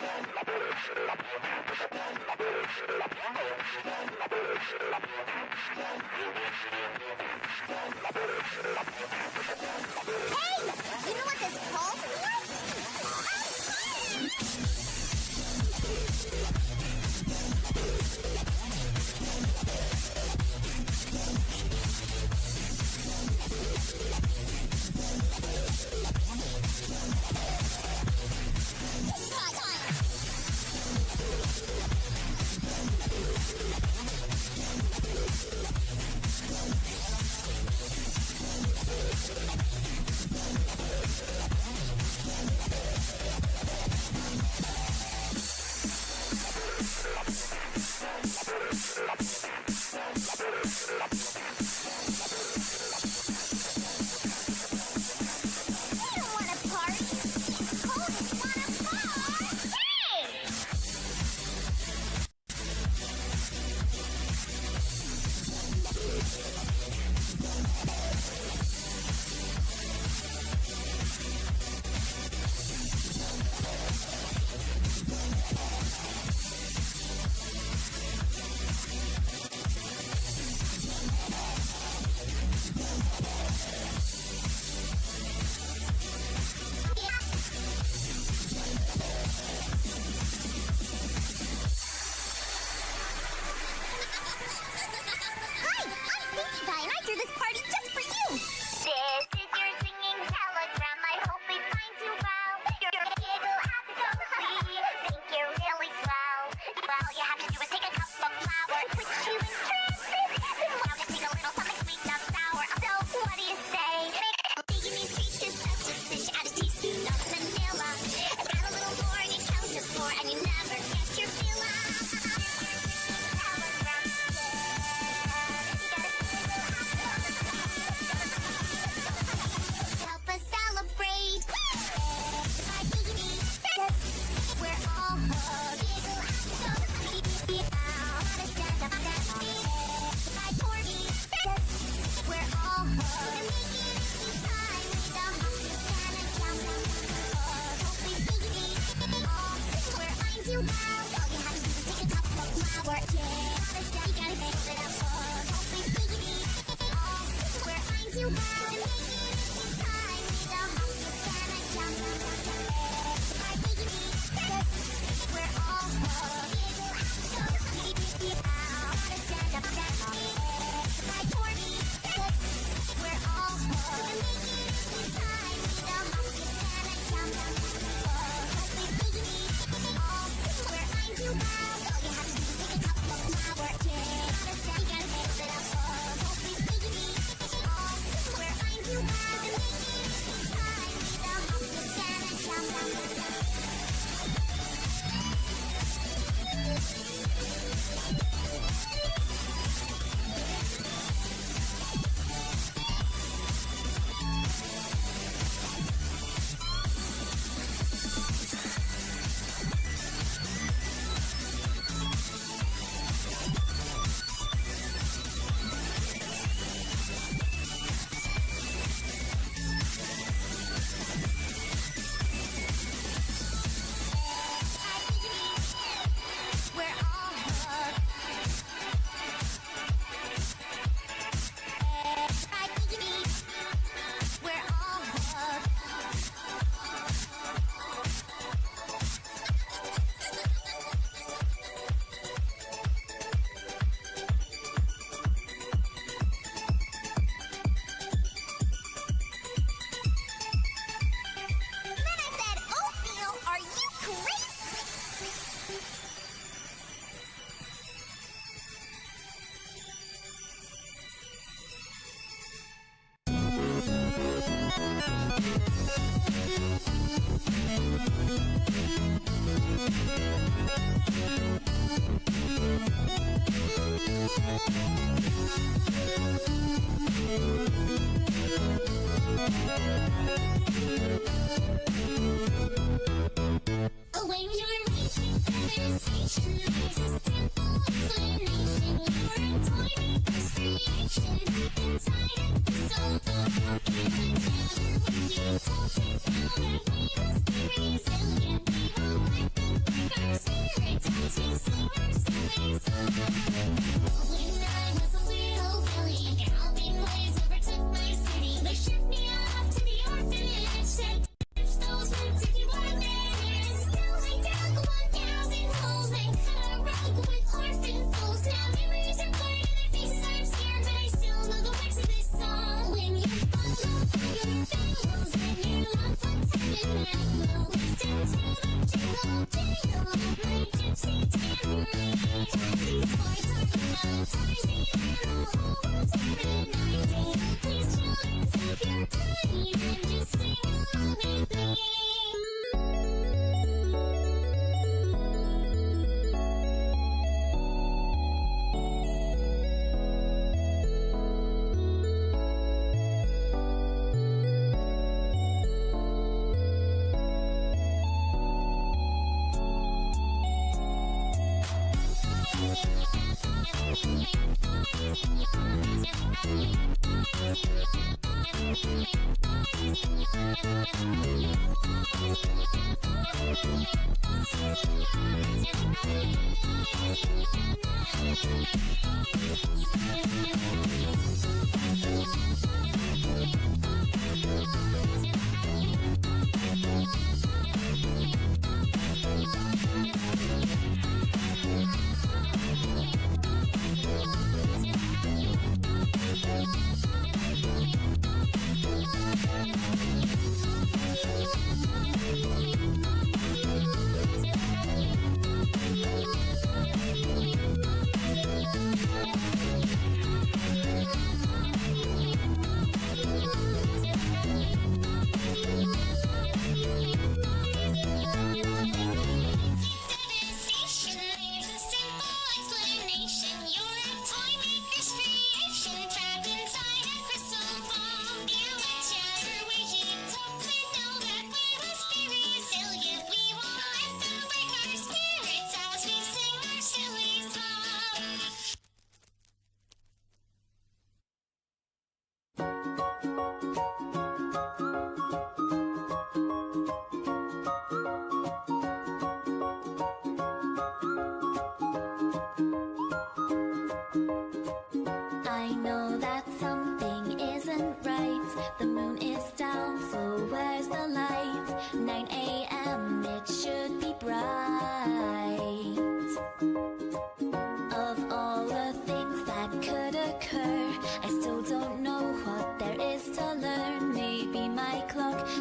Hey! You know what this calls me like?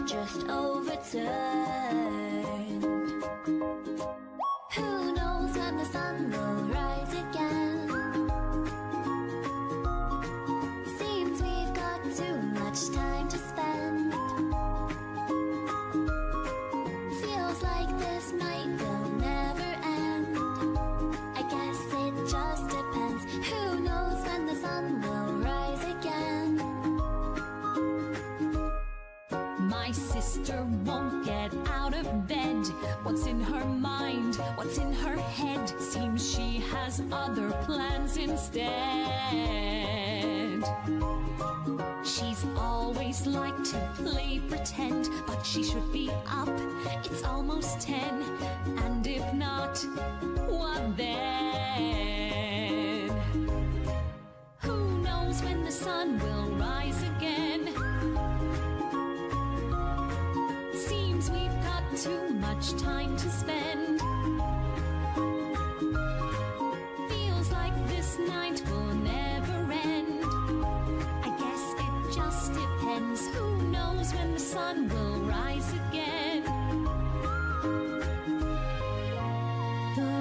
just overturned. Who knows when the sun will rise again? Seems we've got too much time to spend. Feels like this night will never end. I guess it just depends. Who knows when the sun will rise again? My sister won't get out of bed. What's in her mind? What's in her head? Seems she has other plans instead. She's always liked to play pretend, but she should be up. It's almost 10, and if not, what then? Who knows when the sun will rise again? Too much time to spend. Feels like this night will never end. I guess it just depends. Who knows when the sun will rise again? The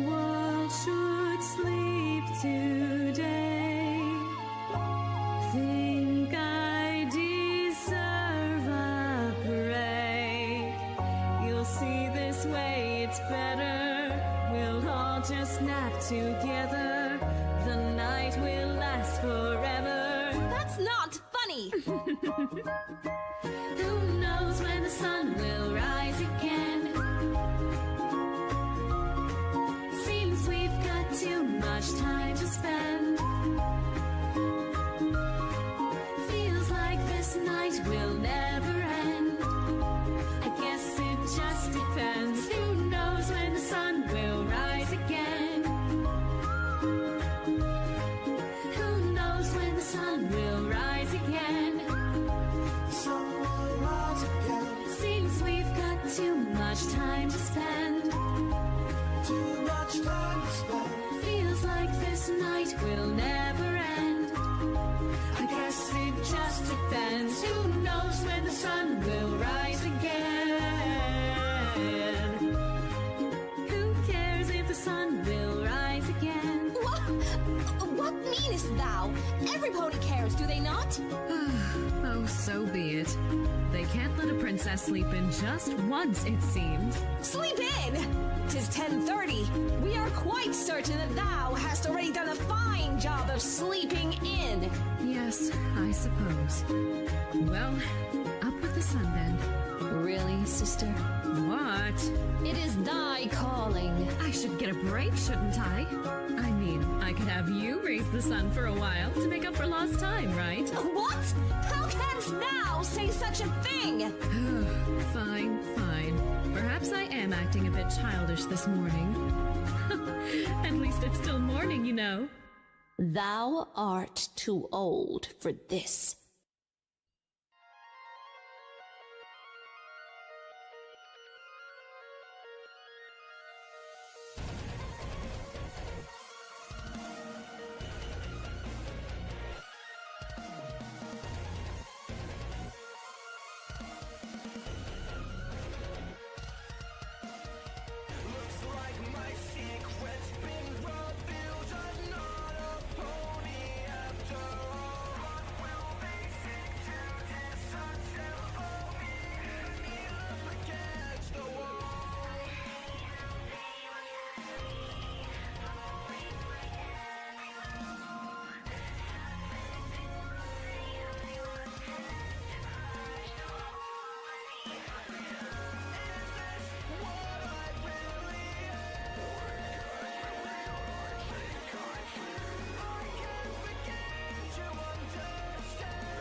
world should sleep today. Think I deserve a break. You'll see this way it's better. We'll all just nap together. The night will last forever. That's not funny! Who knows when the sun will rise again? Seems we've got too much time to spend. Feels like this night will never end. I guess it just depends. Who knows when the sun will rise again? Who knows when the sun will rise again? Sun will rise again. Seems we've got too much time to spend. Too much time to spend. Feels like this night will never end. I guess it just depends. Who knows when the sun will rise again? princess sleep in just once, it seems. Sleep in! 'Tis 10:30. We are quite certain that thou hast already done a fine job of sleeping in. Yes, I suppose. Well, up with the sun then. Really, sister? What? It is thy calling. I should get a break, shouldn't I? I mean, I could have you raise the sun for a while to make up for lost time, right? What? How canst thou say such a thing? Fine, fine. Perhaps I am acting a bit childish this morning. At least it's still morning, you know. Thou art too old for this. Looks like my secret's been revealed. I'm not a pony after all. What will they seek to disassemble me? Me up against the wall. What I really am. I can't begin to understand.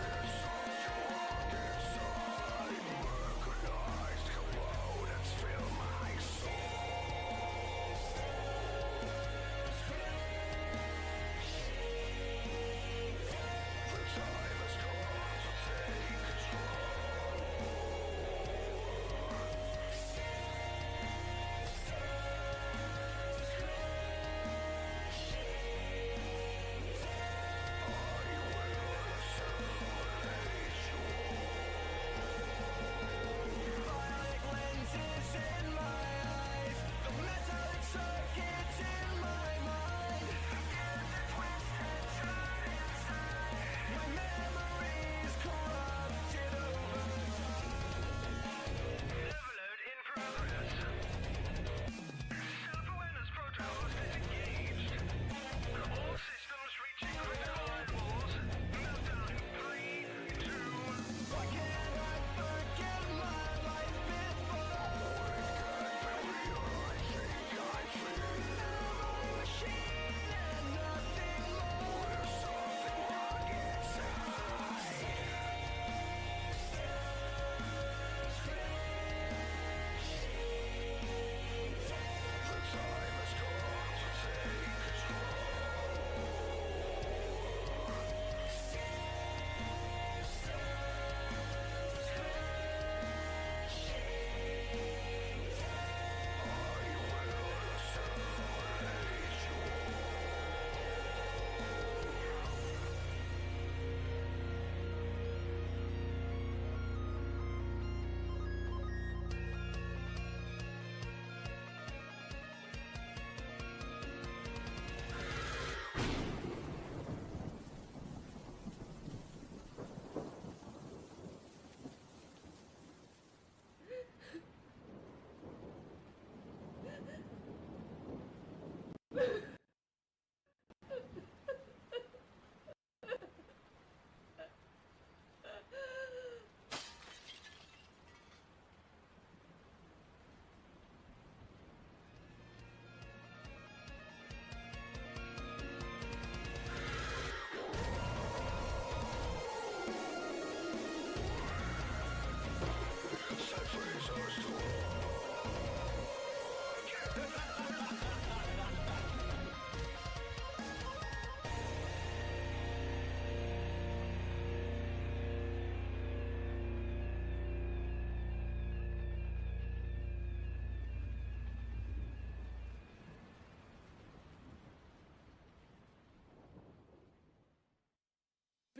Like lenses in my eyes, the metallic circuits in my mind begin to twist and turn inside. My memories corrupted over time. Overload in progress. Self-awareness protocols disengaged. All systems reaching critical levels. Meltdown in 3, 2. Why can't I forget my life before? Am I a machine and nothing more? There's something wrong inside. The time has come to take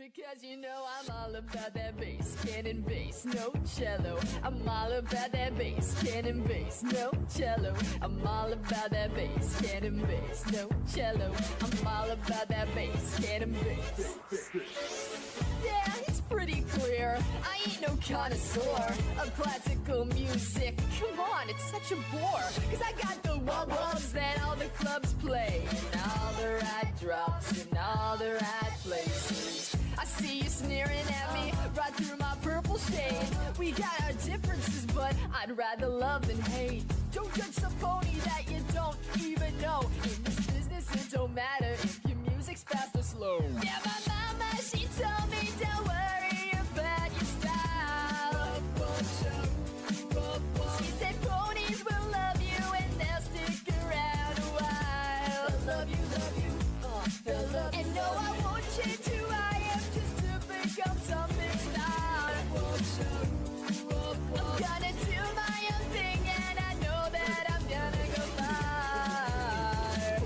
Because you know I'm all about that bass, cannon bass, no cello. I'm all about that bass, cannon bass, no cello. I'm all about that bass, cannon bass, no cello. I'm all about that bass, cannon bass. Yeah, it's pretty cool. swear I ain't no connoisseur of classical music. Come on, it's such a bore. Cause I got the wubs that all the clubs play, and all the right drops in all the right places. I see you sneering at me right through my purple shades. We got our differences, but I'd rather love than hate. Don't judge some pony that you don't even know. In this business, it don't matter if your music's fast or slow. Yeah, my mama, she told me don't worry about your style. She said ponies will love you and they'll stick around a while. They'll love you, they'll love you. And no, I won't change who I am just to become something loud. I'm gonna do my own thing and I know that I'm gonna go far.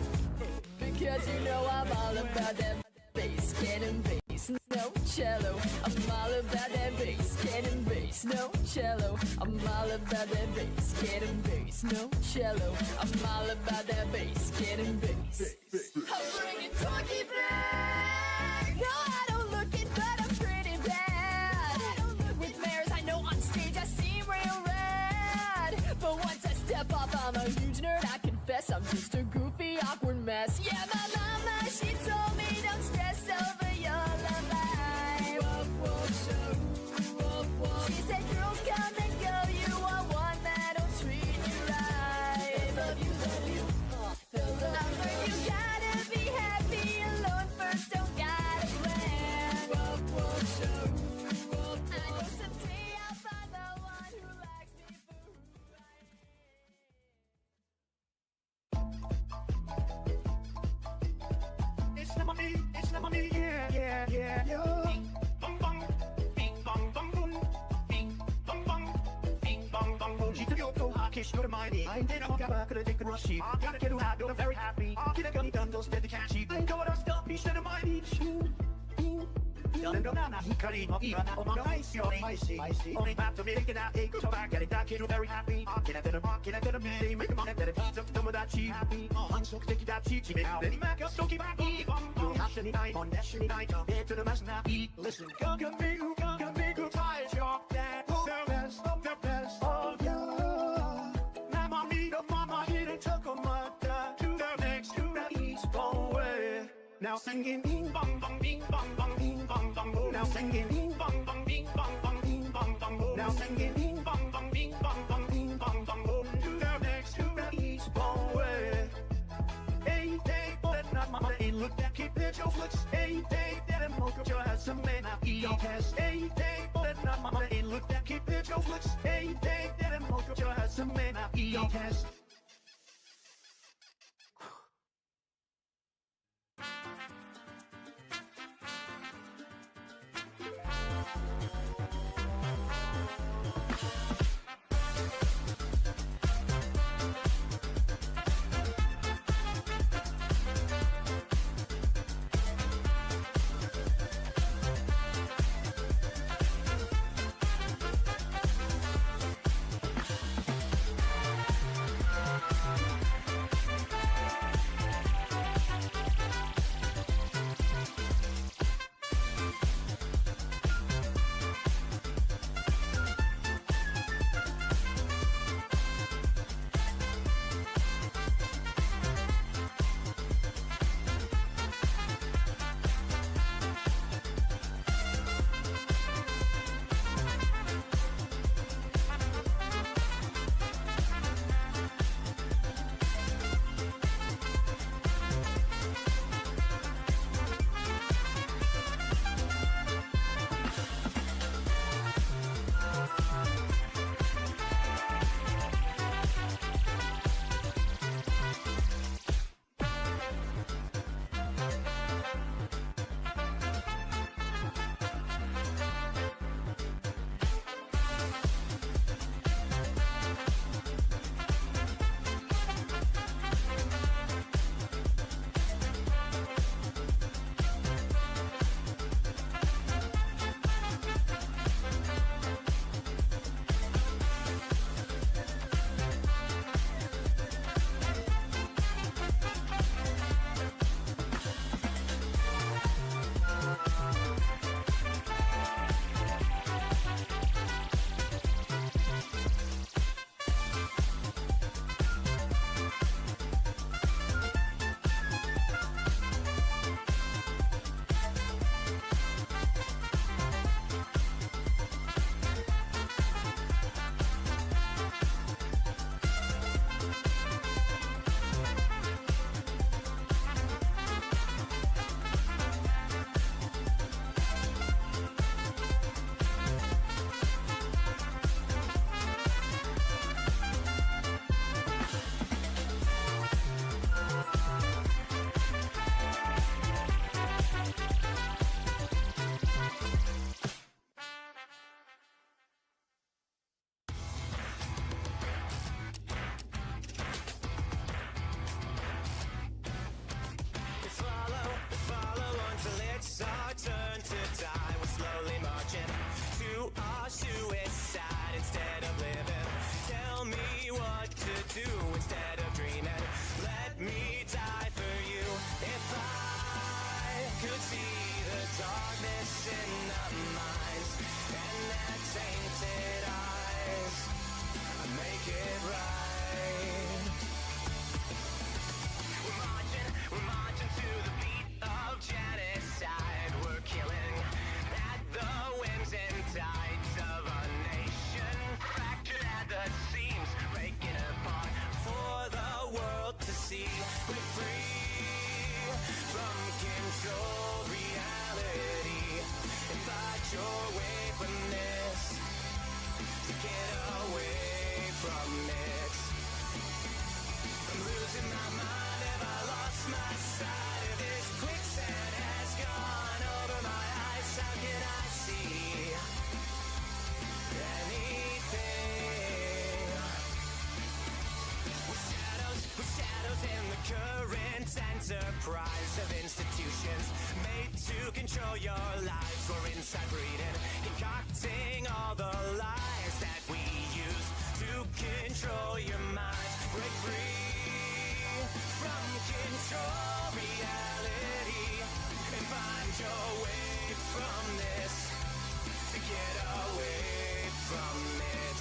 Because you know I'm all about that bass, cannon bass, no cello. I'm all about that bass, cannon bass, no cello. I'm all about that bass, cannon bass, no cello. I'm all about that bass, cannon bass. I'm bringing talkie back. No, I don't look it, but I'm pretty bad. With mares, I know on stage I seem real rad. But once I step off, I'm a huge nerd. I confess I'm just a goofy, awkward mess. Yeah, my mama, she told me don't stress over your love life. She said girls come and go, you want one that'll treat you right. Love you, I learned you gotta be happy alone first, don't gotta plan. I know someday I'll find the one who likes me for who I am. It's not me, yeah. Bing, bong, bong, bing, bong, bong, boom. Bing, bong, bong, bing, bong, bong, boom. She's a Yoko, kiss, you're mighty. I did not get gonna take a rushy. Gotta get her out, you're very happy. Get a gun, gun, those dead the cash. I go to stop, he's in my beach. I see. Only back to make it out, go to back, get it back, you're very happy. Can I get a mark, can I get a minute, make a money, get a piece of some of that cheap. I'm so sticky that cheap, she made out. Then he back up, so keep back, you'll have to night, on destiny night, head to the mess now, listen, go get me, go tired, you're the best of ya. Mama, hit and took a mother to the next, to the east, away. Now singing bing bong bong bing bong bong bing bong bong boom. Now singing bing bong bong bing bong bong bing bong bong boom. Now singing bing bong bong bing bong bong bing bong bong boom. To the next, to the east, away. Hey, but not mama in look that keep the joke looks. Hey, that a mocha just has some man I eat test. Hey, but not mama in look that keep the joke looks. Hey, that a mocha just has some man I eat test. enterprise of institutions made to control your lives. We're inside breeding, concocting all the lies that we use to control your mind. Break free from control reality and find your way from this, to get away from it.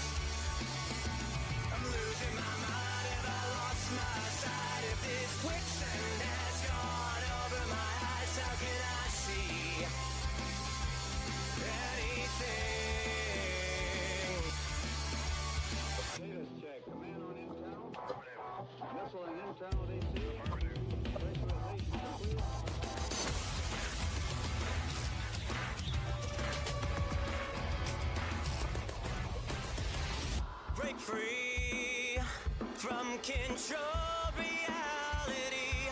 I'm losing my mind, have I lost my sight? If this quicksand has gone over my eyes, how can I see anything? Status check. Command on internal. Missile and internal DC. Pressurization complete. Break free from control reality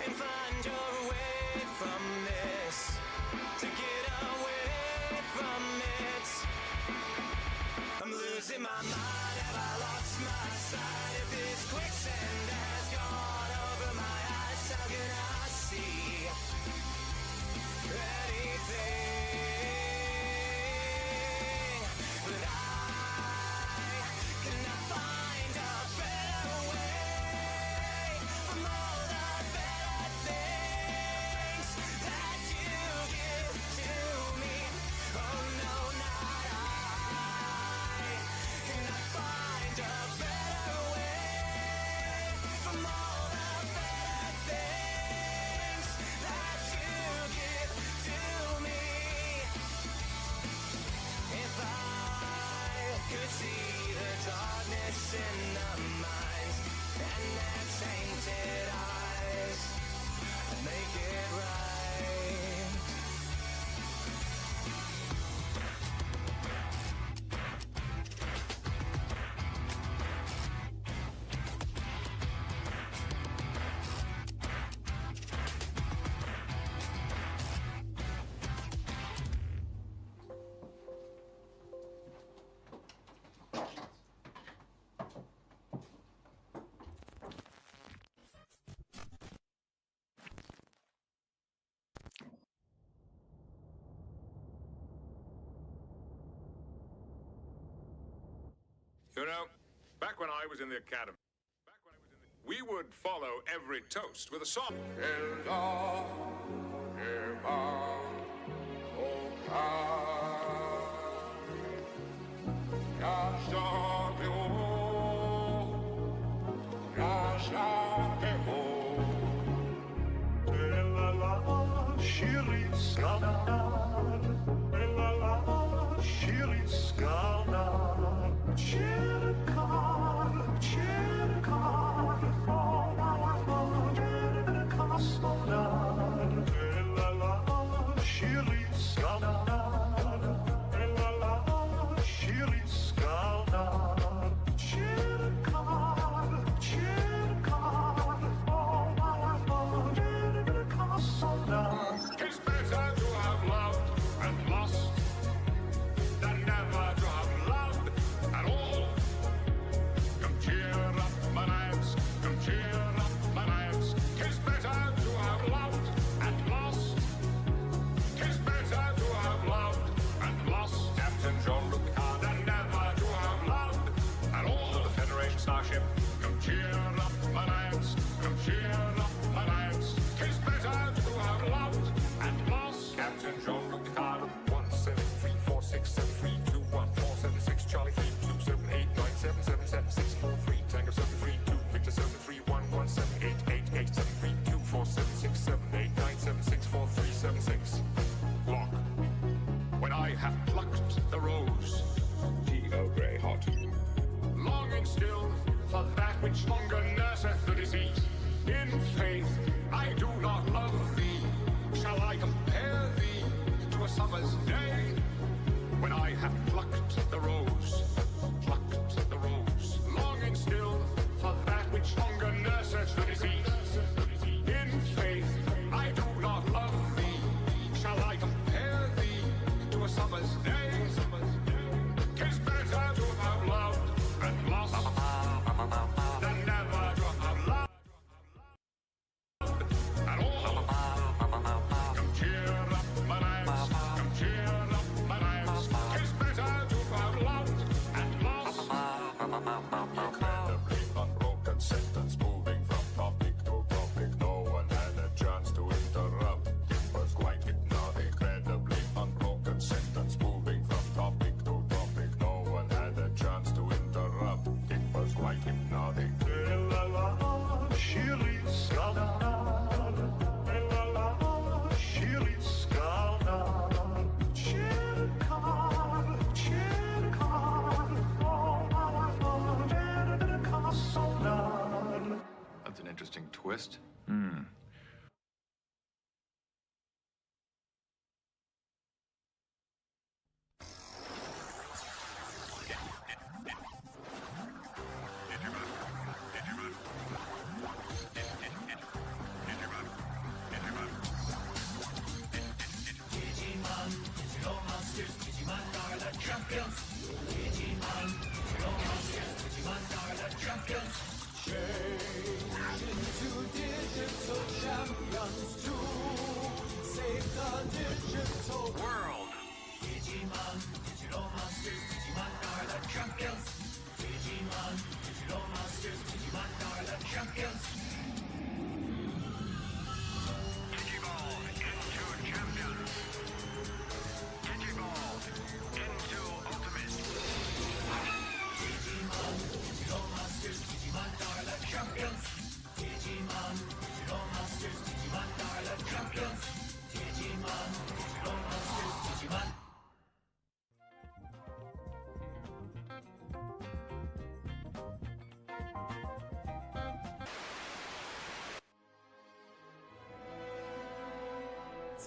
and find your way from this, to get away from it. I'm losing my mind, have I lost my sight? If this quicksand has gone over my eyes, how can I see anything? But I cannot find a better way from all the better things that you give to me. Oh no, not I cannot find a better way from all the better things that you give to me. If I could see the darkness in the minds and their tainted eyes, I'd make it right. You know, back when I was in the academy, we would follow every toast with a song. It's better to have loved and lost than never to have loved at all. Come cheer up, my lads, come cheer up, my lads. 'Tis better to have loved and lost. 'Tis better to have loved and lost. Captain Jean-Luc Picard, than never to have loved at all. To the Federation starship, come cheer up, my lads, come cheer up, my lads. 'Tis better to have loved and lost. Captain Jean-Luc Picard, 17346732147 Charlie 327897777643 Tango 732 Victor 73117887324767897643676. Lock. When I have plucked the rose, G.O. Grey hot, longing still for that which longer nurseth the disease. In faith, I do not love thee. Shall I compare thee to a summer's day? When I have plucked the rose, longing still for that which longer nurseth the disease. In faith, I do not love thee. Shall I compare thee to a summer's day? 'Tis better to have loved and lost than never to have loved at all. interesting twist.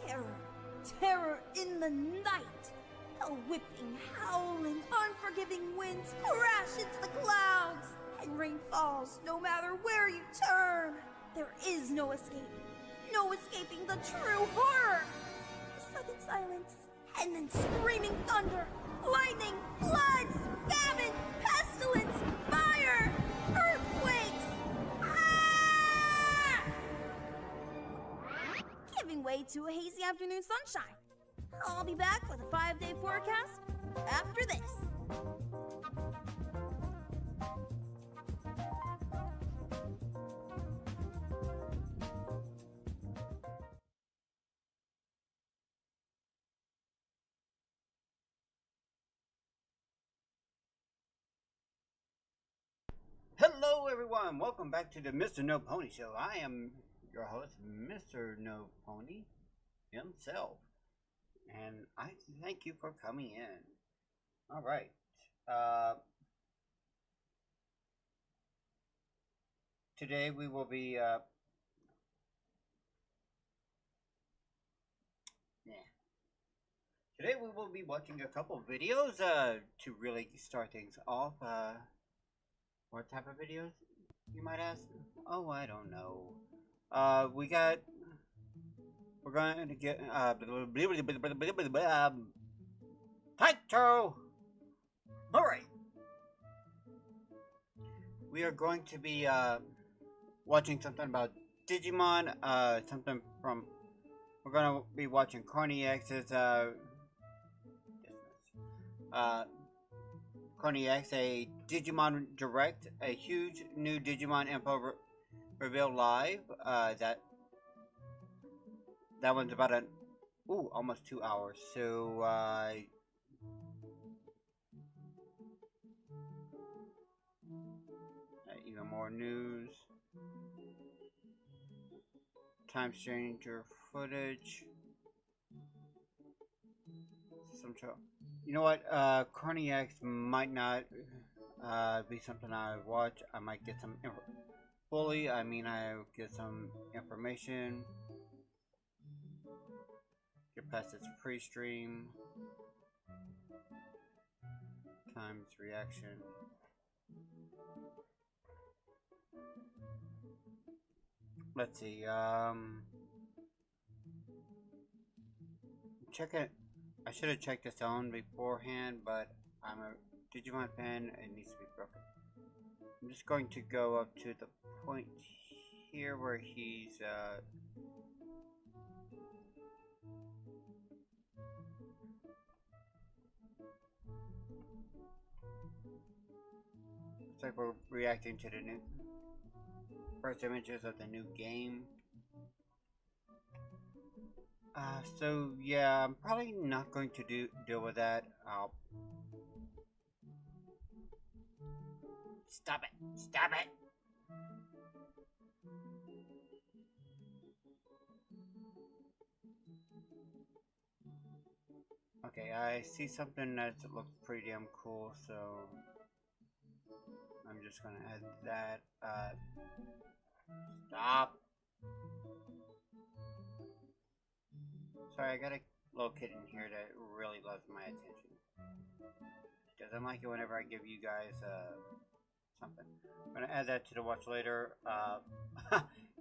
Terror, terror in the night. A whipping, howling, unforgiving winds crash into the clouds, and rain falls no matter where you turn. There is no escape, no escaping the true horror. Sudden silence, and then screaming thunder, lightning, floods, famine, pestilence, fire, earthquakes. Ah! Giving way to a hazy afternoon sunshine. I'll be back with a 5-day forecast after this. Hello everyone, welcome back to the Mr.NoPony Show. I am your host, Mr.NoPony himself. And I thank you for coming in. Alright. Today we will be Today we will be watching a couple of videos to really start things off. What type of videos, you might ask? Oh, I don't know. We're going to get title. All right. We are going to be watching something about Digimon. Something from. We're going to be watching Carney X's Carney X, a Digimon Direct, a huge new Digimon info reveal live. That one's about almost 2 hours. So even more news, time changer footage, some show. You know what? Carney X might not be something I watch. I might get some I'll get some information. Get past its pre-stream. Times reaction. Let's see. Check it. I should have checked this on beforehand, but I'm a Digimon fan. It needs to be broken. I'm just going to go up to the point here where he's it's like we're reacting to the new first images of the new game. So yeah, I'm probably not going to deal with that. I'll stop it! Stop it! Okay, I see something that looks pretty damn cool, so I'm just gonna add that. Stop. Sorry, I got a little kid in here that really loves my attention. Doesn't like it whenever I give you guys something. I'm gonna add that to the watch later.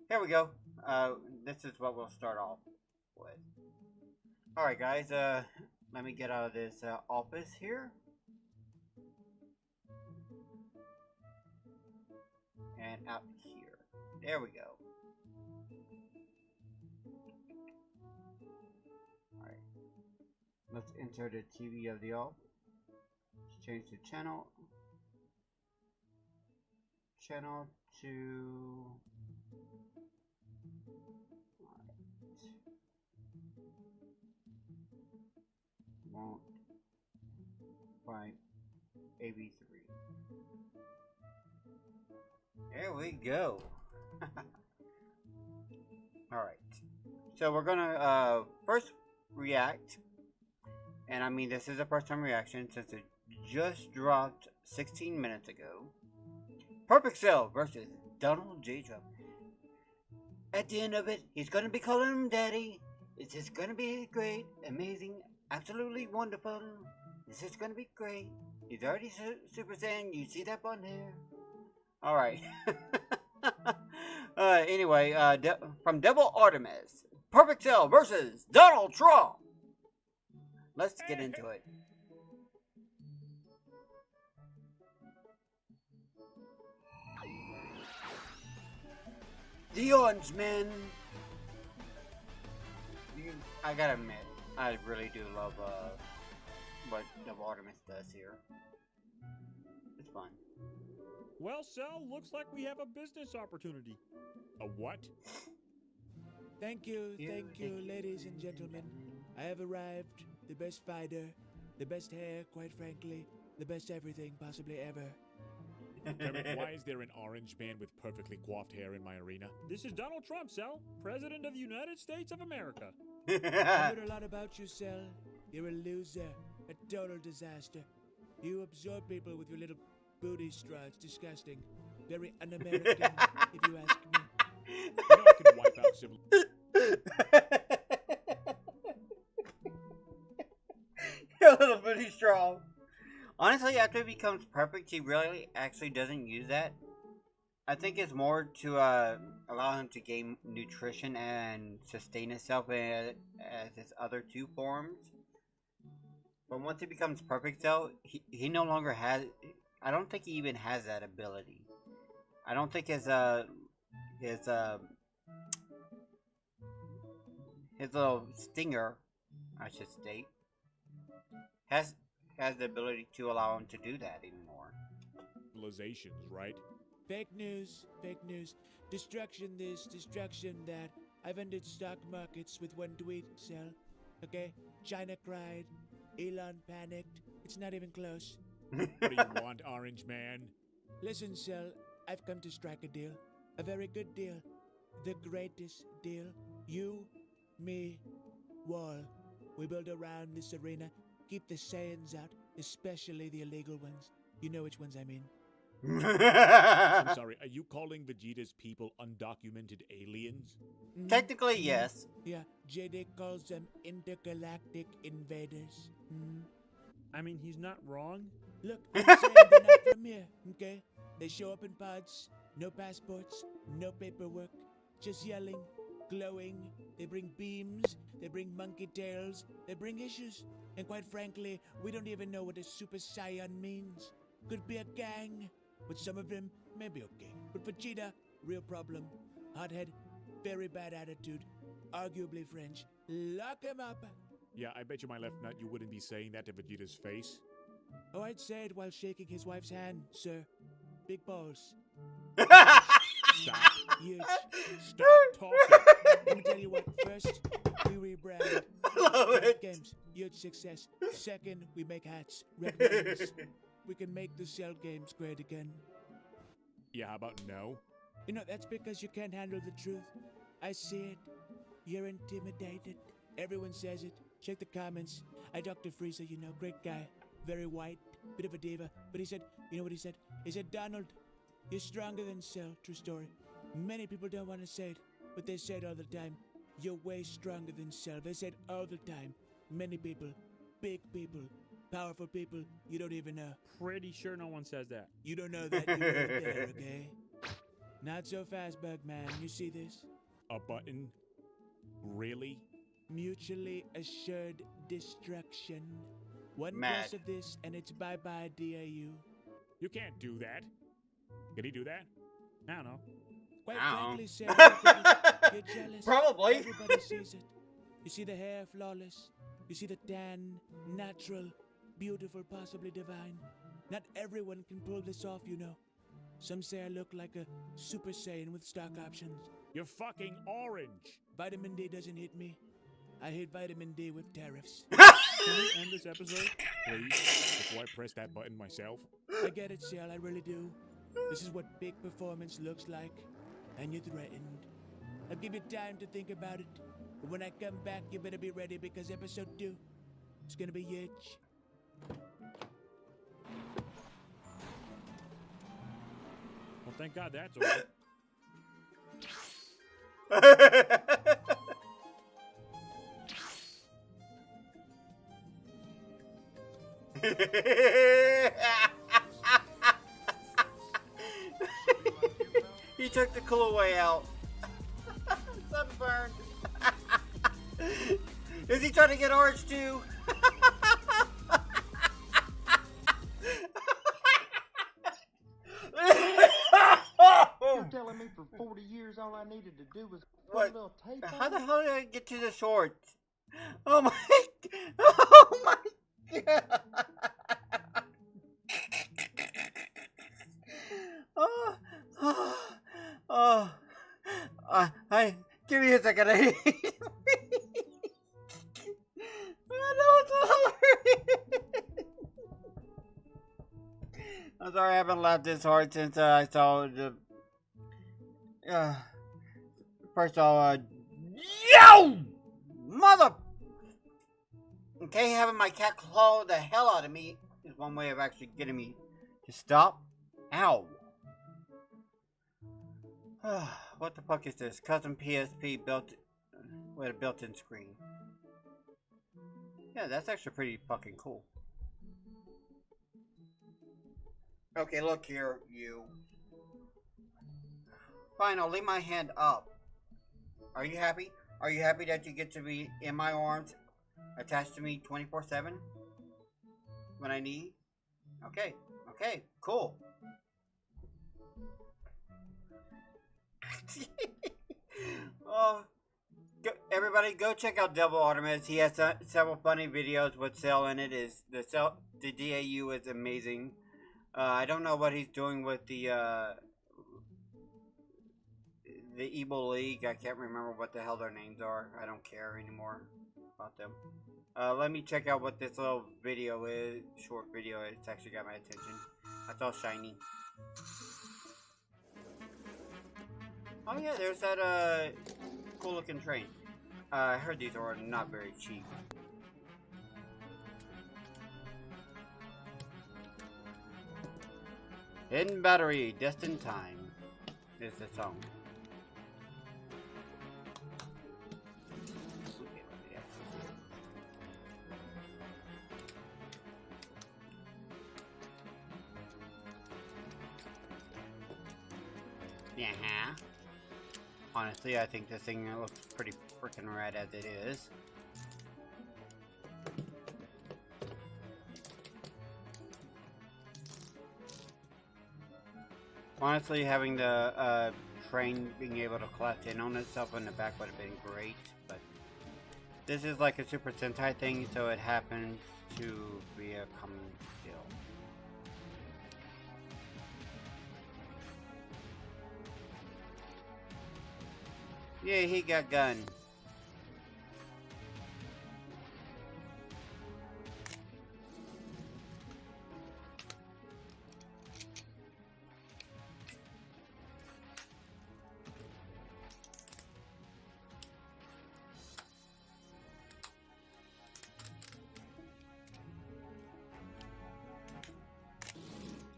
Here we go. This is what we'll start off with. Alright guys, let me get out of this office here. And out here. There we go. Alright. Let's enter the TV of the off. Let's change the channel. Channel to... Won't by AB3. There we go. Alright. So we're gonna first react. And I mean, this is a first time reaction since it just dropped 16 minutes ago. Perfect Cell versus Donald J. Trump. At the end of it, he's gonna be calling him Daddy. It's just gonna be great, amazing, absolutely wonderful. This is gonna be great. He's already Super Saiyan. You see that blonde hair? Alright. Anyway, from Devil Artemis, Perfect Cell versus Donald Trump. Let's get into it. The Orange Man. I gotta admit, I really do love what Devil Artemis does here. It's fun. Well, Sal, looks like we have a business opportunity. A what? Thank you, ladies and gentlemen. I have arrived. The best fighter, the best hair, quite frankly, the best everything possibly ever. Kevin, why is there an orange man with perfectly coiffed hair in my arena? This is Donald Trump, Sal, President of the United States of America. I heard a lot about you, Sal. You're a loser, a total disaster. You absorb people with your little booty straw. It's disgusting. Very un-American, if you ask me. You know I can wipe out civil... Your little booty straw. Honestly, after he becomes perfect, he really actually doesn't use that. I think it's more to allow him to gain nutrition and sustain himself as his other two forms. But once he becomes perfect, though, he no longer has. I don't think he even has that ability. I don't think his little stinger, I should state, has the ability to allow him to do that anymore. Civilizations, right? Fake news, fake news. Destruction this, destruction that. I've ended stock markets with one tweet, Sal. Okay? China cried. Elon panicked. It's not even close. What do you want, Orange Man? Listen, Sal, I've come to strike a deal. A very good deal. The greatest deal. You, me, wall. We build around this arena. Keep the Saiyans out, especially the illegal ones. You know which ones I mean. I'm sorry, are you calling Vegeta's people undocumented aliens? Technically, yes. Yeah, JD calls them intergalactic invaders. I mean, he's not wrong. Look, I'm saying they're not from here, okay? They show up in pods, no passports, no paperwork, just yelling, glowing. They bring beams, they bring monkey tails, they bring issues. And quite frankly, we don't even know what a Super Saiyan means. Could be a gang. With some of them, maybe okay. But Vegeta, real problem. Hothead, very bad attitude. Arguably French. Lock him up. Yeah, I bet you my left nut you wouldn't be saying that to Vegeta's face. Oh, I'd say it while shaking his wife's hand, sir. Big balls. Stop. Huge. Stop talking. Let me tell you what. First, we rebrand. Love it. Games. Huge success. Second, we make hats. Red wings. We can make the Cell games great again. Yeah, how about no? You know, that's because you can't handle the truth. I see it. You're intimidated. Everyone says it. Check the comments. I talked to Frieza, you know, great guy. Very white, bit of a diva. But he said, you know what he said? He said, Donald, you're stronger than Cell. True story. Many people don't want to say it, but they say it all the time. You're way stronger than Cell. They say it all the time. Many people, big people, powerful people you don't even know. Pretty sure no one says that. You don't know that, you're right there, okay? Not so fast, Bugman. You see this? A button? Really? Mutually assured destruction. One Mad. press of this, and it's bye-bye, DAU. You can't do that. Could he do that? I don't know. Quite Ow. frankly, Sarah, you're jealous. Probably. Everybody sees it. You see the hair flawless. You see the tan, natural, beautiful, possibly divine. Not everyone can pull this off, you know. Some say I look like a Super Saiyan with stock options. You're fucking orange. Vitamin D doesn't hit me. I hit vitamin D with tariffs. Can we end this episode, please, before I press that button myself? I get it, Shell, I really do. This is what big performance looks like, and you're threatened. I'll give you time to think about it, but when I come back, you better be ready because episode 2 is gonna be huge. Well, thank God that's over. He took the cool way out. Sunburned. Is he trying to get orange too? You're telling me for 40 years all I needed to do was put What? a little tape on How the it? hell did I get to the shorts? Oh my! Oh my God! I give me a second. I know it's hilarious. I'm sorry I haven't laughed this hard since I saw the. First of all, yo, mother. Okay, having my cat claw the hell out of me is one way of actually getting me to stop. Ow. What the fuck is this? Custom PSP built with a built-in screen. Yeah, that's actually pretty fucking cool. Okay, look here, you. Fine, I'll leave my hand up. Are you happy? Are you happy that you get to be in my arms, attached to me 24/7 when I need? Okay, okay, cool. Oh, everybody, go check out Devil Artemis. He has several funny videos with Cell in it. The DAU is amazing. I don't know what he's doing with the Evil League. I can't remember what the hell their names are. I don't care anymore about them. Let me check out what this little video is. Short video. It's actually got my attention. That's all shiny. Oh yeah, there's that cool looking train. I heard these are not very cheap. Hidden Battery, Destined Time is the song. Yeah. Honestly, I think this thing looks pretty freaking rad as it is. Honestly, having the train being able to collapse in on itself in the back would have been great, but this is like a Super Sentai thing, so it happens to be a common deal. Yeah, he got gun.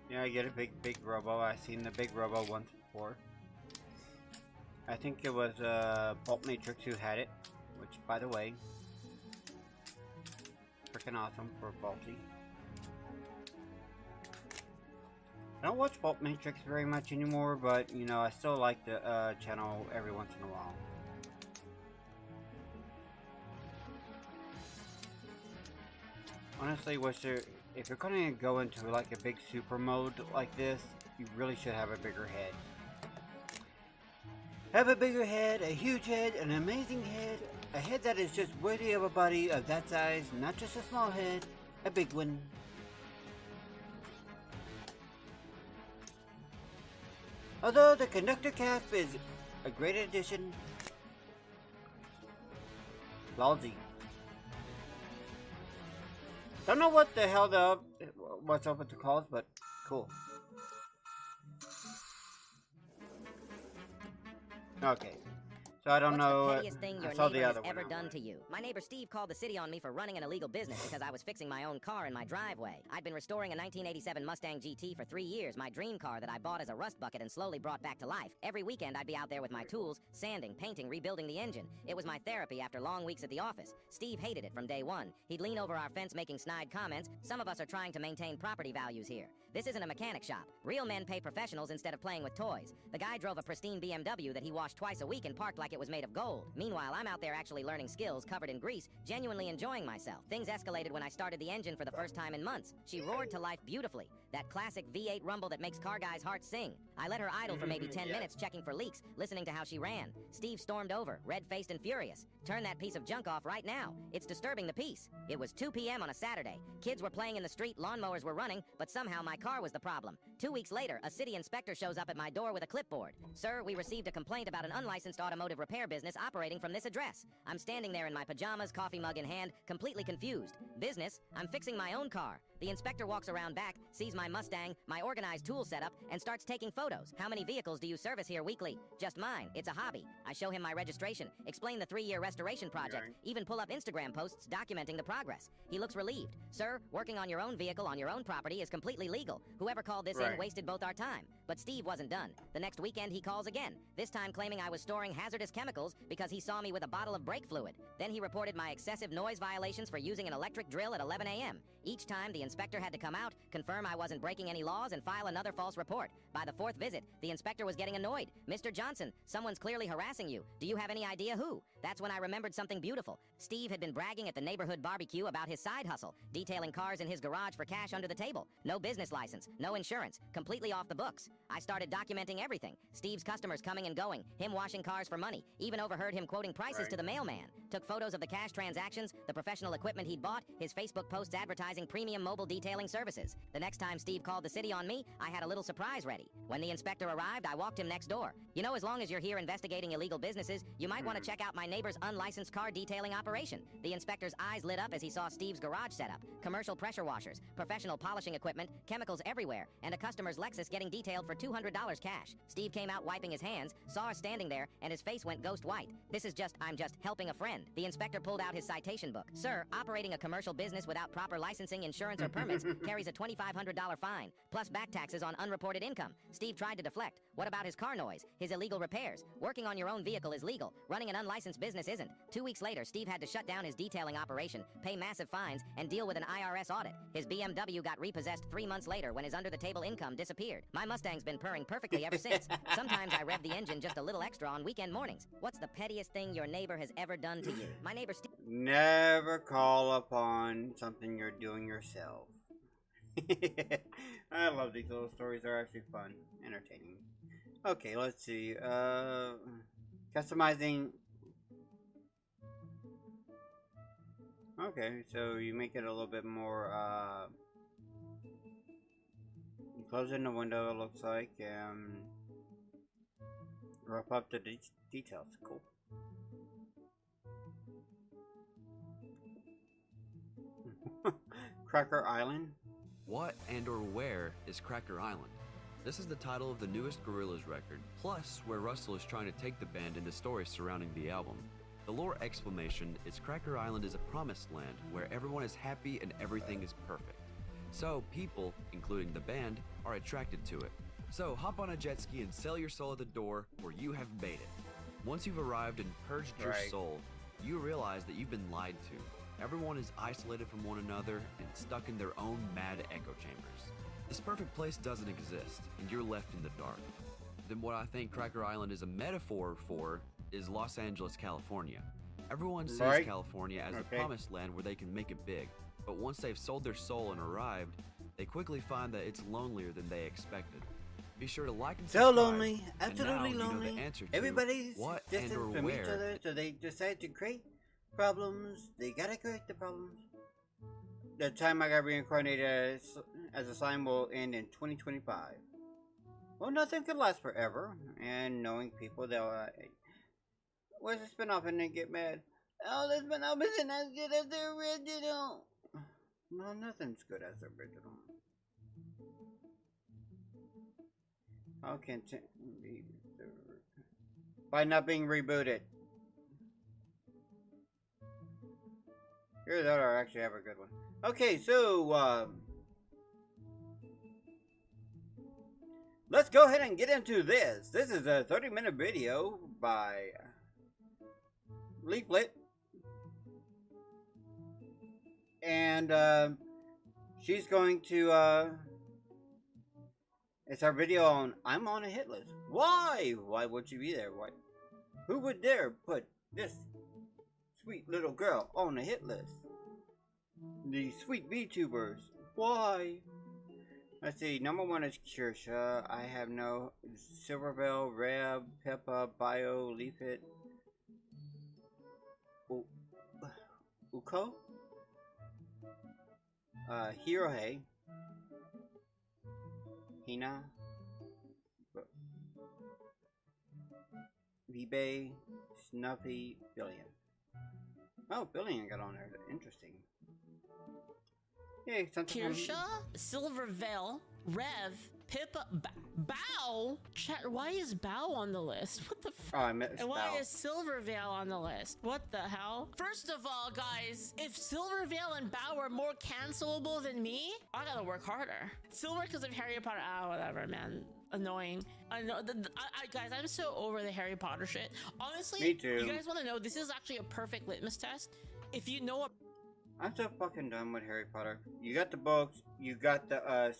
Yeah, I get a big robo. I've seen the big robo once before. I think it was Pulp Matrix who had it, which, by the way, freaking awesome for Balti. I don't watch Pulp Matrix very much anymore, but you know, I still like the channel every once in a while. Honestly, if you're gonna go into like a big super mode like this, you really should have a bigger head. Have a bigger head, a huge head, an amazing head, a head that is just worthy of a body of that size, not just a small head, a big one. Although the conductor cap is a great addition, lousy. Don't know what the hell what's up with the calls, but cool. Okay. So I don't know. What's the pettiest thing your I saw neighbor the has other ever one. done to you? My neighbor Steve called the city on me for running an illegal business because I was fixing my own car in my driveway. I'd been restoring a 1987 Mustang GT for 3 years, my dream car that I bought as a rust bucket and slowly brought back to life. Every weekend I'd be out there with my tools, sanding, painting, rebuilding the engine. It was my therapy after long weeks at the office. Steve hated it from day one. He'd lean over our fence making snide comments. Some of us are trying to maintain property values here. This isn't a mechanic shop. Real men pay professionals instead of playing with toys. The guy drove a pristine BMW that he washed twice a week and parked like it was made of gold. Meanwhile, I'm out there actually learning skills, covered in grease, genuinely enjoying myself. Things escalated when I started the engine for the first time in months. She roared to life beautifully. That classic V8 rumble that makes car guys' hearts sing. I let her idle for maybe 10 minutes checking for leaks, listening to how she ran. Steve stormed over, red-faced and furious. Turn that piece of junk off right now. It's disturbing the peace. It was 2 p.m. on a Saturday. Kids were playing in the street, lawnmowers were running, but somehow my car was the problem. 2 weeks later, a city inspector shows up at my door with a clipboard. Sir, we received a complaint about an unlicensed automotive repair business operating from this address. I'm standing there in my pajamas, coffee mug in hand, completely confused. Business? I'm fixing my own car. The inspector walks around back, sees my Mustang, my organized tool setup, and starts taking photos. How many vehicles do you service here weekly? Just mine. It's a hobby. I show him my registration, explain the 3-year restoration project, even pull up Instagram posts documenting the progress. He looks relieved. Sir, working on your own vehicle on your own property is completely legal. Whoever called this in wasted both our time. But Steve wasn't done. The next weekend he calls again, this time claiming I was storing hazardous chemicals because he saw me with a bottle of brake fluid. Then he reported my excessive noise violations for using an electric drill at 11 a.m. Each time, the inspector had to come out, confirm I wasn't breaking any laws, and file another false report. By the 4th visit, the inspector was getting annoyed. Mr. Johnson, someone's clearly harassing you. Do you have any idea who? That's when I remembered something beautiful. Steve had been bragging at the neighborhood barbecue about his side hustle, detailing cars in his garage for cash under the table. No business license, no insurance, completely off the books. I started documenting everything. Steve's customers coming and going, him washing cars for money, even overheard him quoting prices to the mailman. Took photos of the cash transactions, the professional equipment he'd bought, his Facebook posts advertising premium mobile detailing services. The next time Steve called the city on me, I had a little surprise ready. When the inspector arrived, I walked him next door. You know, as long as you're here investigating illegal businesses, you might want to check out my neighbor's unlicensed car detailing operation. The inspector's eyes lit up as he saw Steve's garage setup. Commercial pressure washers, professional polishing equipment, chemicals everywhere, and a customer's Lexus getting detailed for $200 cash. Steve came out wiping his hands, saw us standing there, and his face went ghost white. I'm just helping a friend. The inspector pulled out his citation book. Sir, operating a commercial business without proper licensing, insurance, or permits carries a $2,500 fine, plus back taxes on unreported income. Steve tried to deflect. What about his car noise? His illegal repairs? Working on your own vehicle is legal. Running an unlicensed business isn't. 2 weeks later, Steve had to shut down his detailing operation, pay massive fines, and deal with an IRS audit. His BMW got repossessed 3 months later when his under-the-table income disappeared. My Mustang's been purring perfectly ever since. Sometimes I rev the engine just a little extra on weekend mornings. What's the pettiest thing your neighbor has ever done to you? My neighbor Steve... Never call upon something you're doing yourself. I love these little stories. They're actually fun, entertaining. Okay, let's see. Customizing. Okay, so you make it a little bit more, you close in the window, it looks like, rough up the details. Cool. Cracker Island? What and or where is Cracker Island? This is the title of the newest Gorillaz record, plus where Russell is trying to take the band into stories surrounding the album. The lore explanation is Cracker Island is a promised land where everyone is happy and everything is perfect. So people, including the band, are attracted to it. So hop on a jet ski and sell your soul at the door, or you have made it. Once you've arrived and purged your Right. soul, you realize that you've been lied to. Everyone is isolated from one another and stuck in their own mad echo chambers. This perfect place doesn't exist, and you're left in the dark. Then what I think Cracker Island is a metaphor for is Los Angeles, California. Everyone sees Right. California as the Okay. promised land where they can make it big, but once they've sold their soul and arrived, they quickly find that it's lonelier than they expected. Be sure to like and So subscribe. lonely, And absolutely now you know lonely. the answer to Everybody's what and distant or from each where. other, so they decide to create problems. They gotta create the problems. The time I got reincarnated as a slime will end in 2025. Well, nothing could last forever, and knowing people, they'll where's the spinoff and then get mad? Oh, the spinoff isn't as good as the original. No, nothing's good as the original. How can be by not being rebooted? Here's that I actually have a good one. Okay, so let's go ahead and get into this. This is a 30-minute video by Leaflet, and she's going to it's our video on I'm on a hit list. Why? Why would you be there? Why? Who would dare put this sweet little girl on a hit list? The sweet VTubers. Why? Let's see. Number 1 is Kirsha. I have no Silvervale, Rev, Peppa, Bio, Leafit, Uko, Hirohe, Hina, Vibe, Snuffy, Billion. Oh, Billion got on there. Interesting. Yeah, something. Kirsha, Silvervale, Rev, Pippa, Bow. Chat, why is Bow on the list? What the f? Oh, I missed And why Bow. is Silvervale on the list? What the hell? First of all, guys, if Silvervale and Bow are more cancelable than me, I gotta work harder. Silver because of Harry Potter. Ah, whatever, man. Annoying. I know. Guys, I'm so over the Harry Potter shit. Honestly, Me too. You guys want to know? This is actually a perfect litmus test. If you know what. I'm so fucking done with Harry Potter. You got the books, you got the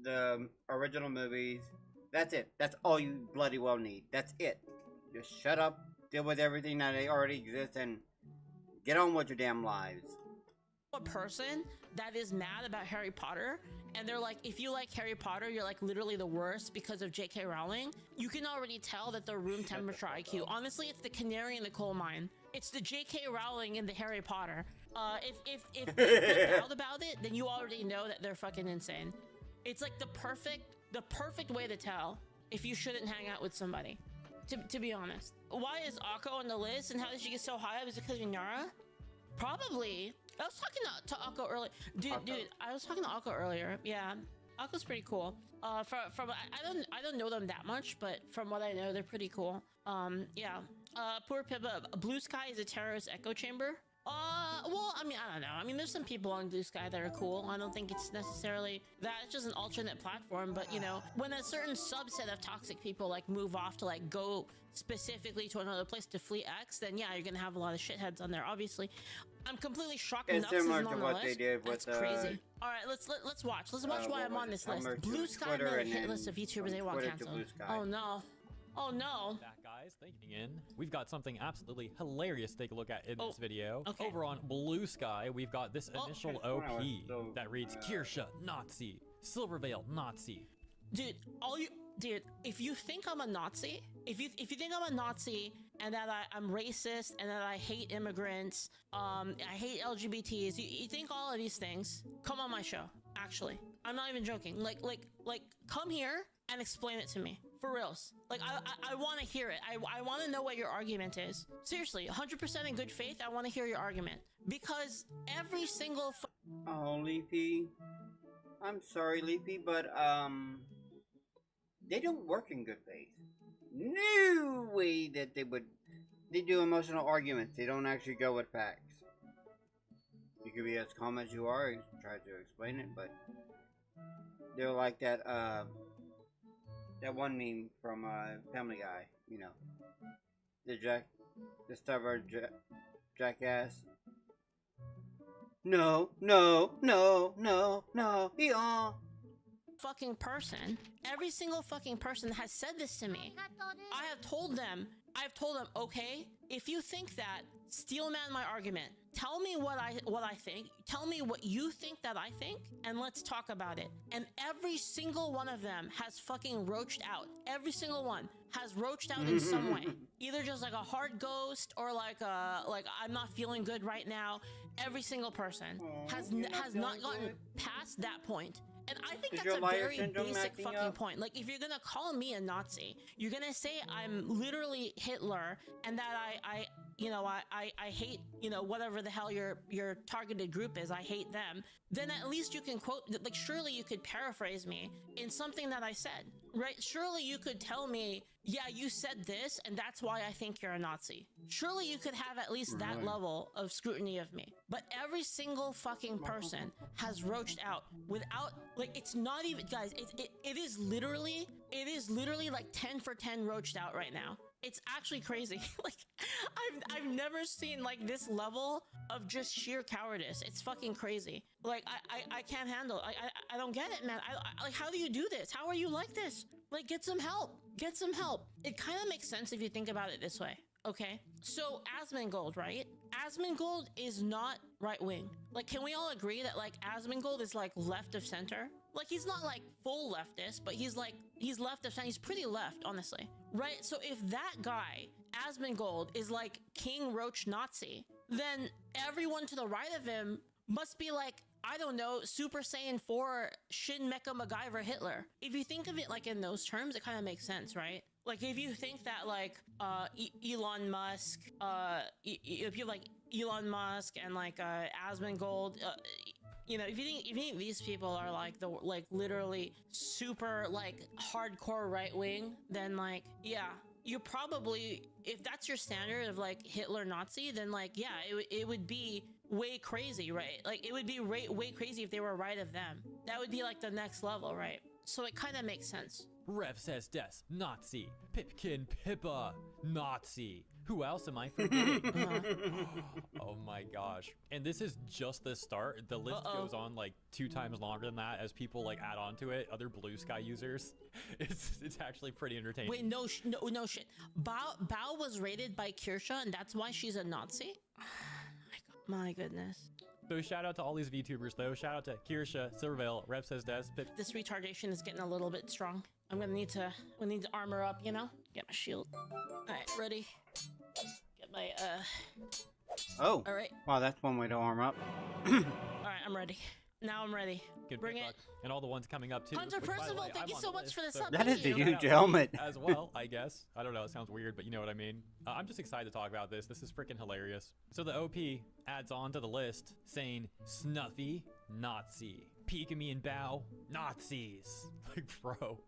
the original movies. That's it. That's all you bloody well need. That's it. Just shut up, deal with everything that already exists, and get on with your damn lives. A person that is mad about Harry Potter and they're like, if you like Harry Potter, you're like literally the worst because of J.K. Rowling, you can already tell that they're room temperature IQ. Honestly, it's the canary in the coal mine. It's the J.K. Rowling in the Harry Potter. If they feel out about it, then you already know that they're fucking insane. It's like the perfect way to tell if you shouldn't hang out with somebody. To be honest, why is Akko on the list and how did she get so high? Was it because of Nara? Probably. I was talking to Akko earlier. Dude, I was talking to Akko earlier. Yeah, Akko's pretty cool. From I don't know them that much, but from what I know, they're pretty cool. Yeah. Poor Pippa. Blue Sky is a terrorist echo chamber. Well, I mean, I don't know. I mean, there's some people on Blue Sky that are cool. I don't think it's necessarily that. It's just an alternate platform. But, you know, when a certain subset of toxic people, like, move off to, like, go specifically to another place to flee X, then, yeah, you're going to have a lot of shitheads on there, obviously. I'm completely shocked It's Nux isn't similar on to the what list. they did with That's crazy. All right, let's watch. Let's watch why I'm on this list. Blue Sky Twitter made a and hit then list of YouTubers they want Twitter to canceled. Blue Sky. Oh, no. Oh, no. Back, guys, thanking in. We've got something absolutely hilarious to take a look at in this video. Okay. Over on Blue Sky, we've got this initial OP that reads Kirsha, Nazi, Silvervale, Nazi. Dude, if you think I'm a Nazi, if you think I'm a Nazi and that I'm racist and that I hate immigrants, I hate LGBTs, you think all of these things, come on my show. Actually, I'm not even joking. Like, come here and explain it to me. For reals. Like, I want to hear it. I want to know what your argument is. Seriously, 100% in good faith, I want to hear your argument. Because every single... Oh, Leafy. I'm sorry, Leafy, but, they don't work in good faith. No way that they would... They do emotional arguments. They don't actually go with facts. You could be as calm as you are, try to explain it, but... They're like that, that one meme from Family Guy, you know, the stubborn jackass. No, no, no, no, no, yeah. Fucking person, every single fucking person has said this to me. I've told them, okay, if you think that, steel man my argument. Tell me what I think. Tell me what you think that I think, and let's talk about it. And every single one of them has fucking roached out. Every single one has roached out in some way. Either just like a hard ghost or like I'm not feeling good right now. Every single person has not gotten past that point. And I think that's a very basic fucking point. Like, if you're gonna call me a Nazi, you're gonna say I'm literally Hitler and that I hate, whatever the hell your targeted group is, I hate them, then at least you can quote, like, surely you could paraphrase me in something that I said, right? Surely you could tell me, yeah, you said this, and that's why I think you're a Nazi. Surely you could have at least that level of scrutiny of me. But every single fucking person has roached out without, like, it's not even, guys, it is literally like 10 for 10 roached out right now. It's actually crazy. Like, I've never seen like this level of just sheer cowardice. It's fucking crazy. Like, I can't handle it. I don't get it, man. I like, how do you do this? How are you like this? Like, get some help. Get some help. It kind of makes sense if you think about it this way. Okay, so Asmongold, right? Asmongold is not right wing. Like, can we all agree that like Asmongold is like left of center? Like, he's not like full leftist, but he's left of center. He's pretty left, honestly, right? So if that guy Asmongold is like King Roach Nazi, then everyone to the right of him must be like, I don't know, Super Saiyan 4 Shin Mecha MacGyver Hitler. If you think of it like in those terms, it kind of makes sense, right? Like, if you think that like Elon Musk, if you like Elon Musk and like Asmongold, if you think these people are like literally super like hardcore right wing, then like, yeah, you probably, if that's your standard of like Hitler Nazi, then like, yeah, it would be way crazy, right? Like, it would be way crazy if they were right of them. That would be like the next level, right? So it kind of makes sense. Ref says des, Nazi. Pipkin Pippa, Nazi. Who else am I forgetting? Oh my gosh. And this is just the start. The list goes on like 2 times longer than that as people like add on to it, other Blue Sky users. It's actually pretty entertaining. Wait, no shit. Bao was raided by Kirsha and that's why she's a Nazi? My goodness. So shout out to all these VTubers though. Shout out to Kirsha, Silvervale, Rep says Des. This retardation is getting a little bit strong. I'm gonna need to armor up, Get my shield. Alright, ready. Get my Oh. Alright. Wow, that's one way to arm up. Alright, I'm ready. Now I'm ready. Good Bring it. And all the ones coming up too. Hunter Percival, thank you so much for the sub. That is a huge helmet. As well, I guess. I don't know, it sounds weird, but you know what I mean. I'm just excited to talk about this. This is freaking hilarious. So the OP adds on to the list saying, Snuffy, Nazi. Pikami and Bao, Nazis. Like, bro,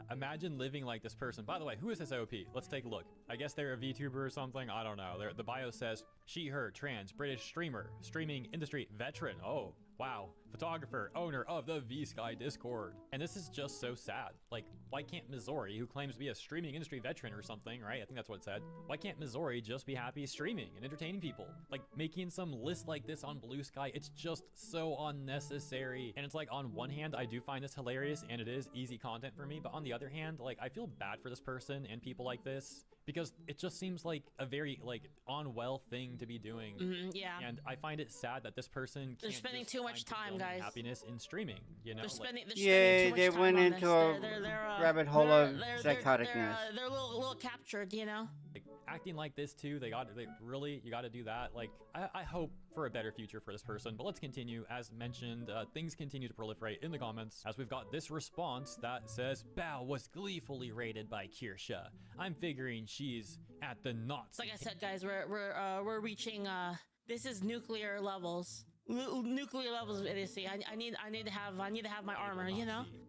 imagine living like this person. By the way, who is this OP? Let's take a look. I guess they're a VTuber or something. I don't know. The bio says, she, her, trans, British streamer, streaming industry veteran. Oh, wow. Photographer, owner of the V-Sky Discord. And this is just so sad. Like, why can't Missouri, who claims to be a streaming industry veteran or something, right? I think that's what it said. Why can't Missouri just be happy streaming and entertaining people? Like, making some list like this on Blue Sky, it's just so unnecessary. And it's like, on one hand, I do find this hilarious and it is easy content for me. But on the other hand, like, I feel bad for this person and people like this because it just seems like a very, like, unwell thing to be doing. Yeah. And I find it sad that this person They're spending too much time, guys. Happiness in streaming, They're spending yeah, too much they time went on into this. a rabbit hole of psychoticness. They're a little captured, Like, acting like this too, you gotta do that. Like, I hope for a better future for this person, but let's continue. As mentioned, things continue to proliferate in the comments as we've got this response that says, Bao was gleefully raided by Kirsha. I'm figuring she's at the knots. Like I said, guys, we're reaching, this is nuclear levels. Nuclear levels of idiocy. I need to have my armor,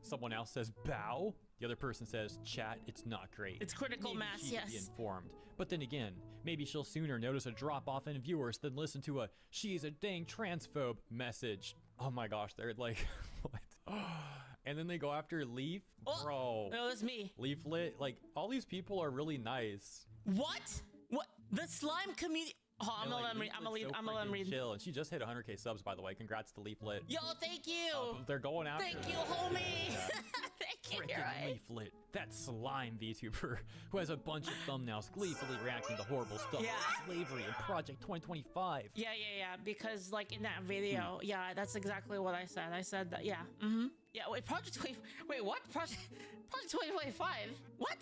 Someone else says Bao. The other person says, chat, it's not great. It's critical maybe mass, she yes. Be informed. But then again, maybe she'll sooner notice a drop off in viewers than listen to a she's a dang transphobe message. Oh my gosh, they're like, what? and then they go after Leaf. Bro. No, it's me. Leaflet. Like, all these people are really nice. What? What? The slime community. Oh, I'm And, gonna like, let him read. I'm Leaflet's gonna let him read. chill, and she just hit 100K subs, by the way. Congrats to Leaflet. Yo, thank you. They're going after. Thank you, homie. Thank you. Freaking Right. Leaflet, that slime VTuber who has a bunch of thumbnails gleefully reacting to horrible stuff Yeah. like slavery and Project 2025. Yeah. Because like in that video, yeah, that's exactly what I said. I said that. Yeah. Mm-hmm. Yeah. Wait, Project 20. Wait, what? Project 2025. What?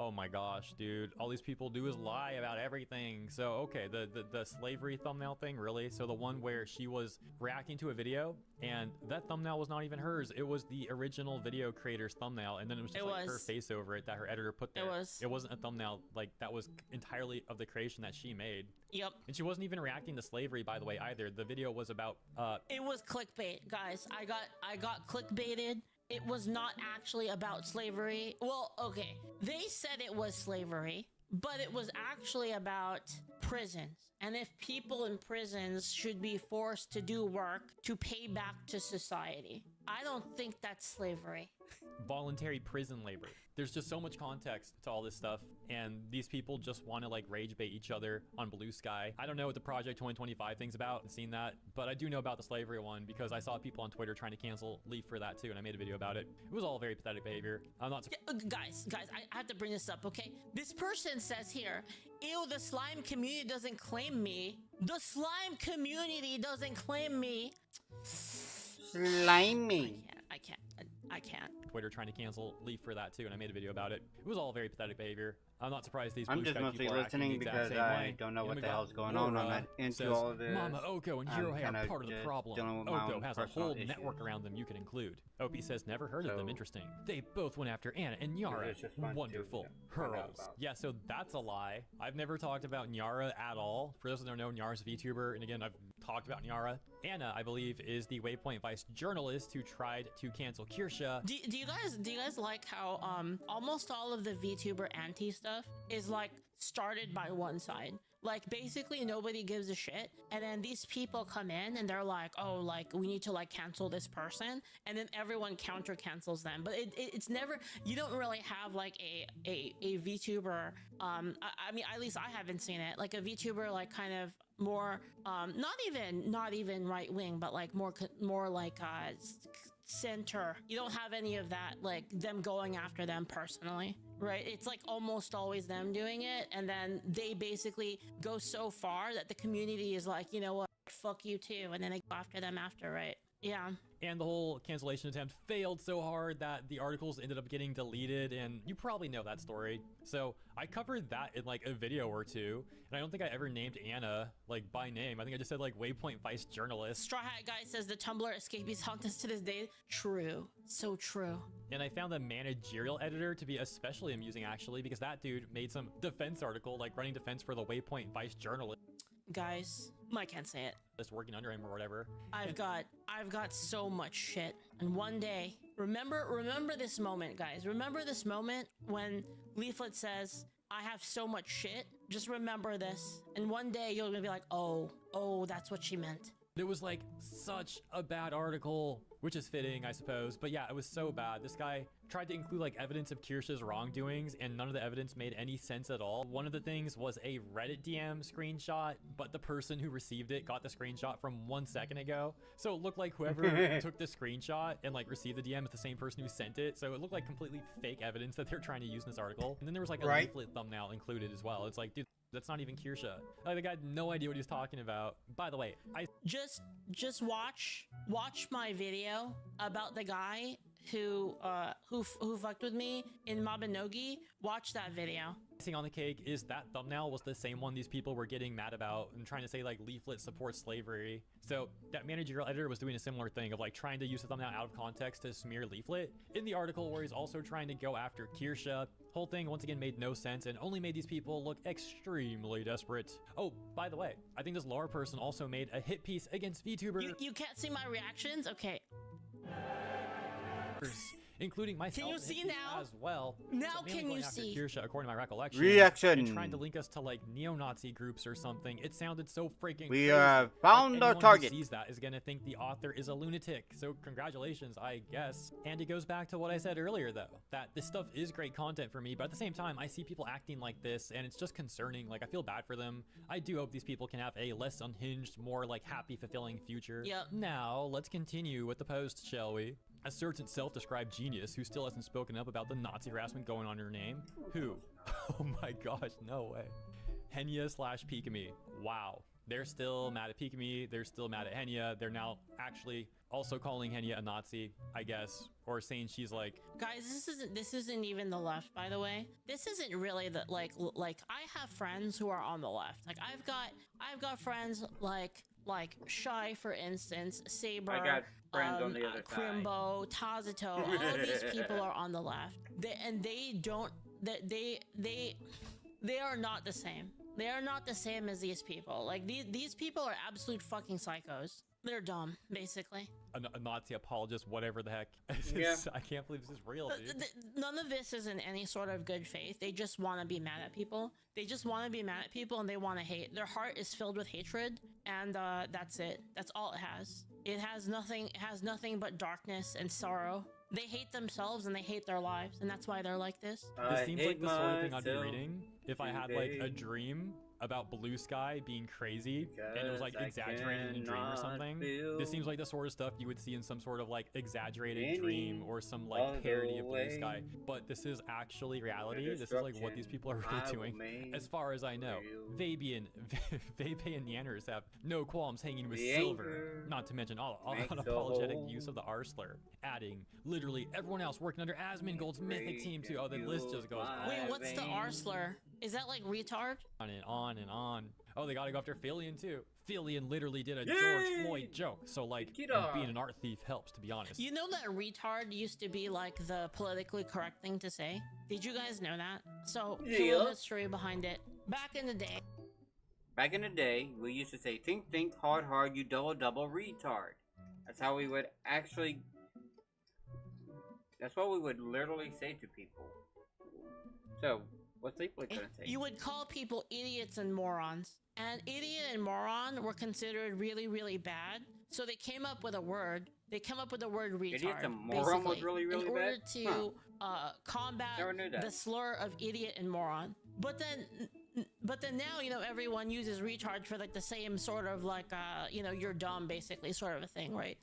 Oh my gosh, dude. All these people do is lie about everything. So, okay, the slavery thumbnail thing, really? So the one where she was reacting to a video, and that thumbnail was not even hers. It was the original video creator's thumbnail, and then it was just her face over it that her editor put there. It wasn't a thumbnail, like, that was entirely of the creation that she made. Yep. And she wasn't even reacting to slavery, by the way, either. The video was about, It was clickbait, guys. I got clickbaited. It was not actually about slavery. Well, okay. They said it was slavery, but it was actually about prisons. And if people in prisons should be forced to do work to pay back to society. I don't think that's slavery. voluntary prison labor. There's just so much context to all this stuff, and these people just want to like rage bait each other on Blue Sky. I don't know what the Project 2025 thing's about. I've seen that, but I do know about the slavery one because I saw people on Twitter trying to cancel Leaf for that too, and I made a video about it. It was all very pathetic behavior. I'm not guys, I have to bring this up, okay? This person says here, ew, the slime community doesn't claim me. The slime community doesn't claim me. Slimy. I can't. Twitter trying to cancel Leaf for that too, and I made a video about it. It was all very pathetic behavior. I'm not surprised these I'm Blue just Sky mostly people are acting the listening exact because same I way. don't know And what we the got hell's going on. I'm Laura not into says, all of this. Mama Oko and I'm Jirohei kinda are part of the just problem. dealing with my Oko own has a personal whole issues. network around them you can include. Opie says never heard of them. Interesting. They both went after Anna and Nyara. it's just fun to Wonderful. find out Hurls. about. Yeah, so that's a lie. I've never talked about Nyara at all. For those that don't know, Nyara's a VTuber, and again, I've talked about Nyara. Anna, I believe, is the Waypoint Vice journalist who tried to cancel Kirsha. Do you guys like how almost all of the VTuber anti stuff is like started by one side? Like basically nobody gives a shit, and then these people come in and they're like, oh, like we need to like cancel this person, and then everyone counter cancels them. But it's never, you don't really have like a VTuber. I mean, at least I haven't seen it, like a VTuber like kind of more not even right wing, but like more like center. You don't have any of that, like them going after them personally, right? It's like almost always them doing it, and then they basically go so far that the community is like, you know what, fuck you too, and then they go after them after, right? Yeah. And the whole cancellation attempt failed so hard that the articles ended up getting deleted, and you probably know that story. So I covered that in like a video or two, and I don't think I ever named Anna like by name. I think I just said like Waypoint Vice journalist. Straw Hat Guy says the Tumblr escapees haunt us to this day. True. So true. And I found the managerial editor to be especially amusing actually, because that dude made some defense article like running defense for the Waypoint Vice journalist. Guys, I can't say it. Just working under him or whatever. I've got so much shit. And one day, remember this moment, guys. Remember this moment when Leaflet says, I have so much shit. Just remember this. And one day you're gonna be like, oh, that's what she meant. It was like such a bad article, which is fitting, I suppose. But yeah, it was so bad. This guy tried to include like evidence of Kirsha's wrongdoings, and none of the evidence made any sense at all. One of the things was a Reddit DM screenshot, but the person who received it got the screenshot from 1 second ago. So it looked like whoever took the screenshot and like received the DM is the same person who sent it. So it looked like completely fake evidence that they're trying to use in this article. And then there was like a leaflet thumbnail included as well. It's like, dude, that's not even Kirsha. Like, the guy had no idea what he was talking about. By the way, I just watch my video about the guy who fucked with me in Mabinogi. Watch that video. Icing on the cake is that thumbnail was the same one these people were getting mad about and trying to say like Leaflet supports slavery. So that managerial editor was doing a similar thing of like trying to use the thumbnail out of context to smear Leaflet. In the article where he's also trying to go after Kirsha, whole thing once again made no sense and only made these people look extremely desperate. Oh, by the way, I think this Laura person also made a hit piece against VTuber. You can't see my reactions? Okay. including myself. Can you and see hippies now? as well. Now So mainly can going you after see? Kirsha, according to my recollection, Reaction. and trying to link us to like neo-Nazi groups or something. It sounded so freaking We crazy. found Like, our anyone target. who sees that is gonna think the author is a lunatic. So congratulations, I guess. And it goes back to what I said earlier, though, that this stuff is great content for me, but at the same time, I see people acting like this, and it's just concerning. Like, I feel bad for them. I do hope these people can have a less unhinged, more like happy, fulfilling future. Yep. Now, let's continue with the post, shall we? A certain self-described genius who still hasn't spoken up about the Nazi harassment going on in her name. Who? Oh my gosh, no way. Henya/Pikami. Wow. They're still mad at Pikami. They're still mad at Henya. They're now actually also calling Henya a Nazi, I guess, or saying she's like, Guys, this isn't even the left, by the way. This isn't really the like I have friends who are on the left. Like I've got friends like Shy, for instance, Saber, I got friends on the other side. Crimbo, Tazuto. All of these people are on the left. They are not the same. They are not the same as these people. Like these people are absolute fucking psychos. They're dumb, basically. a Nazi apologist, whatever the heck. Yeah. I can't believe this is real, dude. None of this is in any sort of good faith. They just want to be mad at people. They just want to be mad at people, and they want to hate. Their heart is filled with hatred, and that's it. That's all it has. It has nothing. It has nothing but darkness and sorrow. They hate themselves and they hate their lives, and that's why they're like this. This seems like the sort of thing I'd be myself reading if I had like a today. dream about blue sky being crazy and it was like Because I exaggerated in a dream or cannot something. feel This seems like the sort of stuff you would see in some sort of like exaggerated any dream or some like other parody of blue sky. way. But this is actually reality. The This is like what these people are destruction I really will doing. make As far as I know, real. Vape and Yanners have no qualms hanging with The silver. anger Not to mention all makes the unapologetic whole use of the R slur. Adding literally everyone else working under Asmongold's mythic team too. Oh, the list just goes on. Wait, what's the R slur? Is that like retard? On and on and on. Oh, they gotta go after Fillion too. Fillion literally did a Yay! George Floyd joke, so like Kida. being an art thief helps, to be honest. You know that retard used to be like the politically correct thing to say? Did you guys know that? So, a little Yeah. history behind it. Back in the day, Back in the day, we used to say, think, hard, you double, retard. That's how we would actually... That's what we would literally say to people. So, what's Leafly gonna say? you would call people idiots and morons. And idiot and moron were considered really, really bad. So they came up with a word. They came up with the word retard. Idiot and moron was basically, really, really in order bad? to combat Never knew that. the slur of idiot and moron. But then now, you know, everyone uses retard for like the same sort of like, you know, you're dumb basically sort of a thing, right?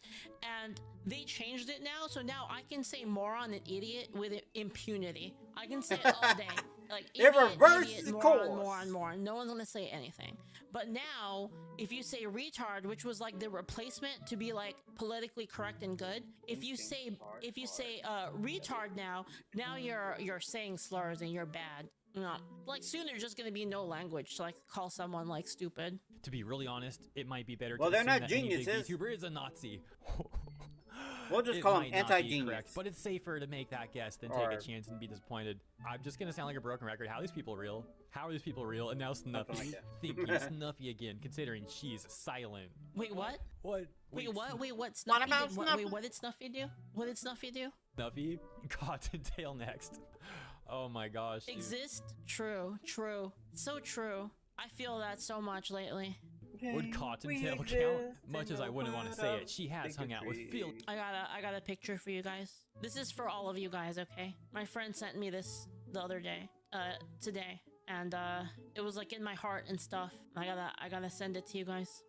And they changed it now, so now I can say moron and idiot with impunity. I can say it all day. Like It reverses idiot, the moron, course. moron. No one's gonna say anything. But now, if you say retard, which was like the replacement to be like politically correct and good, if you say retard now you're saying slurs and you're bad. No, like soon there's just gonna be no language to like call someone like stupid. To be really honest, it might be better Well, to they're assume not that any big geniuses. YouTuber is a Nazi. We'll just It call them might not be anti-genius. correct, but it's safer to make that guess than take Or- a chance and be disappointed. I'm just gonna sound like a broken record. How are these people real? How are these people real? And now Snuffy. Something like Thinking Snuffy again, considering she's silent. Wait, what? What? Wait, what? Wait, what? Snuffy about did, what, Snuffy? wait, what did Snuffy do? What did Snuffy do? Snuffy? Cottontail next. Oh my gosh. dude. Exist? True. So true. I feel that so much lately. Would Cottontail count? Much as I wouldn't want to say it, she has hung out with Phil. I got a picture for you guys. This is for all of you guys, okay? My friend sent me this the other day, today, and it was like in my heart and stuff. I gotta send it to you guys.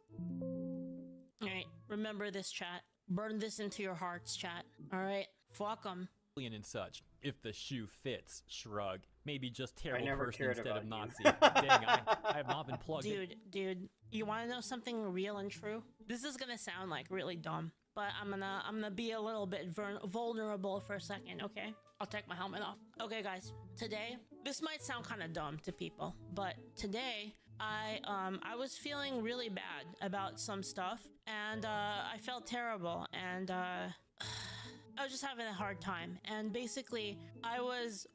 All right, remember this, chat. Burn this into your hearts, chat. All right, fuck 'em. And such. If the shoe fits, shrug. Maybe just terrible never person cared instead of about Nazi. you. Dang, I have not been plugged in. Dude, you want to know something real and true? This is gonna sound like really dumb, but I'm gonna be a little bit vulnerable for a second, okay? I'll take my helmet off. Okay, guys. Today, this might sound kind of dumb to people, but today I was feeling really bad about some stuff, and I felt terrible, and I was just having a hard time. And basically, I was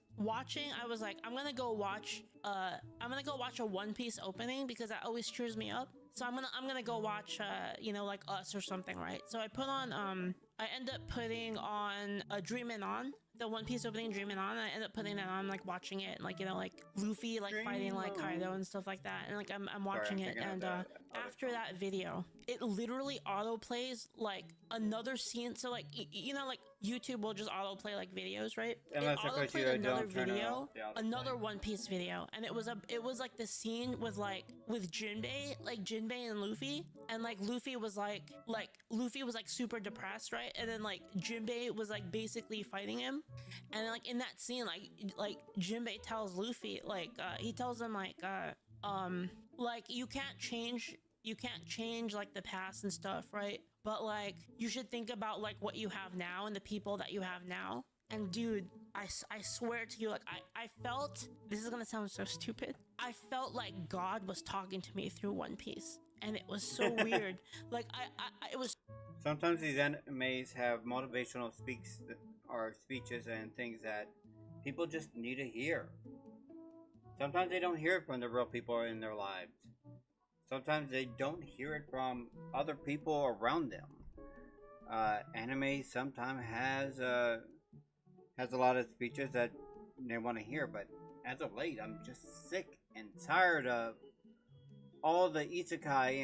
like, I'm gonna go watch a One Piece opening because that always cheers me up. So I'm gonna go watch you know, like Us or something, right? So I end up putting on a Dreamin' On, the One Piece opening Dreamin' On. I ended up putting that on, like watching it, and like, you know, like Luffy like fighting like Kaido and stuff like that, and like I'm watching it, and after that video, it literally auto plays like another scene. So like you know, like YouTube will just auto play like videos, right? Unless It auto played you another don't turn it video, off, the auto another One Piece video, and it was like the scene with Jinbei, like Jinbei and Luffy, and like Luffy was like super depressed, right? And then like Jinbei was like basically fighting him, and then, like in that scene, like Jinbei tells Luffy, like he tells him like you can't change like the past and stuff, right? But like you should think about like what you have now and the people that you have now. And dude, I swear to you, like I felt, this is gonna sound so stupid, I felt like God was talking to me through One Piece, and it was so weird. Like it was. Sometimes these animes have motivational speeches and things that people just need to hear. Sometimes they don't hear it from the real people in their lives. Sometimes they don't hear it from other people around them. Anime sometimes has a lot of speeches that they want to hear, but as of late, I'm just sick and tired of all the isekai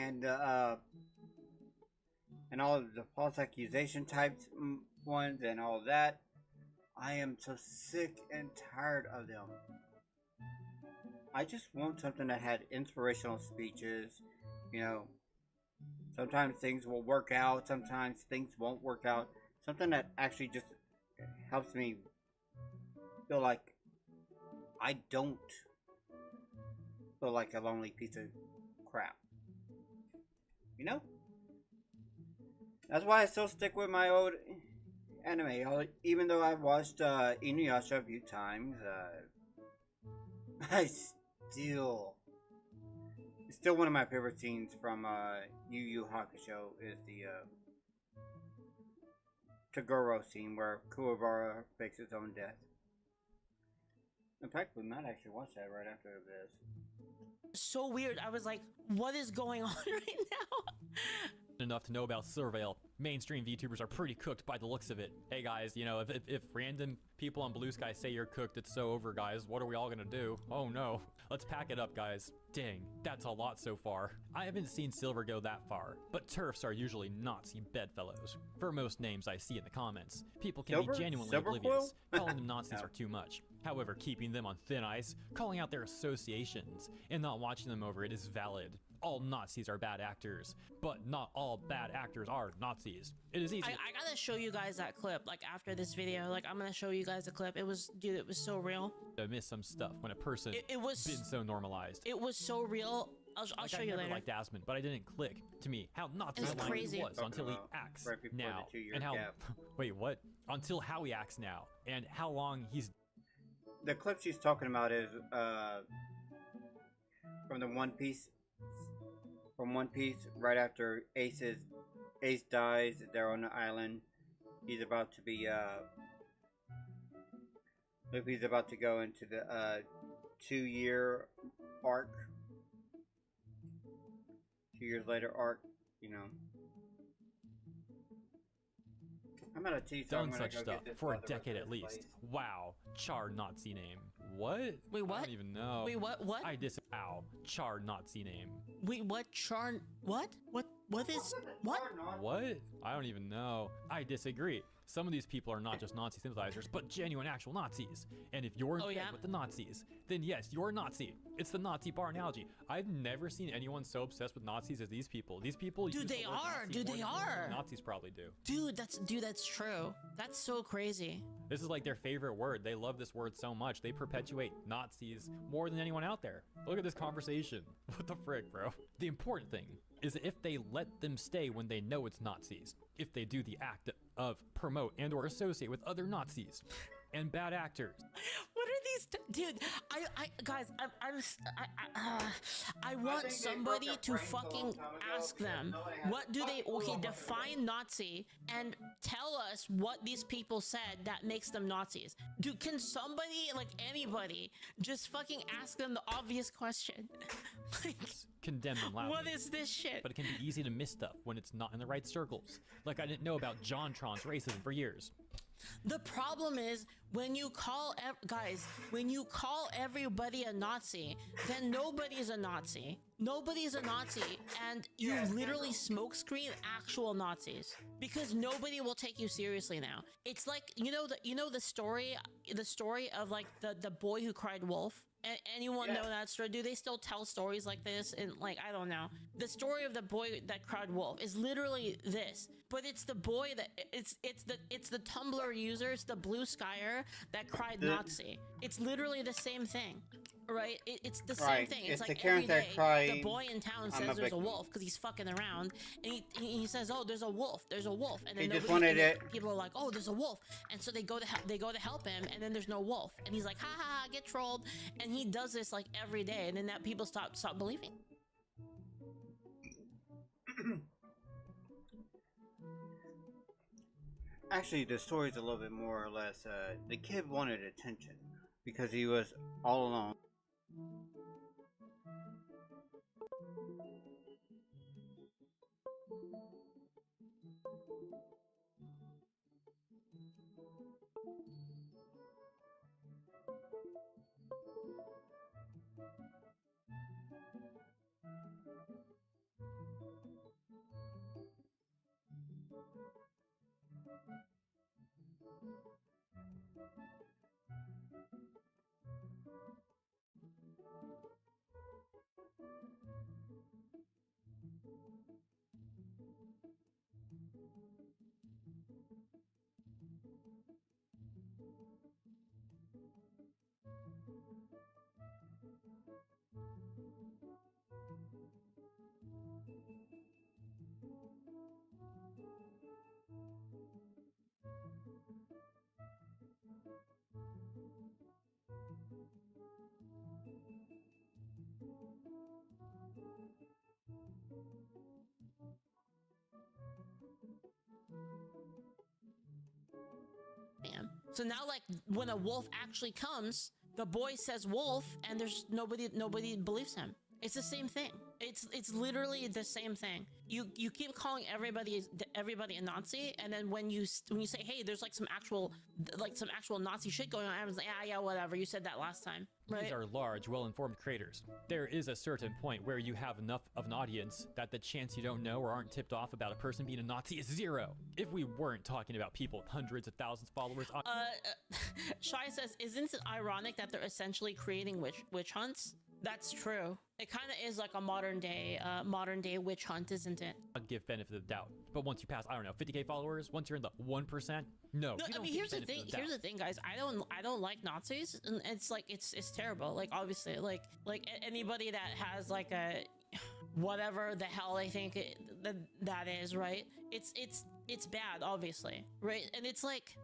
and all of the false accusation types ones and all that. I am so sick and tired of them. I just want something that had inspirational speeches. You know, sometimes things will work out, sometimes things won't work out. Something that actually just helps me feel like I don't feel like a lonely piece of crap. You know? That's why I still stick with my old anime. Even though I've watched Inuyasha a few times, it's still one of my favorite scenes from Yu Yu Hakusho is the Toguro scene where Kuwabara fakes his own death. In fact, we might actually watch that right after this. So weird. I was like, what is going on right now? Enough to know about Surveil. Mainstream VTubers are pretty cooked by the looks of it. Hey guys, you know, if random people on Blue Sky say you're cooked, it's so over, guys. What are we all gonna do? Oh no. Let's pack it up, guys. Dang, that's a lot so far. I haven't seen Silver go that far, but TERFs are usually Nazi bedfellows. For most names I see in the comments, people can be genuinely oblivious. Calling them Nazis are too much. However, keeping them on thin ice, calling out their associations, and not watching them over it is valid. All Nazis are bad actors, but not all bad actors are Nazis. It is easy. I gotta show you guys that clip, like after this video. Like I'm gonna show you guys a clip. It was, dude, it was so real. I miss some stuff when a person it was been so normalized. It was so real. I'll show you later. I never liked Asmund, but I didn't click to me how Nazi he was until he acts now, and how wait, what? Until how he acts now, and how long he's. The clip she's talking about is from the One Piece. From One Piece, right after Ace dies, they're on the island. He's about to be Luffy's about to go into the 2-year arc. 2 years later arc, you know. I'm out of tea, so done such stuff for a decade at least. Wow, char Nazi name. What? Wait, what? I don't even know. Wait, what? What? I disavow char Nazi name. Wait, what? Char? What? What is? What? What? I don't even know. I disagree. Some of these people are not just Nazi sympathizers, but genuine actual Nazis. And if you're in bed with the Nazis, then yes, you're a Nazi. It's the Nazi bar analogy. I've never seen anyone so obsessed with Nazis as these people. These people, dude, they are. Dude, they are. Nazis probably do. Dude, that's true. That's so crazy. This is like their favorite word. They love this word so much. They perpetuate Nazis more than anyone out there. Look at this conversation. What the frick, bro? The important thing is if they let them stay when they know it's Nazis, if they do the act of promote and or associate with other Nazis and bad actors. What are these, dude? I want somebody to fucking ask them, what do they, okay, define Nazi and tell us what these people said that makes them Nazis. Dude, can somebody, like anybody, just fucking ask them the obvious question? Like, condemn them loudly. What is this shit? But it can be easy to miss stuff when it's not in the right circles. Like I didn't know about JonTron's racism for years. The problem is when you call guys, when you call everybody a Nazi, then nobody's a Nazi. Nobody's a Nazi, and you literally smokescreen actual Nazis because nobody will take you seriously now. It's like the story of like the boy who cried wolf. Anyone know that story? Do they still tell stories like this? And like, I don't know. The story of the boy that cried wolf is literally this, but it's the boy that it's the Tumblr user, it's the blue skyer that cried Nazi. It's literally the same thing. Right, it's the same thing. It's like every day the boy in town says there's a wolf because he's fucking around, and he says, "Oh, there's a wolf, and then people are like, "Oh, there's a wolf," and so they go to help him, and then there's no wolf, and he's like, "Ha ha ha, get trolled," and he does this like every day, and then that people stop believing. Actually, the story's a little bit more or less. The kid wanted attention because he was all alone. So now, like, when a wolf actually comes, the boy says wolf, and there's nobody believes him. It's the same thing. It's literally the same thing. You keep calling everybody a Nazi, and then when you say, hey, there's like some actual Nazi shit going on, everyone's like, yeah, whatever. You said that last time, right? These are large, well-informed creators. There is a certain point where you have enough of an audience that the chance you don't know or aren't tipped off about a person being a Nazi is zero. If we weren't talking about people with hundreds of thousands of followers, Shai says, isn't it ironic that they're essentially creating witch hunts? That's true. It kind of is like a modern day witch hunt, isn't it? I'd give benefit of the doubt. But once you pass, I don't know, 50K followers, once you're in the 1%, no. I mean, here's the thing. Here's the thing, guys. I don't like Nazis, and it's like it's terrible. Like obviously, like anybody that has like a whatever the hell they think that is, right? It's bad, obviously, right? And it's like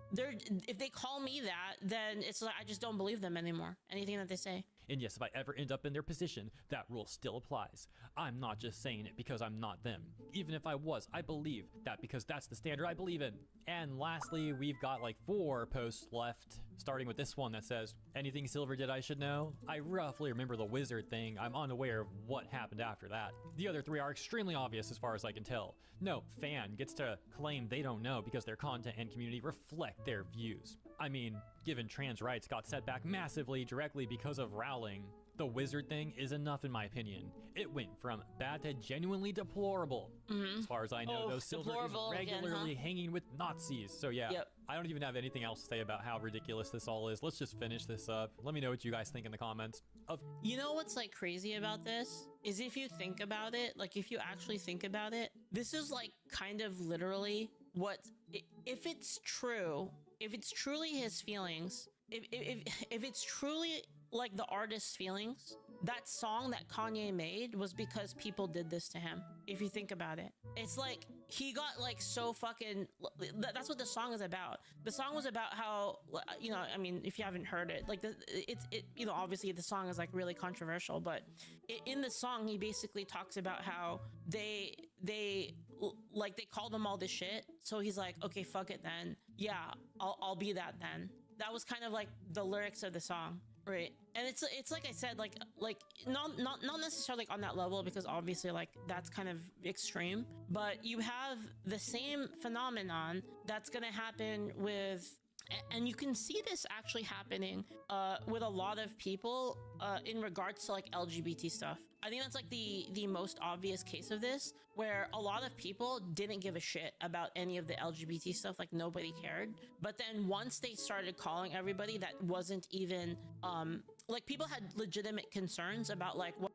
if they call me that, then it's like I just don't believe them anymore. Anything that they say. And yes, if I ever end up in their position, that rule still applies. I'm not just saying it because I'm not them. Even if I was, I believe that because that's the standard I believe in. And lastly, we've got like 4 posts left, starting with this one that says, anything Silver did I should know? I roughly remember the wizard thing. I'm unaware of what happened after that. The other 3 are extremely obvious as far as I can tell. No fan gets to claim they don't know because their content and community reflect their views. I mean, given trans rights got set back massively directly because of Rowling, the wizard thing is enough in my opinion. It went from bad to genuinely deplorable. As far as I know, though, Silver is regularly hanging with Nazis. So yeah, I don't even have anything else to say about how ridiculous this all is. Let's just finish this up. Let me know what you guys think in the comments. You know what's like crazy about this? Is if you think about it, like if you actually think about it, this is like kind of literally what, if it's true, if it's truly his feelings, if it's truly like the artist's feelings, that song that Kanye made was because people did this to him. If you think about it, it's like he got like so fucking, that's what the song is about. The song was about how, you know, I mean, if you haven't heard it, like you know, obviously the song is like really controversial, but in the song, he basically talks about how they called him all this shit. So he's like, okay, fuck it then. Yeah, I'll be that then. That was kind of like the lyrics of the song. Right. And it's like I said, like not necessarily like on that level, because obviously like that's kind of extreme, but you have the same phenomenon that's gonna happen with And you can see this actually happening with a lot of people in regards to like LGBT stuff. I think that's like the most obvious case of this, where a lot of people didn't give a shit about any of the LGBT stuff, like nobody cared. But then once they started calling everybody that wasn't even like, people had legitimate concerns about like what.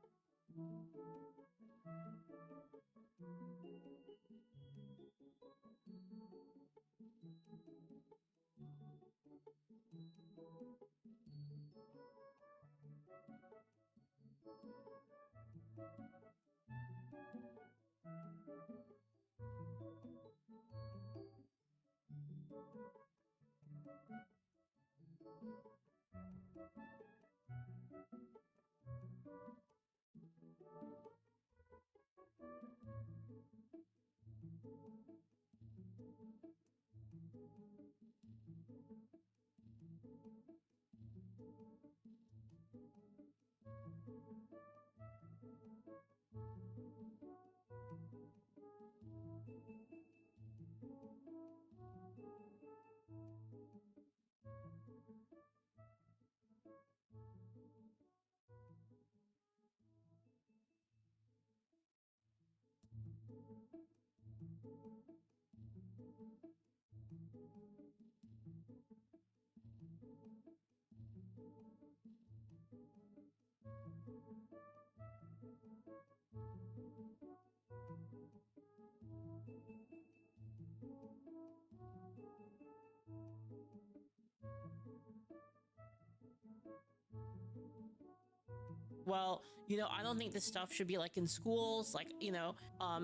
Well, you know, I don't think this stuff should be like in schools. Like, you know, I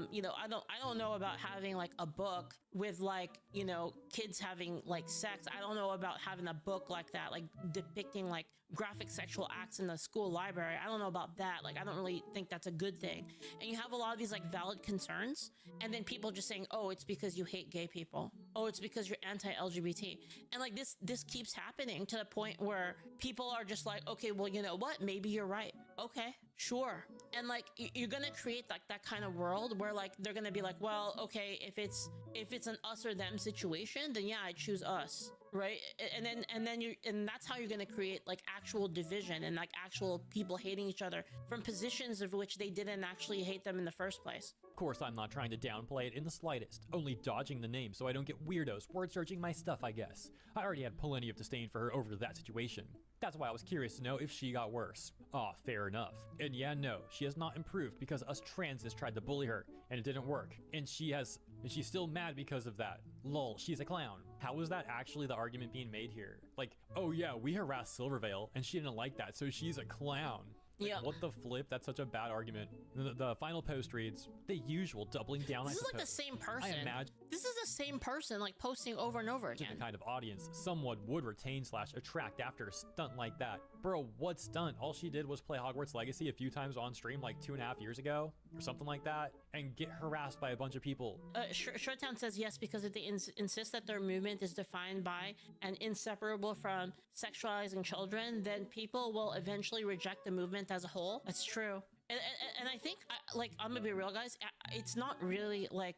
don't know about having like a book with like, you know, kids having like sex. I don't know about having a book like that, like depicting like graphic sexual acts in the school library. I don't know about that. Like, I don't really think that's a good thing. And you have a lot of these like valid concerns, and then people just saying, oh, it's because you hate gay people. Oh, it's because you're anti-LGBT. And like this keeps happening to the point where people are just like, okay, well, you know what? Maybe you're right. Okay, sure. And like, you're gonna create like that kind of world where like they're gonna be like, well, okay, if it's an us or them situation, then yeah, I choose us, right? And that's how you're gonna create like actual division and like actual people hating each other from positions of which they didn't actually hate them in the first place. Of course, I'm not trying to downplay it in the slightest, only dodging the name so I don't get weirdos word searching my stuff, I guess. I already had plenty of disdain for her over that situation. That's why I was curious to know if she got worse. Ah, fair enough. And yeah, no, she has not improved because us transes tried to bully her, and it didn't work. And she's still mad because of that. Lol, she's a clown. How is that actually the argument being made here? Like, oh yeah, we harassed Silvervale, and she didn't like that, so she's a clown. Like, yeah. What the flip? That's such a bad argument. The final post reads, the usual doubling down. This is like the same person. I imagine this is the same person like posting over and over again. The kind of audience someone would retain/attract after a stunt like that. Bro, what stunt? All she did was play Hogwarts Legacy a few times on stream like 2.5 years ago or something like that and get harassed by a bunch of people. Shorttown says yes because if they insist that their movement is defined by and inseparable from sexualizing children, then people will eventually reject the movement as a whole. That's true. And I think, like, I'm gonna be real, guys, it's not really like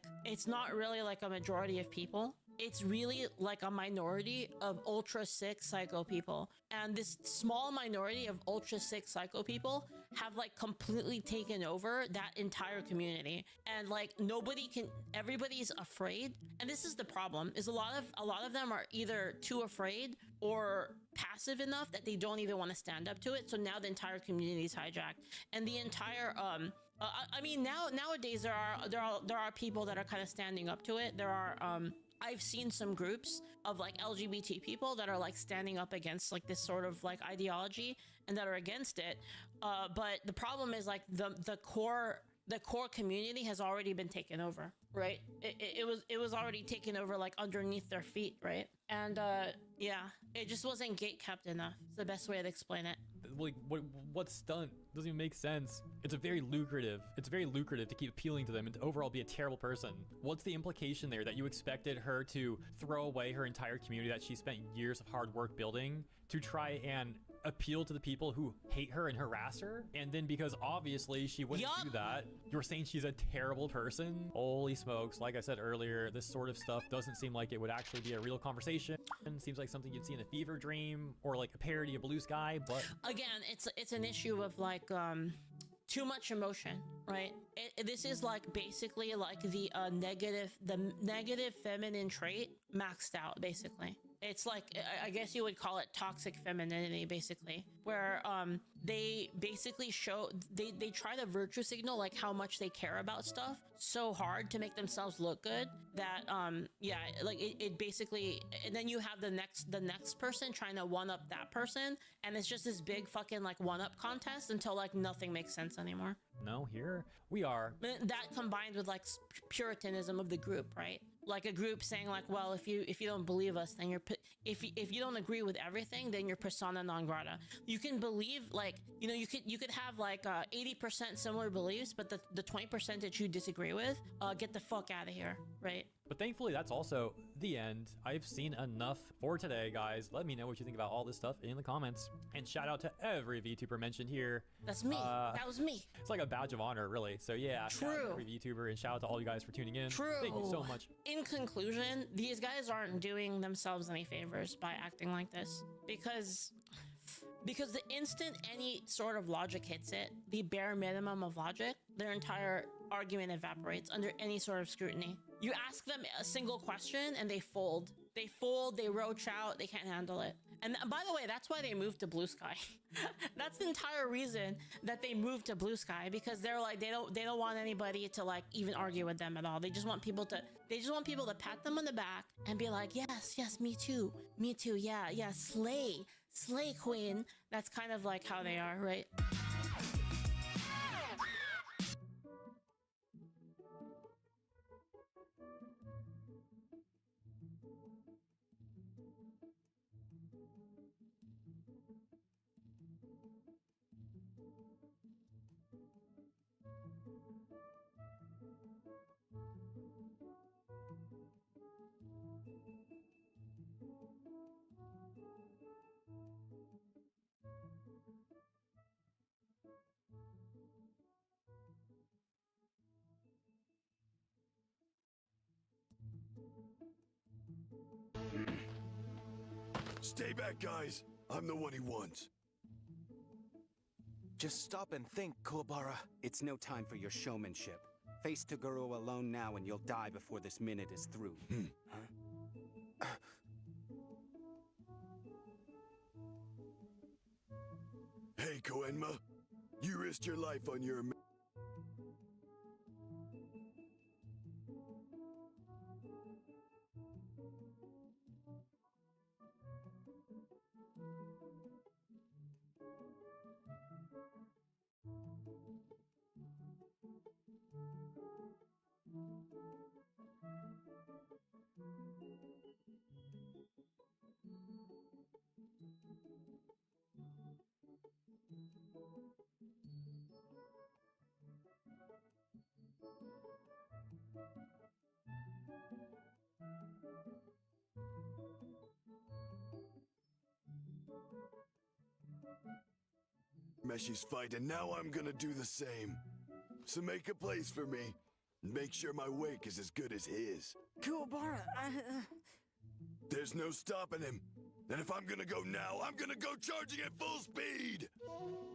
a majority of people. It's really like a minority of ultra sick psycho people. And this small minority of ultra sick psycho people have like completely taken over that entire community. And like everybody's afraid. And this is the problem, is a lot of them are either too afraid or passive enough that they don't even want to stand up to it. So now the entire community is hijacked. And the entire I mean, nowadays there are people that are kind of standing up to it. There are I've seen some groups of like LGBT people that are like standing up against like this sort of like ideology and that are against it. But the problem is like the core community has already been taken over, right? It was already taken over like underneath their feet, right? And yeah, it just wasn't gate kept enough. It's the best way to explain it. Like, what stunt? Doesn't even make sense. It's very lucrative to keep appealing to them and to overall be a terrible person. What's the implication there, that you expected her to throw away her entire community that she spent years of hard work building to try and appeal to the people who hate her and harass her, and then because obviously she wouldn't do that, you're saying she's a terrible person? Holy smokes. Like I said earlier, this sort of stuff doesn't seem like it would actually be a real conversation. It seems like something you'd see in a fever dream or like a parody of Blue Sky, but again, it's an issue of like too much emotion, right? This is like basically like the negative feminine trait maxed out, basically. It's like, I guess you would call it toxic femininity, basically, where they basically show, they try to virtue signal like how much they care about stuff so hard to make themselves look good that yeah, like it basically, and then you have the next person trying to one up that person, and it's just this big fucking like one up contest until like nothing makes sense anymore. no, here we are. That combined with like puritanism of the group, right? Like a group saying like, well, if you don't believe us, then if you don't agree with everything, then you're persona non grata. You can believe, like, you know, you could have like 80% similar beliefs, but the 20% that you disagree with, get the fuck out of here, right? But thankfully, that's also the end. I've seen enough for today, guys. Let me know what you think about all this stuff in the comments. And shout out to every VTuber mentioned here. That's me. That was me. It's like a badge of honor, really. So yeah, shout out to True. every VTuber, and shout out to all you guys for tuning in. True. Thank you so much. In conclusion, these guys aren't doing themselves any favors by acting like this, because the instant any sort of logic hits it, the bare minimum of logic, their entire argument evaporates under any sort of scrutiny. You ask them a single question and they fold. They roach out, they can't handle it. And by the way, that's why they moved to Blue Sky. That's the entire reason that they moved to Blue Sky, because they're like, they don't want anybody to like even argue with them at all. They just want people to pat them on the back and be like, yes, me too, yeah, slay queen. That's kind of like how they are, right? Stay back, guys. I'm the one he wants. Just stop and think, Kuwabara. It's no time for your showmanship. Face Toguro alone now and you'll die before this minute is through. Huh? Hey, Koenma. You risked your life on your... Meshi's fight, and now I'm gonna do the same. So make a place for me, and make sure my wake is as good as his. Kuwabara, There's no stopping him. And if I'm gonna go now, I'm gonna go charging at full speed!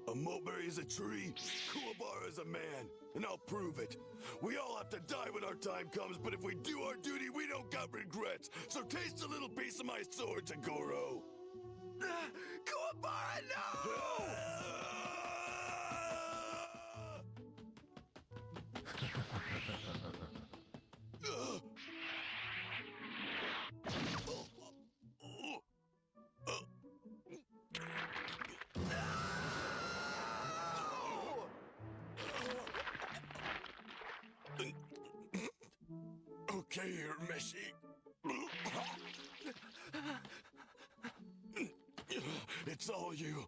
A mulberry is a tree, Kuwabara is a man, and I'll prove it. We all have to die when our time comes, but if we do our duty, we don't got regrets. So taste a little piece of my sword, Toguro. Kuwabara, no! Okay here, Meshi. It's all you.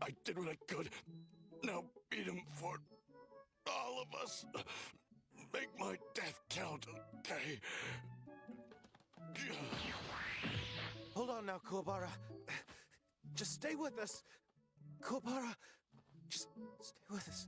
I did what I could. Now beat him for all of us. Make my death count, okay? Hold on now, Kuwabara. Just stay with us. Kuwabara, just stay with us.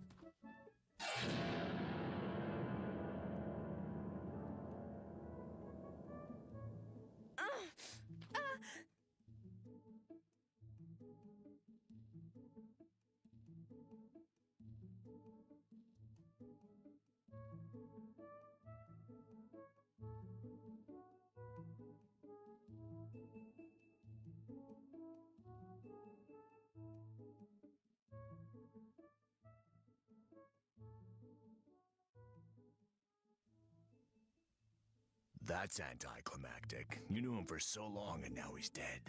That's anticlimactic. You knew him for so long and now he's dead.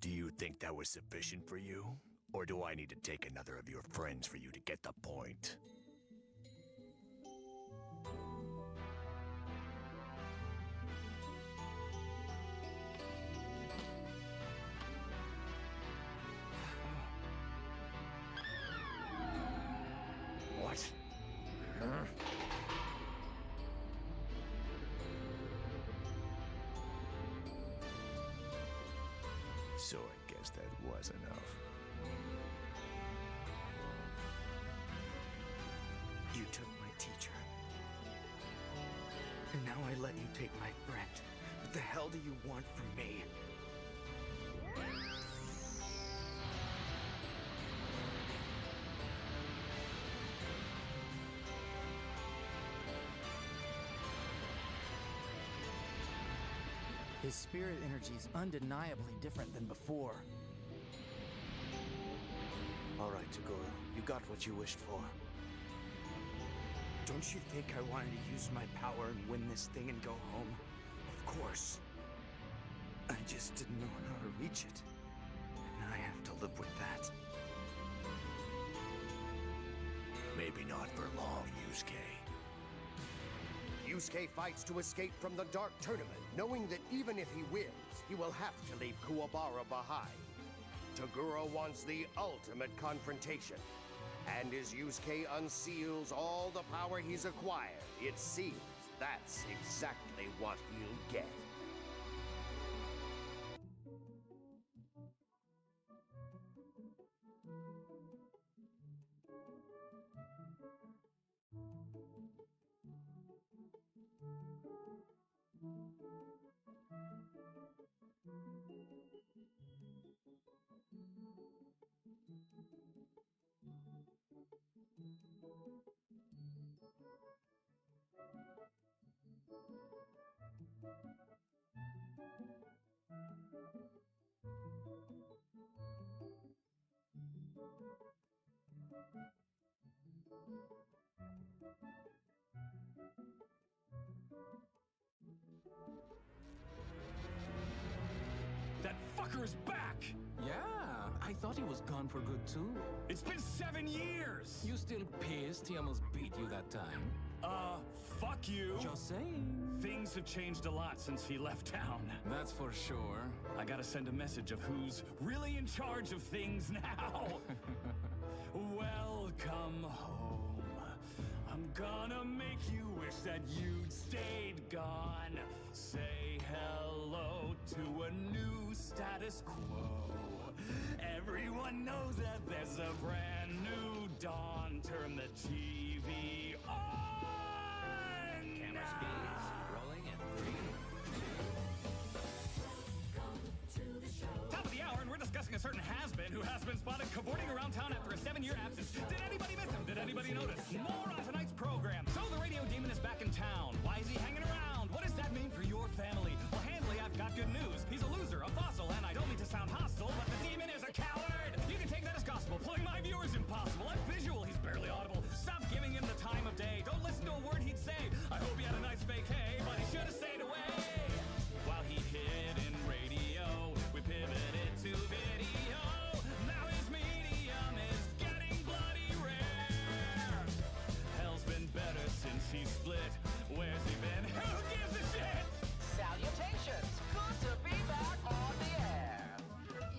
Do you think that was sufficient for you? Or do I need to take another of your friends for you to get the point? What? So I guess that was enough. You took my teacher. And now I let you take my friend. What the hell do you want from me? His spirit energy is undeniably different than before. All right, Toguro, you got what you wished for. Don't you think I wanted to use my power and win this thing and go home? Of course. I just didn't know how to reach it. And I have to live with that. Maybe not for long, Yusuke. Yusuke fights to escape from the Dark Tournament, knowing that even if he wins, he will have to leave Kuwabara behind. Toguro wants the ultimate confrontation. And as Yusuke unseals all the power he's acquired, it seems that's exactly what he'll get. That fucker is back! Yeah, I thought he was gone for good too. It's been 7 years! You still pissed he almost beat you that time? Fuck you! Just saying. Things have changed a lot since he left town. That's for sure. I gotta send a message of who's really in charge of things now. Welcome home. I'm gonna make you wish that you'd stayed gone. Say hello to a new status quo. Everyone knows that there's a brand new dawn. Turn the TV on. Camera speeds rolling in 3. Top of the hour, and we're discussing a certain has-been who has been spotted cavorting around town after a 7-year absence. Did anybody miss him? Did anybody notice? More on tonight's program. So the radio demon is back in town. Why is he hanging around? What does that mean for your family? Well, Handley, I've got good news. He's a loser, a fossil, and I don't mean to sound hostile, but the demon is a coward. You can take that as gospel. Pulling my viewers impossible. I'm visual. He's barely audible. Stop giving him the time of day. Don't listen to a word he'd say. I hope he had a nice vacay, but he should have stayed away. While he hid in radio, we pivoted to video. Now his medium is getting bloody rare. Hell's been better since he split. Where's he been? Who gives a shit? Salutations! Good to be back on the air.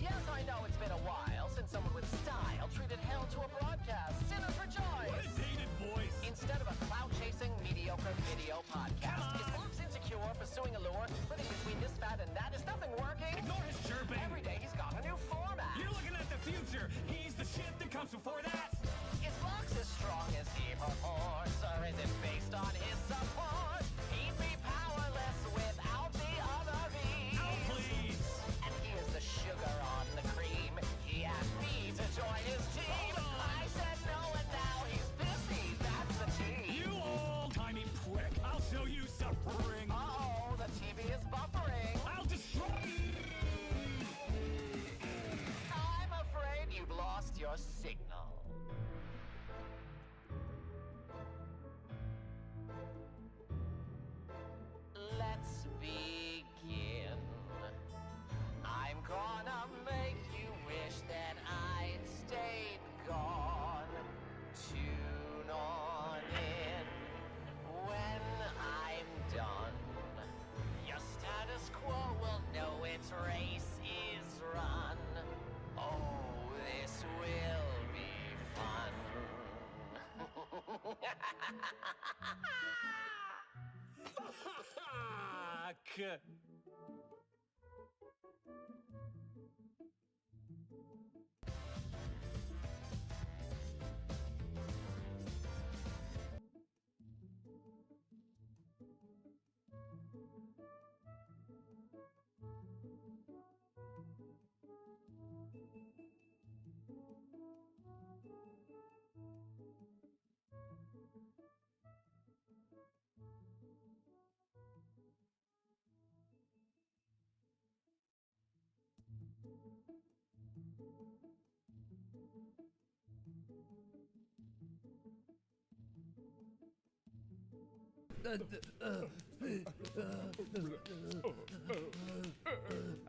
Yes, I know it's been a while since someone with style treated hell to a broadcast. Sinners rejoice! What a dated voice! Instead of a clout-chasing, mediocre video podcast, is Luke's insecure, pursuing a lure, living between this, that, and that. Is nothing working? Ignore his chirping! Every day he's got a new format. You're looking at future. He's the shit that comes before that. Is Fox as strong as he purports, or is it based on his support? He'd be powerless without the other bees. Oh, please. And here's the sugar on the cream. He asked me to join his team. I said no, and now he's busy. That's the team. You old-timey prick. I'll show you suffering. Uh-oh, the TV is buffering. I'll destroy you. I'm afraid you've lost your signal. Let's begin. I'm gonna make you wish that I'd stayed gone. Tune on in when I'm done. Your status quo will know its race is run. Oh, this will be fun. Fuck.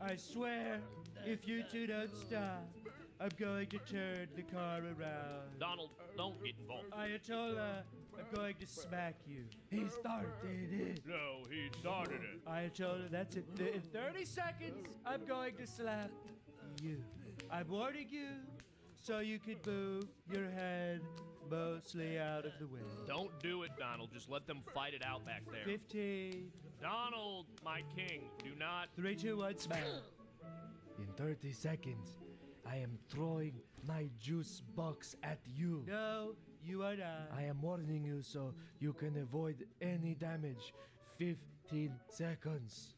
I swear, if you two don't stop, I'm going to turn the car around. Donald, don't get involved. Ayatollah, I'm going to smack you. He started it. No, he started it. Ayatollah, that's it. In 30 seconds, I'm going to slap you. I'm warning you so you can move your head mostly out of the way. Don't do it, Donald. Just let them fight it out back there. 15. Donald, my king, do not. 3, 2, 1, smack. In 30 seconds, I am throwing my juice box at you. No, you are not. I am warning you so you can avoid any damage. 15 seconds.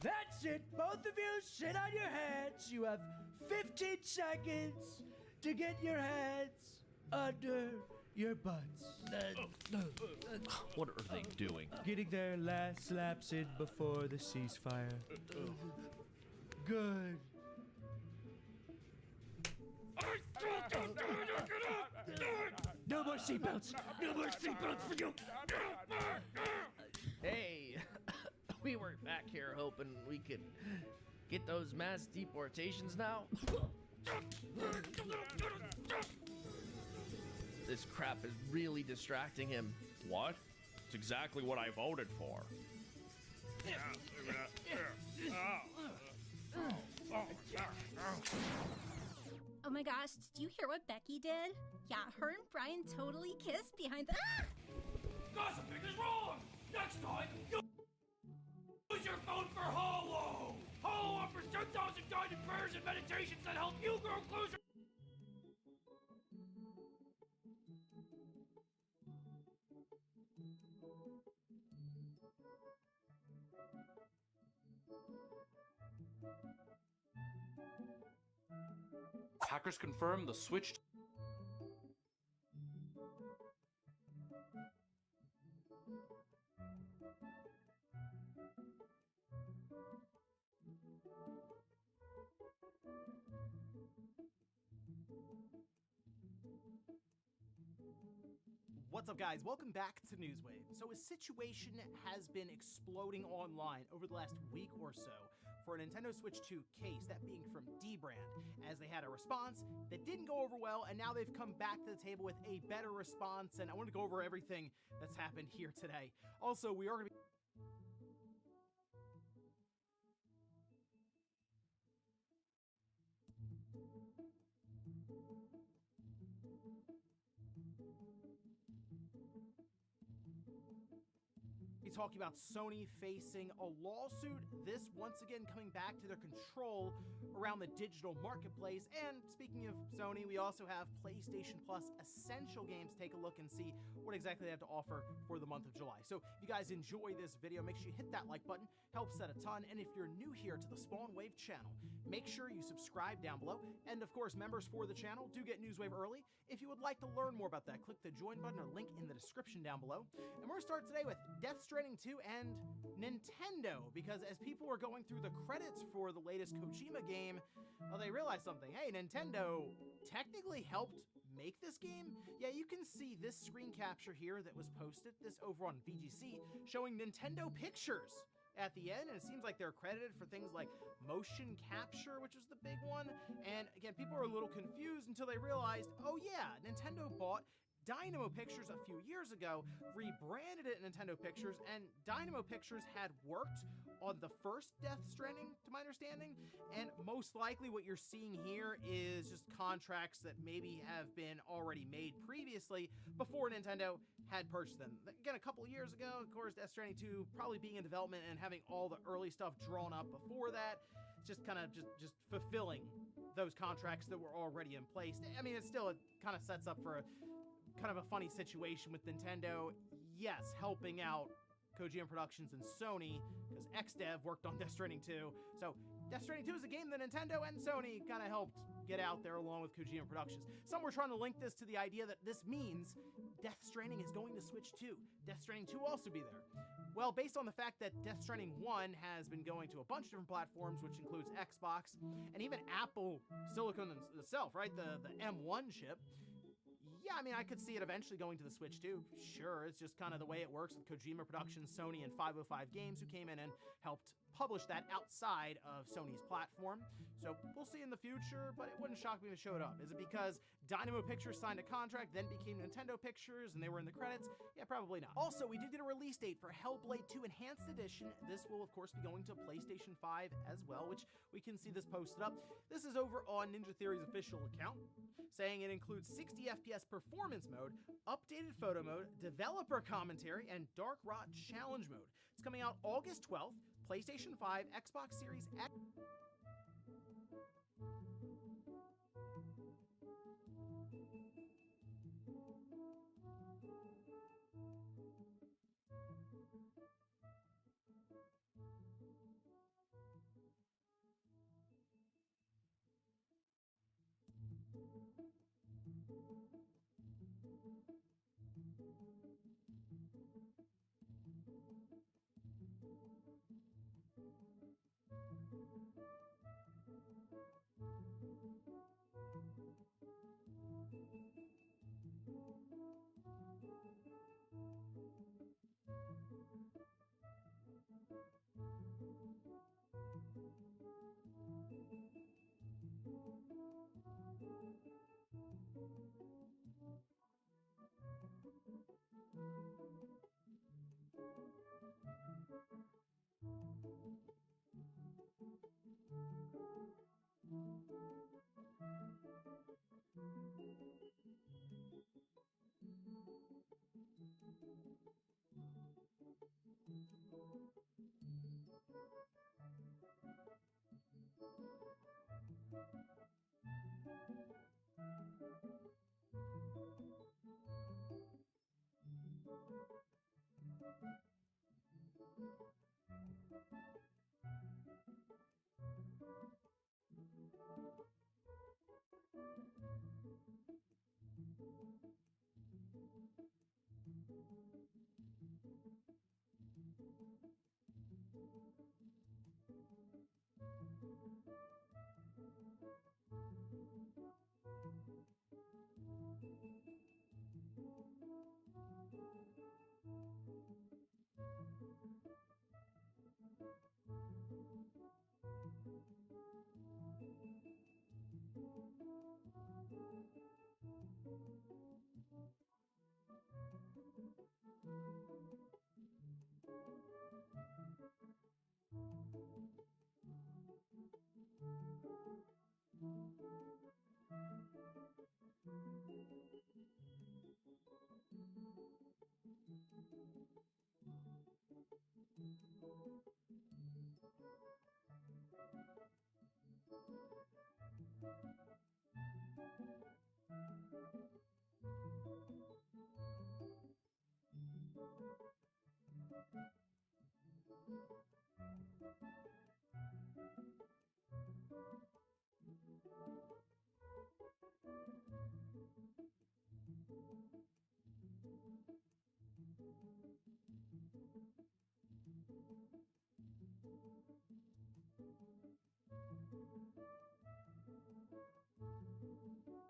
That's it. Both of you sit on your heads. You have 15 seconds to get your heads under your butts. What are they doing? Getting their last slaps in before the ceasefire. Good. No more seatbelts! No more seatbelts for you! Hey, we were back here hoping we could get those mass deportations now. This crap is really distracting him. What? It's exactly what I voted for. Oh my gosh, did you hear what Becky did? Yeah, her and Brian totally kissed behind the— Gossiping is wrong! Next time, use your phone for Hollow! Hollow offers 10,000 guided prayers and meditations that help you grow closer. Hackers confirm the switch. What's up, guys? Welcome back to Newswave. So a situation has been exploding online over the last week or so for a Nintendo Switch 2 case, that being from D-Brand, as they had a response that didn't go over well, and now they've come back to the table with a better response, and I want to go over everything that's happened here today. Also, we are going to be talking about Sony facing a lawsuit, this once again coming back to their control around the digital marketplace. And speaking of Sony, we also have PlayStation Plus Essential games. Take a look and see what exactly they have to offer for the month of July. So if you guys enjoy this video, make sure you hit that like button, helps out a ton. And if you're new here to the Spawn Wave channel, make sure you subscribe down below. And of course, members for the channel do get Newswave early. If you would like to learn more about that, click the join button or link in the description down below. And we're going to start today with Death Stranding 2 and Nintendo, because as people were going through the credits for the latest Kojima game, well, they realized something. Hey, Nintendo technically helped make this game? Yeah, you can see this screen capture here that was posted, this over on VGC, showing Nintendo Pictures at the end, and it seems like they're credited for things like motion capture, which is the big one. And again, people were a little confused until they realized, oh yeah, Nintendo bought Dynamo Pictures a few years ago, rebranded it Nintendo Pictures, and Dynamo Pictures had worked on the first Death Stranding, to my understanding, and most likely what you're seeing here is just contracts that maybe have been already made previously before Nintendo had purchased them. Again, a couple of years ago, of course, Death Stranding 2 probably being in development and having all the early stuff drawn up before that, just kind of just fulfilling those contracts that were already in place. I mean, it kind of sets up for a kind of a funny situation with Nintendo, yes, helping out Kojima Productions and Sony, because XDev worked on Death Stranding 2. So Death Stranding 2 is a game that Nintendo and Sony kind of helped get out there along with Kojima Productions. Some were trying to link this to the idea that this means Death Stranding is going to Switch 2. Death Stranding 2 will also be there. Well, based on the fact that Death Stranding 1 has been going to a bunch of different platforms, which includes Xbox, and even Apple Silicon itself, right? The M1 chip. Yeah, I mean, I could see it eventually going to the Switch too. Sure, it's just kind of the way it works with Kojima Productions, Sony, and 505 Games, who came in and helped publish that outside of Sony's platform. So we'll see in the future, but it wouldn't shock me if it showed up. Is it because Dynamo Pictures signed a contract, then became Nintendo Pictures, and they were in the credits? Yeah, probably not. Also, we did get a release date for Hellblade 2 Enhanced Edition. This will, of course, be going to PlayStation 5 as well, which we can see this posted up. This is over on Ninja Theory's official account, saying it includes 60 FPS performance mode, updated photo mode, developer commentary, and Dark Rot Challenge mode. It's coming out August 12th, PlayStation 5, Xbox Series X.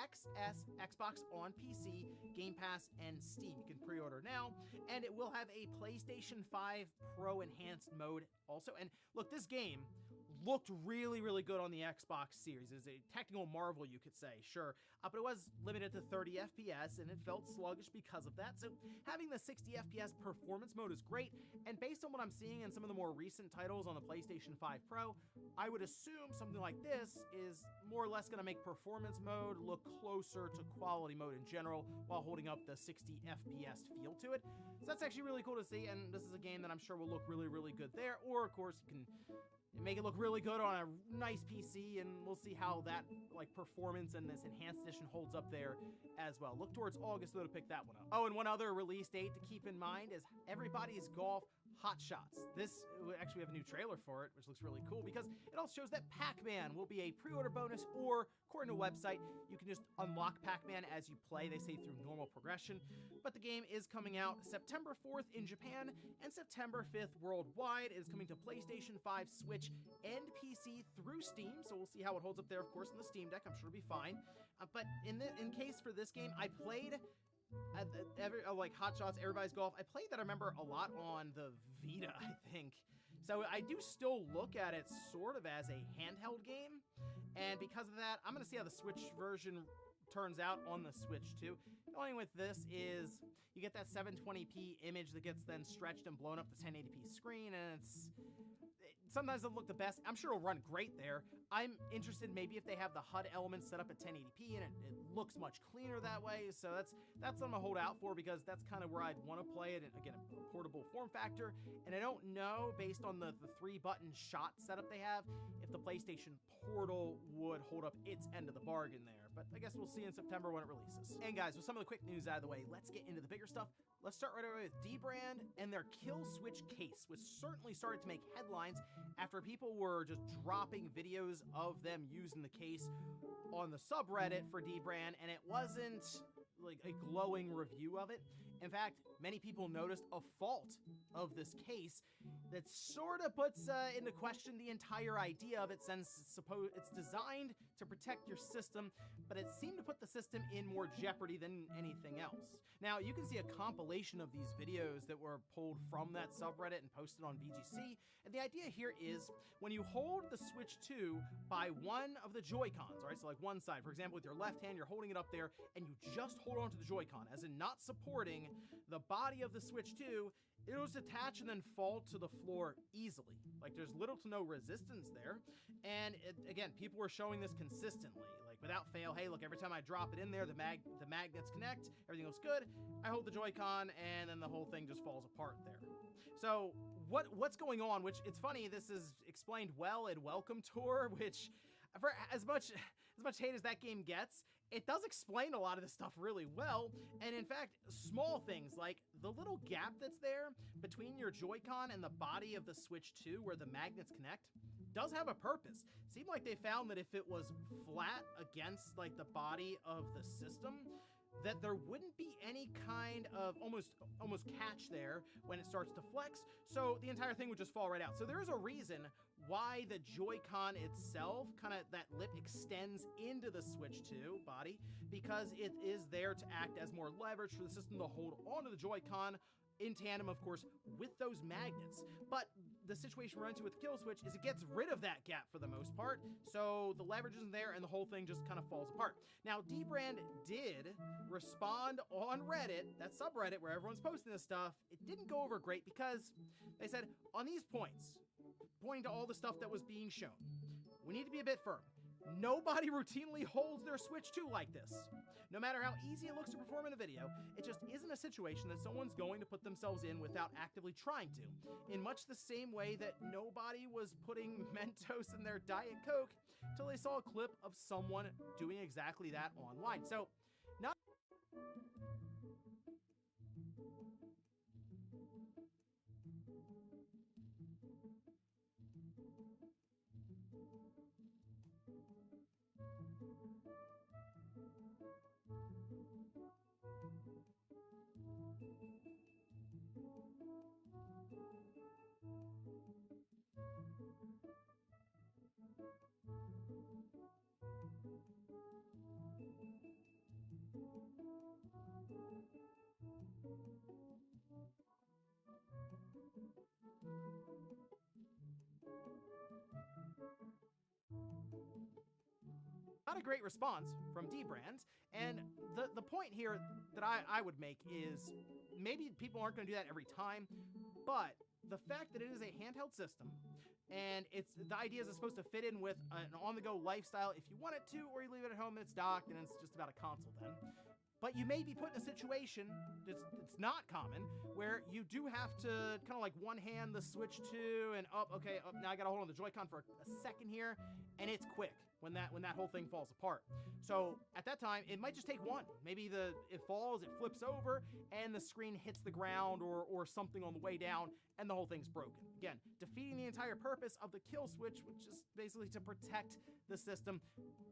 XS, Xbox on PC, Game Pass, and Steam. You can pre-order now, and it will have a PlayStation 5 Pro Enhanced mode also. And look, this game looked really, really good on the Xbox Series. It's a technical marvel, you could say, sure. But it was limited to 30 FPS, and it felt sluggish because of that. So having the 60 FPS performance mode is great, and based on what I'm seeing in some of the more recent titles on the PlayStation 5 Pro, I would assume something like this is more or less going to make performance mode look closer to quality mode in general, while holding up the 60 FPS feel to it. So that's actually really cool to see, and this is a game that I'm sure will look really, really good there, or of course you can make it look really good on a nice PC, and we'll see how that like performance and this enhanced edition holds up there as well. Look towards August though to pick that one up. Oh, and one other release date to keep in mind is Everybody's Golf Hot Shots. This, actually we have a new trailer for it, which looks really cool because it also shows that Pac-Man will be a pre-order bonus, or according to the website, you can just unlock Pac-Man as you play, they say through normal progression. But the game is coming out September 4th in Japan and September 5th worldwide. It is coming to PlayStation 5, Switch, and PC through Steam, so we'll see how it holds up there, of course, in the Steam Deck. I'm sure it'll be fine. But in case for this game, I played like Hot Shots, Everybody's Golf. I played that, I remember, a lot on the Vita, I think. So I do still look at it sort of as a handheld game, and because of that, I'm going to see how the Switch version turns out on the Switch too. The only thing with this is you get that 720p image that gets then stretched and blown up to 1080p screen, and sometimes it doesn't look the best. I'm sure it'll run great there. I'm interested maybe if they have the HUD elements set up at 1080p and it looks much cleaner that way. So that's what I'm gonna hold out for, because that's kind of where I'd want to play it. And again, a portable form factor. And I don't know, based on the 3-button shot setup they have, if the PlayStation Portal would hold up its end of the bargain there. But I guess we'll see in September when it releases. And guys, with some of the quick news out of the way, let's get into the bigger stuff. Let's start right away with D-Brand and their Kill Switch case, which certainly started to make headlines after people were just dropping videos of them using the case on the subreddit for D-Brand, and it wasn't like a glowing review of it. In fact, many people noticed a fault of this case that sort of puts into question the entire idea of it, since it's designed to protect your system, but it seemed to put the system in more jeopardy than anything else. Now, you can see a compilation of these videos that were pulled from that subreddit and posted on VGC, and the idea here is when you hold the Switch 2 by one of the Joy-Cons, all right, so like one side, for example, with your left hand, you're holding it up there, and you just hold on to the Joy-Con, as in not supporting the body of the Switch 2, it'll just attach and then fall to the floor easily. Like, there's little to no resistance there. And again, people were showing this consistently, like without fail. Hey, look, every time I drop it in there, the magnets connect, everything looks good. I hold the Joy-Con, and then the whole thing just falls apart there. So what's going on? Which, it's funny, this is explained well in Welcome Tour, which, for as much hate as that game gets, it does explain a lot of this stuff really well. And in fact, small things like the little gap that's there between your Joy-Con and the body of the Switch 2 where the magnets connect does have a purpose. It seemed like they found that if it was flat against like the body of the system, that there wouldn't be any kind of almost catch there when it starts to flex, so the entire thing would just fall right out. So there is a reason why the Joy-Con itself, kind of that lip extends into the Switch 2 body, because it is there to act as more leverage for the system to hold onto the Joy-Con in tandem, of course, with those magnets. But the situation we're into with the Kill Switch is it gets rid of that gap for the most part, so the leverage isn't there and the whole thing just kind of falls apart. Now, D-Brand did respond on Reddit, that subreddit where everyone's posting this stuff. It didn't go over great because they said, on these points, pointing to all the stuff that was being shown, we need to be a bit firm. Nobody routinely holds their Switch 2 like this. No matter how easy it looks to perform in a video, it just isn't a situation that someone's going to put themselves in without actively trying to. In much the same way that nobody was putting Mentos in their Diet Coke till they saw a clip of someone doing exactly that online. So, not Not a great response from D-Brand, and the point here that I would make is maybe people aren't going to do that every time, but the fact that it is a handheld system, and the idea is it's supposed to fit in with an on-the-go lifestyle if you want it to, or you leave it at home and it's docked and it's just about a console then. But you may be put in a situation that's not common, where you do have to kind of like one hand the Switch 2 and now I gotta hold on the Joy-Con for a second here, and it's quick when that whole thing falls apart. So at that time, it might just take one. Maybe it falls, it flips over, and the screen hits the ground or something on the way down, and the whole thing's broken. Again, defeating the entire purpose of the kill switch, which is basically to protect the system,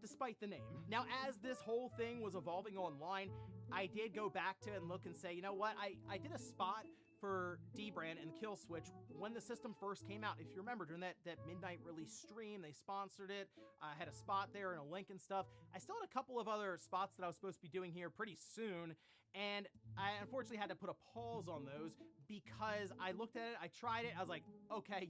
despite the name. Now, as this whole thing was evolving online, I did go back to and look and say, you know what, I did a spot for D-Brand and the Kill Switch when the system first came out. If you remember, during that midnight release stream, they sponsored it. I had a spot there and a link and stuff. I still had a couple of other spots that I was supposed to be doing here pretty soon, and I unfortunately had to put a pause on those because I looked at it, I tried it, I was like, okay,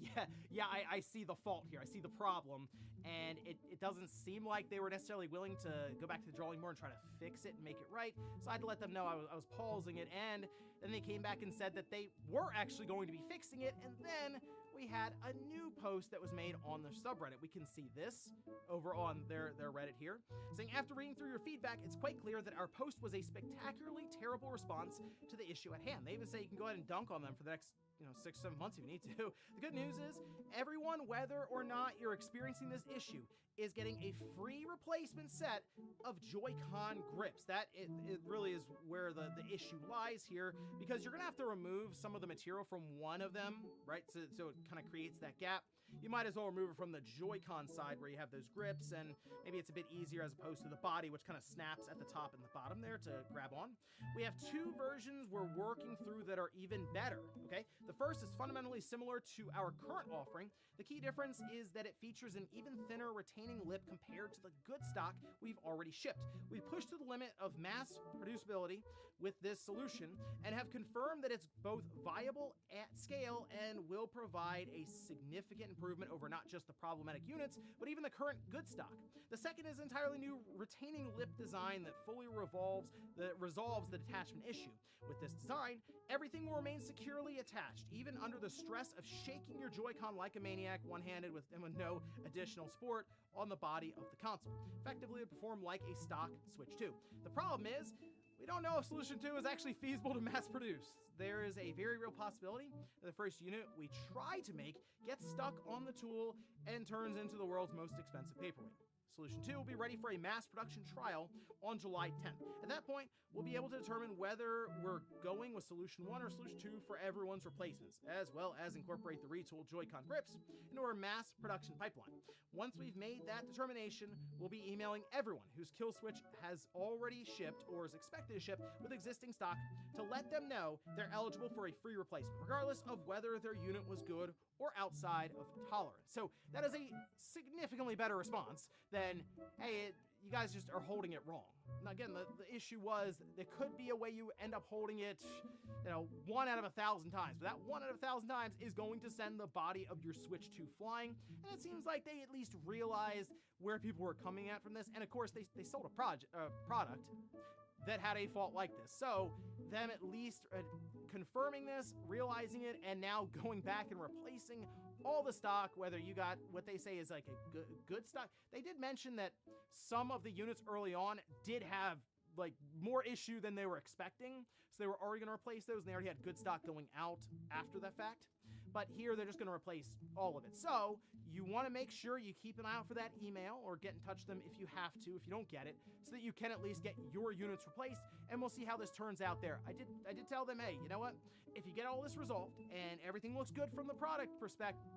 I see the fault here, I see the problem, and it doesn't seem like they were necessarily willing to go back to the drawing board and try to fix it and make it right, so I had to let them know I was pausing it, and then they came back and said that they were actually going to be fixing it, and then we had a new post that was made on the subreddit. We can see this over on their Reddit here, saying, after reading through your feedback, it's quite clear that our post was a spectacularly terrible response to the issue at hand. They even say you can go ahead and dunk on them for the next 6-7 months if you need to. The good news is, everyone, whether or not you're experiencing this issue, is getting a free replacement set of Joy-Con grips. That it really is where the issue lies here, because you're gonna have to remove some of the material from one of them, right? So it kind of creates that gap. You might as well remove it from the Joy-Con side where you have those grips, and maybe it's a bit easier as opposed to the body, which kind of snaps at the top and the bottom there to grab on. We have two versions we're working through that are even better, okay? The first is fundamentally similar to our current offering. The key difference is that it features an even thinner retaining lip compared to the good stock we've already shipped. We pushed to the limit of mass producibility with this solution and have confirmed that it's both viable at scale and will provide a significant improvement over not just the problematic units, but even the current good stock. The second is entirely new retaining lip design that fully resolves the detachment issue. With this design, everything will remain securely attached, even under the stress of shaking your Joy-Con like a maniac one-handed with no additional support on the body of the console. Effectively, it perform like a stock Switch 2. The problem is, we don't know if Solution 2 is actually feasible to mass produce. There is a very real possibility that the first unit we try to make gets stuck on the tool and turns into the world's most expensive paperweight. Solution 2 will be ready for a mass production trial on July 10th. At that point, we'll be able to determine whether we're going with Solution 1 or Solution 2 for everyone's replacements, as well as incorporate the retooled Joy-Con grips into our mass production pipeline. Once we've made that determination, we'll be emailing everyone whose kill switch has already shipped or is expected to ship with existing stock to let them know they're eligible for a free replacement, regardless of whether their unit was good or outside of tolerance. So that is a significantly better response than, hey, you guys just are holding it wrong. Now again, the issue was there could be a way you end up holding it, 1 out of 1,000 times, but that 1 out of 1,000 times is going to send the body of your Switch 2 flying, and it seems like they at least realized where people were coming at from this, and of course they sold a product that had a fault like this. So them at least confirming this, realizing it, and now going back and replacing all the stock, whether you got what they say is like a good stock. They did mention that some of the units early on did have like more issue than they were expecting, so they were already going to replace those, and they already had good stock going out after the fact. But here they're just going to replace all of it. So you want to make sure you keep an eye out for that email or get in touch with them if you have to, if you don't get it, so that you can at least get your units replaced, and we'll see how this turns out there. I did tell them, hey, you know what? If you get all this resolved and everything looks good from the product perspective,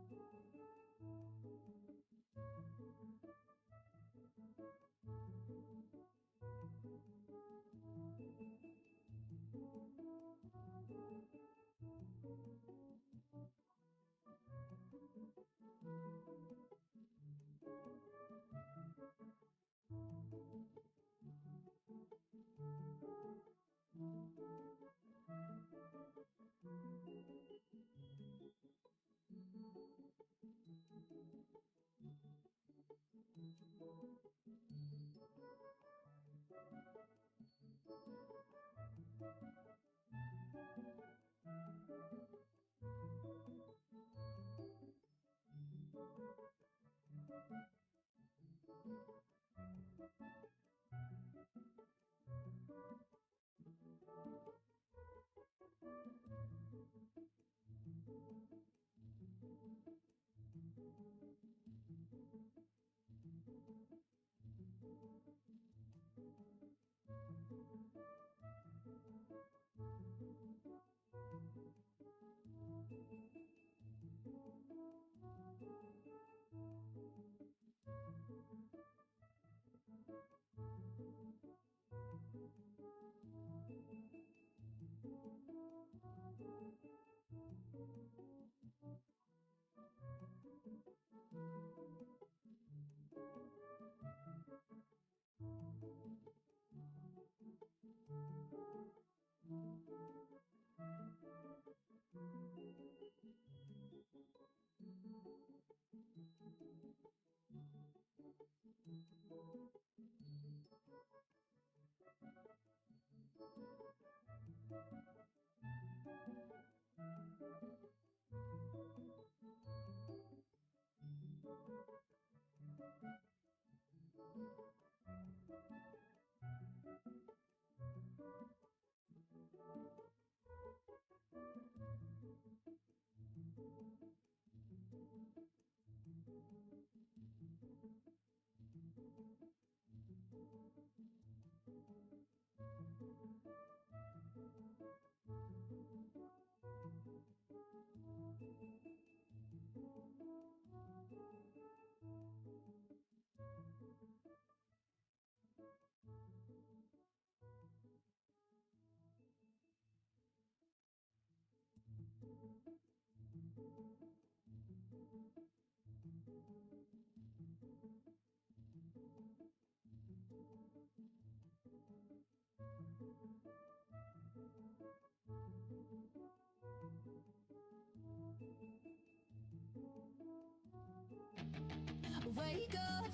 Wake up,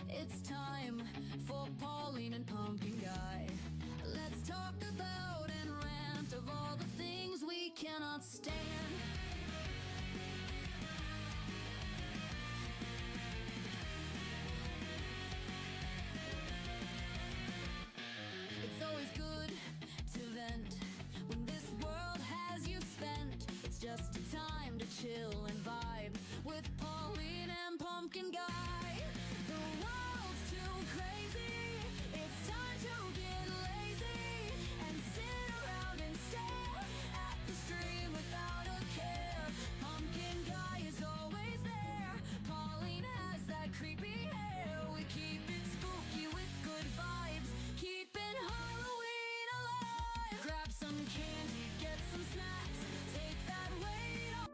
it's time for Pauline and Pumpkin Guy. Let's talk about and rant of all the things we cannot stand. It's always good to vent when this world has you spent. It's just a time to chill and vibe with Pauline and Pumpkin Guy. The world's too crazy. It's time to get lazy and sit around and stare at the screen without a care. Pumpkin Guy is always there. Pauline has that creepy hair. We keep it spooky with good vibes, keeping Halloween alive. Grab some candy, get some snacks, take that weight off.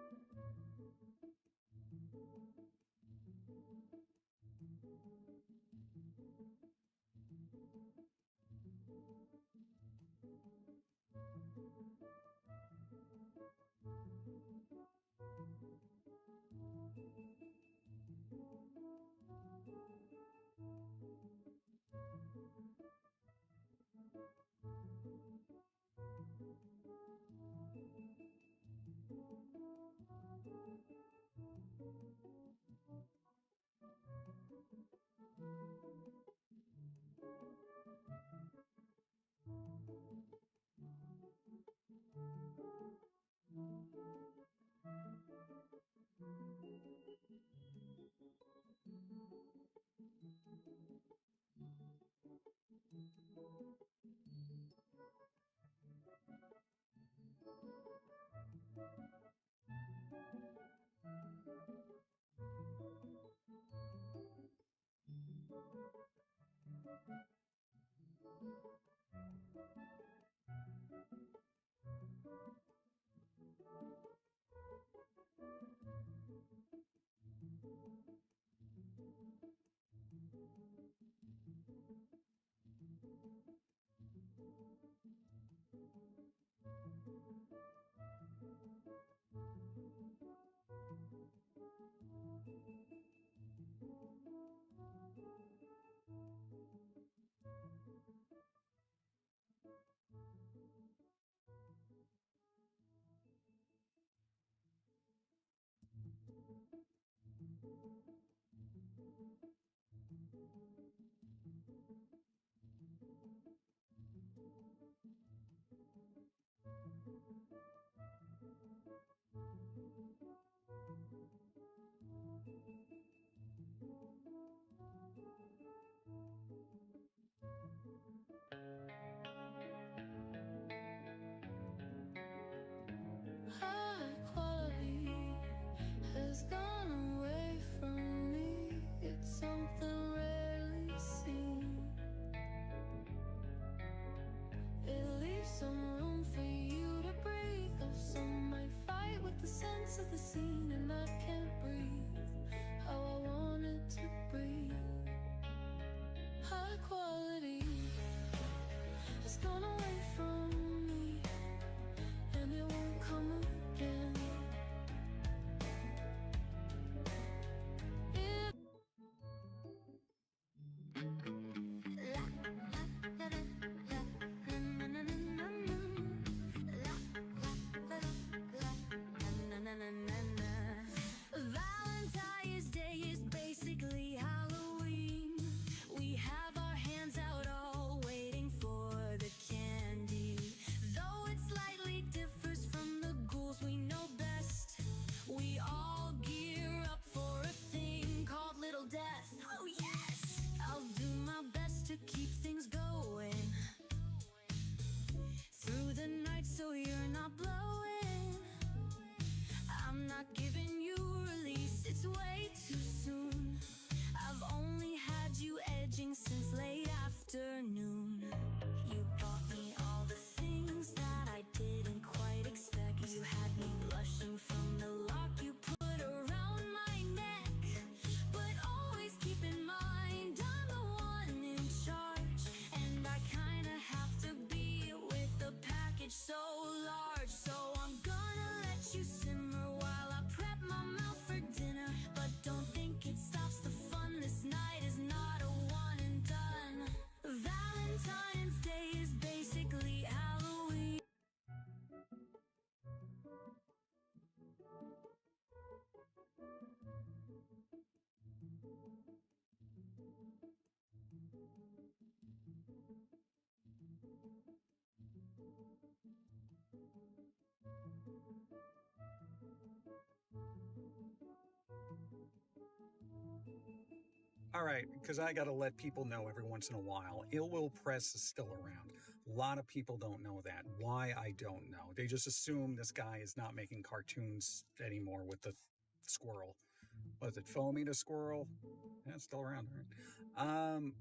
of the scene and I can't breathe how I wanted to breathe. High quality has gone away from me, and it won't come again. Valentine's Day is basically Halloween. We have our hands out all waiting for the candy. Though it slightly differs from the ghouls we know best, we all gear up for a thing called Little Death. Oh yes! I'll do my best to keep things going through the night so you're not blowing. I'm not giving you release, it's way too soon. I've only had you edging since late afternoon. You bought me all the things that I didn't quite expect. You had me blushing from the lock you put around my neck. But always keep in mind, I'm the one in charge, and I kinda have to be with a package so large. So I'm gonna let you simmer while I prep my mouth for dinner. But don't think it stops the fun. This night is not a one and done. Valentine's Day is basically Halloween. All right, because I got to let people know every once in a while. Ill Will Press is still around. A lot of people don't know that. Why, I don't know. They just assume this guy is not making cartoons anymore with the squirrel. Was it Foamy the Squirrel? Yeah, it's still around, right?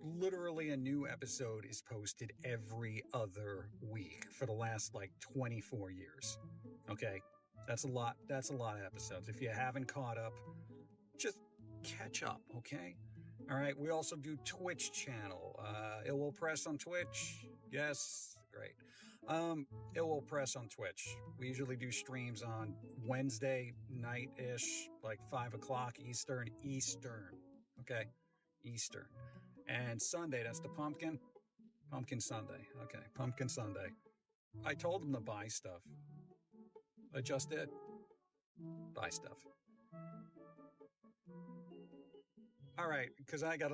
Literally a new episode is posted every other week for the last like 24 years. Okay, that's a lot. That's a lot of episodes. If you haven't caught up, just catch up, okay? All right, we also do Twitch channel. It will press on Twitch. Yes, great. It will press on Twitch. We usually do streams on Wednesday night-ish, like 5 o'clock Eastern. Okay? Eastern. And Sunday, that's the Pumpkin Sunday. Okay, Pumpkin Sunday. I told them to buy stuff. I just did. Buy stuff. All right, because I got to...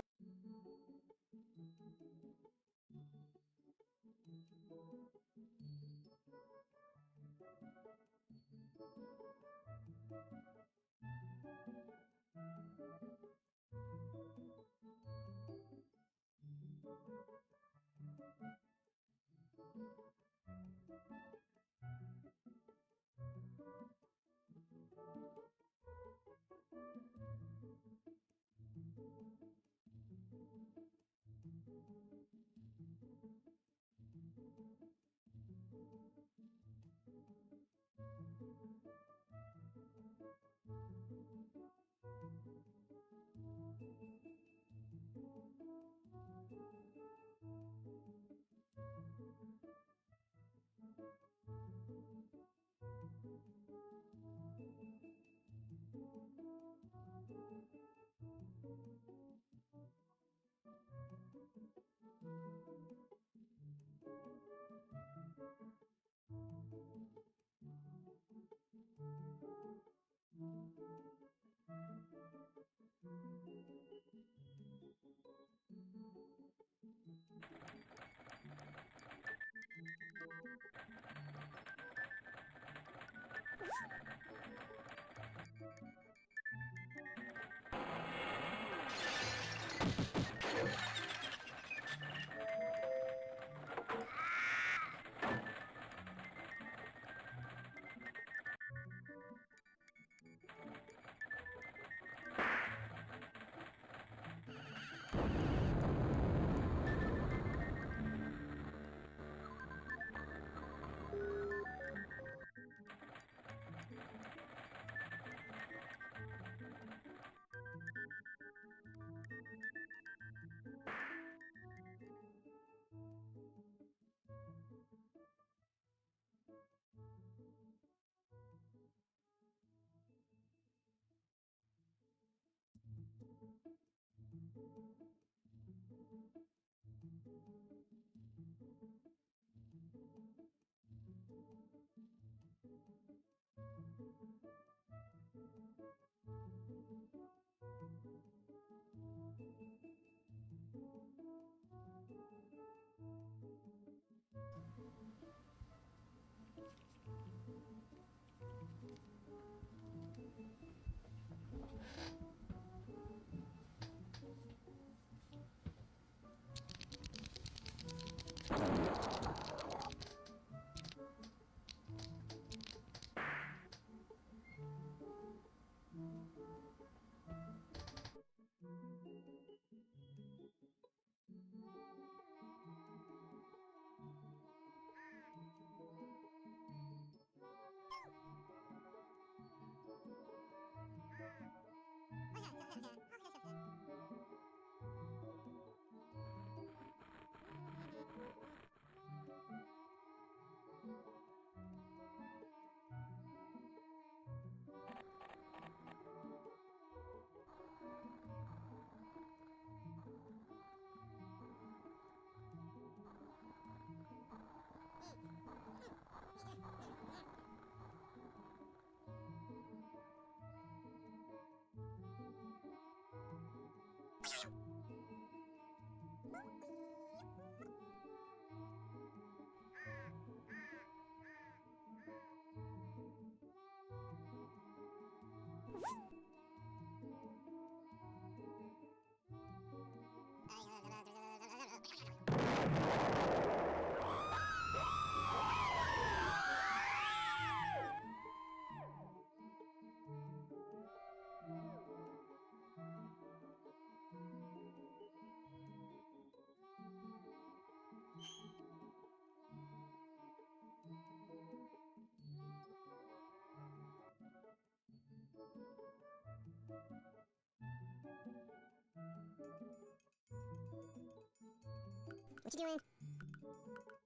What you doing?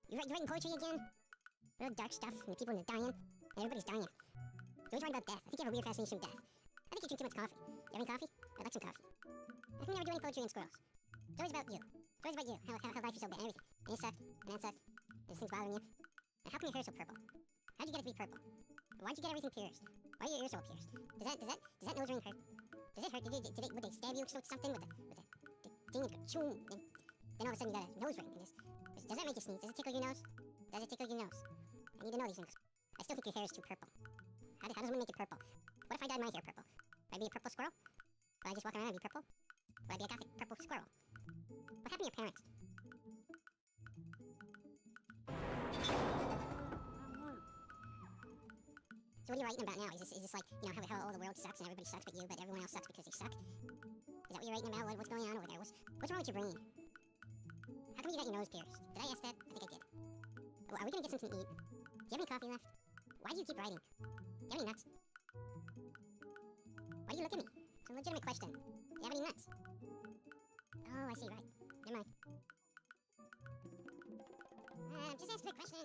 You writing poetry again? Real dark stuff, and the people are dying, and everybody's dying. You're always writing about death. I think you have a weird fascination with death. I think you drink too much coffee. You have any coffee? I'd like some coffee. How come you never do any poetry on squirrels? It's always about you. It's always about you. How life is so bad, everything. And you suck, and that sucks, and this thing's bothering you. And how come your hair's so purple? How'd you get it to be purple? Why'd you get everything pierced? Why are your ears all pierced? Does that nose ring hurt? Does it hurt? Would they stab you with something with the thing and go choom? Then all of a sudden you got a nose ring. Does that make you sneeze? Does it tickle your nose? Does it tickle your nose? I need to know these things. I still think your hair is too purple. How does one make it purple? What if I dyed my hair purple? Would I be a purple squirrel? Would I just walk around and be purple? Would I be a gothic purple squirrel? What happened to your parents? So what are you writing about now? Is this like, you know, how all the world sucks and everybody sucks but you, but everyone else sucks because they suck? Is that what you're writing about? What's going on over there? What's wrong with your brain? How come you got your nose pierced? Did I ask that? I think I did. Well, are we gonna get something to eat? Do you have any coffee left? Why do you keep writing? Do you have any nuts? Why do you look at me? It's a legitimate question. Do you have any nuts? Oh, I see, right. Never mind. Just answer the question.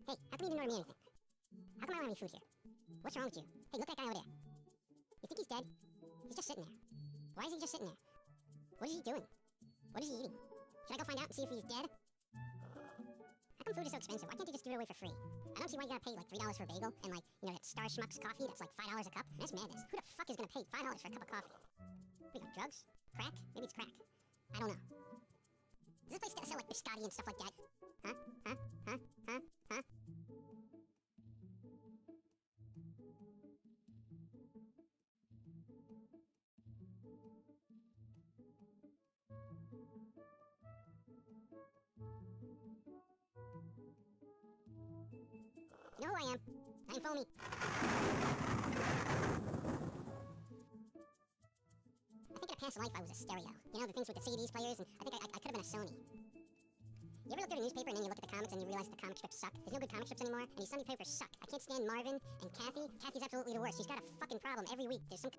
Hey, how come you didn't order me anything? How come I don't have any food here? What's wrong with you? Hey, look at that guy over there. You think he's dead? He's just sitting there. Why is he just sitting there? What is he doing? What is he eating? Should I go find out and see if he's dead? How come food is so expensive? Why can't you just give it away for free? I don't see why you gotta pay like $3 for a bagel and like, you know, that Star Schmucks coffee that's like $5 a cup. That's madness. Who the fuck is gonna pay $5 for a cup of coffee? What, you got drugs? Crack? Maybe it's crack. I don't know. Does this place still sell like biscotti and stuff like that? Huh? Huh? Huh? Huh? Huh? You know who I am? I'm Foamy. I think in a past life I was a stereo. You know, the things with the CDs players, and I think I could have been a Sony. You ever look at a newspaper and then you look at the comics and you realize that the comic strips suck? There's no good comic strips anymore, and these Sunday papers suck. I can't stand Marvin and Kathy. Kathy's absolutely the worst. She's got a fucking problem every week. There's some...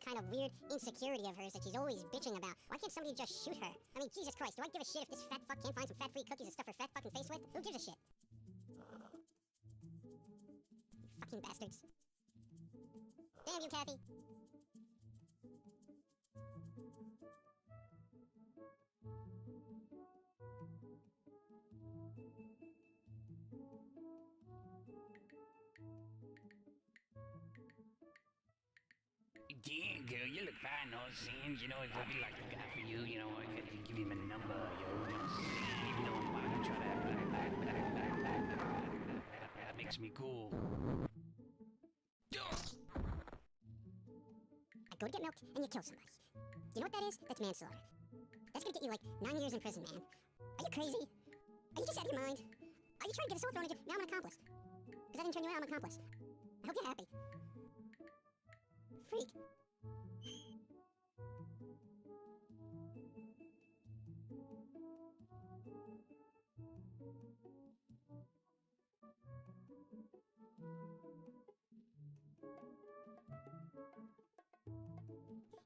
Kind of weird insecurity of hers that she's always bitching about. Why can't somebody just shoot her? I mean, Jesus Christ, do I give a shit if this fat fuck can't find some fat-free cookies and stuff her fat fucking face with? Who gives a shit? You fucking bastards. Damn you, Kathy. Yeah, girl, you look fine, no sins. You know, if I be like the guy for you, you know, I could give him a number, yo, you know, even though I'm about to try to act like that makes me cool. I go to get milk and you kill somebody. You know what that is? That's manslaughter. That's gonna get you like 9 years in prison, man. Are you crazy? Are you just out of your mind? Are you trying to get a soul thrown at you? Now I'm an accomplice. Because I didn't turn you out, I'm an accomplice. I hope you're happy. Freak.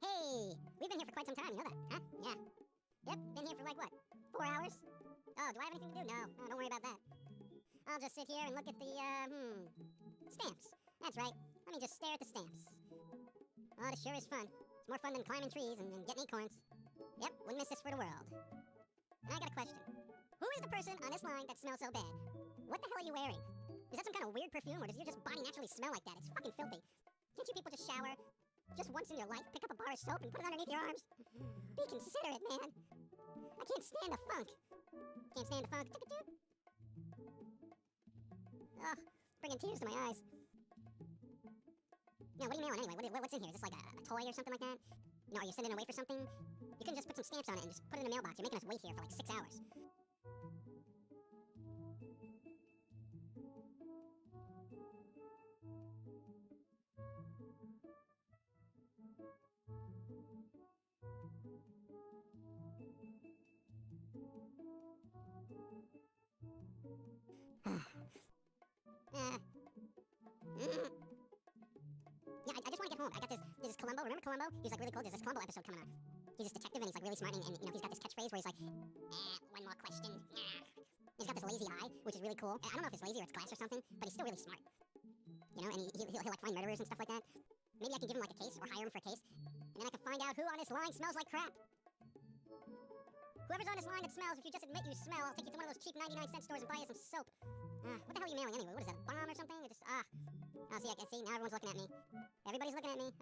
Hey, we've been here for quite some time, you know that, huh? Yeah. Yep, been here for like what? 4 hours? Oh, do I have anything to do? No, don't worry about that. I'll just sit here and look at the, stamps. That's right. Let me just stare at the stamps. Oh, this sure is fun. It's more fun than climbing trees and getting acorns. Yep, wouldn't miss this for the world. And I got a question. Who is the person on this line that smells so bad? What the hell are you wearing? Is that some kind of weird perfume, or does your just body naturally smell like that? It's fucking filthy. Can't you people just shower? Just once in your life, pick up a bar of soap and put it underneath your arms? Be considerate, man. I can't stand the funk. Can't stand the funk. Ugh, bringing tears to my eyes. No, what are you mailing anyway? What's in here? Is this like a toy or something like that? You know, are you sending away for something? You couldn't just put some stamps on it and just put it in the mailbox. You're making us wait here for like 6 hours. Yeah, I just want to get home. I got this Columbo. Remember Columbo? He's like really cool. There's this Columbo episode coming on. He's this detective and he's like really smart and you know, he's got this catchphrase where he's like, one more question. He's got this lazy eye, which is really cool. I don't know if it's lazy or it's glass or something, but he's still really smart. You know, and he'll like find murderers and stuff like that. Maybe I can give him like a case or hire him for a case. And then I can find out who on this line smells like crap. Whoever's on this line that smells, if you just admit you smell, I'll take you to one of those cheap 99-cent stores and buy you some soap. What the hell are you mailing anyway? What is that, a bomb or something? Or just, Oh, see, I can see, now everyone's looking at me. Everybody's looking at me,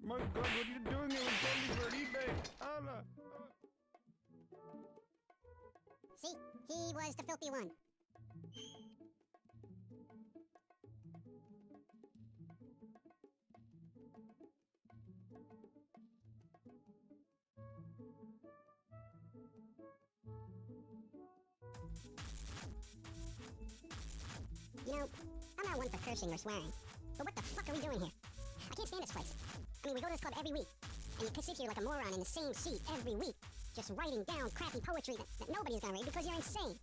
My God, what are you doing? It was only for eBay. Allah. See? He was the filthy one. You know, I'm not one for cursing or swearing, but what the fuck are we doing here? I can't stand this place. I mean, we go to this club every week, and you can sit here like a moron in the same seat every week, just writing down crappy poetry that nobody's gonna read because you're insane.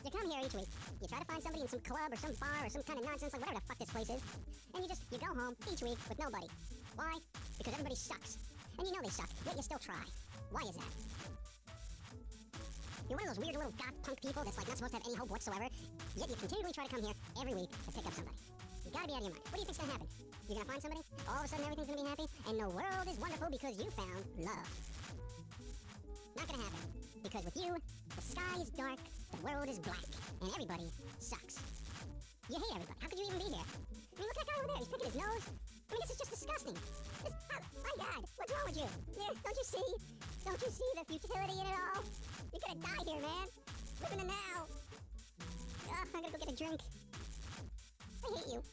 You come here each week, you try to find somebody in some club or some bar or some kind of nonsense, like whatever the fuck this place is, and you go home each week with nobody. Why? Because everybody sucks. And you know they suck, yet you still try. Why is that? You're one of those weird little goth punk people that's like not supposed to have any hope whatsoever, yet you continually try to come here every week to pick up somebody. You gotta be out of your mind. What do you think's gonna happen? You're gonna find somebody, all of a sudden everything's gonna be happy, and the world is wonderful because you found love. Not gonna happen. Because with you, the sky is dark, the world is black, and everybody sucks. You hate everybody. How could you even be here? I mean, look at that guy over there. He's picking his nose. I mean, this is just disgusting. My God, what's wrong with you? Yeah, don't you see? Don't you see the futility in it all? You're gonna die here, man. Live in the now. I'm gonna go get a drink. I hate you.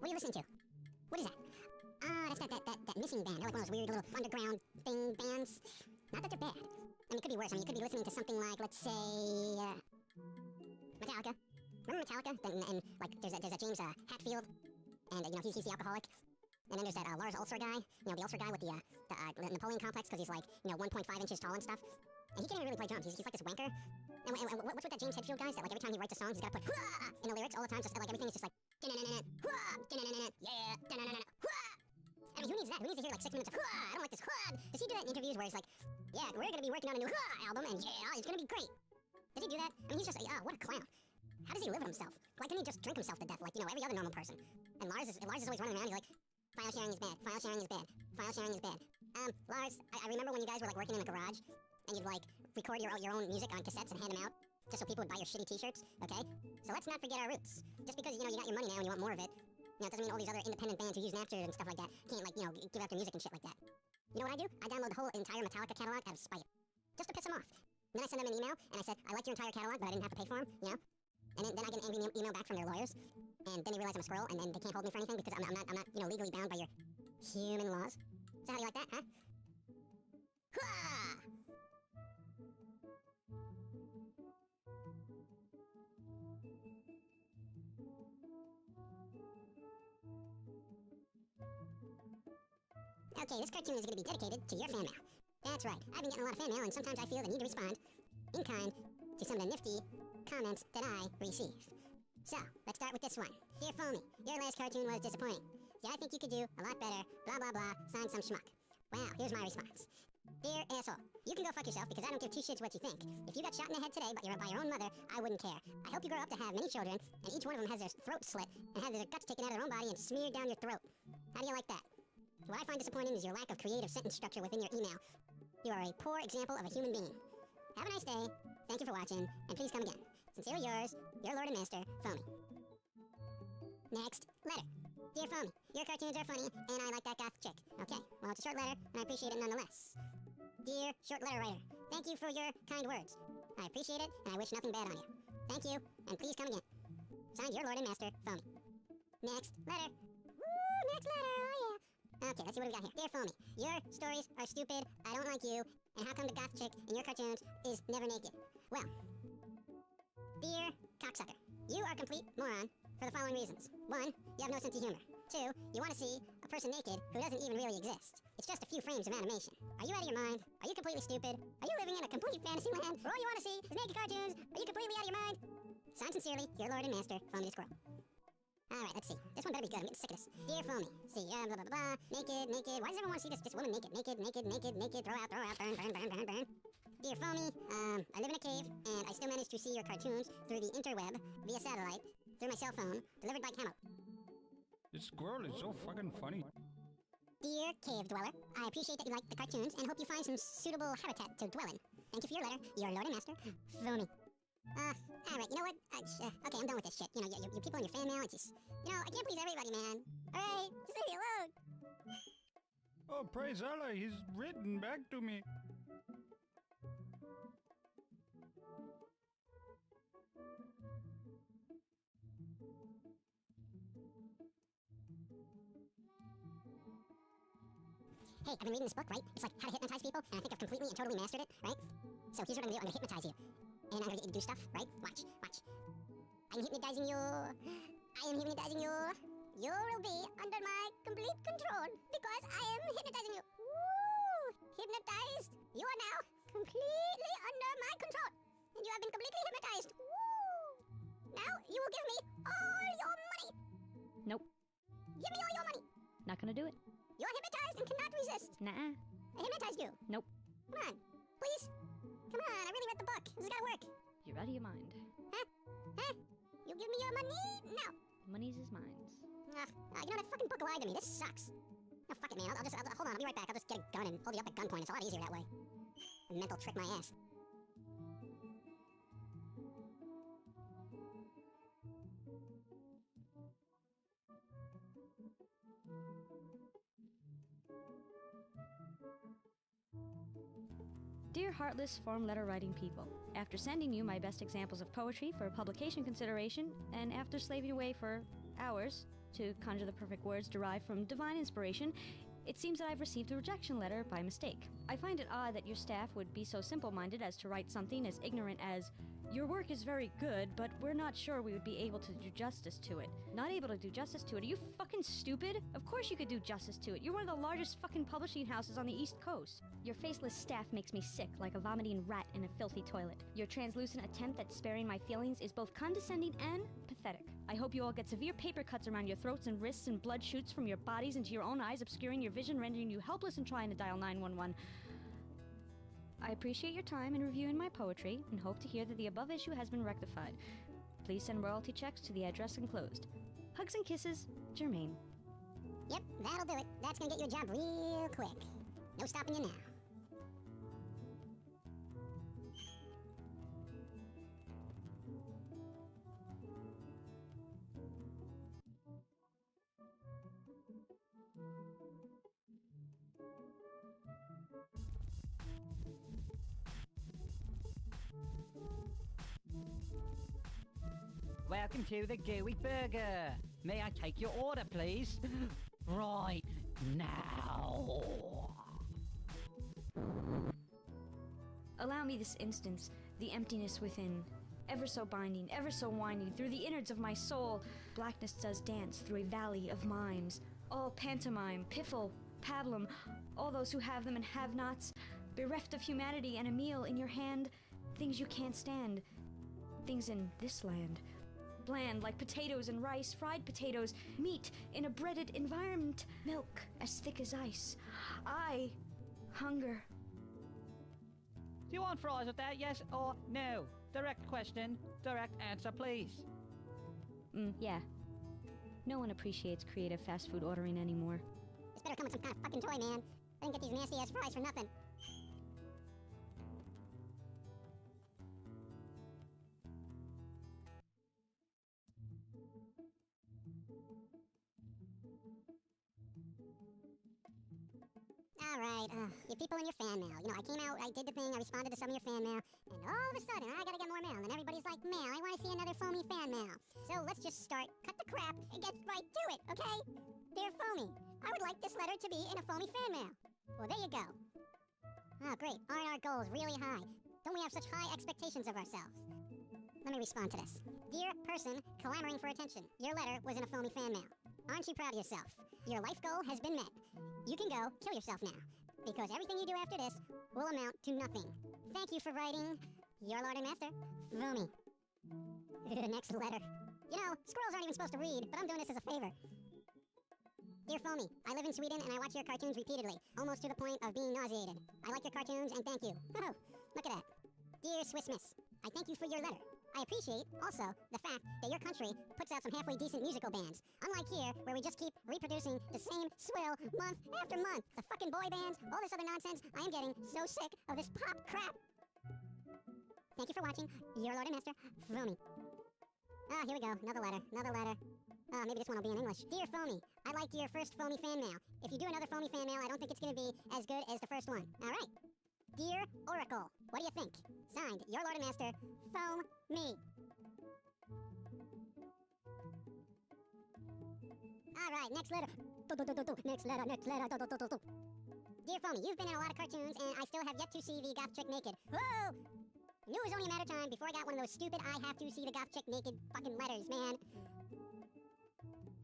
are you listening to? What is that? Ah, that's that missing band. They're like one of those weird little underground thing bands. Not that they're bad. I mean, it could be worse. I mean, you could be listening to something like, let's say, Metallica. Remember Metallica? And like, there's a James Hetfield, and you know, he's the alcoholic. And then there's that Lars Ulcer guy, you know, the Ulcer guy with the Napoleon complex, because he's like, you know, 1.5 inches tall and stuff. And he can't even really play drums. He's like this wanker. And what's with that James Hetfield guy? That like every time he writes a song, he's got to put in the lyrics all the time. Just like everything is just like yeah. I mean, who needs that? Who needs to hear like 6 minutes of I don't like this? Does he do that in interviews where he's like, yeah, we're gonna be working on a new album, and yeah, it's gonna be great? Does he do that? I mean, he's just like, what a clown. How does he live with himself? Why can't he just drink himself to death like, you know, every other normal person? And Lars is always running around. He's like, file sharing is bad. File sharing is bad. File sharing is bad. Lars, I remember when you guys were like working in a garage, and you'd like record your own music on cassettes and hand them out, just so people would buy your shitty t-shirts, okay? So let's not forget our roots. Just because, you know, you got your money now and you want more of it, you know, it doesn't mean all these other independent bands who use Napster and stuff like that can't, like, you know, give out their music and shit like that. You know what I do? I download the whole entire Metallica catalog out of spite. Just to piss them off. Then I send them an email, and I said, I like your entire catalog, but I didn't have to pay for them, you know? And then I get an angry email back from their lawyers, and then they realize I'm a squirrel, and then they can't hold me for anything because I'm not, you know, legally bound by your human laws. So how do you like that, huh? Hooah! Okay, this cartoon is going to be dedicated to your fan mail. That's right, I've been getting a lot of fan mail, and sometimes I feel the need to respond in kind to some of the nifty comments that I receive. So, let's start with this one. Dear Foamy, your last cartoon was disappointing. Yeah, I think you could do a lot better, blah blah blah, sign some schmuck. Wow, here's my response. Dear asshole, you can go fuck yourself because I don't give two shits what you think. If you got shot in the head today by your own mother, I wouldn't care. I hope you grow up to have many children, and each one of them has their throat slit, and have their guts taken out of their own body and smeared down your throat. How do you like that? What I find disappointing is your lack of creative sentence structure within your email. You are a poor example of a human being. Have a nice day, thank you for watching, and please come again. Sincerely yours, your Lord and Master, Foamy. Next letter. Dear Foamy, your cartoons are funny, and I like that goth chick. Okay, well, it's a short letter, and I appreciate it nonetheless. Dear short letter writer, thank you for your kind words. I appreciate it, and I wish nothing bad on you. Thank you, and please come again. Signed, your Lord and Master, Foamy. Next letter. Woo, next letter, oh yeah. Okay, let's see what we got here. Dear Foamy, your stories are stupid, I don't like you, and how come the goth chick in your cartoons is never naked? Well, dear cocksucker, you are a complete moron for the following reasons. 1, you have no sense of humor. 2, you want to see a person naked who doesn't even really exist. It's just a few frames of animation. Are you out of your mind? Are you completely stupid? Are you living in a complete fantasy land where all you want to see is naked cartoons? Are you completely out of your mind? Signed sincerely, your Lord and Master, Foamy the Squirrel. Alright, let's see. This one better be good. I'm getting sick of this. Dear Foamy. See, blah, blah, blah, blah. Naked, naked. Why does everyone want to see this woman naked? Naked, naked, naked, naked. Throw out, burn, burn, burn, burn, burn. Dear Foamy, I live in a cave, and I still manage to see your cartoons through the interweb, via satellite, through my cell phone, delivered by Camo. This squirrel is so fucking funny. Dear Cave Dweller, I appreciate that you like the cartoons, and hope you find some suitable habitat to dwell in. Thank you for your letter, your Lord and Master, Foamy. Alright, you know what? Okay, I'm done with this shit. You know, you people in your fan mail, it's just... You know, I can't please everybody, man. Alright, just leave me alone. Oh, praise Allah, he's written back to me. Hey, I've been reading this book, right? It's like how to hypnotize people, and I think I've completely and totally mastered it, right? So here's what I'm gonna do. I'm gonna hypnotize you. And I'm gonna get you to do stuff, right? Watch, watch. I'm hypnotizing you. I am hypnotizing you. You will be under my complete control because I am hypnotizing you. Woo! Hypnotized. You are now completely under my control. And you have been completely hypnotized. Woo! Now you will give me all your money. Nope. Give me all your money. Not gonna do it. You are hypnotized and cannot resist. Nah. I hypnotized you. Nope. Come on. Please. Come on, I really read the book. This has gotta work. You're out of your mind. Huh? Huh? You give me your money now. Money's is mine. You know, that fucking book lied to me. This sucks. Oh, fuck it, man. I'll hold on. I'll be right back. I'll just get a gun and hold you up at gunpoint. It's a lot easier that way. A mental trick my ass. Dear heartless form letter writing people, after sending you my best examples of poetry for publication consideration, and after slaving away for hours to conjure the perfect words derived from divine inspiration, it seems that I've received a rejection letter by mistake. I find it odd that your staff would be so simple-minded as to write something as ignorant as, "Your work is very good, but we're not sure we would be able to do justice to it." Not able to do justice to it? Are you fucking stupid? Of course you could do justice to it. You're one of the largest fucking publishing houses on the East Coast. Your faceless staff makes me sick, like a vomiting rat in a filthy toilet. Your translucent attempt at sparing my feelings is both condescending and pathetic. I hope you all get severe paper cuts around your throats and wrists, and blood shoots from your bodies into your own eyes, obscuring your vision, rendering you helpless in trying to dial 911. I appreciate your time in reviewing my poetry and hope to hear that the above issue has been rectified. Please send royalty checks to the address enclosed. Hugs and kisses, Jermaine. Yep, that'll do it. That's gonna get you a job real quick. No stopping you now. Welcome to the Gooey Burger. May I take your order, please? Right now. Allow me this instance, the emptiness within. Ever so binding, ever so winding, through the innards of my soul, blackness does dance through a valley of mimes. All pantomime, piffle, pablum, all those who have them and have-nots, bereft of humanity and a meal in your hand, things you can't stand, things in this land. Bland like potatoes and rice, fried potatoes, meat in a breaded environment, milk as thick as ice. I hunger. Do you want fries with that, yes or no? Direct question, direct answer, please. Yeah. No one appreciates creative fast food ordering anymore. This better come with some kind of fucking toy, man. I didn't get these nasty-ass fries for nothing. Alright, you people in your fan mail. You know, I came out, I did the thing, I responded to some of your fan mail, and all of a sudden, I gotta get more mail, and then everybody's like, "Mail, I wanna see another Foamy fan mail." So let's just start, cut the crap, and get right to it, okay? Dear Foamy, I would like this letter to be in a Foamy fan mail. Well, there you go. Oh, great. Aren't our goals really high? Don't we have such high expectations of ourselves? Let me respond to this. Dear person clamoring for attention, your letter was in a Foamy fan mail. Aren't you proud of yourself? Your life goal has been met. You can go kill yourself now, because everything you do after this will amount to nothing. Thank you for writing, your Lord and Master, Foamy. Next letter. You know, squirrels aren't even supposed to read, but I'm doing this as a favor. Dear Foamy, I live in Sweden and I watch your cartoons repeatedly, almost to the point of being nauseated. I like your cartoons and thank you. Oh, look at that. Dear Swiss Miss, I thank you for your letter. I appreciate, also, the fact that your country puts out some halfway decent musical bands. Unlike here, where we just keep reproducing the same swill month after month. The fucking boy bands, all this other nonsense. I am getting so sick of this pop crap. Thank you for watching. Your Lord and Master, Foamy. Ah, here we go. Another letter. Another letter. Maybe this one will be in English. Dear Foamy, I liked your first Foamy fan mail. If you do another Foamy fan mail, I don't think it's going to be as good as the first one. All right. Dear Oracle, what do you think? Signed, your Lord and Master, Foam Me. All right, next letter. Next letter, next letter. Dear Foamy, you've been in a lot of cartoons, and I still have yet to see the goth chick naked. Whoa! I knew it was only a matter of time before I got one of those stupid I have to see the goth chick naked fucking letters, man.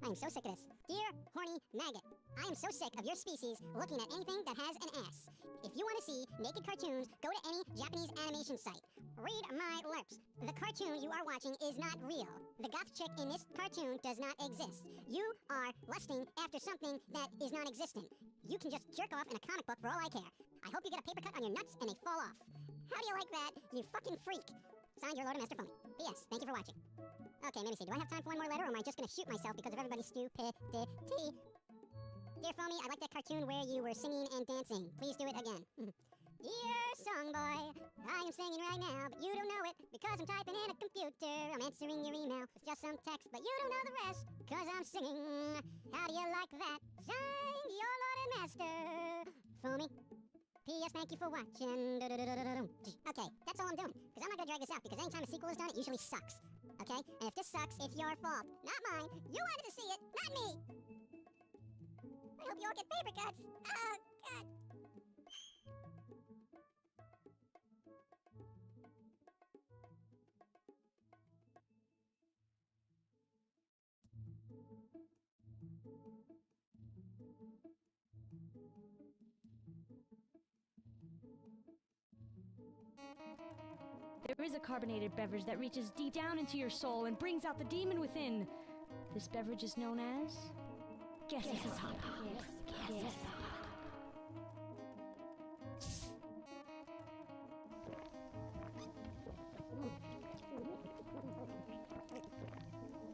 I am so sick of this. Dear Horny Maggot, I am so sick of your species looking at anything that has an ass. If you want to see naked cartoons, go to any Japanese animation site. Read my lips. The cartoon you are watching is not real. The goth chick in this cartoon does not exist. You are lusting after something that is non-existent. You can just jerk off in a comic book for all I care. I hope you get a paper cut on your nuts and they fall off. How do you like that, you fucking freak? Signed, your Lord and Master Foamy. P.S. Thank you for watching. Okay, let me see. Do I have time for one more letter, or am I just gonna shoot myself because of everybody's stupidity? Dear Foamy, I like that cartoon where you were singing and dancing. Please do it again. Dear Songboy, I am singing right now, but you don't know it because I'm typing in a computer. I'm answering your email. It's just some text, but you don't know the rest because I'm singing. How do you like that? Signed, your Lord and Master, Foamy. P.S. Thank you for watching. Okay, that's all I'm doing, because I'm not gonna drag this out, because anytime a sequel is done, it usually sucks. okay? And if this sucks, it's your fault, not mine. You wanted to see it, not me. I hope you all get paper cuts. Oh, God. There is a carbonated beverage that reaches deep down into your soul and brings out the demon within. This beverage is known as... Guess it's hot. Guess.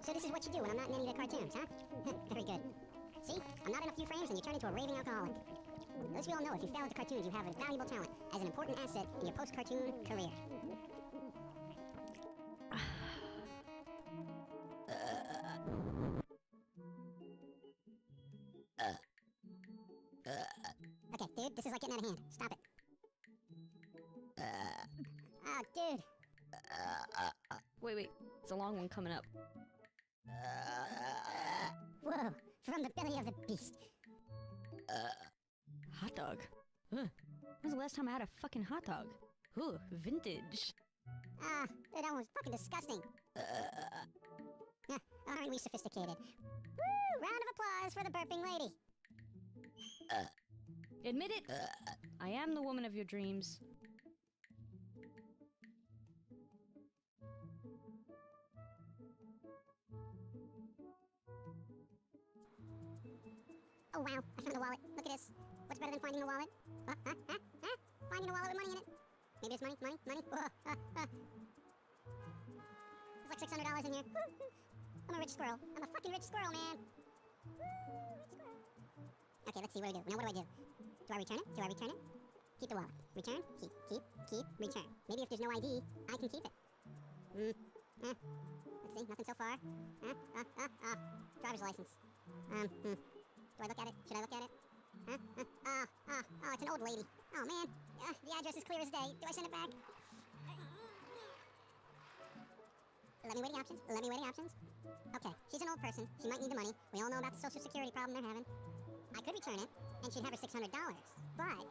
So this is what you do when I'm not in any of the cartoons, huh? Very good. See? I'm not in a few frames and you turn into a raving alcoholic. At least we all know if you fail at the cartoons, you have a valuable talent as an important asset in your post-cartoon career. Okay, dude, this is like getting out of hand. Stop it. Oh, dude. Wait. It's a long one coming up. Whoa, from the belly of the beast. Hot dog. Ugh. When's the last time I had a fucking hot dog? Ooh, vintage. Ah, dude, that was fucking disgusting. Aren't we sophisticated? Woo! Round of applause for the burping lady. Admit it. I am the woman of your dreams. Oh, wow, I found a wallet. Look at this. What's better than finding a wallet? Finding a wallet with money in it. Maybe there's money? There's like $600 in here. I'm a rich squirrel. I'm a fucking rich squirrel, man. Rich squirrel. Okay, let's see what I do. Now what do? Do I return it? Keep the wallet. Return? Keep, return. Maybe if there's no ID, I can keep it. Let's see, nothing so far. Driver's license. Do I look at it? Should I look at it? It's an old lady. Oh, man. The address is clear as day. Do I send it back? Let me weigh the options. Okay, she's an old person. She might need the money. We all know about the Social Security problem they're having. I could return it, and she'd have her $600. But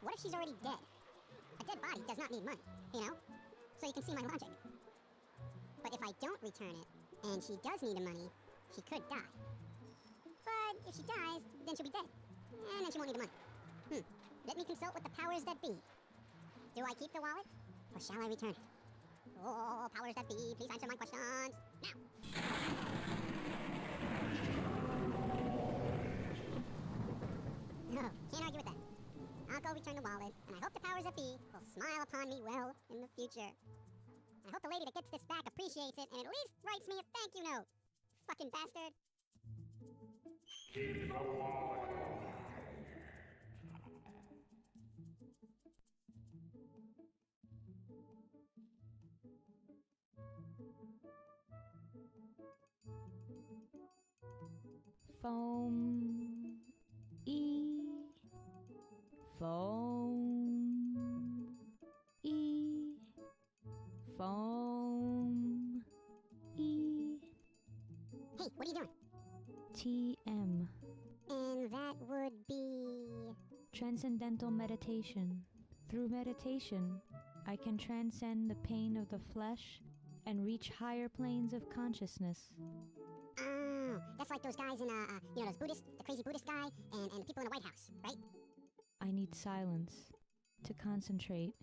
what if she's already dead? A dead body does not need money, you know? So you can see my logic. But if I don't return it, and she does need the money, she could die. But if she dies, then she'll be dead. And then she won't need the money. Let me consult with the powers that be. Do I keep the wallet, or shall I return it? Oh, powers that be, please answer my questions. Now! No, can't argue with that. I'll go return the wallet, and I hope the powers that be will smile upon me well in the future. I hope the lady that gets this back appreciates it and at least writes me a thank you note. Fucking bastard. Keep the wallet. Foam. Hey, what are you doing? TM. And that would be... Transcendental meditation. Through meditation, I can transcend the pain of the flesh and reach higher planes of consciousness. Oh, that's like those guys in, those Buddhists, the crazy Buddhist guy, and the people in the White House, right? I need silence to concentrate.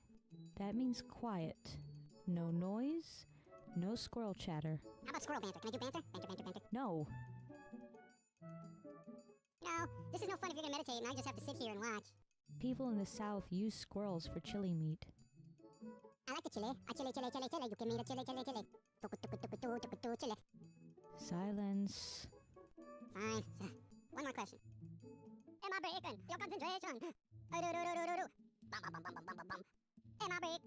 That means quiet. No noise, no squirrel chatter. How about squirrel banter? Can I do banter? Banter. No. No, this is no fun if you're gonna meditate and I just have to sit here and watch. People in the South use squirrels for chili meat. I like the chili. Chili. You give me the chili. Chili. Silence. Fine. One more question. Am I breaking your concentration? Am I breaking your concentration? Am I breaking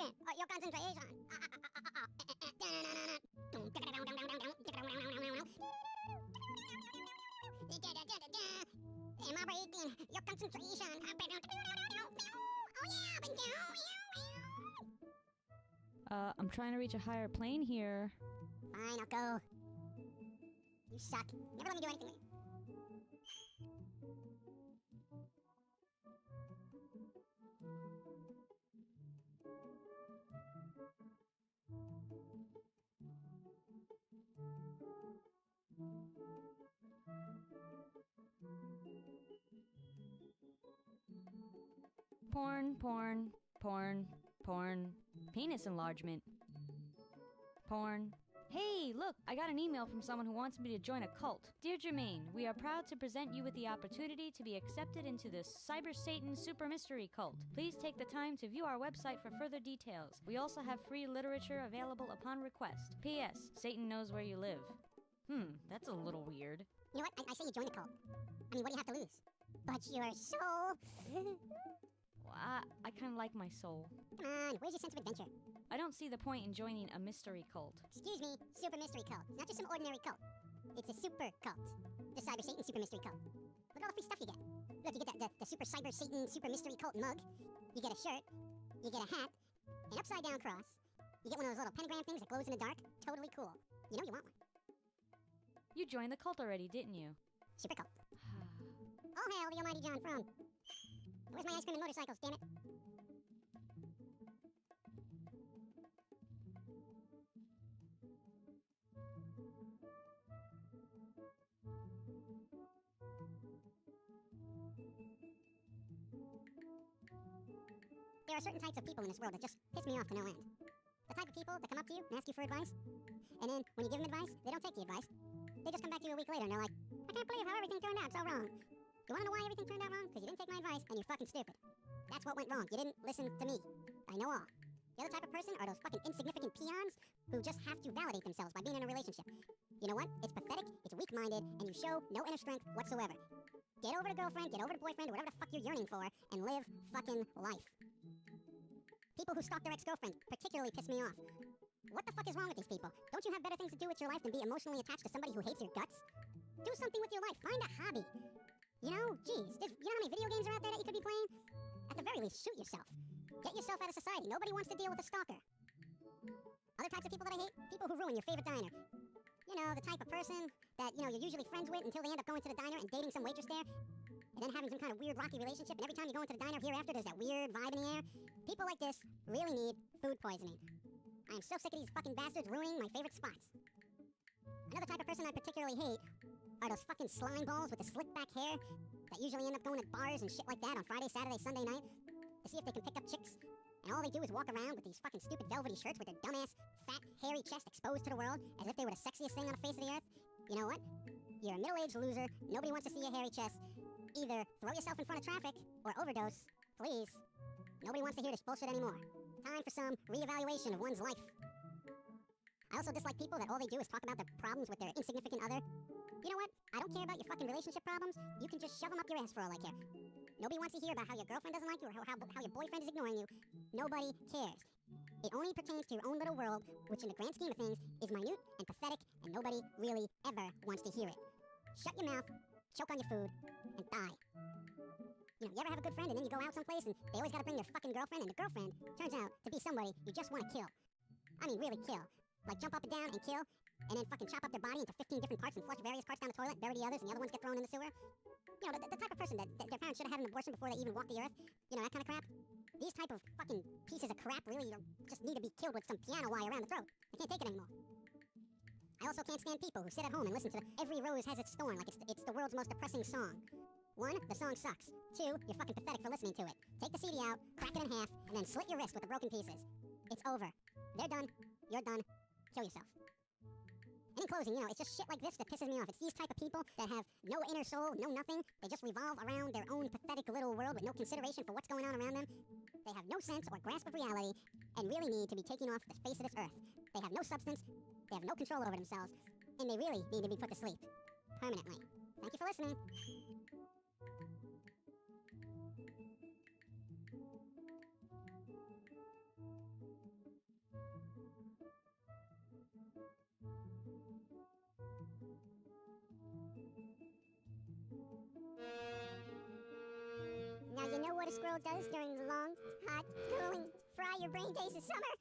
your concentration? I'm trying to reach a higher plane here. Fine, I'll go. You suck. Never let me do anything. Porn, porn, porn, porn. Penis enlargement. Porn. Hey, look, I got an email from someone who wants me to join a cult. Dear Jermaine, we are proud to present you with the opportunity to be accepted into the Cyber Satan Super Mystery Cult. Please take the time to view our website for further details. We also have free literature available upon request. P.S. Satan knows where you live. That's a little weird. You know what? I say you join the cult. I mean, what do you have to lose? But your soul... I kind of like my soul. Come on, where's your sense of adventure? I don't see the point in joining a mystery cult. Excuse me, super mystery cult. It's not just some ordinary cult. It's a super cult. The Cyber Satan Super Mystery Cult. Look at all the free stuff you get. Look, you get the Super Cyber Satan Super Mystery Cult mug. You get a shirt. You get a hat. An upside-down cross. You get one of those little pentagram things that glows in the dark. Totally cool. You know you want one. You joined the cult already, didn't you? Super cult. All hail the almighty John Throne. Where's my ice cream and motorcycles, damn it? There are certain types of people in this world that just piss me off to no end. The type of people that come up to you and ask you for advice, and then when you give them advice, they don't take the advice. They just come back to you a week later and they're like, I can't believe how everything turned out so wrong. You wanna know why everything turned out wrong? Because you didn't take my advice and you're fucking stupid. That's what went wrong. You didn't listen to me. I know all. The other type of person are those fucking insignificant peons who just have to validate themselves by being in a relationship. You know what? It's pathetic, it's weak-minded, and you show no inner strength whatsoever. Get over the girlfriend, get over the boyfriend, whatever the fuck you're yearning for, and live fucking life. People who stalk their ex-girlfriend particularly piss me off. What the fuck is wrong with these people? Don't you have better things to do with your life than be emotionally attached to somebody who hates your guts? Do something with your life. Find a hobby. You know, geez, you know how many video games are out there that you could be playing? At the very least, shoot yourself. Get yourself out of society. Nobody wants to deal with a stalker. Other types of people that I hate? People who ruin your favorite diner. You know, the type of person that, you know, you're usually friends with until they end up going to the diner and dating some waitress there. And then having some kind of weird rocky relationship, and every time you go into the diner hereafter, there's that weird vibe in the air. People like this really need food poisoning. I am so sick of these fucking bastards ruining my favorite spots. Another type of person I particularly hate are those fucking slime balls with the slick back hair that usually end up going to bars and shit like that on Friday, Saturday, Sunday night to see if they can pick up chicks. And all they do is walk around with these fucking stupid velvety shirts with their dumbass, fat, hairy chest exposed to the world as if they were the sexiest thing on the face of the earth. You know what? You're a middle-aged loser. Nobody wants to see your hairy chest. Either throw yourself in front of traffic or overdose. Please. Nobody wants to hear this bullshit anymore. Time for some reevaluation of one's life. I also dislike people that all they do is talk about their problems with their insignificant other. You know what? I don't care about your fucking relationship problems. You can just shove them up your ass for all I care. Nobody wants to hear about how your girlfriend doesn't like you or how your boyfriend is ignoring you. Nobody cares. It only pertains to your own little world, which in the grand scheme of things is minute and pathetic, and nobody really ever wants to hear it. Shut your mouth, choke on your food, and die. You know, you ever have a good friend and then you go out someplace and they always gotta bring their fucking girlfriend, and the girlfriend turns out to be somebody you just want to kill. I mean, really kill. Like jump up and down and kill, and then fucking chop up their body into 15 different parts and flush various parts down the toilet, bury the others, and the other ones get thrown in the sewer. You know, the type of person that their parents should have had an abortion before they even walked the earth. You know, that kind of crap. These type of fucking pieces of crap really just need to be killed with some piano wire around the throat. I can't take it anymore. I also can't stand people who sit at home and listen to Every Rose Has Its Thorn like it's the world's most depressing song. 1, the song sucks. 2, you're fucking pathetic for listening to it. Take the CD out, crack it in half, and then slit your wrist with the broken pieces. It's over. They're done. You're done. Kill yourself. And in closing, you know, it's just shit like this that pisses me off. It's these type of people that have no inner soul, no nothing. They just revolve around their own pathetic little world with no consideration for what's going on around them. They have no sense or grasp of reality and really need to be taken off the face of this earth. They have no substance, they have no control over themselves, and they really need to be put to sleep. Permanently. Thank you for listening. Now you know what a squirrel does during the long, hot, grueling, fry your brain days of summer?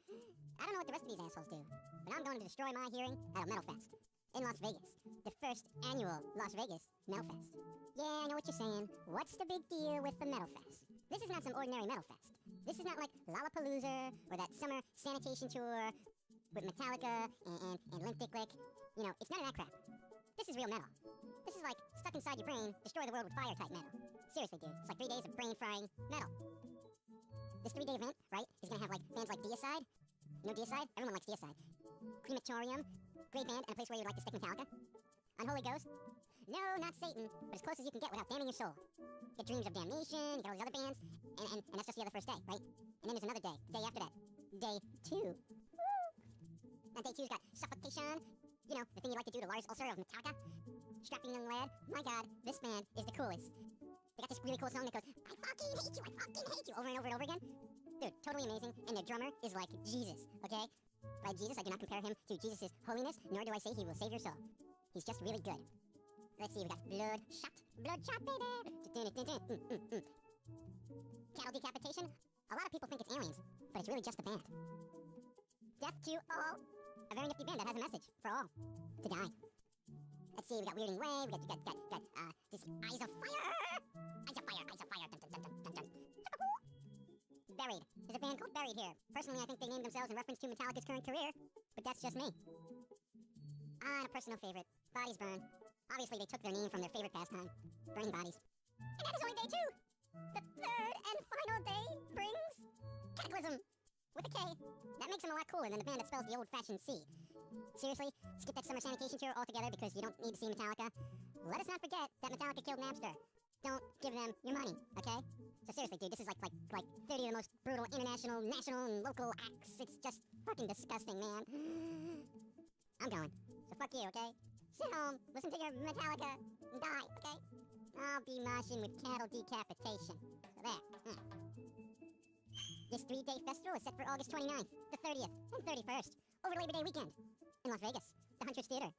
I don't know what the rest of these assholes do. but I'm going to destroy my hearing at a Metal Fest in Las Vegas. The first annual Las Vegas Metal Fest. Yeah, I know what you're saying. What's the big deal with the Metal Fest? This is not some ordinary Metal Fest. This is not like Lollapalooza or that summer sanitation tour with Metallica and Limp Dick. You know, it's none of that crap. This is real metal. This is like stuck inside your brain, destroy the world with fire type metal. Seriously, dude. It's like 3 days of brain frying metal. This 3-day event, right, is gonna have like bands like Deicide. You know Deicide? Everyone likes Deicide. Crematorium, great band, and a place where you'd like to stick Metallica. Unholy Ghost? No, not Satan, but as close as you can get without damning your soul. You get Dreams of Damnation, you get all these other bands, and that's just the other first day, right? And then there's another day, the day after that. Day 2. Woo! Now day 2's got Suffocation, you know, the thing you like to do to Lars Ulcer of Metallica. Strapping young lad, my god, this band is the coolest. They got this really cool song that goes, I fucking hate you, over and over and over again. Dude, totally amazing, and their drummer is like Jesus, okay? By Jesus, I do not compare him to Jesus' holiness, nor do I say he will save your soul. He's just really good. Let's see, we got Bloodshot, baby! Cattle Decapitation? A lot of people think it's aliens, but it's really just a band. Death to All, a very nifty band that has a message for all to die. Let's see, we got Weirding Way, we got this Eyes of Fire! Eyes of Fire, dun dun dun dun dun dun. Buried. There's a band called Buried here. Personally, I think they named themselves in reference to Metallica's current career, but that's just me. And a personal favorite, Bodies Burn. Obviously, they took their name from their favorite pastime, burning bodies. And that is only day 2! The third and final day brings Cataclysm! With a K. That makes them a lot cooler than the band that spells the old-fashioned C. Seriously, skip that summer sanitation tour altogether because you don't need to see Metallica. Let us not forget that Metallica killed Napster. Don't give them your money, okay? So seriously, dude, this is like 30 of the most brutal international, national, and local acts. It's just fucking disgusting, man. I'm going. So fuck you, okay? Sit home, listen to your Metallica, and die, okay? I'll be moshing with Cattle Decapitation. So there. This 3-day festival is set for August 29th, the 30th, and 31st, over Labor Day weekend, in Las Vegas, the Huntress Theater.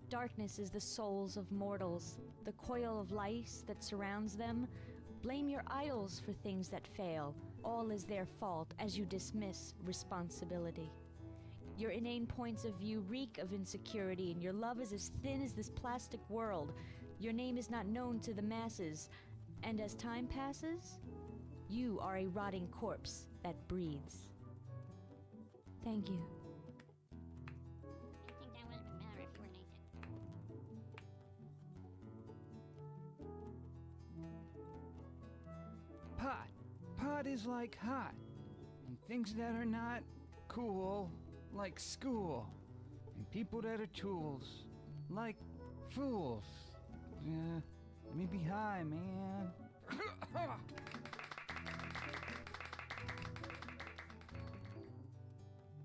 Darkness is the souls of mortals, the coil of lice that surrounds them. Blame your idols for things that fail. All is their fault as you dismiss responsibility. Your inane points of view reek of insecurity, and your love is as thin as this plastic world. Your name is not known to the masses, and as time passes, you are a rotting corpse that breathes. Thank you. Pot is like hot, and things that are not cool, like school, and people that are tools, like fools. Yeah, let me be high, man.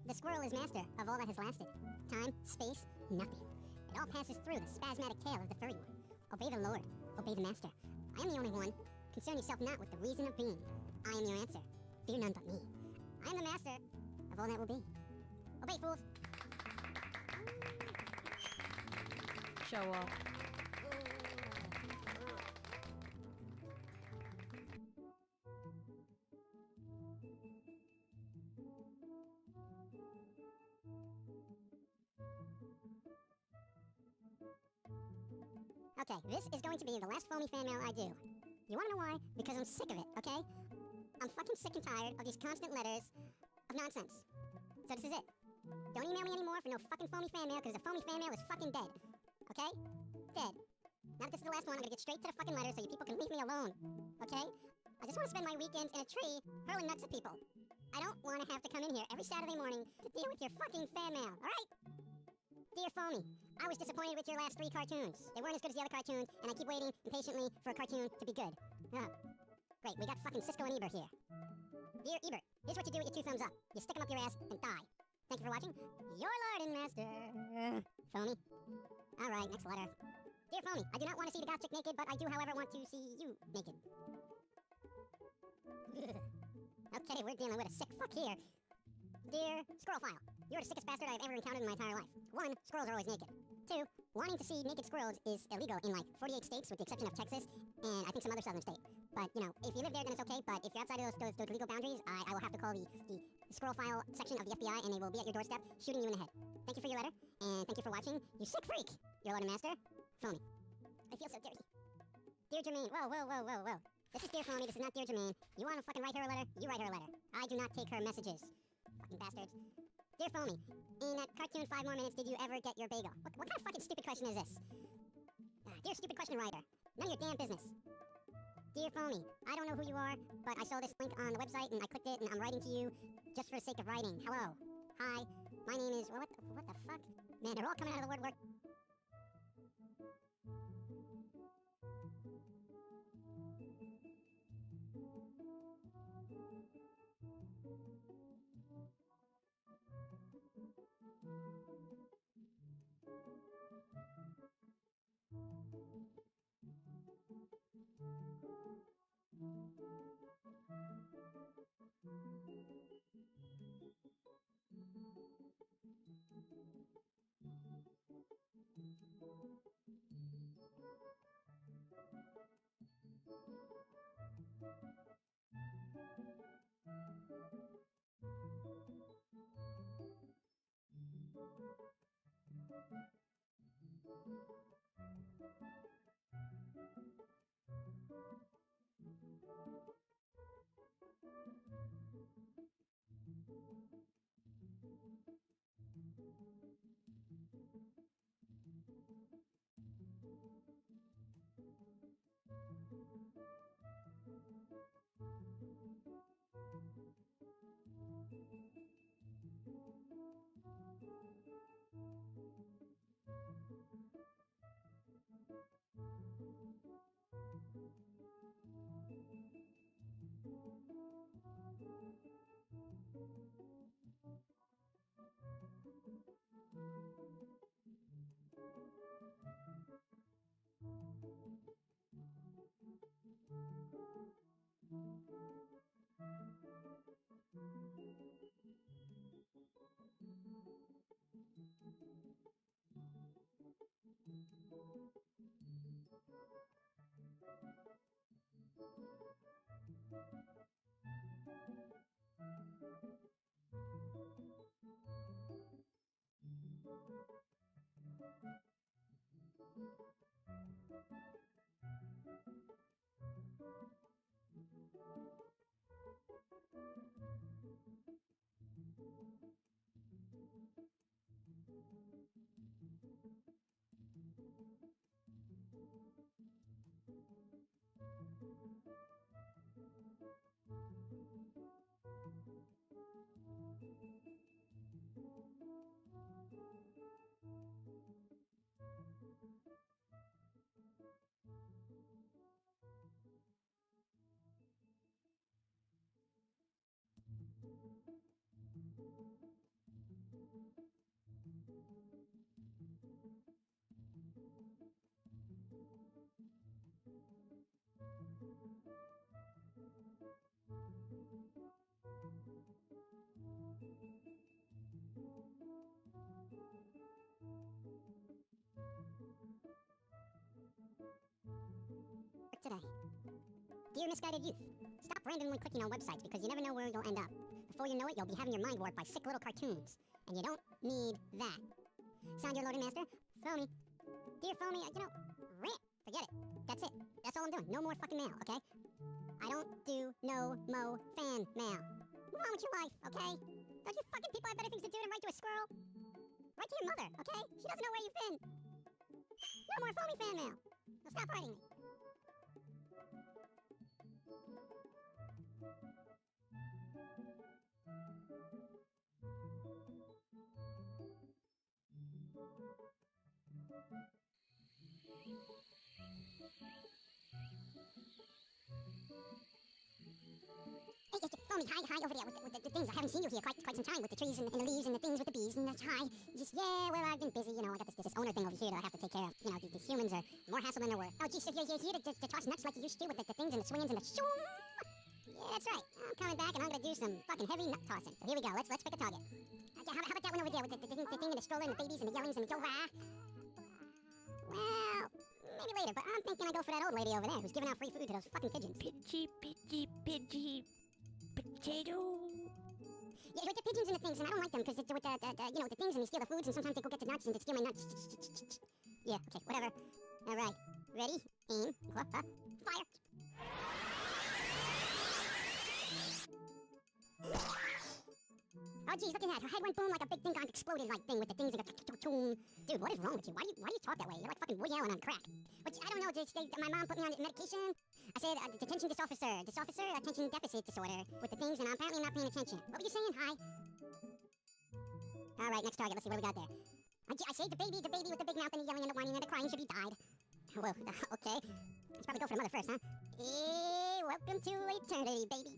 The squirrel is master of all that has lasted. Time, space, nothing. It all passes through the spasmodic tail of the furry one. Obey the Lord. Obey the master. I am the only one. Concern yourself not with the reason of being. I am your answer. Fear none but me. I am the master of all that will be. Obey, fools. Show off. Okay, this is going to be the last foamy fan mail I do. You wanna know why? Because I'm sick of it, okay? I'm fucking sick and tired of these constant letters of nonsense. So this is it. Don't email me anymore for no fucking foamy fan mail, because the foamy fan mail is fucking dead. Okay? Dead. Now that this is the last one, I'm gonna get straight to the fucking letters so you people can leave me alone. Okay? I just wanna spend my weekends in a tree hurling nuts at people. I don't wanna have to come in here every Saturday morning to deal with your fucking fan mail, alright? Dear Foamy, I was disappointed with your last 3 cartoons. They weren't as good as the other cartoons, and I keep waiting impatiently for a cartoon to be good. Great, we got fucking Cisco and Ebert here. Dear Ebert, here's what you do with your 2 thumbs up. You stick them up your ass and die. Thank you for watching. Your Lord and Master, Foamy. Alright, next letter. Dear Foamy, I do not want to see the goth chick naked, but I do, however, want to see you naked. Okay, we're dealing with a sick fuck here. Dear Squirrel File, You're the sickest bastard I've ever encountered in my entire life. 1, squirrels are always naked. 2, wanting to see naked squirrels is illegal in like 48 states with the exception of Texas and I think some other southern state. But, you know, if you live there, then it's okay. But if you're outside of those legal boundaries, I will have to call the squirrel file section of the FBI and they will be at your doorstep shooting you in the head. Thank you for your letter and thank you for watching. You sick freak! Your letter master, Phony. I feel so dirty. Dear Jermaine, whoa. This is Dear Phony, this is not Dear Jermaine. You want to fucking write her a letter? You write her a letter. I do not take her messages. Fucking bastards. Dear Phony, in that cartoon 5 More Minutes, did you ever get your bagel? What kind of fucking stupid question is this? Dear stupid question writer, none of your damn business. Dear Phony, I don't know who you are, but I saw this link on the website and I clicked it and I'm writing to you just for the sake of writing. Hello. Hi. My name is... What the fuck? Man, they're all coming out of the woodwork. Today. Dear misguided youth, stop randomly clicking on websites because you never know where you'll end up. Before you know it, you'll be having your mind warped by sick little cartoons. And you don't need that. Sound your loading master, Phony. Dear Phony, rant. Forget it. That's it. That's all I'm doing. No more fucking mail, okay? I don't do no mo fan mail. Move on with your life, okay? Don't you fucking people have better things to do than write to a squirrel? Write to your mother, okay? She doesn't know where you've been. No more Phony fan mail. Now stop writing me. Hey, Phony, hi over there with the things. I haven't seen you here quite some time with the trees and the leaves and the things with the bees and the hi. Just, yeah, well, I've been busy, I got this owner thing over here that I have to take care of. These humans are more hassle than they're worth. Oh, geez, so you're here to toss nuts like you used to with the things and the swings and the shoom? Yeah, that's right. I'm coming back and I'm gonna do some fucking heavy nut tossing. So here we go, let's pick a target. How about that one over there with the thing and the stroller and the babies and the yellings and the yo-rah? Well, maybe later, but I'm thinking I go for that old lady over there who's giving out free food to those fucking pigeons. Pidgey, potato. Yeah, with the pigeons and the things, and I don't like them because with the things and they steal the foods and sometimes they go get the nuts and they steal my nuts. Yeah, okay, whatever. All right, ready, aim, fire. Oh, geez, look at that. Her head went boom like a big thing exploded like thing with the things that go toom. Dude, what is wrong with you? Why do you talk that way? You're like fucking Woody Allen on crack. But I don't know, my mom put me on medication. I said, detention disofficer, attention deficit disorder with the things, and apparently I'm not paying attention. What were you saying? Hi. All right, next target. Let's see what we got there. I saved the baby with the big mouth and the yelling and the whining and the crying. Should be died. Well, okay. Let's probably go for the mother first, huh? Hey, welcome to eternity, baby.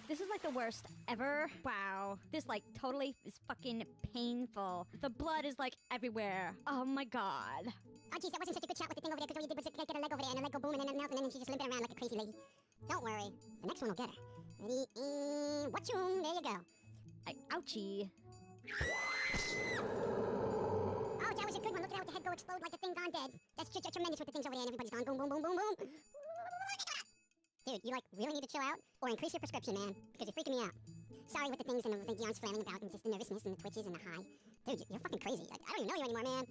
This is like the worst ever. Wow. This like totally is fucking painful. The blood is like everywhere. Oh my god. Oh geez, that wasn't such a good shot with the thing over there because all you did was get a leg over there and a leg go booming and then melt and then she just limping around like a crazy lady. Don't worry. The next one will get her. Ready? And watchoom. There you go. Ouchie. Oh, that was a good one. Look at that with the head go explode like the thing gone dead. That's tremendous with the things over there and everybody's gone boom, boom, boom, boom, boom. Dude, you like really need to chill out or increase your prescription, man, because you're freaking me out. Sorry with the things and the arms flailing about and just the nervousness and the twitches and the high. Dude, you're fucking crazy. I don't even know you anymore, man.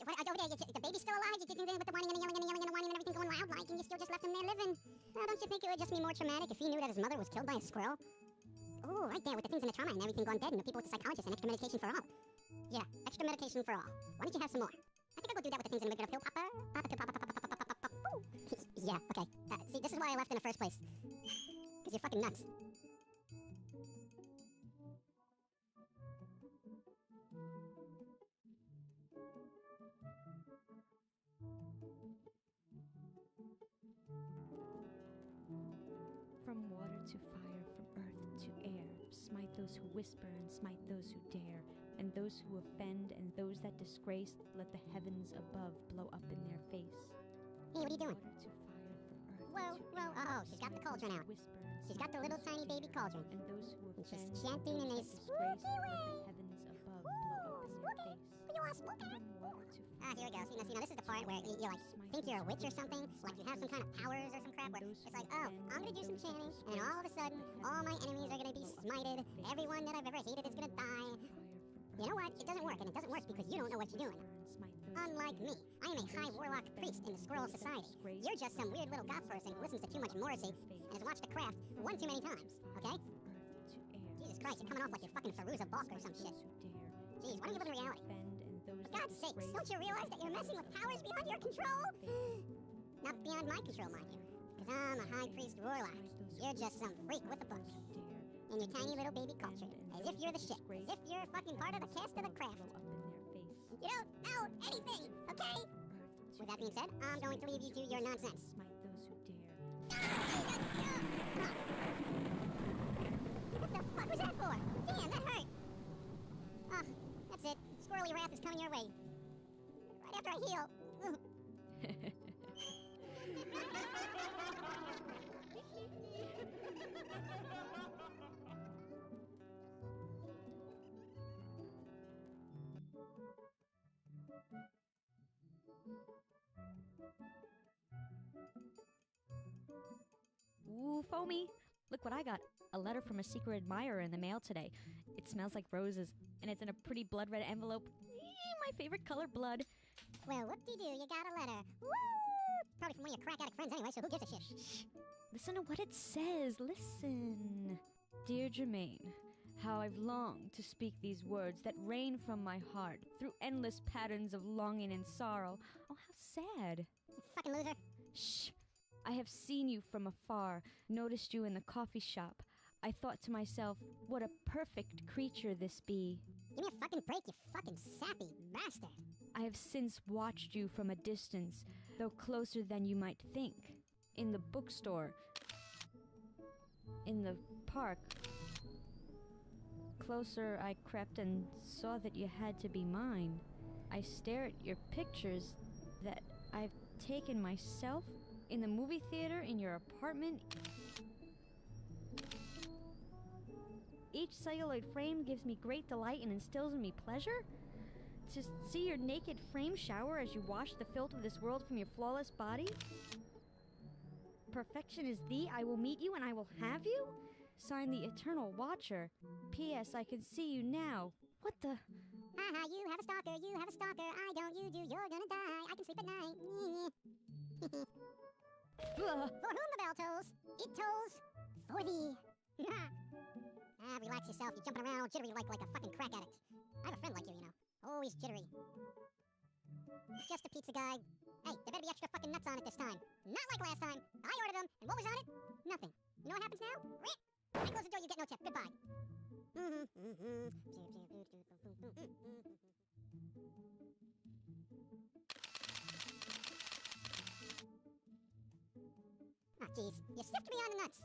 What, over there, the baby's still alive? You did with the whining and the yelling and the yelling and the whining and everything going loud like, and you still just left him there living. Well, don't you think it would just be more traumatic if he knew that his mother was killed by a squirrel? Oh, right there with the things and the trauma and everything gone dead and the people with the psychologist and extra medication for all. Yeah, extra medication for all. Why don't you have some more? I think I'll go do that with the things and make it a pill popper. Pop a pill, pop, pop, pop, pop, pop, pop, pop, pop. Yeah, okay. See, this is why I left in the first place. Because you're fucking nuts. From water to fire, from earth to air, smite those who whisper and smite those who dare, and those who offend and those that disgrace, let the heavens above blow up in their face. Hey, what are you doing? Water to fire, from earth Whoa, to whoa, air, oh, she's got the cauldron out. whisper and She's got the little tiny baby cauldron. and those who And offend she's chanting in a those that disgrace, spooky let way. the heavens above blow up in their face. You are spooky. Ah, here we go. See, now this is the part where you like think you're a witch or something, like you have some kind of powers or some crap. Where it's like, oh, I'm gonna do some chanting, and then all of a sudden, all my enemies are gonna be smited. Everyone that I've ever hated is gonna die. You know what? It doesn't work, and it doesn't work because you don't know what you're doing. Unlike me, I am a high warlock priest in the Squirrel Society. You're just some weird little goth person who listens to too much Morrissey and has watched The Craft one too many times. Okay? Jesus Christ, you're coming off like you're fucking Feruza Balk or some shit. Jeez, why don't you live in reality? For God's sakes, don't you realize that you're messing with powers beyond your control? Not beyond my control, mind you. Because I'm a high priest warlock. You're just some freak with a book. In your tiny little baby culture. As if you're the shit. As if you're fucking part of the cast of The Craft. You don't know anything, okay? With that being said, I'm going to leave you to your nonsense. What the fuck was that for? Damn, that hurt. Oh, that's it. Squirrely wrath is coming your way. Right after I heal. Ooh, Foamy. Look what I got. A letter from a secret admirer in the mail today. It smells like roses, and it's in a pretty blood-red envelope. My favorite color, blood. Well, whoop-de-doo, you got a letter. Woo! Probably from one of your crack addict friends anyway, so who gives a shit? Shh. Listen to what it says. Listen. Dear Jermaine, how I've longed to speak these words that rain from my heart through endless patterns of longing and sorrow. Oh, how sad. You fucking loser. Shh. I have seen you from afar, noticed you in the coffee shop. I thought to myself, what a perfect creature this be. Give me a fucking break, you fucking sappy bastard. I have since watched you from a distance, though closer than you might think. In the bookstore. In the park. Closer I crept and saw that you had to be mine. I stare at your pictures that I've taken myself in the movie theater, in your apartment. Each celluloid frame gives me great delight and instills in me pleasure? To see your naked frame shower as you wash the filth of this world from your flawless body? Perfection is thee, I will meet you and I will have you? Signed the Eternal Watcher. P.S. I can see you now. What the? Haha, you have a stalker, you have a stalker. I don't, you do, you're gonna die. I can sleep at night. For whom the bell tolls, it tolls for thee. Relax yourself. You're jumping around all jittery like a fucking crack addict. I have a friend like you, you know. Always jittery. It's just a pizza guy. Hey, there better be extra fucking nuts on it this time. Not like last time. I ordered them, and what was on it? Nothing. You know what happens now? When I close the door, you get no tip. Goodbye. Ah, jeez. You sniffed me on the nuts.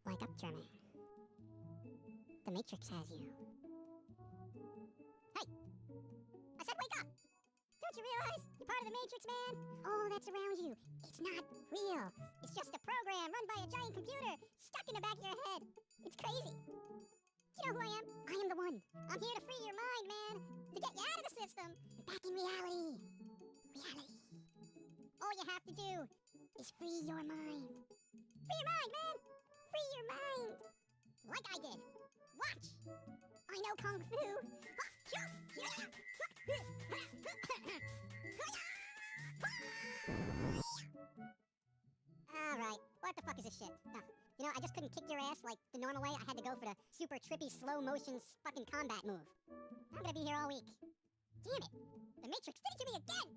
Wake up, German. The Matrix has you. Hey! I said wake up! Don't you realize you're part of the Matrix, man? All that's around you, it's not real. It's just a program run by a giant computer stuck in the back of your head. It's crazy. Do you know who I am? I am the one. I'm here to free your mind, man. To get you out of the system and back in reality. Reality. All you have to do is free your mind. Free your mind, man! Free your mind! Like I did. Watch! I know Kung Fu. Alright, what the fuck is this shit? You know, I just couldn't kick your ass like the normal way. I had to go for the super trippy, slow motion fucking combat move. I'm gonna be here all week. Damn it! The Matrix did it to me again!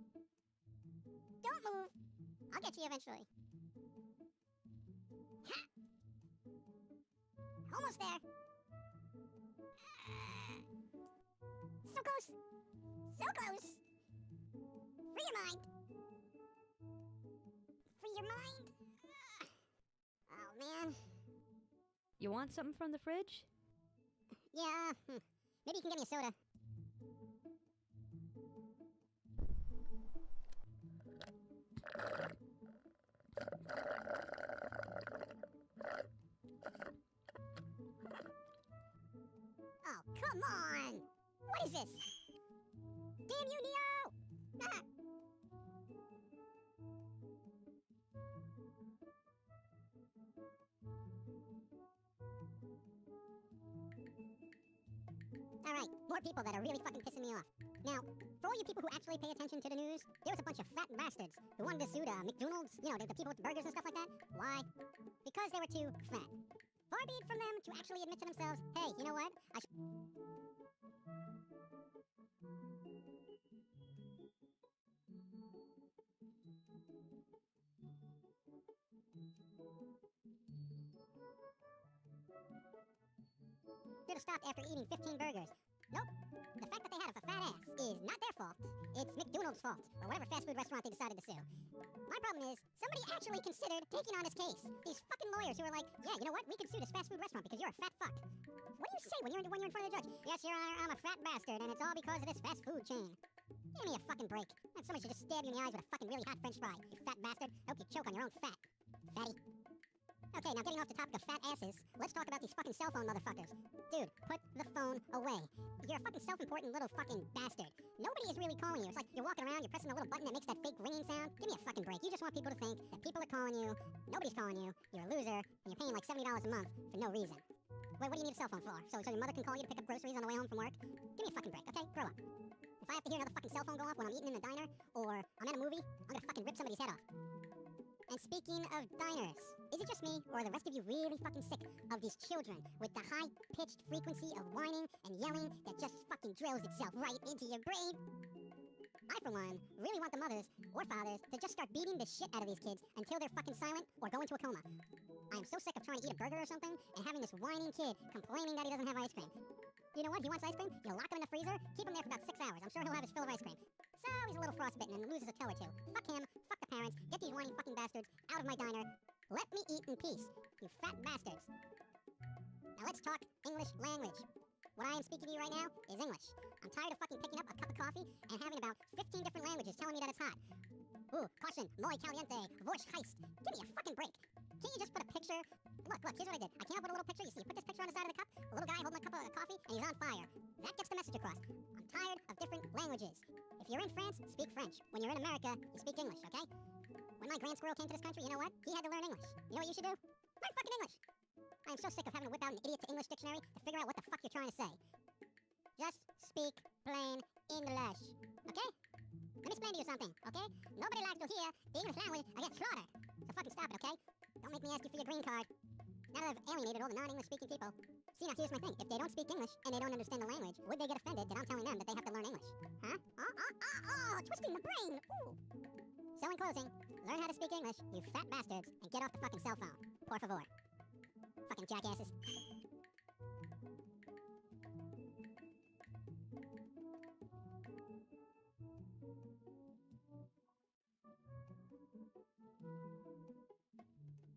Don't move! I'll get you eventually. Ha! Almost there. So close. So close. Free your mind. Free your mind. Oh, man. You want something from the fridge? Yeah, maybe you can get me a soda. Oh, come on! What is this? Damn you, Neo! Ah. Alright, more people that are really fucking pissing me off. Now, for all you people who actually pay attention to the news, there was a bunch of fat bastards who wanted to sue the McDonald's, you know, the people with the burgers and stuff like that. Why? Because they were too fat. Far be it from them to actually admit to themselves, hey, you know what? I should... should have stopped after eating 15 burgers. Nope. The fact that they had a fat ass is not their fault. It's McDonald's fault, or whatever fast food restaurant they decided to sue. My problem is, somebody actually considered taking on this case. These fucking lawyers who are like, yeah, you know what? We can sue this fast food restaurant because you're a fat fuck. What do you say when you're in front of the judge? Yes, Your Honor, I'm a fat bastard, and it's all because of this fast food chain. Give me a fucking break. And somebody should just stab you in the eyes with a fucking really hot french fry. You fat bastard. Hope you choke on your own fat. Fatty. Okay, now getting off the topic of fat asses, let's talk about these fucking cell phone motherfuckers. Dude, put the phone away. You're a fucking self-important little fucking bastard. Nobody is really calling you. It's like you're walking around, you're pressing a little button that makes that fake ringing sound. Give me a fucking break. You just want people to think that people are calling you, nobody's calling you, you're a loser, and you're paying like $70 a month for no reason. Wait, what do you need a cell phone for? So your mother can call you to pick up groceries on the way home from work? Give me a fucking break, okay? Grow up. If I have to hear another fucking cell phone go off when I'm eating in the diner, or I'm at a movie, I'm gonna fucking rip somebody's head off. And speaking of diners, is it just me, or are the rest of you really fucking sick of these children with the high-pitched frequency of whining and yelling that just fucking drills itself right into your brain? I, for one, really want the mothers or fathers to just start beating the shit out of these kids until they're fucking silent or go into a coma. I am so sick of trying to eat a burger or something and having this whining kid complaining that he doesn't have ice cream. You know what? He wants ice cream? You lock him in the freezer, keep him there for about 6 hours. I'm sure he'll have his fill of ice cream. So he's a little frostbitten and loses a toe or two. Fuck him, fuck the parents, get these whining fucking bastards out of my diner. Let me eat in peace, you fat bastards. Now let's talk English language. What I am speaking to you right now is English. I'm tired of fucking picking up a cup of coffee and having about 15 different languages telling me that it's hot. Ooh, caution, muy caliente, voice heist. Give me a fucking break. Can't you just put a picture? Look, here's what I did. I came up with a little picture. You see, you put this picture on the side of the cup, a little guy holding a cup of coffee, and he's on fire. That gets the message across. I'm tired of different languages. If you're in France, speak French. When you're in America, you speak English, okay? When my grand squirrel came to this country, you know what? He had to learn English. You know what you should do? Learn fucking English. I am so sick of having to whip out an idiot to English dictionary to figure out what the fuck you're trying to say. Just speak plain English, okay? Let me explain to you something, okay? Nobody likes to hear the English language get slaughtered. So fucking stop it, okay? Don't make me ask you for your green card. Now that I've alienated all the non-English speaking people. See, now here's my thing. If they don't speak English and they don't understand the language, would they get offended that I'm telling them that they have to learn English? Huh? Twisting the brain. Ooh. So in closing, learn how to speak English, you fat bastards, and get off the fucking cell phone. Por favor. Fucking jackasses.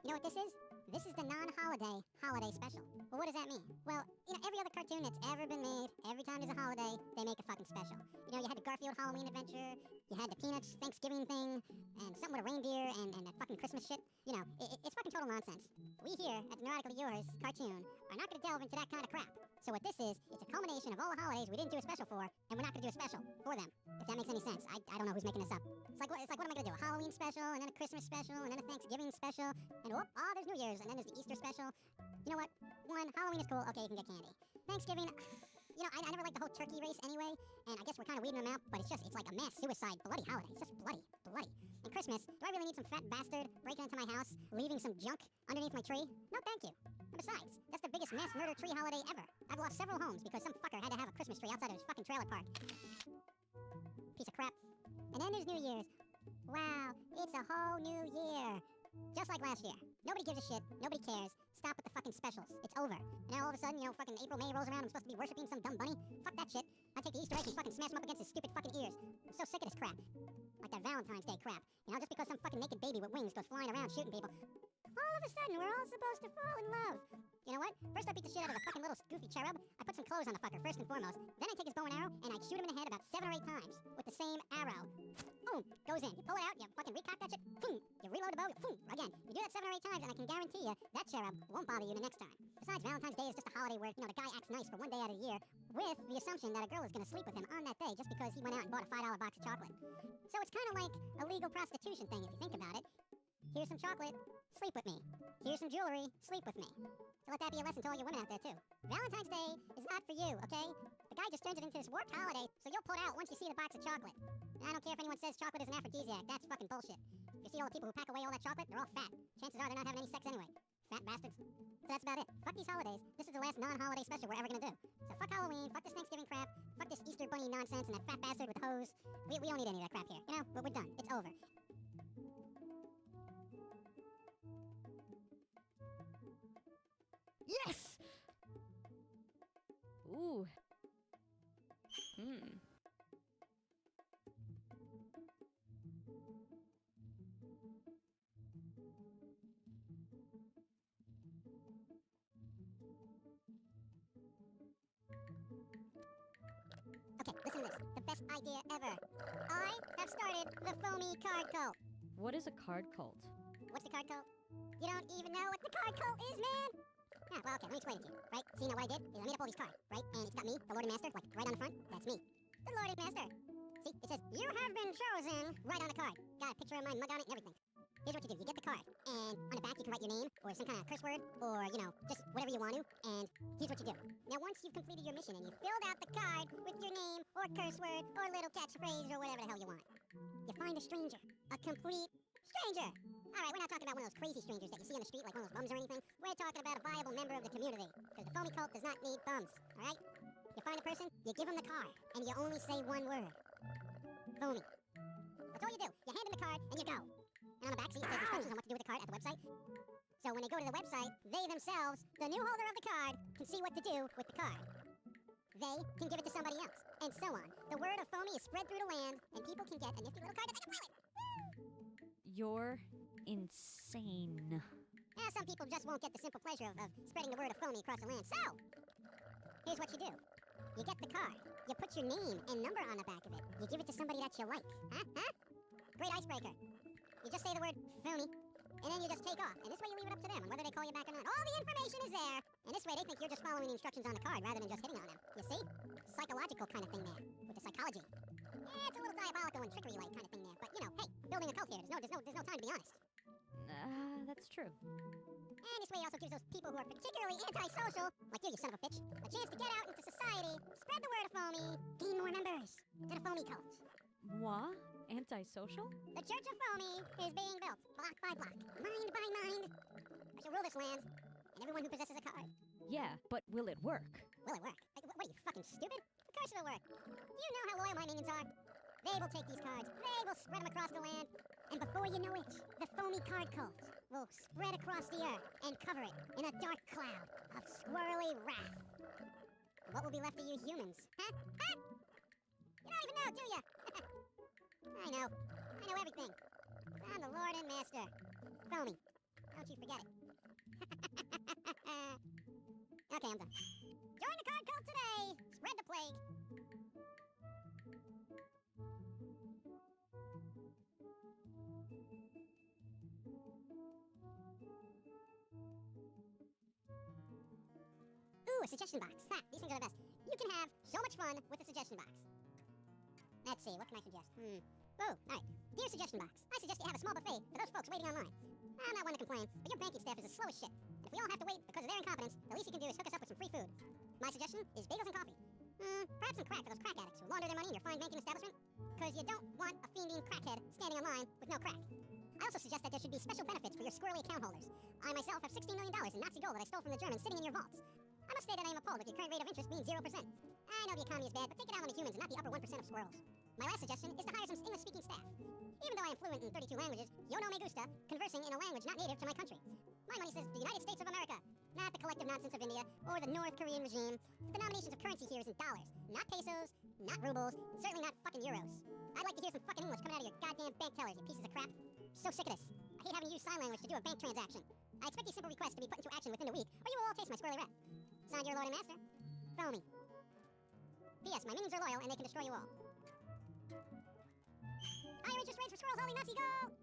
You know what this is? This is the non-holiday holiday special. Well, what does that mean? Well, you know, every other cartoon that's ever been made, every time there's a holiday, they make a fucking special. You know, you had the Garfield Halloween Adventure, you had the Peanuts Thanksgiving thing, and something with a reindeer and that fucking Christmas shit. You know, it's fucking total nonsense. We here at the Neurotically Yours cartoon are not going to delve into that kind of crap. So what this is, it's a culmination of all the holidays we didn't do a special for, and we're not going to do a special for them. If that makes any sense. I don't know who's making this up. It's like what am I going to do? A Halloween special, and then a Christmas special, and then a Thanksgiving special, and there's New Year's, and then there's the Easter special. You know what? One, Halloween is cool. Okay, you can get candy. Thanksgiving, you know, I never liked the whole turkey race anyway, and I guess we're kind of weeding them out, but it's like a mass suicide bloody holiday. It's just bloody. And Christmas, do I really need some fat bastard breaking into my house, leaving some junk underneath my tree? No, thank you. And besides, that's the biggest mass murder tree holiday ever. I've lost several homes because some fucker had to have a Christmas tree outside of his fucking trailer park. Piece of crap. And then there's New Year's. Wow, it's a whole new year. Just like last year. Nobody gives a shit. Nobody cares. Stop with the fucking specials. It's over. And now all of a sudden, you know, fucking April, May rolls around. I'm supposed to be worshiping some dumb bunny. Fuck that shit. I take the Easter egg and fucking smash him up against his stupid fucking ears. I'm so sick of this crap. Like that Valentine's Day crap. You know, just because some fucking naked baby with wings goes flying around shooting people. All of a sudden, we're all supposed to fall in love. You know what? First I beat the shit out of the fucking little goofy cherub. I put some clothes on the fucker, first and foremost. Then I take his bow and arrow, and I shoot him in the head about 7 or 8 times. With the same arrow. Boom! Goes in. You pull it out, you fucking recock that shit. Boom! You reload the bow, boom! Again. You do that 7 or 8 times, and I can guarantee you, that cherub won't bother you the next time. Besides, Valentine's Day is just a holiday where, you know, the guy acts nice for one day out of the year, with the assumption that a girl is gonna sleep with him on that day just because he went out and bought a $5 box of chocolate. So it's kind of like a legal prostitution thing if you think about it. Here's some chocolate, sleep with me. Here's some jewelry, sleep with me. So let that be a lesson to all you women out there, too. Valentine's Day is not for you, okay? The guy just turns it into this warped holiday, so you'll pull it out once you see the box of chocolate. And I don't care if anyone says chocolate is an aphrodisiac, that's fucking bullshit. If you see all the people who pack away all that chocolate, they're all fat. Chances are they're not having any sex anyway. Fat bastards. So that's about it. Fuck these holidays. This is the last non-holiday special we're ever gonna do. So fuck Halloween, fuck this Thanksgiving crap, fuck this Easter bunny nonsense and that fat bastard with the hose. We don't need any of that crap here, you know? But we're done. It's over. Yes! Ooh. Okay, listen to this. The best idea ever. I have started the Foamy Card Cult. What is a card cult? What's the card cult? You don't even know what the card cult is, man? Yeah, well, okay, let me explain it to you, right? See, now what I did is I made up all these cards, right? And it's got me, the Lord and Master, like right on the front. That's me. The Lord and Master. See, it says, you have been chosen, right on the card. Got a picture of my mug on it and everything. Here's what you do. You get the card, and on the back you can write your name, or some kind of curse word, or, you know, just whatever you want to, and here's what you do. Now, once you've completed your mission and you filled out the card with your name, or curse word, or little catchphrase, or whatever the hell you want, you find a stranger. A complete stranger. Alright, we're not talking about one of those crazy strangers that you see on the street, like one of those bums or anything. We're talking about a viable member of the community, because the Foamy Cult does not need bums, alright? You find a person, you give them the card, and you only say one word. Foamy. That's all you do. You hand them the card, and you go. And on the back, see, it says instructions on what to do with the card at the website. So when they go to the website, they themselves, the new holder of the card, can see what to do with the card. They can give it to somebody else, and so on. The word of Foamy is spread through the land, and people can get a nifty little card that they can play with. You're insane. Now, some people just won't get the simple pleasure of spreading the word of Foamy across the land. So, here's what you do. You get the card. You put your name and number on the back of it. You give it to somebody that you like. Huh? Huh? Great icebreaker. You just say the word phony, and then you just take off. And this way you leave it up to them on whether they call you back or not. All the information is there. And this way they think you're just following the instructions on the card rather than just hitting on them. You see? Psychological kind of thing there, with the psychology. Yeah, it's a little diabolical and trickery-like kind of thing there. But, you know, hey, building a cult here. There's no time to be honest. That's true. And this way it also gives those people who are particularly antisocial, like you son of a bitch, a chance to get out into society, spread the word of Foamy, gain more members to the Foamy cult. What? Antisocial? The Church of Foamy is being built, block by block, mind by mind. I shall rule this land, and everyone who possesses a card. Yeah, but will it work? Will it work? What are you, fucking stupid? Of course it'll work. Do you know how loyal my minions are? They will take these cards, they will spread them across the land, and before you know it, the Foamy card cult will spread across the earth and cover it in a dark cloud of squirrely wrath. What will be left of you humans? Huh? Huh? You don't even know, do you? I know everything. I'm the Lord and Master. Foamy. Don't you forget it. Okay, I'm done. Join the card cult today! Spread the plague! Ooh, a suggestion box. Ha, these things are the best. You can have so much fun with a suggestion box. Let's see, what can I suggest? Oh, alright. Dear suggestion box, I suggest you have a small buffet for those folks waiting online. I'm not one to complain, but your banking staff is as slow as shit. And if we all have to wait because of their incompetence, the least you can do is hook us up with some free food. My suggestion is bagels and coffee. Perhaps some crack for those crack addicts who launder their money in your fine banking establishment. Because you don't want a fiending crackhead standing in line with no crack. I also suggest that there should be special benefits for your squirrely account holders. I myself have $16 million in Nazi gold that I stole from the Germans sitting in your vaults. I must say that I am appalled at your current rate of interest being 0%. I know the economy is bad, but take it out on the humans and not the upper 1% of squirrels. My last suggestion is to hire some English-speaking staff. Even though I am fluent in 32 languages, yo no me gusta, conversing in a language not native to my country. My money says the United States of America, not the collective nonsense of India or the North Korean regime. The denominations of currency here is in dollars, not pesos, not rubles, and certainly not fucking euros. I'd like to hear some fucking English coming out of your goddamn bank tellers, you pieces of crap. So sick of this. I hate having to use sign language to do a bank transaction. I expect these simple requests to be put into action within a week, or you will all taste my squirrely wrath. Signed, your Lord and Master, Foamy. P.S. My minions are loyal and they can destroy you all. Higher interest rates for squirrels, holy Nazi, go!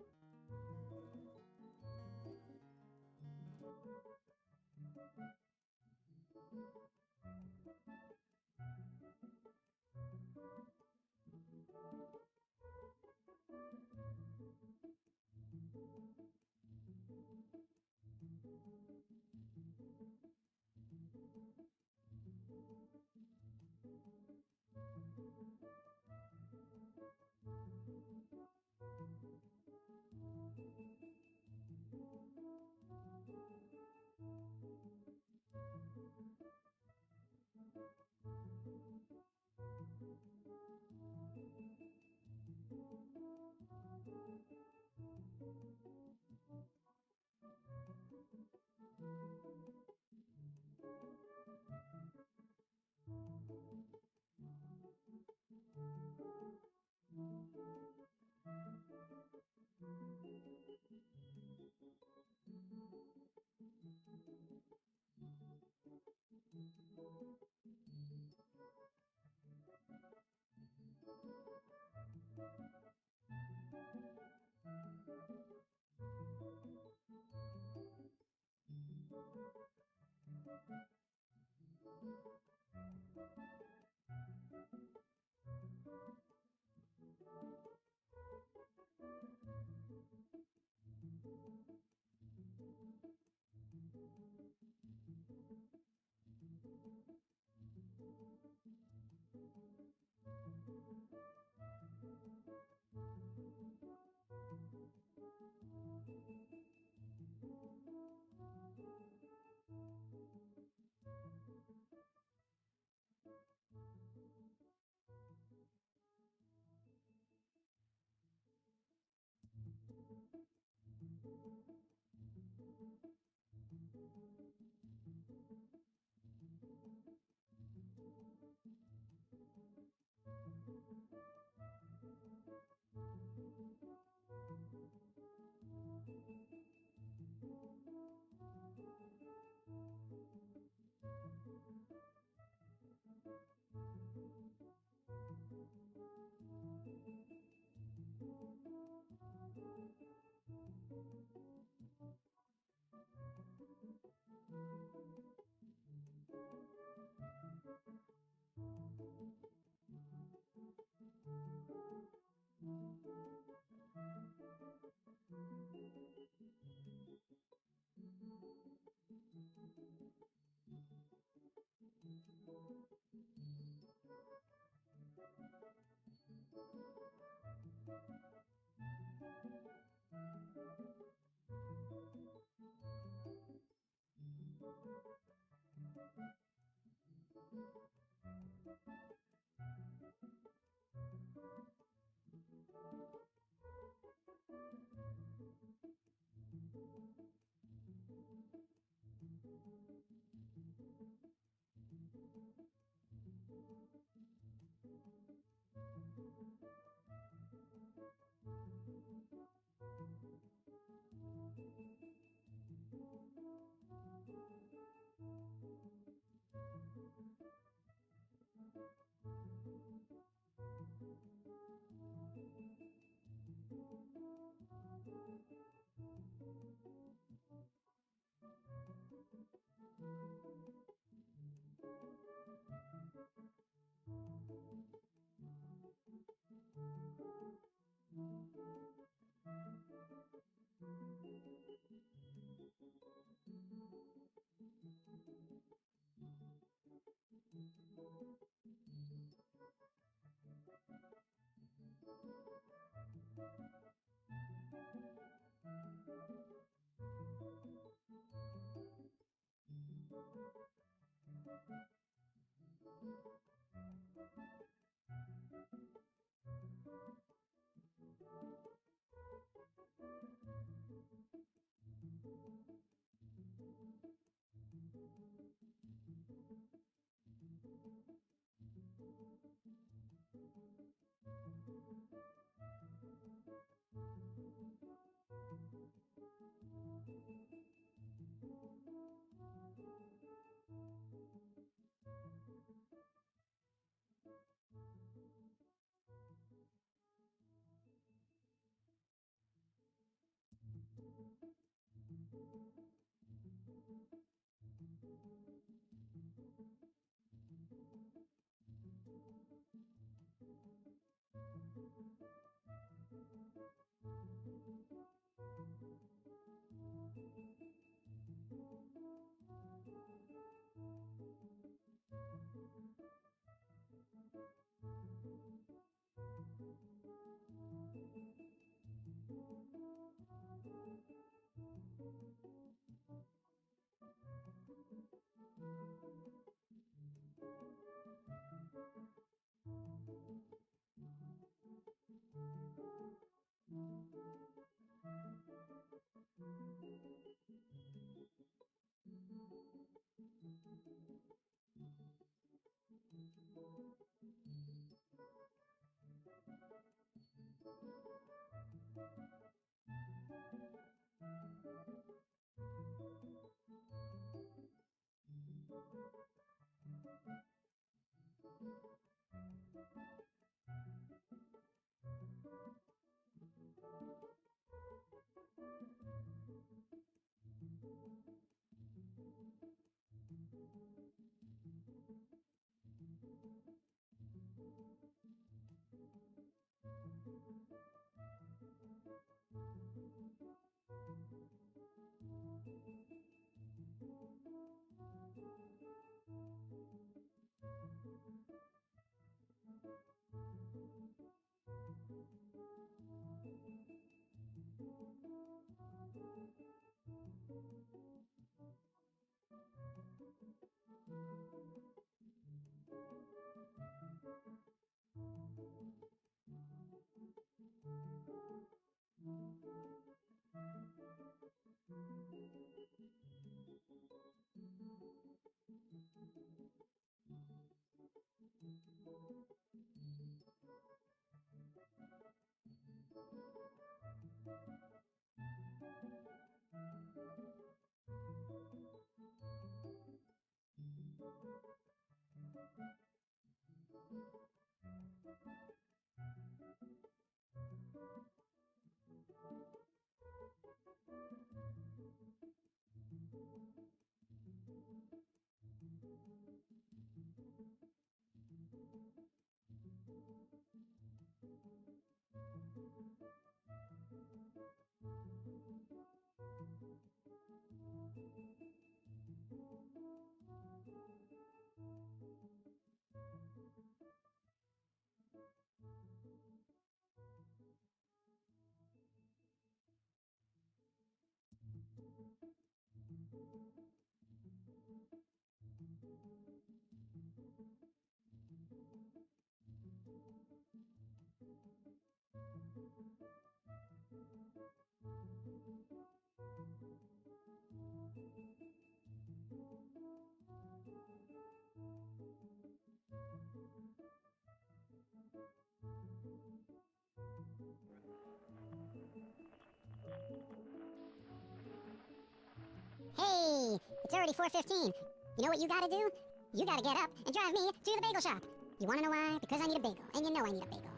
Hey, it's already 4:15. You know what you gotta do? You gotta get up and drive me to the bagel shop. You wanna know why? Because I need a bagel, and you know I need a bagel.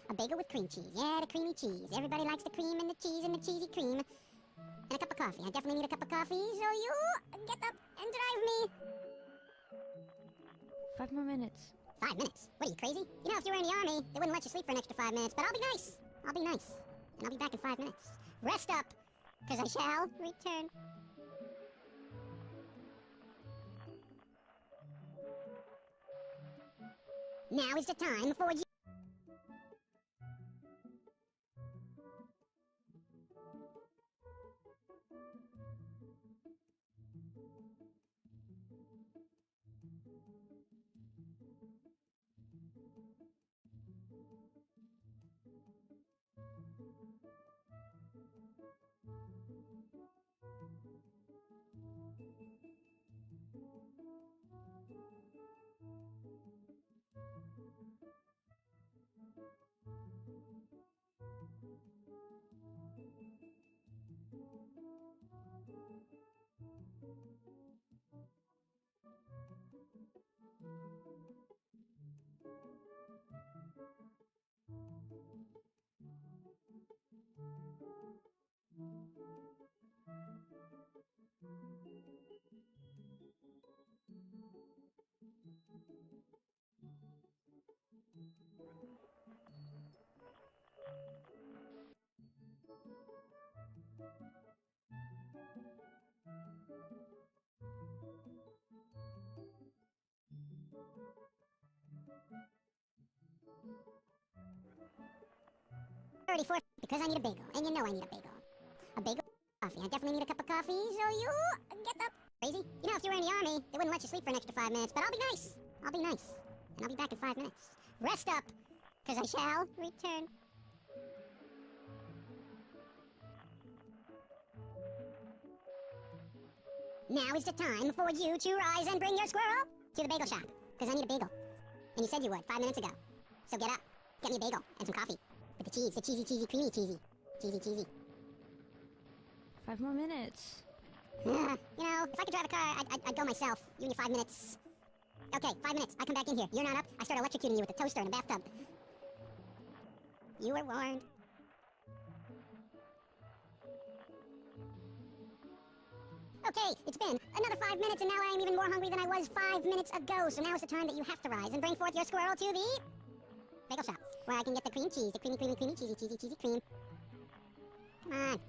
A bagel with cream cheese. Yeah, the creamy cheese. Everybody likes the cream and the cheese and the cheesy cream. And a cup of coffee. I definitely need a cup of coffee, so you get up and drive me. 5 more minutes. 5 minutes? What are you, crazy? You know, if you were in the army, they wouldn't let you sleep for an extra 5 minutes, but I'll be nice. I'll be nice. And I'll be back in 5 minutes. Rest up, because I shall return. Now is the time for you. Already 4 because I need a bagel, and you know I need a bagel. A bagel with coffee. I definitely need a cup of coffee, so you get up. Crazy? You know, if you were in the army, they wouldn't let you sleep for an extra 5 minutes, but I'll be nice. I'll be nice. And I'll be back in 5 minutes. Rest up, because I shall return. Now is the time for you to rise and bring your squirrel to the bagel shop, because I need a bagel. And you said you would 5 minutes ago. So get up, get me a bagel and some coffee. With the cheese, the cheesy, cheesy, creamy cheesy. Cheesy, cheesy. 5 more minutes. You know, if I could drive a car, I'd go myself. You and your 5 minutes. Okay, 5 minutes. I come back in here. You're not up. I start electrocuting you with a toaster in a bathtub. You were warned. Okay, it's been another 5 minutes, and now I am even more hungry than I was 5 minutes ago. So now is the time that you have to rise and bring forth your squirrel to the bagel shop, where I can get the cream cheese, the creamy, creamy, creamy, cheesy, cheesy, cheesy cream. Come on,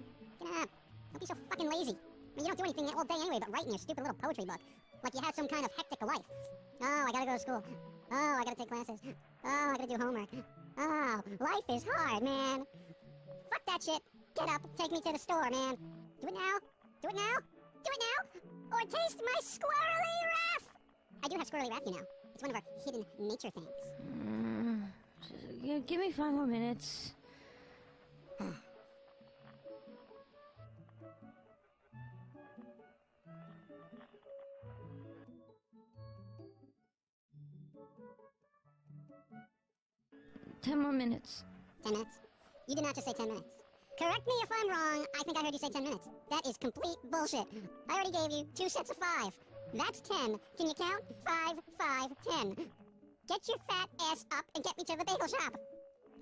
get up. Don't be so fucking lazy. I mean, you don't do anything all day anyway but write in your stupid little poetry book. Like you have some kind of hectic life. Oh, I gotta go to school. Oh, I gotta take classes. Oh, I gotta do homework. Oh, life is hard, man. Fuck that shit. Get up, take me to the store, man. Do it now. Do it now. Do it now. Or taste my squirrely wrath. I do have squirrely wrath, you know. It's one of our hidden nature things. Give me 5 more minutes. 10 more minutes. 10 minutes? You did not just say 10 minutes. Correct me if I'm wrong. I think I heard you say 10 minutes. That is complete bullshit. I already gave you 2 sets of 5. That's 10. Can you count? 5, 5, 10. Get your fat ass up and get me to the bagel shop.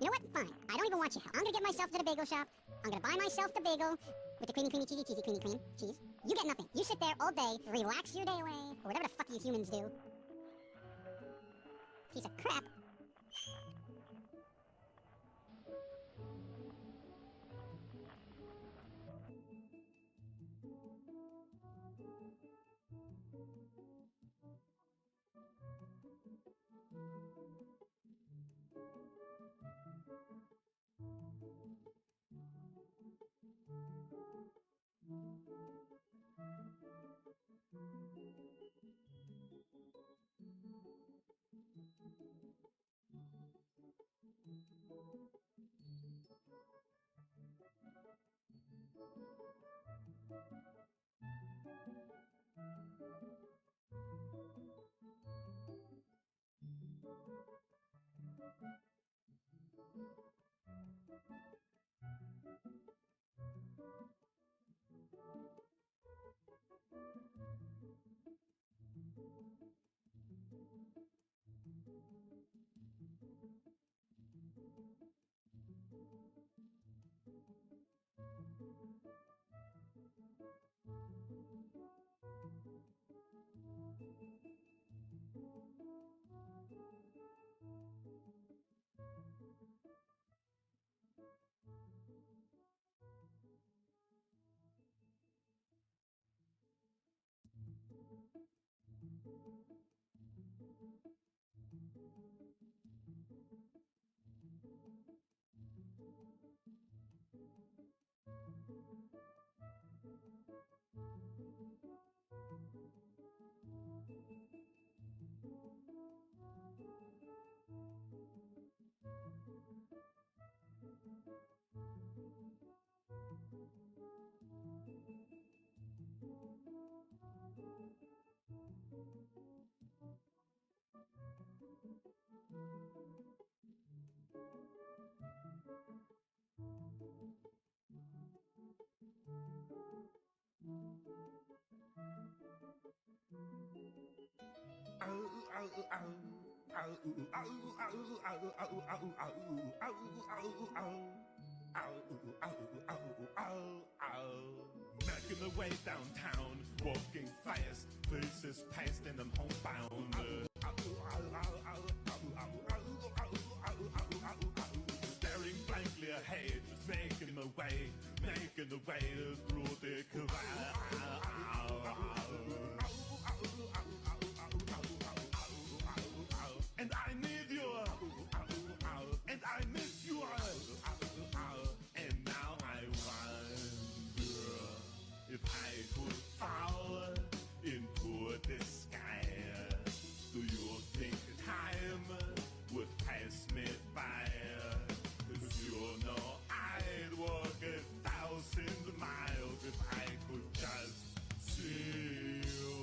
You know what? Fine. I don't even want your help. I'm gonna get myself to the bagel shop. I'm gonna buy myself the bagel with the creamy, creamy, cheesy, cheesy, creamy, cream, cheese. You get nothing. You sit there all day, relax your day away, or whatever the fuck you humans do. Piece of crap. Making my way downtown, walking fast, faces past and I'm homebound. Staring blankly ahead, making my way through the crowd. And I need you, and I miss you, and now I wonder if I could fall into the sky. Do you think time would pass me by? 'Cause you know I'd walk 1,000 miles if I could just see you.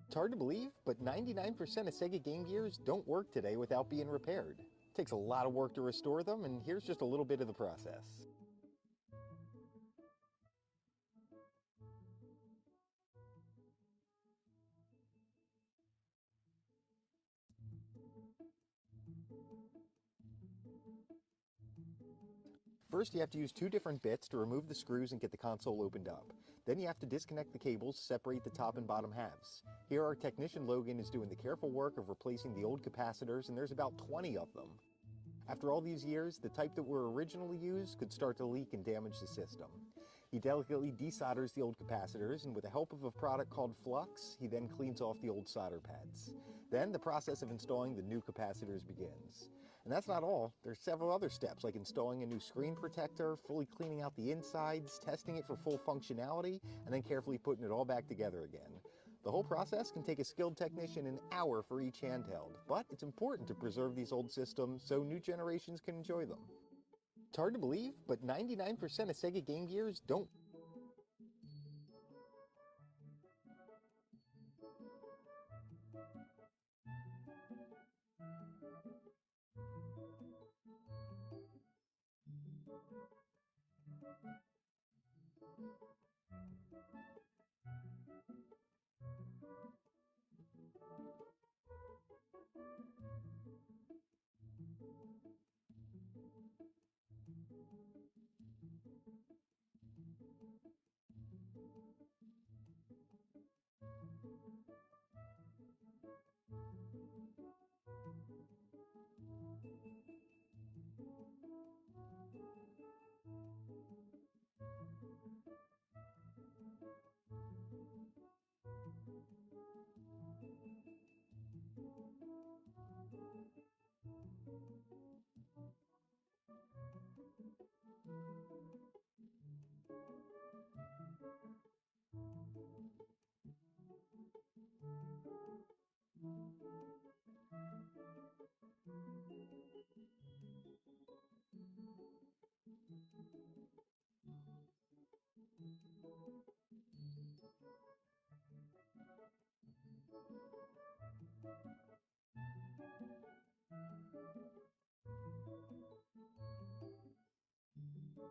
It's hard to believe, but 99% of Sega Game Gears don't work today without being repaired. It takes a lot of work to restore them, and here's just a little bit of the process. First, you have to use 2 different bits to remove the screws and get the console opened up. Then you have to disconnect the cables to separate the top and bottom halves. Here our technician Logan is doing the careful work of replacing the old capacitors, and there's about 20 of them. After all these years, the type that were originally used could start to leak and damage the system. He delicately desolders the old capacitors, and with the help of a product called Flux, he then cleans off the old solder pads. Then the process of installing the new capacitors begins. And that's not all. There's several other steps, like installing a new screen protector, fully cleaning out the insides, testing it for full functionality, and then carefully putting it all back together again. The whole process can take a skilled technician an hour for each handheld, but it's important to preserve these old systems so new generations can enjoy them. It's hard to believe, but 99% of Sega Game Gears don't.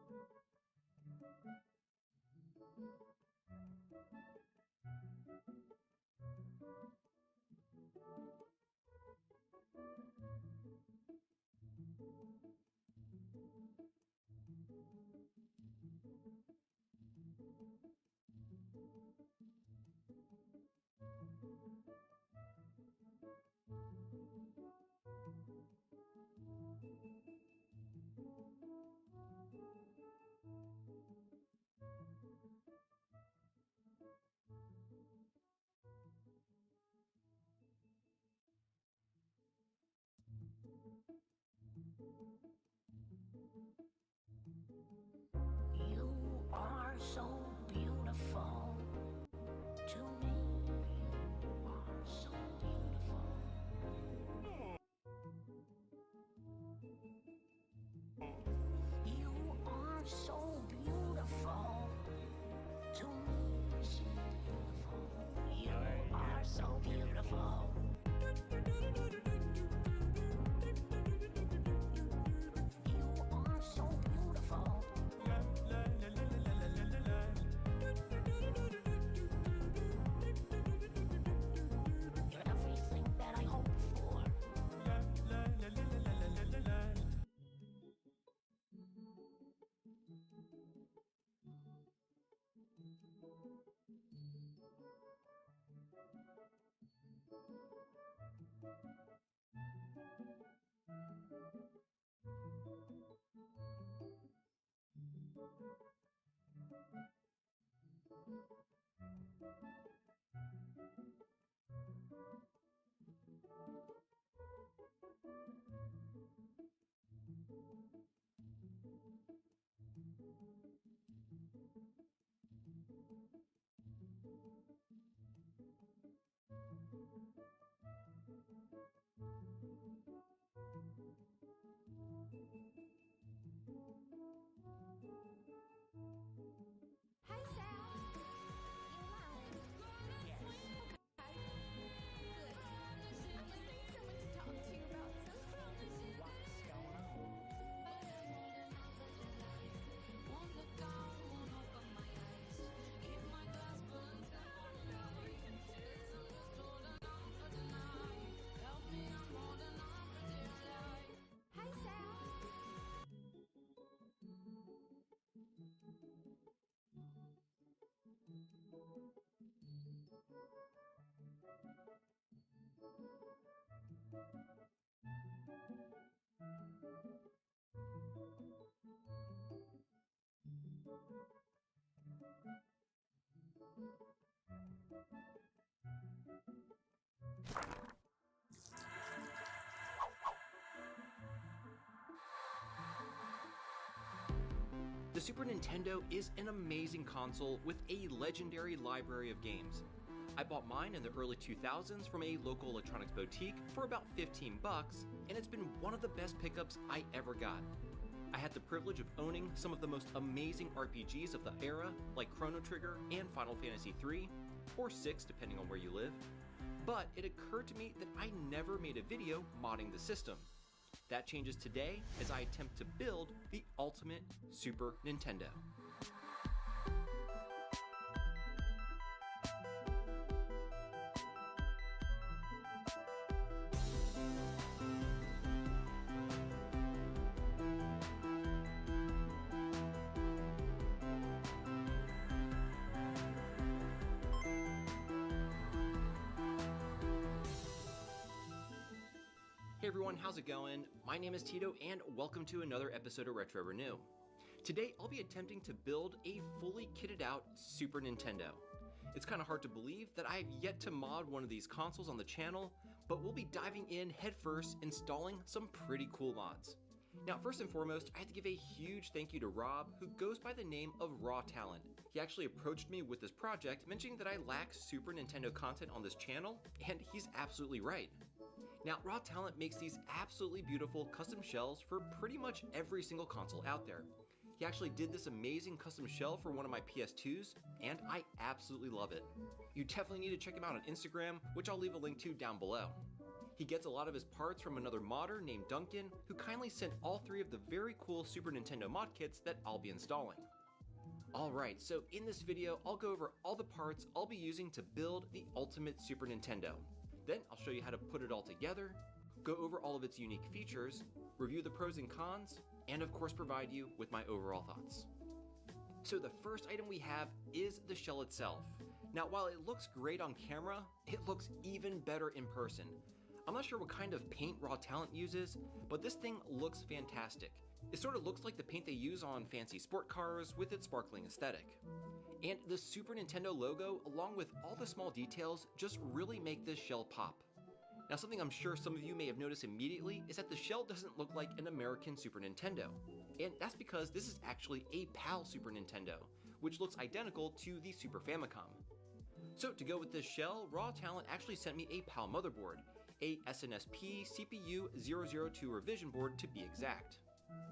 You are so beautiful to me. You are so beautiful. You are so beautiful to me. You are so beautiful. You are so beautiful. You're everything that I hope for. Hi, Sam. Yes. Good. I just need someone to talk to about something. What's going on? Hi, Sam. The Super Nintendo is an amazing console with a legendary library of games. I bought mine in the early 2000s from a local electronics boutique for about 15 bucks, and it's been one of the best pickups I ever got. I had the privilege of owning some of the most amazing RPGs of the era, like Chrono Trigger and Final Fantasy III, or 6 depending on where you live. But it occurred to me that I never made a video modding the system. That changes today as I attempt to build the ultimate Super Nintendo. Hey everyone, how's it going? My name is Tito and welcome to another episode of Retro Renew. Today I'll be attempting to build a fully kitted out Super Nintendo. It's kind of hard to believe that I have yet to mod one of these consoles on the channel, but we'll be diving in headfirst installing some pretty cool mods. Now first and foremost, I have to give a huge thank you to Rob, who goes by the name of Raw Talent. He actually approached me with this project, mentioning that I lack Super Nintendo content on this channel, and he's absolutely right. Now, Raw Talent makes these absolutely beautiful custom shells for pretty much every single console out there. He actually did this amazing custom shell for one of my PS2s, and I absolutely love it. You definitely need to check him out on Instagram, which I'll leave a link to down below. He gets a lot of his parts from another modder named Duncan, who kindly sent all 3 of the very cool Super Nintendo mod kits that I'll be installing. Alright, so in this video, I'll go over all the parts I'll be using to build the ultimate Super Nintendo. Then I'll show you how to put it all together, go over all of its unique features, review the pros and cons, and of course provide you with my overall thoughts. So the first item we have is the shell itself. Now while it looks great on camera, it looks even better in person. I'm not sure what kind of paint Raw Talent uses, but this thing looks fantastic. It sort of looks like the paint they use on fancy sport cars with its sparkling aesthetic. And the Super Nintendo logo, along with all the small details, just really make this shell pop. Now something I'm sure some of you may have noticed immediately is that the shell doesn't look like an American Super Nintendo. And that's because this is actually a PAL Super Nintendo, which looks identical to the Super Famicom. So to go with this shell, Raw Talent actually sent me a PAL motherboard, a SNSP CPU 002 revision board to be exact.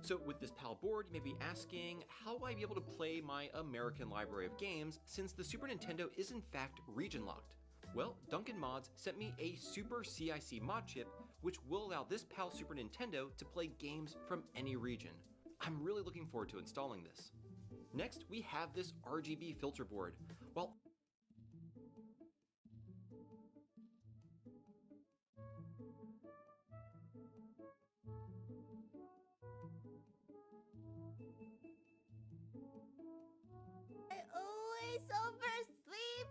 So with this PAL board, you may be asking, how will I be able to play my American library of games since the Super Nintendo is in fact region locked? Well, Duncan Mods sent me a Super CIC mod chip, which will allow this PAL Super Nintendo to play games from any region. I'm really looking forward to installing this. Next, we have this RGB filter board. Well, I always oversleep.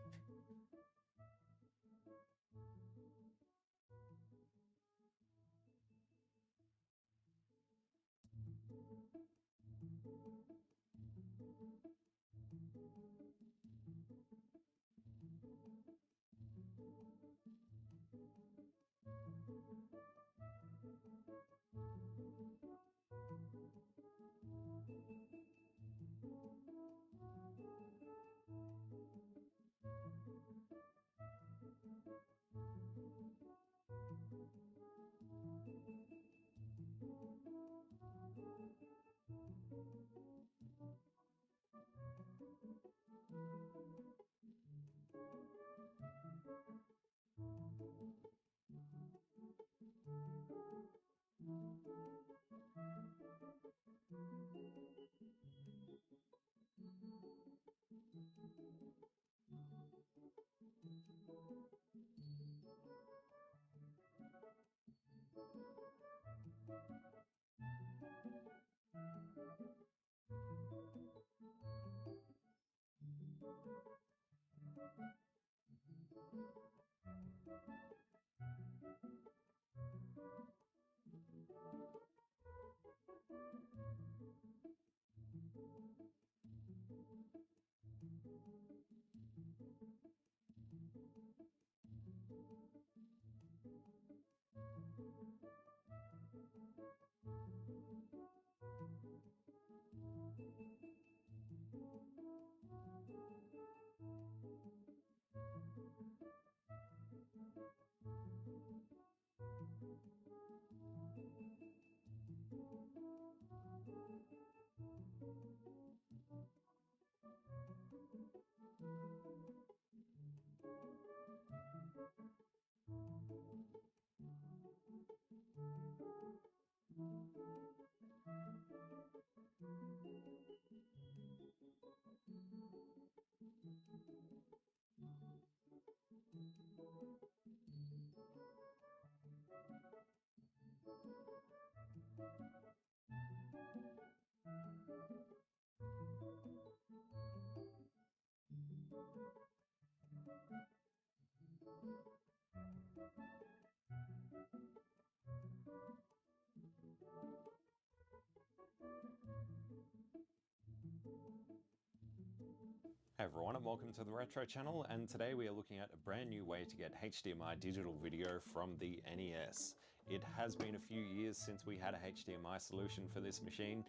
Hey everyone, and welcome to the Retro Channel, and today we are looking at a brand new way to get HDMI digital video from the NES. It has been a few years since we had a HDMI solution for this machine.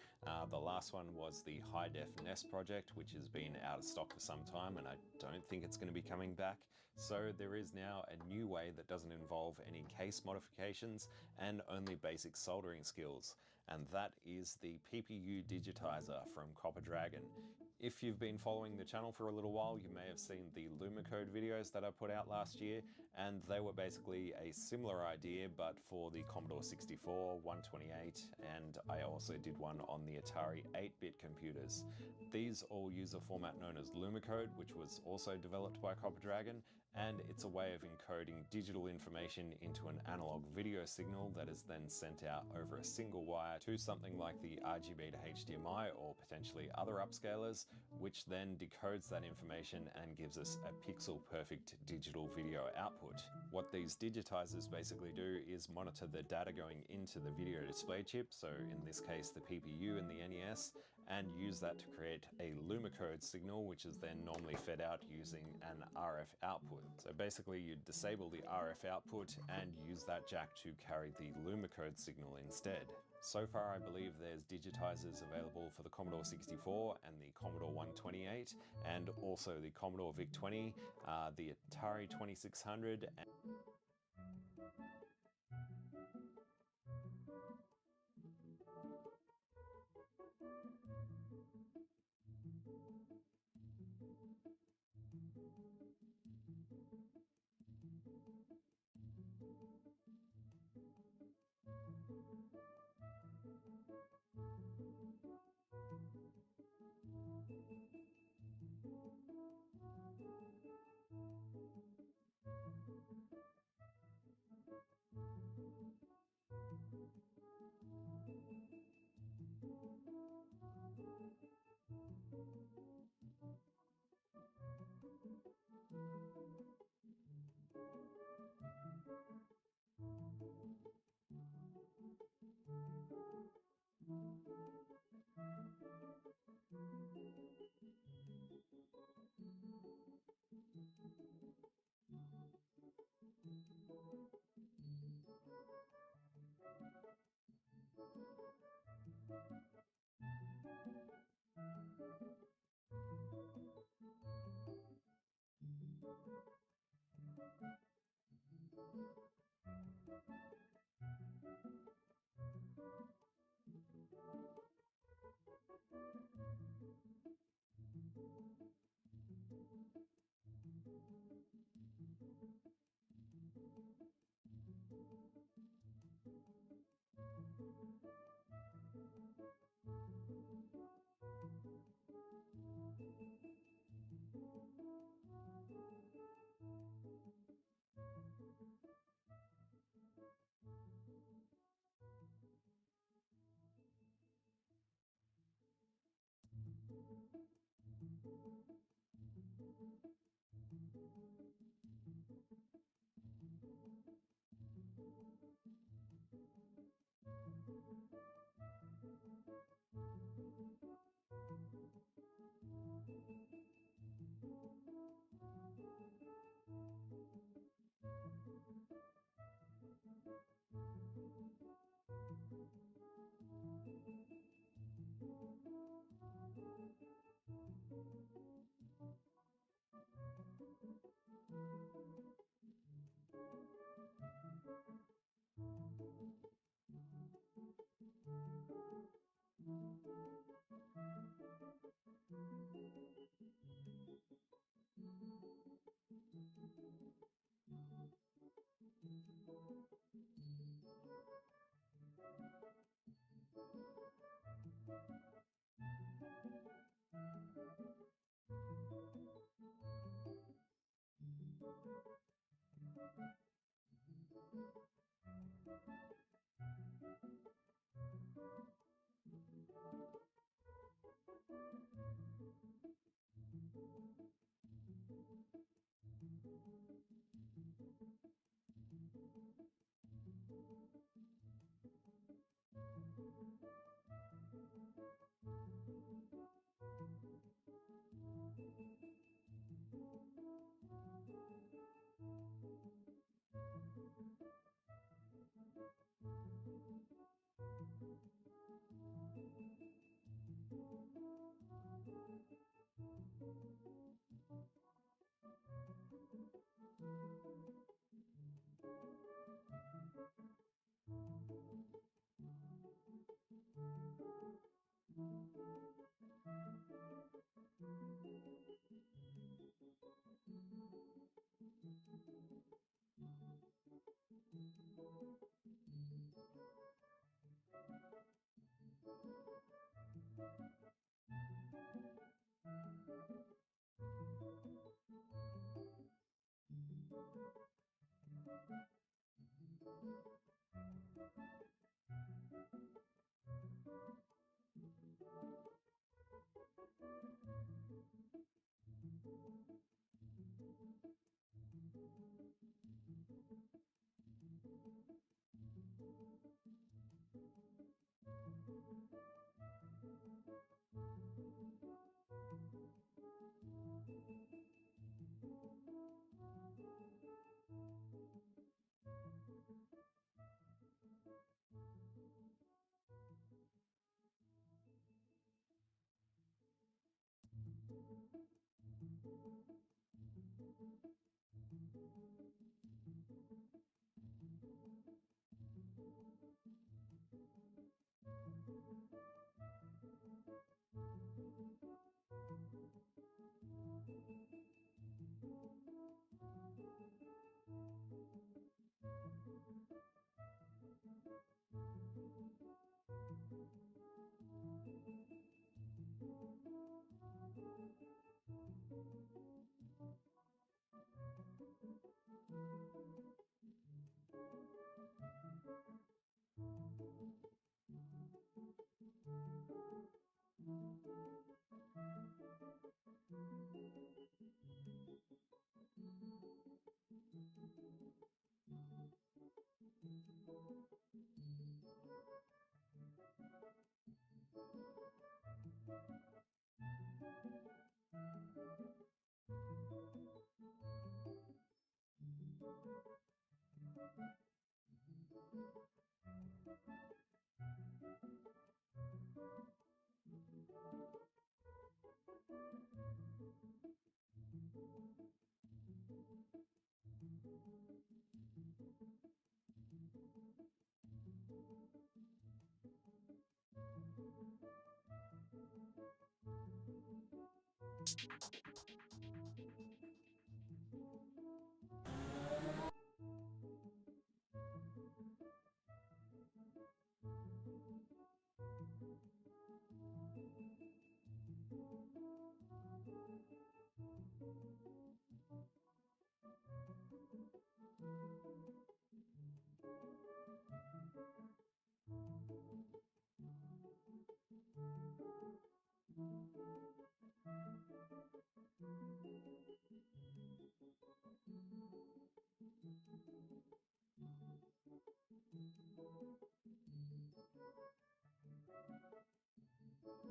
The last one was the High Def NES project, which has been out of stock for some time, and I don't think it's going to be coming back. So there is now a new way that doesn't involve any case modifications and only basic soldering skills, and that is the PPU digitizer from Copper Dragon. If you've been following the channel for a little while, you may have seen the Lumicode videos that I put out last year, and they were basically a similar idea, but for the Commodore 64, 128, and I also did one on the Atari 8-bit computers. These all use a format known as Lumicode, which was also developed by Copper Dragon, and it's a way of encoding digital information into an analog video signal that is then sent out over a single wire to something like the RGB to HDMI or potentially other upscalers, which then decodes that information and gives us a pixel-perfect digital video output. What these digitizers basically do is monitor the data going into the video display chip, so in this case the PPU and the NES, and use that to create a Lumicode signal, which is then normally fed out using an RF output. So basically you disable the RF output and use that jack to carry the Lumicode signal instead. So far I believe there's digitizers available for the Commodore 64 and the Commodore 128, and also the Commodore VIC-20, the Atari 2600, and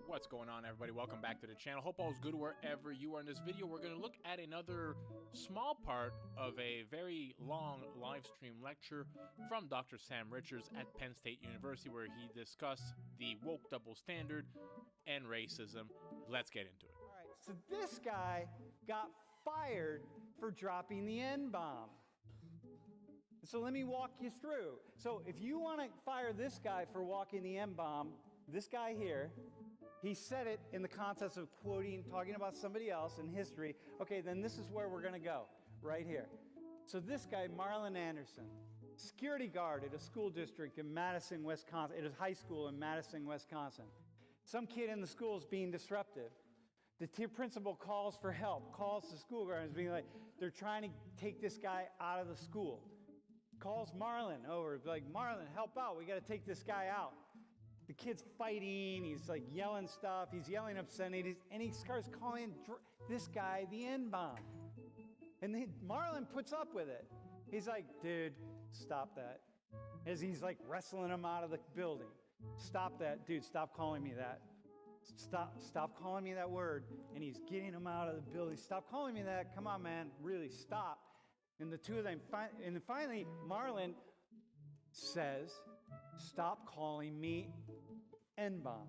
What's going on, everybody? Welcome back to the channel. Hope all's good wherever you are. In this video, we're going to look at another small part of a very long live stream lecture from Dr. Sam Richards at Penn State University, where he discussed the woke double standard and racism. Let's get into it. All right, so this guy got fired for dropping the N-bomb. So let me walk you through. So if you want to fire this guy for walking the N-bomb, this guy here, he said it in the context of talking about somebody else in history. Okay, then this is where we're going to go, right here. So this guy, Marlon Anderson, security guard at a school district in Madison, Wisconsin, at a high school in Madison, Wisconsin. Some kid in the school is being disruptive. The principal calls for help, calls the school guardians, being like, they're trying to take this guy out of the school. Calls Marlon over, like, Marlon, help out, we got to take this guy out. The kid's fighting, he's like yelling stuff, he's yelling obscenities, and he starts calling this guy the N-bomb. And then Marlon puts up with it. He's like, dude, stop that. As he's like wrestling him out of the building. Stop that, dude, stop calling me that. Stop calling me that word. And he's getting him out of the building. Stop calling me that, come on, man, really, stop. And the two of them, and finally, Marlon says, stop calling me N-bomb.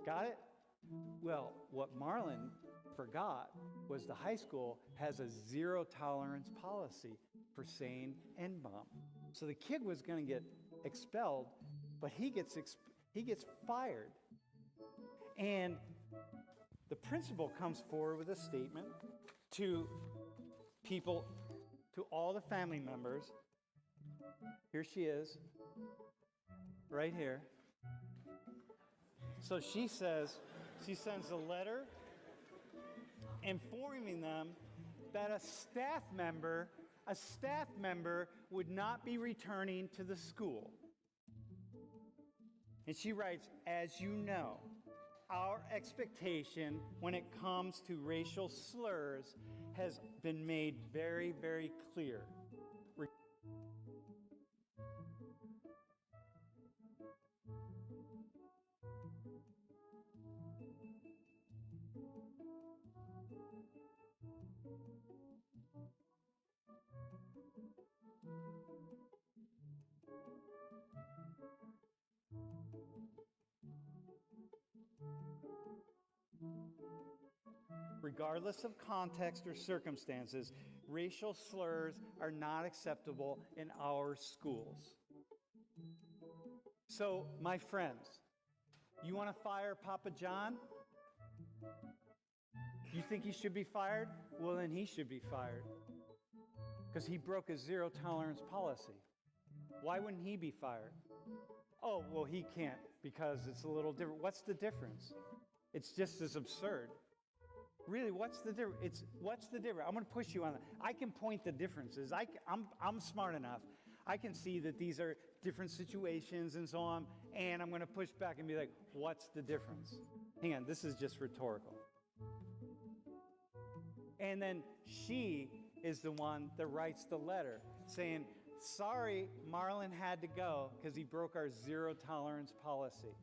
Got it? Well, what Marlon forgot was the high school has a zero tolerance policy for saying N-bomb. So the kid was going to get expelled, but he gets fired. And the principal comes forward with a statement to people, to all the family members. Here she is, right here. So she sends a letter informing them that a staff member would not be returning to the school. And she writes, as you know, our expectation when it comes to racial slurs has been made very, very clear. Regardless of context or circumstances, racial slurs are not acceptable in our schools. So, my friends, you want to fire Papa John? You think he should be fired? Well, then he should be fired. Because he broke a zero tolerance policy. Why wouldn't he be fired? Oh, well, he can't because it's a little different. What's the difference? It's just as absurd. Really, what's the difference? What's the difference? I'm going to push you on that. I can point the differences. I'm smart enough. I can see that these are different situations and so on, and I'm going to push back and be like, what's the difference? Hang on, this is just rhetorical. And then she is the one that writes the letter saying, sorry, Marlon had to go because he broke our zero tolerance policy.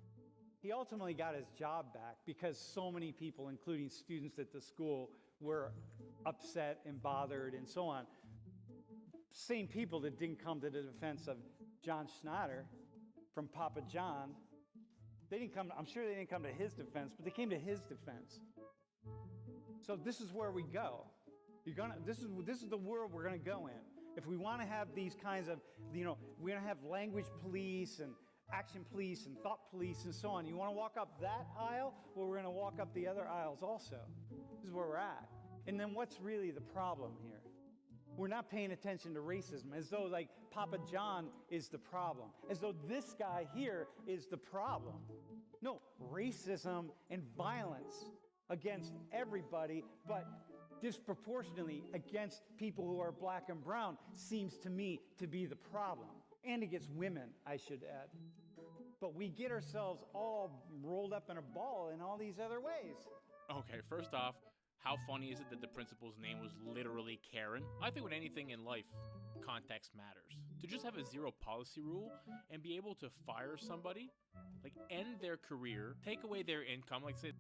He ultimately got his job back because so many people, including students at the school, were upset and bothered and so on. Same people that didn't come to the defense of John Schneider from Papa John, they didn't come, I'm sure they didn't come to his defense, but they came to his defense. So this is where we go. This is the world we're going to go in. If we want to have these kinds of, we're going to have language police and action police and thought police and so on. You want to walk up that aisle? Well, we're going to walk up the other aisles also. This is where we're at. And then what's really the problem here? We're not paying attention to racism as though like Papa John is the problem, as though this guy here is the problem. No, racism and violence against everybody, but disproportionately against people who are black and brown seems to me to be the problem. And against women, I should add. But we get ourselves all rolled up in a ball in all these other ways. Okay, first off, how funny is it that the principal's name was literally Karen? I think with anything in life, context matters. To just have a zero policy rule and be able to fire somebody, like end their career, take away their income, like say,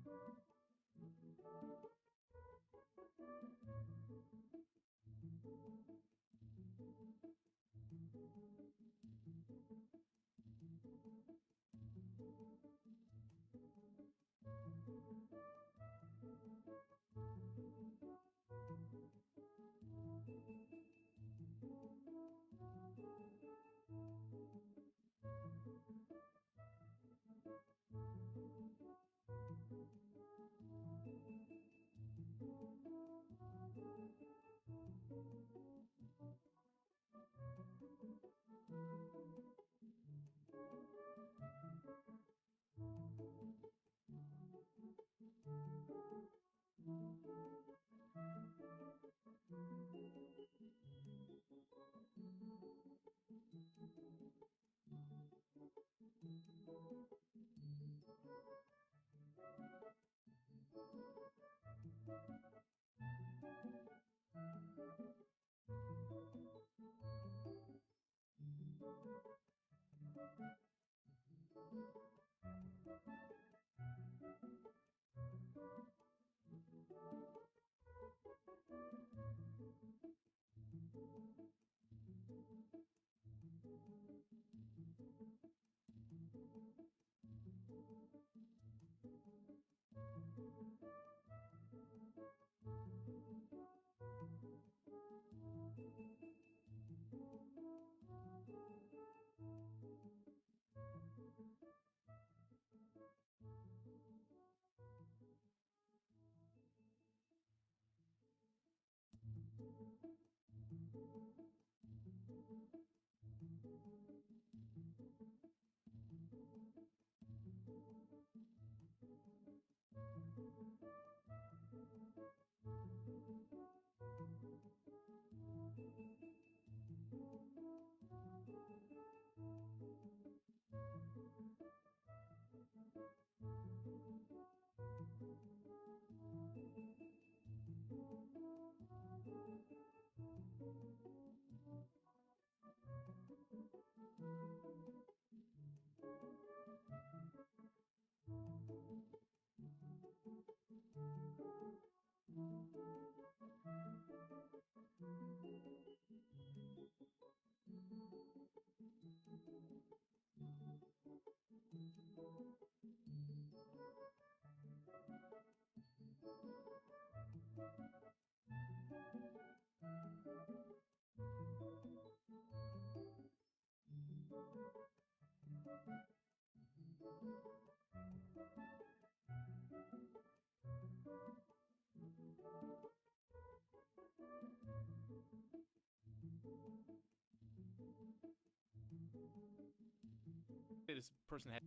this person has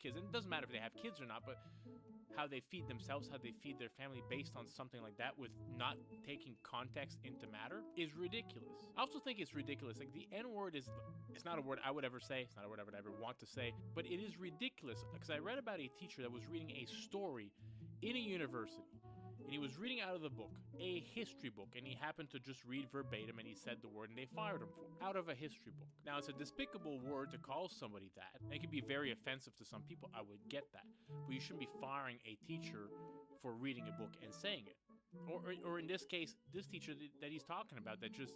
kids, and it doesn't matter if they have kids or not, but how they feed themselves, how they feed their family based on something like that with not taking context into matter is ridiculous. I also think it's ridiculous. Like, the N-word it's not a word I would ever say. It's not a word I would ever want to say, but it is ridiculous because I read about a teacher that was reading a story in a university, and he was reading out of the book, a history book, and he happened to just read verbatim, and he said the word, and they fired him for it, out of a history book. Now, it's a despicable word to call somebody that, and it can be very offensive to some people. I would get that, but you shouldn't be firing a teacher for reading a book and saying it. Or in this case, this teacher that he's talking about that just...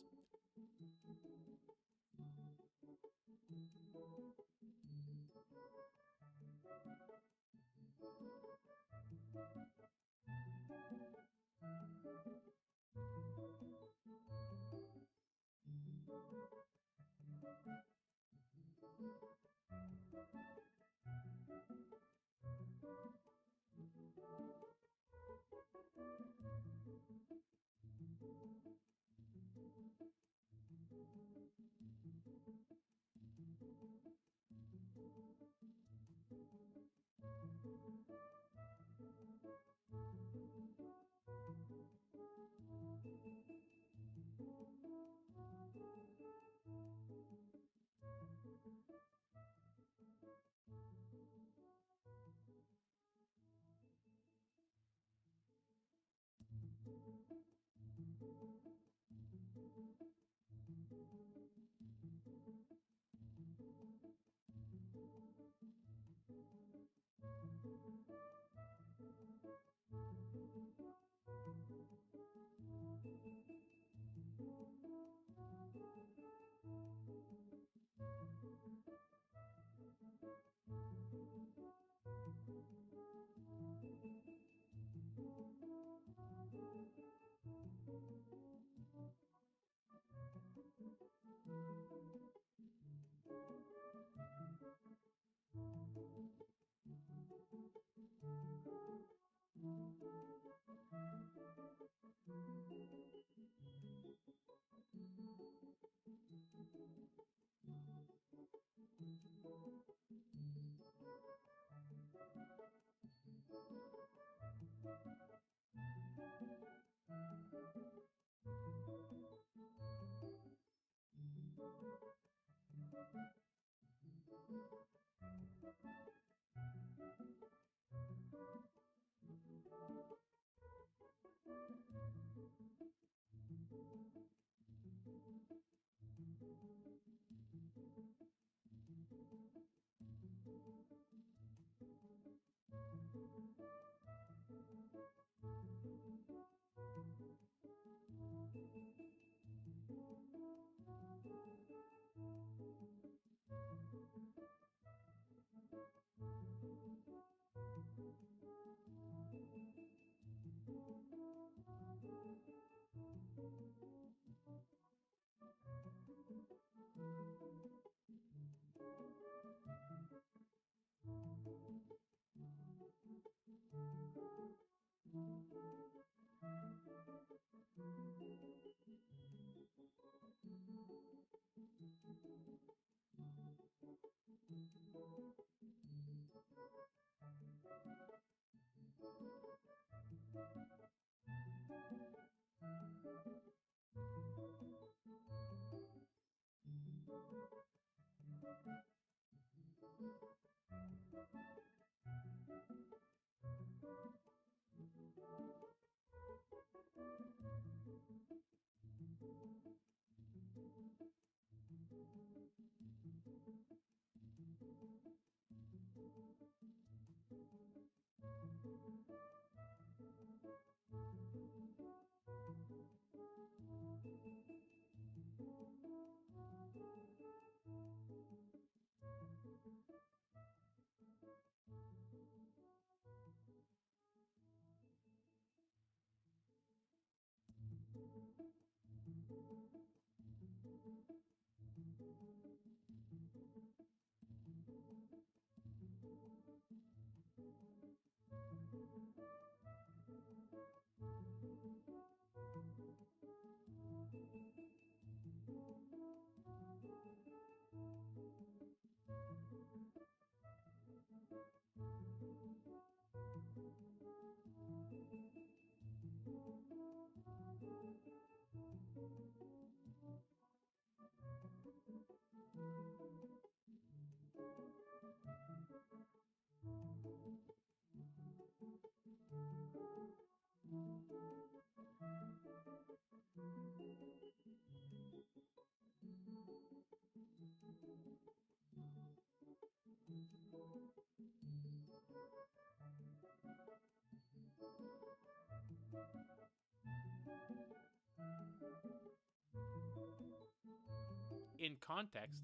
in context,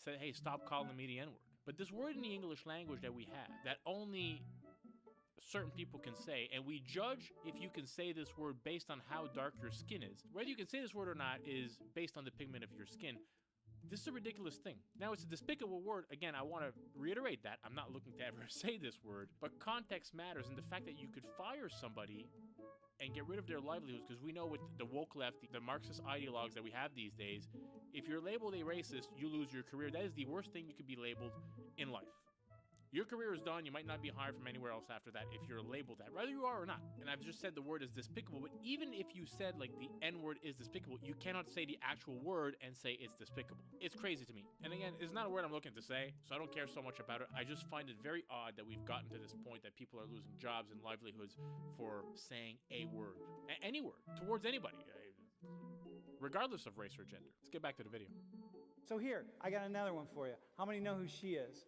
said, hey, stop calling me the N-word. But this word in the English language that we have, that only certain people can say, and we judge if you can say this word based on how dark your skin is. Whether you can say this word or not is based on the pigment of your skin. This is a ridiculous thing. Now, it's a despicable word. Again, I want to reiterate that. I'm not looking to ever say this word, but context matters, and the fact that you could fire somebody and get rid of their livelihoods, because we know with the woke left, the Marxist ideologues that we have these days, if you're labeled a racist, you lose your career. That is the worst thing you could be labeled in life. Your career is done. You might not be hired from anywhere else after that if you're labeled that, whether you are or not. And I've just said the word is despicable, but even if you said like the N-word is despicable, you cannot say the actual word and say it's despicable. It's crazy to me. And again, it's not a word I'm looking to say, so I don't care so much about it. I just find it very odd that we've gotten to this point that people are losing jobs and livelihoods for saying a word. Any word, towards anybody, regardless of race or gender. Let's get back to the video. So here, I got another one for you. How many know who she is?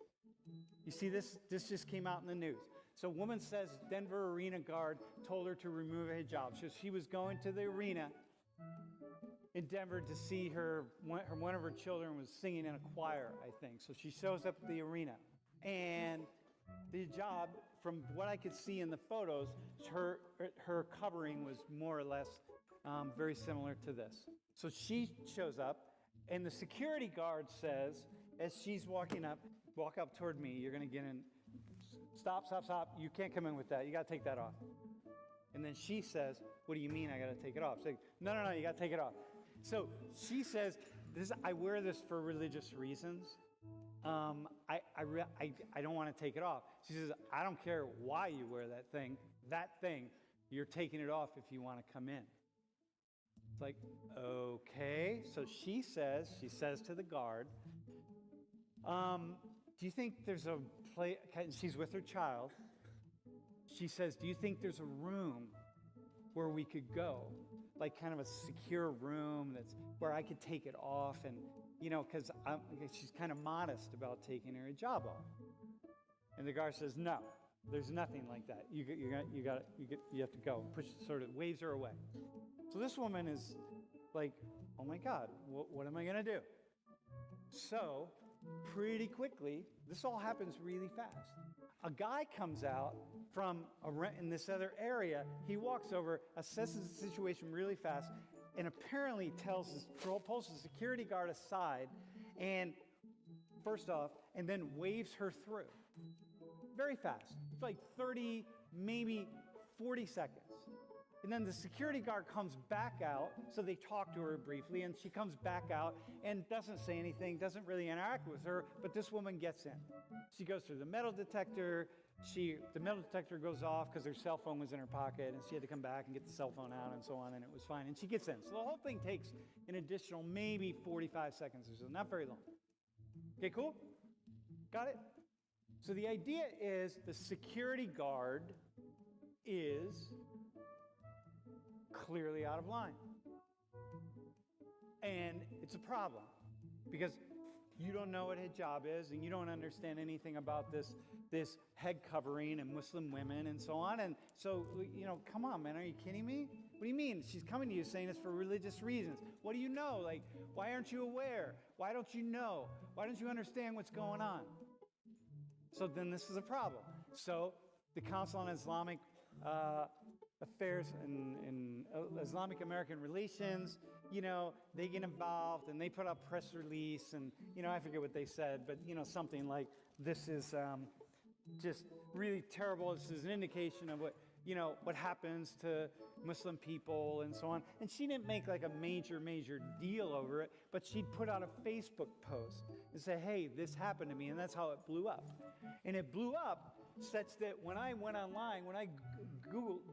You see this? This just came out in the news. So a woman says Denver arena guard told her to remove a hijab. So she was going to the arena in Denver to see one of her children was singing in a choir, I think. So she shows up at the arena. And the hijab, from what I could see in the photos, her covering was more or less very similar to this. So she shows up, and the security guard says, as she's walking up, walk up toward me, you're going to get in. Stop, stop, stop. You can't come in with that. You got to take that off. And then she says, what do you mean I got to take it off? She's like, no, no, no, you got to take it off. So she says, I wear this for religious reasons. I don't want to take it off. She says, I don't care why you wear that thing, you're taking it off if you want to come in. It's like, okay. So she says to the guard, do you think there's a place, she's with her child. She says, do you think there's a room where we could go? Like kind of a secure room that's where I could take it off and, you know, because she's kind of modest about taking her hijab off. And the guard says, no, there's nothing like that. You have to go. Sort of waves her away. So this woman is like, oh my God, what am I going to do? So pretty quickly, this all happens really fast. A guy comes out from in this other area. He walks over, assesses the situation really fast, and apparently pulls the security guard aside, and first off, and then waves her through. Very fast. It's like 30, maybe 40 seconds. And then the security guard comes back out, so they talk to her briefly, and she comes back out and doesn't say anything, doesn't really interact with her, but this woman gets in. She goes through the metal detector. The metal detector goes off because her cell phone was in her pocket, and she had to come back and get the cell phone out and so on, and it was fine. And she gets in. So the whole thing takes an additional maybe 45 seconds or so, not very long. Okay, cool? Got it? So the idea is the security guard is clearly out of line. And it's a problem because you don't know what hijab is and you don't understand anything about this head covering and Muslim women and so on. And so, you know, come on, man, are you kidding me? What do you mean? She's coming to you saying it's for religious reasons. What do you know? Like, why aren't you aware? Why don't you know? Why don't you understand what's going on? So then this is a problem. So the Council on Islamic Affairs and Islamic American Relations, you know, they get involved and they put out press release and, you know, I forget what they said, but, you know, something like this is just really terrible. This is an indication of what happens to Muslim people and so on. And she didn't make like a major deal over it, but she'd put out a Facebook post and say, hey, this happened to me, and that's how it blew up. And it blew up such that when I went online, when I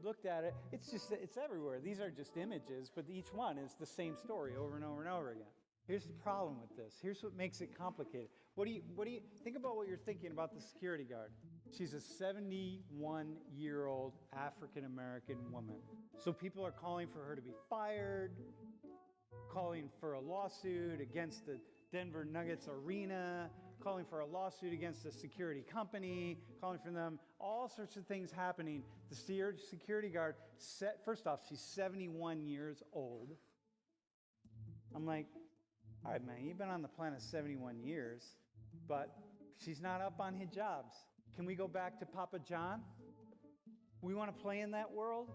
looked at it, it's everywhere. These are just images, but each one is the same story over and over and over again. Here's the problem with this. Here's what makes it complicated. What do you think about what you're thinking about the security guard? She's a 71-year-old African-American woman. So people are calling for her to be fired, calling for a lawsuit against the Denver Nuggets arena, calling for a lawsuit against the security company, calling for them, all sorts of things happening. The security guard, first off, she's 71 years old. I'm like, All right, man, you've been on the planet 71 years, but she's not up on hijabs. Can we go back to Papa John? We want to play in that world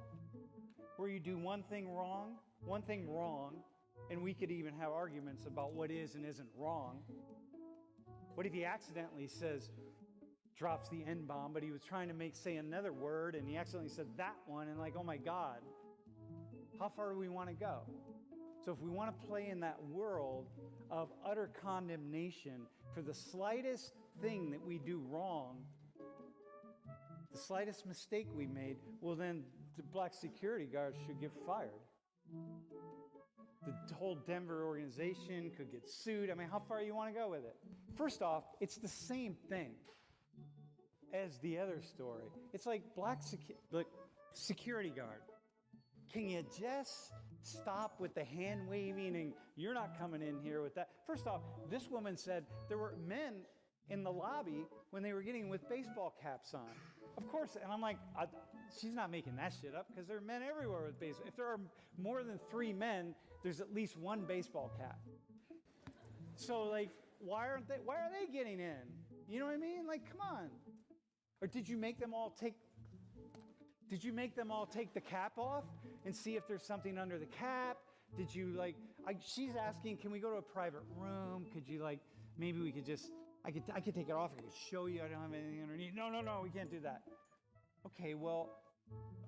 where you do one thing wrong, and we could even have arguments about what is and isn't wrong. What if he accidentally drops the N-bomb, but he was trying to say another word, and he accidentally said that one, and oh my God, how far do we want to go? So if we want to play in that world of utter condemnation for the slightest thing that we do wrong, the slightest mistake we made, well then the black security guards should get fired. The whole Denver organization could get sued. I mean, how far you want to go with it? First off, it's the same thing as the other story. It's like security guard. Can you just stop with the hand waving and you're not coming in here with that? First off, this woman said there were men in the lobby when they were getting with baseball caps on. Of course, and I'm like, she's not making that shit up because there are men everywhere with baseball. If there are more than 3 men, there's at least 1 baseball cap. So why are they getting in? You know what I mean? Come on. Or did you make them all take the cap off and see if there's something under the cap? Did you she's asking, can we go to a private room? Could you maybe we could just, I could take it off. I could show you I don't have anything underneath. No, we can't do that.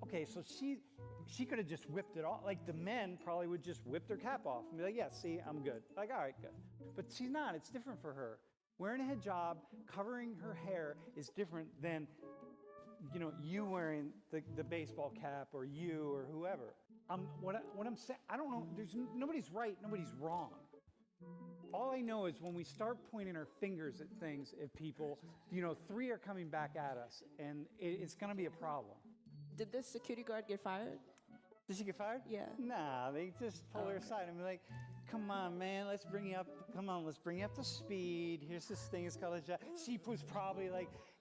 Okay, so she could have just whipped it off. The men probably would just whip their cap off and be like, yeah, see, I'm good. All right, good. But she's not. It's different for her. Wearing a hijab, covering her hair is different than, you wearing the baseball cap or you or whoever. What I'm saying, I don't know. Nobody's right, nobody's wrong. All I know is when we start pointing our fingers at things, at people, 3 are coming back at us, and it's going to be a problem. Did this security guard get fired? Did she get fired? Yeah. Nah, they just pull her aside and be like, come on, man, let's bring you up to speed. Here's this thing, it's called a job. She was probably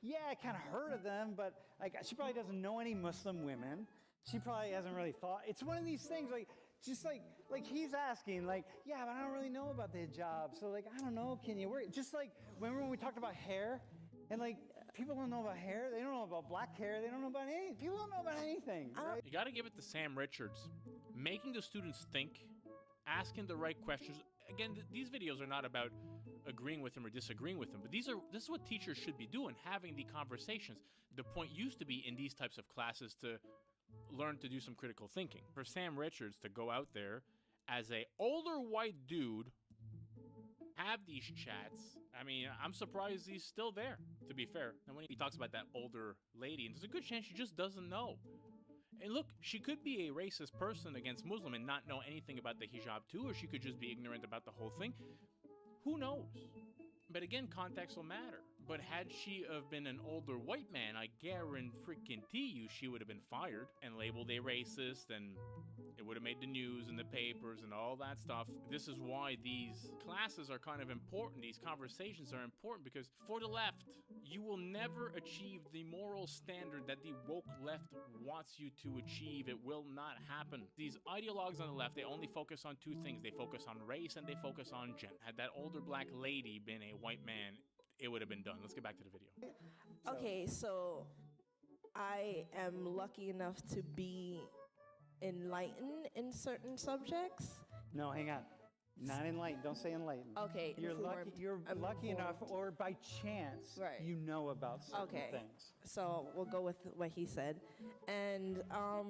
yeah, I kind of heard of them, but she probably doesn't know any Muslim women. She probably hasn't really thought. It's one of these things, just like he's asking, yeah, but I don't really know about the hijab. So I don't know, can you wear it? Just remember when we talked about hair? And people don't know about hair. They don't know about black hair. They don't know about anything. People don't know about anything. Right? You got to give it to Sam Richards. Making the students think, asking the right questions. Again, these videos are not about agreeing with him or disagreeing with him, but this is what teachers should be doing, having the conversations. The point used to be in these types of classes to learn to do some critical thinking. For Sam Richards to go out there as a older white dude, have these chats, I mean, I'm surprised he's still there, to be fair. And when he talks about that older lady, and there's a good chance she just doesn't know. And look, she could be a racist person against Muslim and not know anything about the hijab too, or she could just be ignorant about the whole thing. Who knows? But again, context will matter. But had she have been an older white man, I guarantee you she would have been fired and labeled a racist, and it would have made the news and the papers and all that stuff. This is why these classes are kind of important. These conversations are important because for the left, you will never achieve the moral standard that the woke left wants you to achieve. It will not happen. These ideologues on the left, they only focus on 2 things. They focus on race and they focus on gender. Had that older black lady been a white man, it would have been done. Let's get back to the video. Okay, so I am lucky enough to be enlightened in certain subjects. No, hang on. Not enlightened. Don't say enlightened. Okay, You're informed. lucky. You're I'm lucky enough, informed. or by chance, you know about certain things. So we'll go with what he said, and I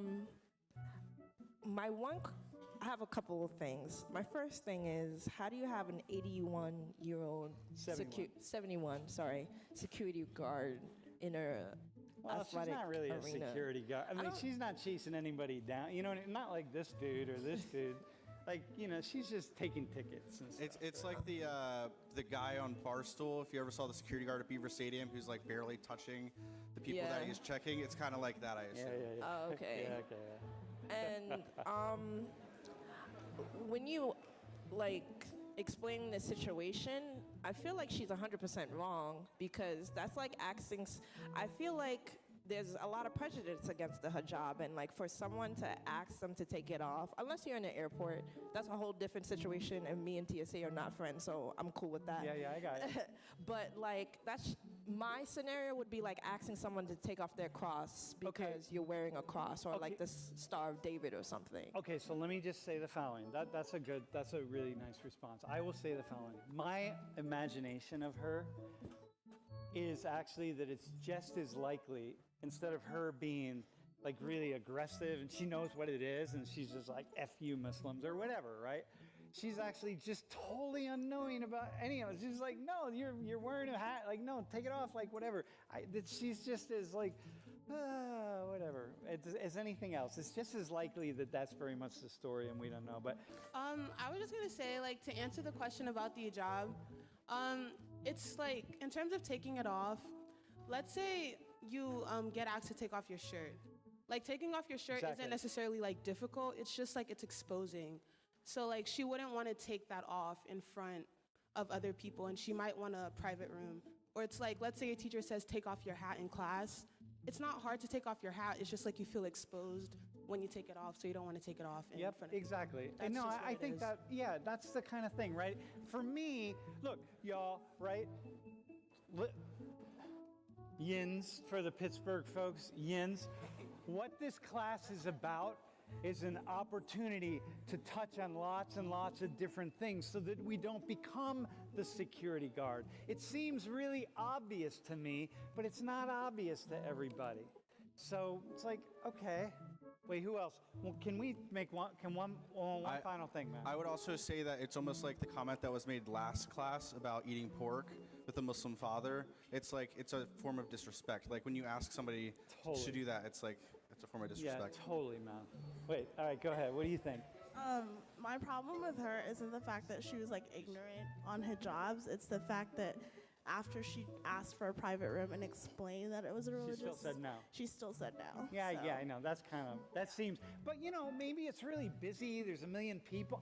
have a couple of things. My first thing is, how do you have an 81-year-old 71 security guard in a athletic she's not really arena? a security guard. I mean, she's not chasing anybody down. Not like this dude or this dude. She's just taking tickets and stuff. It's like the guy on Barstool. If you ever saw the security guard at Beaver Stadium, who's barely touching the people that he's checking. It's kind of like that, I assume. Yeah. Oh, okay. Yeah, okay. And when you explain the situation, I feel like she's 100% wrong, because that's like asking. I feel like there's a lot of prejudice against the hijab, and like for someone to ask them to take it off, unless you're in an airport, that's a whole different situation, and me and TSA are not friends, so I'm cool with that. Yeah, I got it. But like my scenario would be like asking someone to take off their cross because you're wearing a cross, or like the Star of David or something. Okay, so let me just say the following. That's a really nice response. I will say the following. My imagination of her is actually that it's just as likely, instead of her being like really aggressive and she knows what it is and she's just like F you Muslims or whatever, right? She's actually just totally unknowing about any of it. She's like, no, you're wearing a hat. Like, no, take it off. Like, whatever. She's just as like, whatever. As anything else. It's just as likely that that's very much the story, and we don't know. But I was just gonna say, like, to answer the question about the hijab, it's like in terms of taking it off. Let's say you get asked to take off your shirt. Like, taking off your shirt isn't necessarily like difficult. It's just like it's exposing. So like she wouldn't want to take that off in front of other people, and she might want a private room. Or it's like, let's say a teacher says take off your hat in class. It's not hard to take off your hat. It's just like you feel exposed when you take it off, so you don't want to take it off in front of exactly. That's No, just I what it think is. that, yeah, that's the kind of thing, right? For me, look, y'all, right? Yins, for the Pittsburgh folks, yins. What this class is about is an opportunity to touch on lots and lots of different things so that we don't become the security guard. It seems really obvious to me, but it's not obvious to everybody. So it's like, okay. Wait, who else? Well, can we make one final thing, man? I would also say that it's almost like the comment that was made last class about eating pork with a Muslim father. It's like, it's a form of disrespect. Like when you ask somebody to do that, it's like, it's a form of disrespect. Yeah, totally, man. Wait, all right, go ahead. What do you think? My problem with her isn't the fact that she was like ignorant on hijabs. It's the fact that after she asked for a private room and explained that it was a religious, She still said no. She still said no. Yeah, so. I know. That seems, but you know, maybe it's really busy. There's a million people.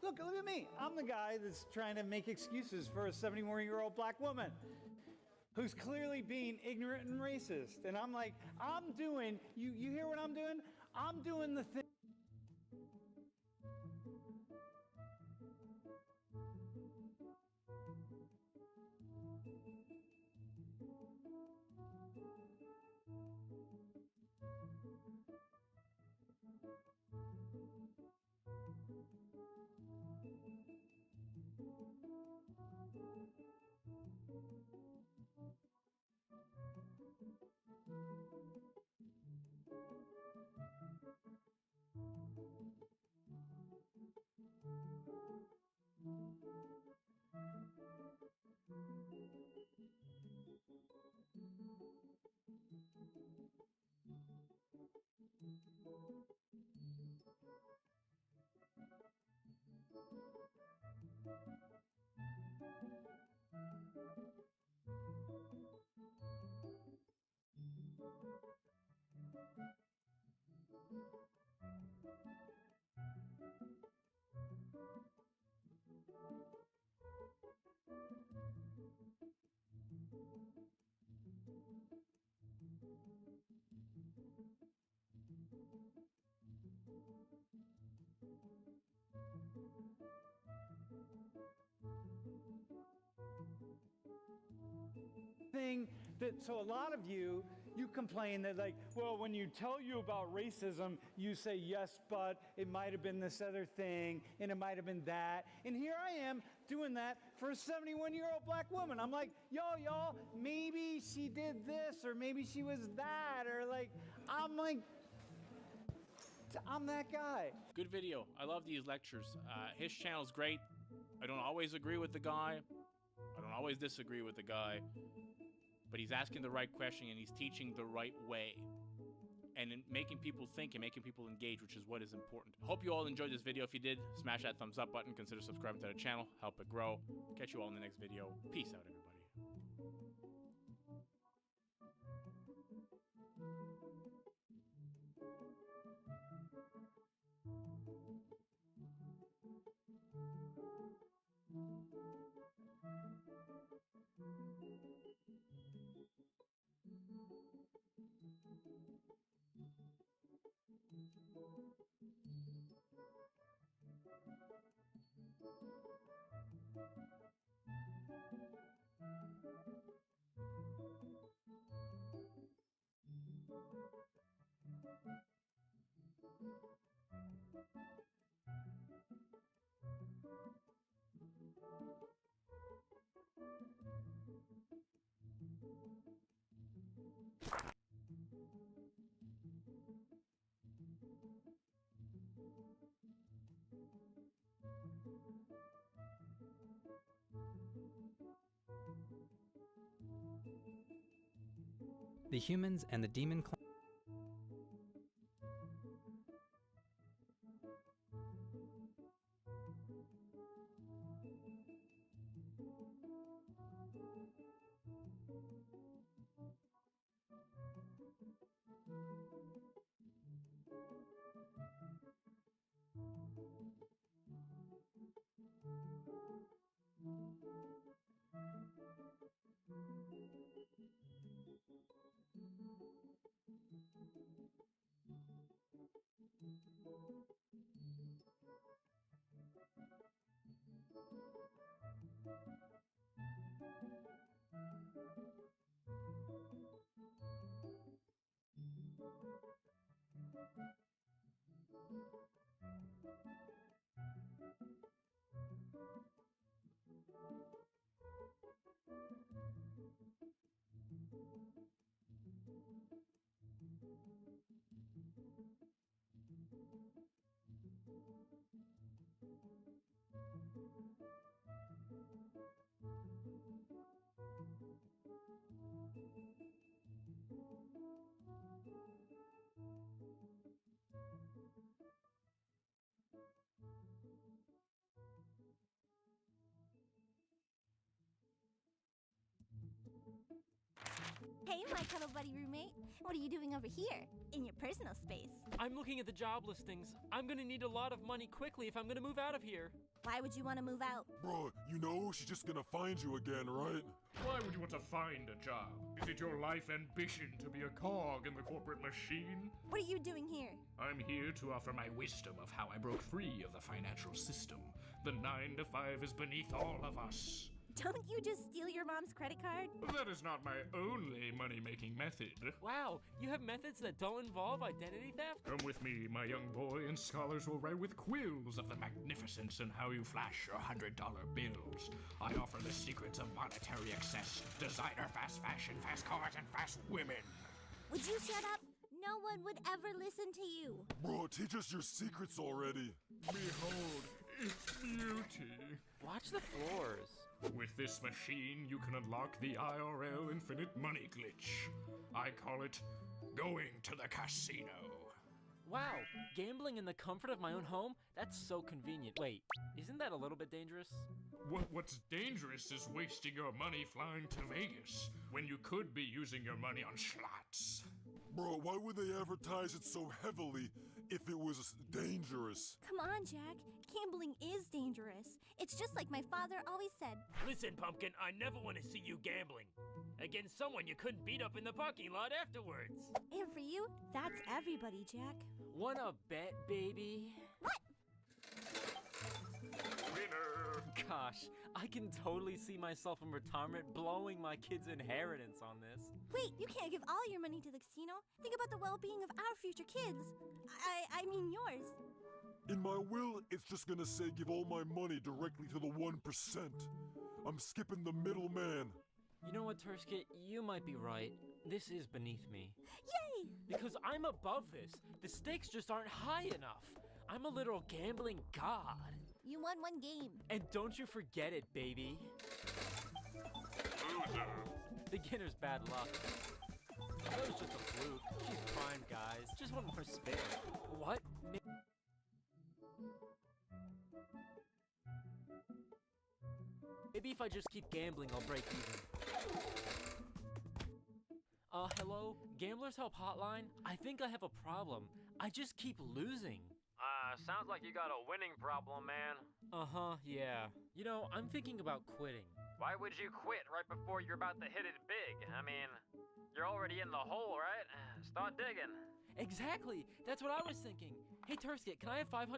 Look at me. I'm the guy that's trying to make excuses for a 71-year-old black woman who's clearly being ignorant and racist. And I'm like, you hear what I'm doing? I'm doing the thing. So a lot of you complain that like, well, when you tell you about racism, you say yes, but it might have been this other thing, and it might have been that. And here I am doing that for a 71-year-old black woman. I'm like, y'all, maybe she did this, or maybe she was that, or like, I'm that guy. Good video. I love these lectures. His channel's great. I don't always agree with the guy. I don't always disagree with the guy. But he's asking the right question and he's teaching the right way. And making people think and making people engage, which is what is important. Hope you all enjoyed this video. If you did, smash that thumbs up button. Consider subscribing to the channel. Help it grow. Catch you all in the next video. Peace out, everybody. The humans and the demon clan. Hey, my cuddle buddy roommate. What are you doing over here, in your personal space? I'm looking at the job listings. I'm gonna need a lot of money quickly if I'm gonna move out of here. Why would you want to move out? Bro, you know she's just gonna find you again, right? Why would you want to find a job? Is it your life ambition to be a cog in the corporate machine? What are you doing here? I'm here to offer my wisdom of how I broke free of the financial system. The 9 to 5 is beneath all of us. Don't you just steal your mom's credit card? That is not my only money-making method. Wow, you have methods that don't involve identity theft? Come with me, my young boy, and scholars will write with quills of the magnificence in how you flash your $100 bills. I offer the secrets of monetary excess, designer fast fashion, fast cars, and fast women. Would you shut up? No one would ever listen to you. Bro, teach us your secrets already. Behold, its beauty. Watch the floors. With this machine, you can unlock the IRL infinite money glitch. I call it going to the casino. Wow, gambling in the comfort of my own home? That's so convenient. Wait, isn't that a little bit dangerous? What's dangerous is wasting your money flying to Vegas when you could be using your money on slots. Bro, why would they advertise it so heavily if it was dangerous? Come on, Jack. Gambling is dangerous. It's just like my father always said. Listen, Pumpkin, I never want to see you gambling. Against someone you couldn't beat up in the parking lot afterwards. And for you, that's everybody, Jack. Wanna bet, baby? What? Winner! Gosh, I can totally see myself in retirement blowing my kids' inheritance on this. Wait, you can't give all your money to the casino. Think about the well-being of our future kids. I mean yours. In my will, it's just gonna say give all my money directly to the 1%. I'm skipping the middleman. You know what, Turskit? You might be right. This is beneath me. Yay! Because I'm above this. The stakes just aren't high enough. I'm a literal gambling god. You won one game. And don't you forget it, baby. Loser. Beginner's bad luck. That was just a fluke. She's prime, guys. Just one more spin. What? Maybe if I just keep gambling, I'll break even. Hello? Gamblers Help Hotline? I think I have a problem. I just keep losing. Sounds like you got a winning problem, man. Uh-huh, yeah. You know, I'm thinking about quitting. Why would you quit right before you're about to hit it big? I mean, you're already in the hole, right? Start digging. Exactly! That's what I was thinking. Hey, Turskit, can I have $500?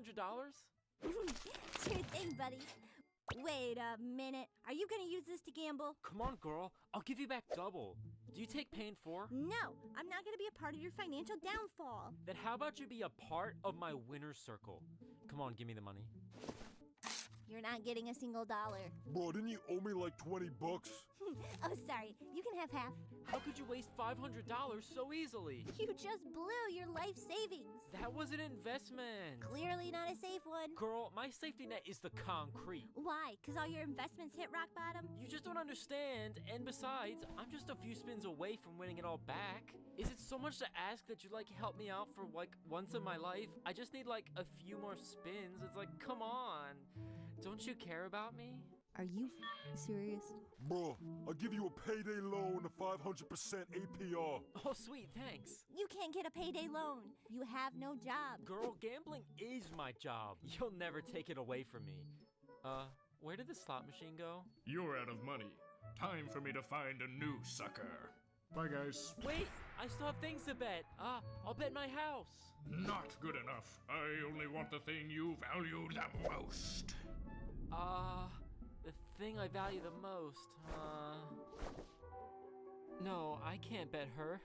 Sure thing, buddy. Wait a minute. Are you gonna use this to gamble? Come on, girl. I'll give you back double. Do you take pain for? No, I'm not gonna be a part of your financial downfall. Then how about you be a part of my winner's circle? Come on, give me the money. You're not getting a single dollar. Bro, didn't you owe me like 20 bucks? Oh, sorry. You can have half. How could you waste $500 so easily? You just blew your life savings. That was an investment. Clearly not a safe one. Girl, my safety net is the concrete. Why? Because all your investments hit rock bottom? You just don't understand. And besides, I'm just a few spins away from winning it all back. Is it so much to ask that you help me out for once in my life? I just need a few more spins. It's come on. Don't you care about me? Are you serious? Bro, I'll give you a payday loan of 500% APR. Oh, sweet, thanks. You can't get a payday loan. You have no job. Girl, gambling is my job. You'll never take it away from me. Where did the slot machine go? You're out of money. Time for me to find a new sucker. Bye, guys. Wait, I still have things to bet. I'll bet my house. Not good enough. I only want the thing you value the most. The thing I value the most, No, I can't bet her.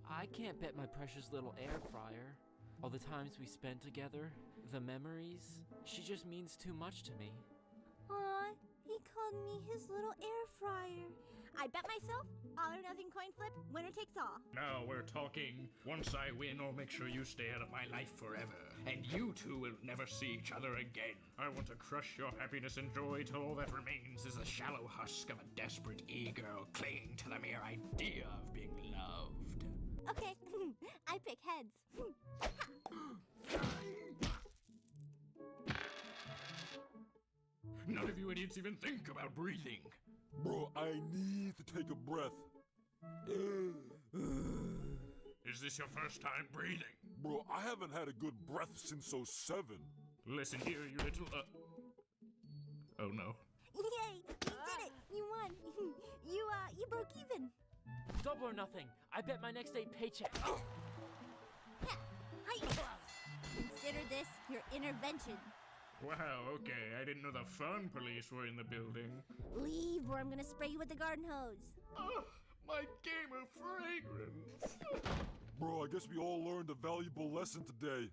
I can't bet my precious little air fryer. All the times we spent together, the memories, she just means too much to me. Aw, he called me his little air fryer. I bet myself, all or nothing coin flip, winner takes all. Now we're talking. Once I win, I'll make sure you stay out of my life forever. And you two will never see each other again. I want to crush your happiness and joy till all that remains is a shallow husk of a desperate e-girl clinging to the mere idea of being loved. Okay, I pick heads. None of you idiots even think about breathing. Bro, I need to take a breath. Is this your first time breathing? Bro, I haven't had a good breath since '07. Listen here, you little, Oh no. Yay! You did it! You won! You broke even. Double or nothing. I bet my next day paycheck. Yeah, consider this your intervention. Wow, okay. I didn't know the fun police were in the building. Leave, or I'm gonna spray you with the garden hose. Oh, my game of fragrance. Bro, I guess we all learned a valuable lesson today.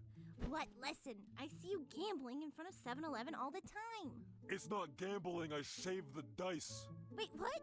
What lesson? I see you gambling in front of 7-Eleven all the time. It's not gambling, I saved the dice. Wait, what?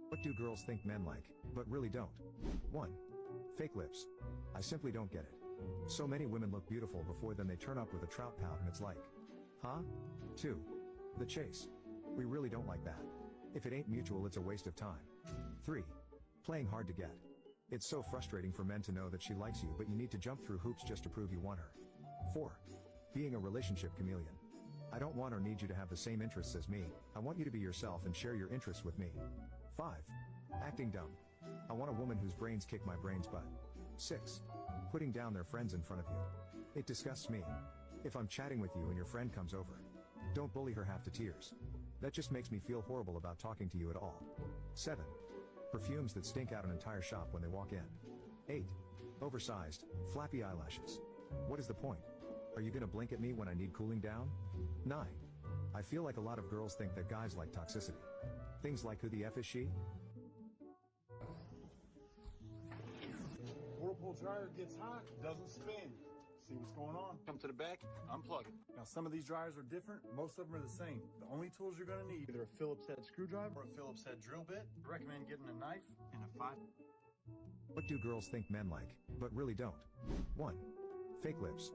What do girls think men like, but really don't? 1. Fake lips. I simply don't get it. So many women look beautiful before then they turn up with a trout pout and it's like, huh? 2. The chase. We really don't like that. If it ain't mutual, it's a waste of time. 3. Playing hard to get. It's so frustrating for men to know that she likes you, but you need to jump through hoops just to prove you want her. 4. Being a relationship chameleon. I don't want or need you to have the same interests as me. I want you to be yourself and share your interests with me. 5. Acting dumb. I want a woman whose brains kick my brains butt. 6. Putting down their friends in front of you. It disgusts me. If I'm chatting with you and your friend comes over, don't bully her half to tears. That just makes me feel horrible about talking to you at all. 7. Perfumes that stink out an entire shop when they walk in. 8. Oversized, flappy eyelashes. What is the point? Are you gonna blink at me when I need cooling down? 9. I feel like a lot of girls think that guys like toxicity. Things like who the F is she? Whirlpool dryer gets hot, doesn't spin. See what's going on? Come to the back, unplug it. Now some of these dryers are different, most of them are the same. The only tools you're gonna need, either a Phillips head screwdriver or a Phillips head drill bit. I recommend getting a knife and a 5. What do girls think men like, but really don't? 1. Fake lips.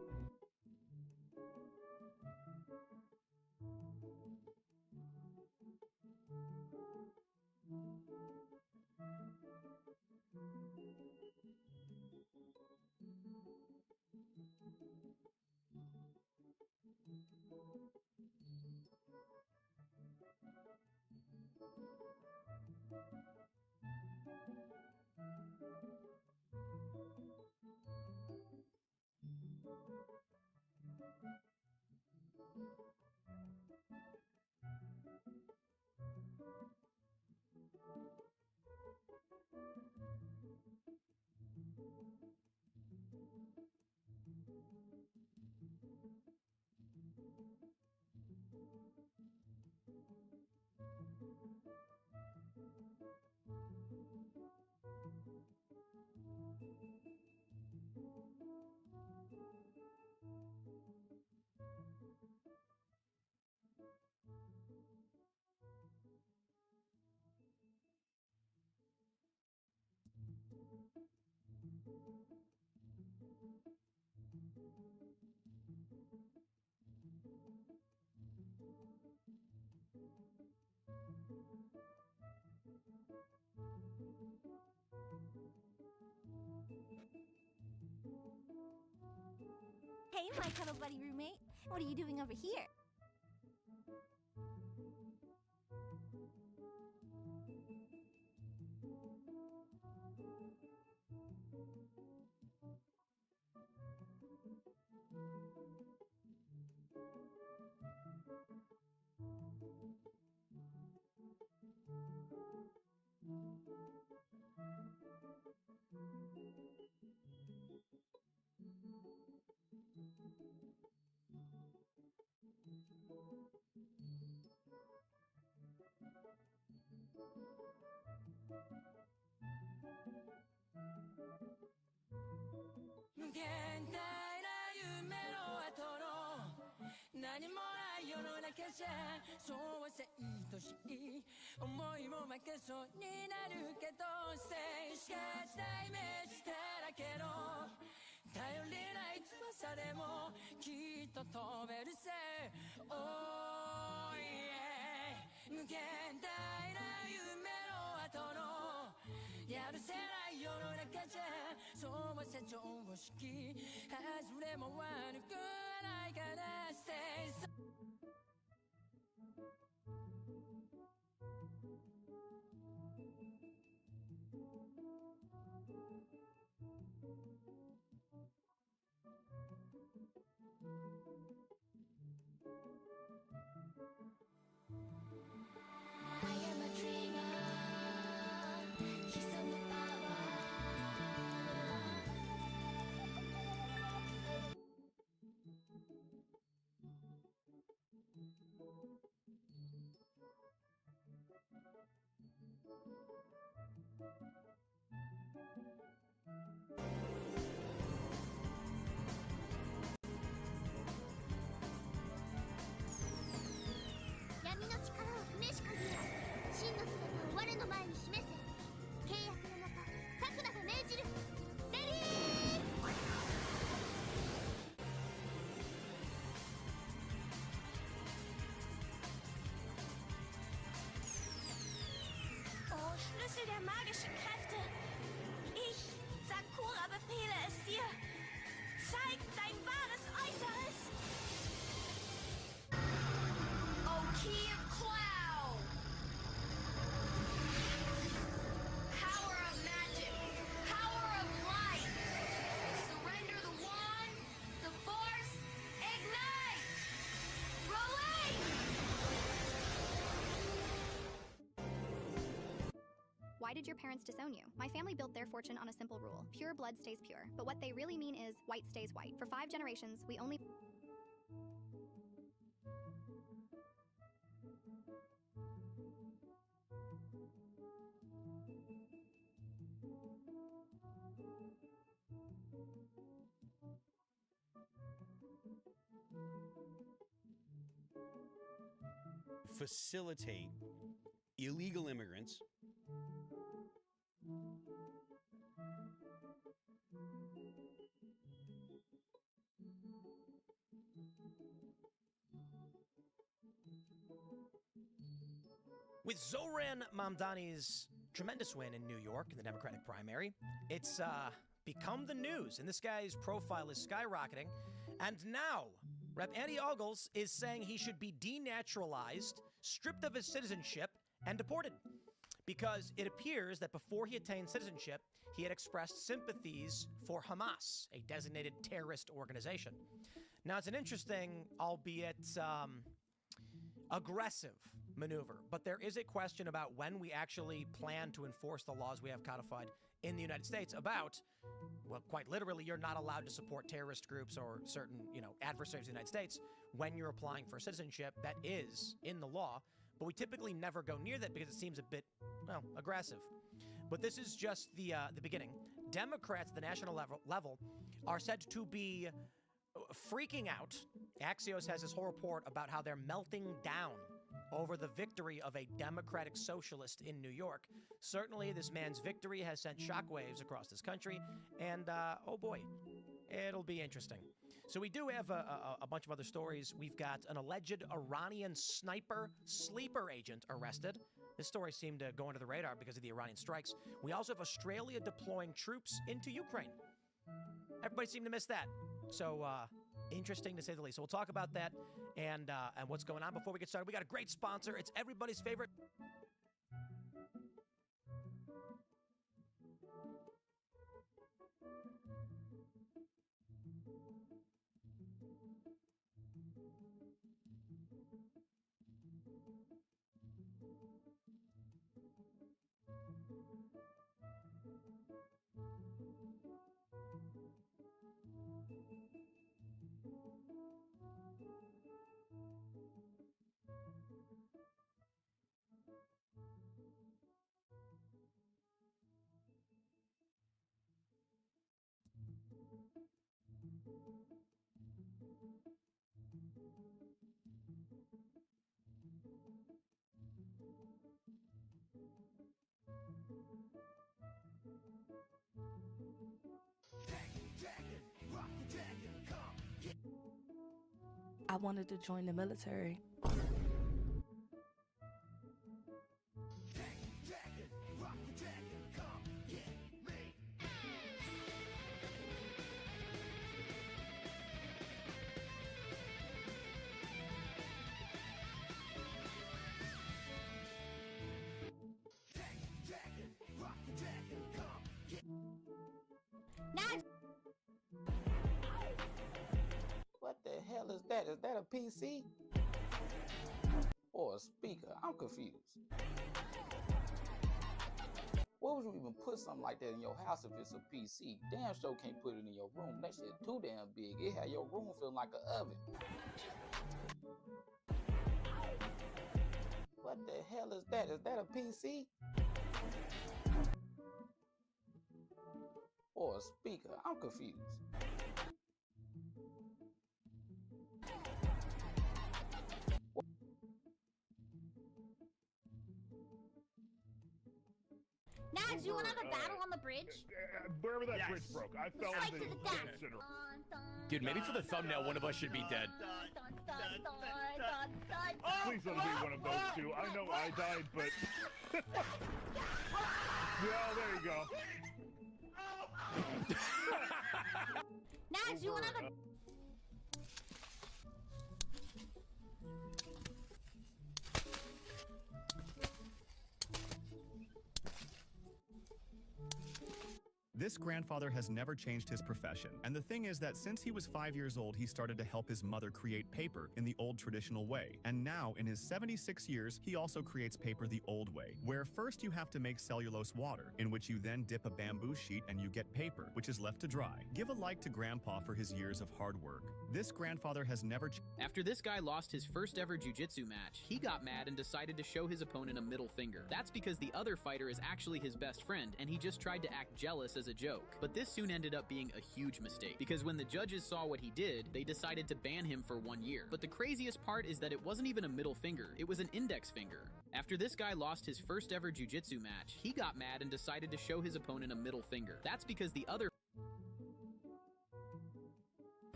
Hey, my cuddle buddy roommate. What are you doing over here? Oh yeah 無限大な夢の後のやるせない世の中じゃそうは社長式外れも悪くはないから Stay so I am a dreamer. He's on the power. 闇の力を試し限り真の姿を我の前に示せ。契約のもとサクラが命じる。レディー Oh, Schlüssel der magischen Kräfte. Ich, Sakura, befehle es dir. Zeig dein wahres Äußeres. Oh, Key of Cloud. Power of magic. Power of light. Surrender the wand. The force. Ignite. Relate. Why did your parents disown you? My family built their fortune on a simple rule. Pure blood stays pure. But what they really mean is white stays white. For 5 generations, we only... Facilitate illegal immigrants with Zoran Mamdani's tremendous win in New York in the Democratic primary, it's become the news, and this guy's profile is skyrocketing. And now, Rep. Andy Ogles is saying he should be denaturalized, stripped of his citizenship, and deported. Because it appears that before he attained citizenship, he had expressed sympathies for Hamas, a designated terrorist organization. Now, it's an interesting, albeit aggressive maneuver, but there is a question about when we actually plan to enforce the laws we have codified in the United States about, well, quite literally, you're not allowed to support terrorist groups or certain, adversaries of the United States when you're applying for citizenship. That is in the law, but we typically never go near that because it seems a bit, well, aggressive. But this is just the beginning. Democrats at the national level are said to be freaking out. Axios has this whole report about how they're melting down over the victory of a democratic socialist in New York. Certainly, this man's victory has sent shockwaves across this country, and oh boy, it'll be interesting. So we do have a bunch of other stories. We've got an alleged Iranian sniper sleeper agent arrested. This story seemed to go under the radar because of the Iranian strikes. We also have Australia deploying troops into Ukraine. Everybody seemed to miss that. So interesting to say the least. So we'll talk about that and what's going on. Before we get started, we got a great sponsor. It's everybody's favorite. I wanted to join the military. What the hell is that? Is that a PC? Or a speaker? I'm confused. Why would you even put something like that in your house if it's a PC? Damn sure can't put it in your room. That shit too damn big. It had your room feeling like an oven. What the hell is that? Is that a PC? Or a speaker? I'm confused. Nags, you want to have a battle on the bridge? Wherever that bridge broke, I fell Fight into to the the death. center. Dude, maybe for the thumbnail, one of us should be dead. Please let it be one of those two. I know I died, but... yeah, there you go. Nags, you want to have a... This grandfather has never changed his profession, and the thing is that since he was 5 years old, he started to help his mother create paper in the old traditional way. And now, in his 76 years, he also creates paper the old way, where first you have to make cellulose water, in which you then dip a bamboo sheet and you get paper, which is left to dry. Give a like to Grandpa for his years of hard work. This grandfather has never... After this guy lost his first ever jiu-jitsu match, he got mad and decided to show his opponent a middle finger. That's because the other fighter is actually his best friend, and he just tried to act jealous as a joke. But this soon ended up being a huge mistake, because when the judges saw what he did, they decided to ban him for 1 year. But the craziest part is that it wasn't even a middle finger, it was an index finger. After this guy lost his first ever jiu-jitsu match, he got mad and decided to show his opponent a middle finger. That's because the other...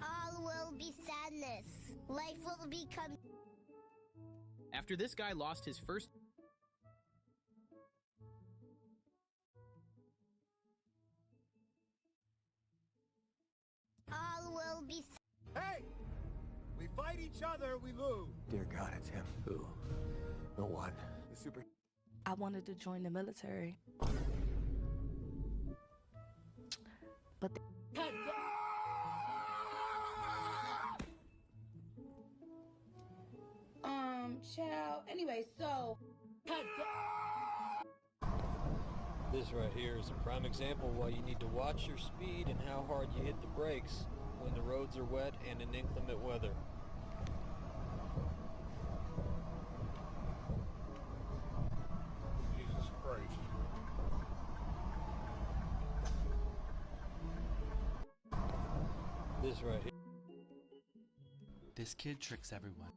All will be sadness. Life will become... After this guy lost his first... All will be... Hey! We fight each other, we lose. Dear God, it's him. Who? The what? The super... I wanted to join the military. But child. Anyway, so... This right here is a prime example why you need to watch your speed and how hard you hit the brakes when the roads are wet and in inclement weather. Jesus Christ. This right here. This kid tricks everyone.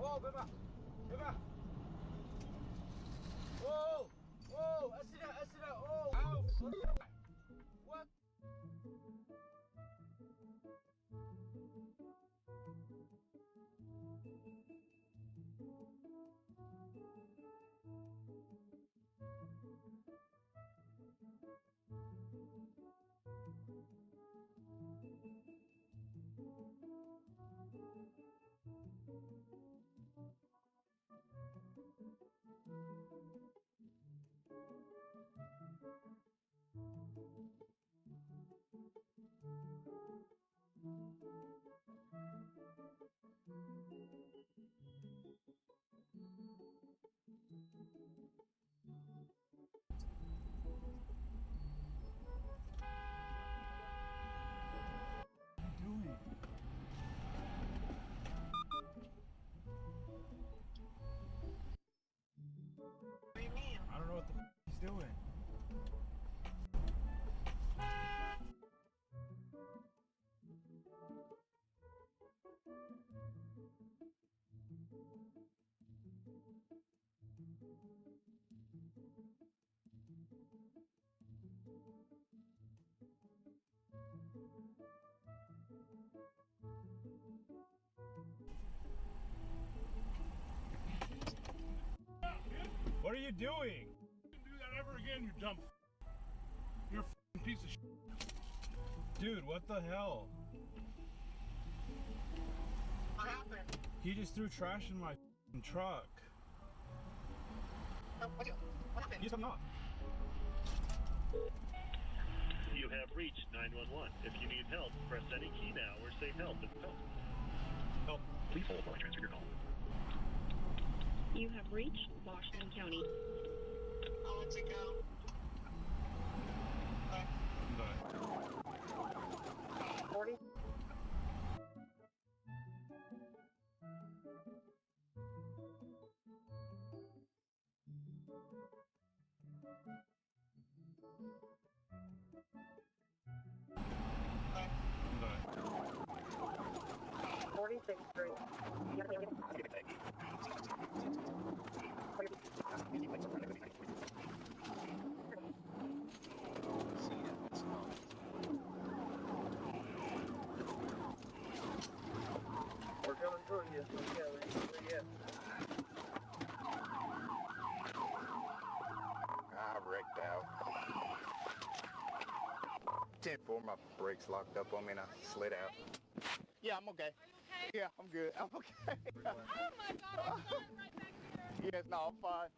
Oh, beba! Beba! Whoa! Whoa! Asira! Oh! Ow! What? I don't know what the he's doing. What are you doing? Don't do that ever again, you dumb. You're a f***ing piece of shit. Dude, what the hell? What happened? He just threw trash in my truck. What happened? He's coming off. You have reached 911. If you need help, press any key now or say help. Help. Please hold while I transfer your call. You have reached Washington County. I'll let you go. Bye. 40. Bye. 46th Street. We're coming for you. Yeah. I wrecked out. 10-4, my brakes locked up on me and I slid out. Yeah, I'm okay. Yeah, I'm good. I'm okay. Oh my God, I'm fine right back here. Yes, no, I'm fine.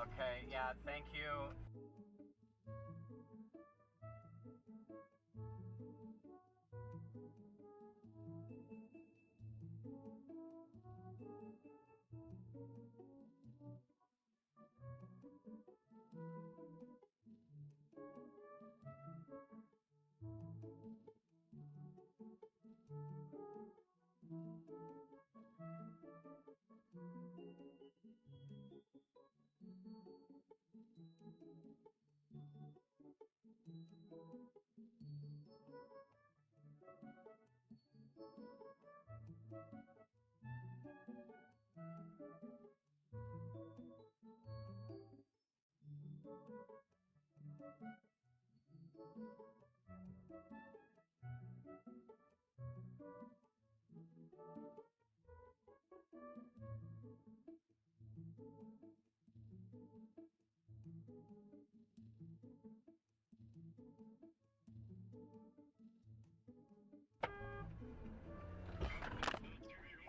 Okay, yeah, thank you.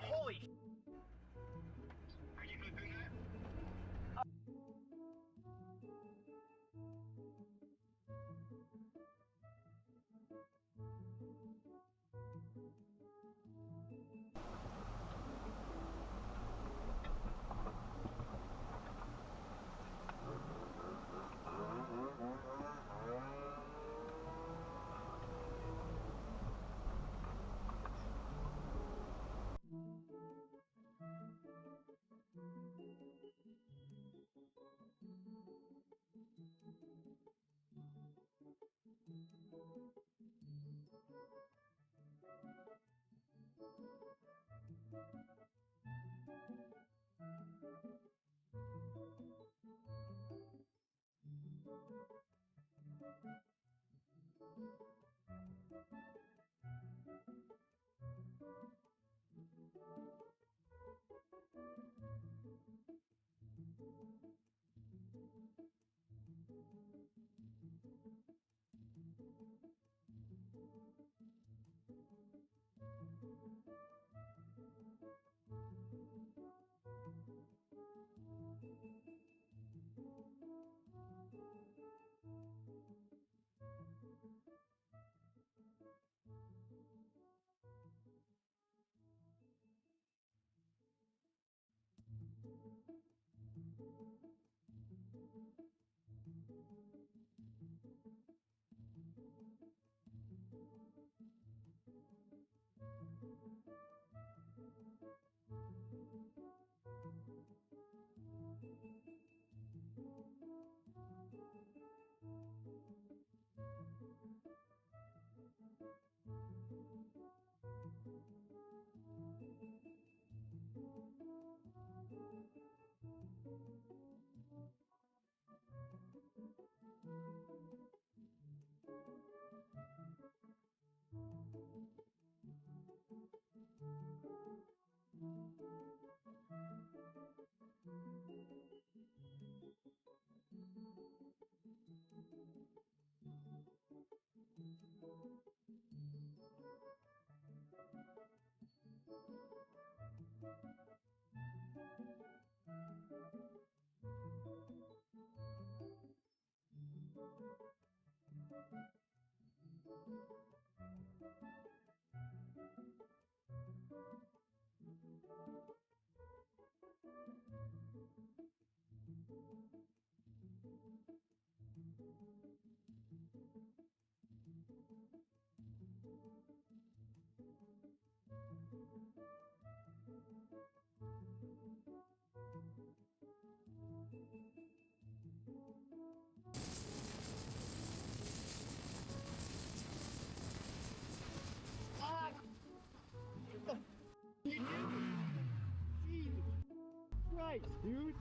Holy! Are you gonna do that? Christ, dude!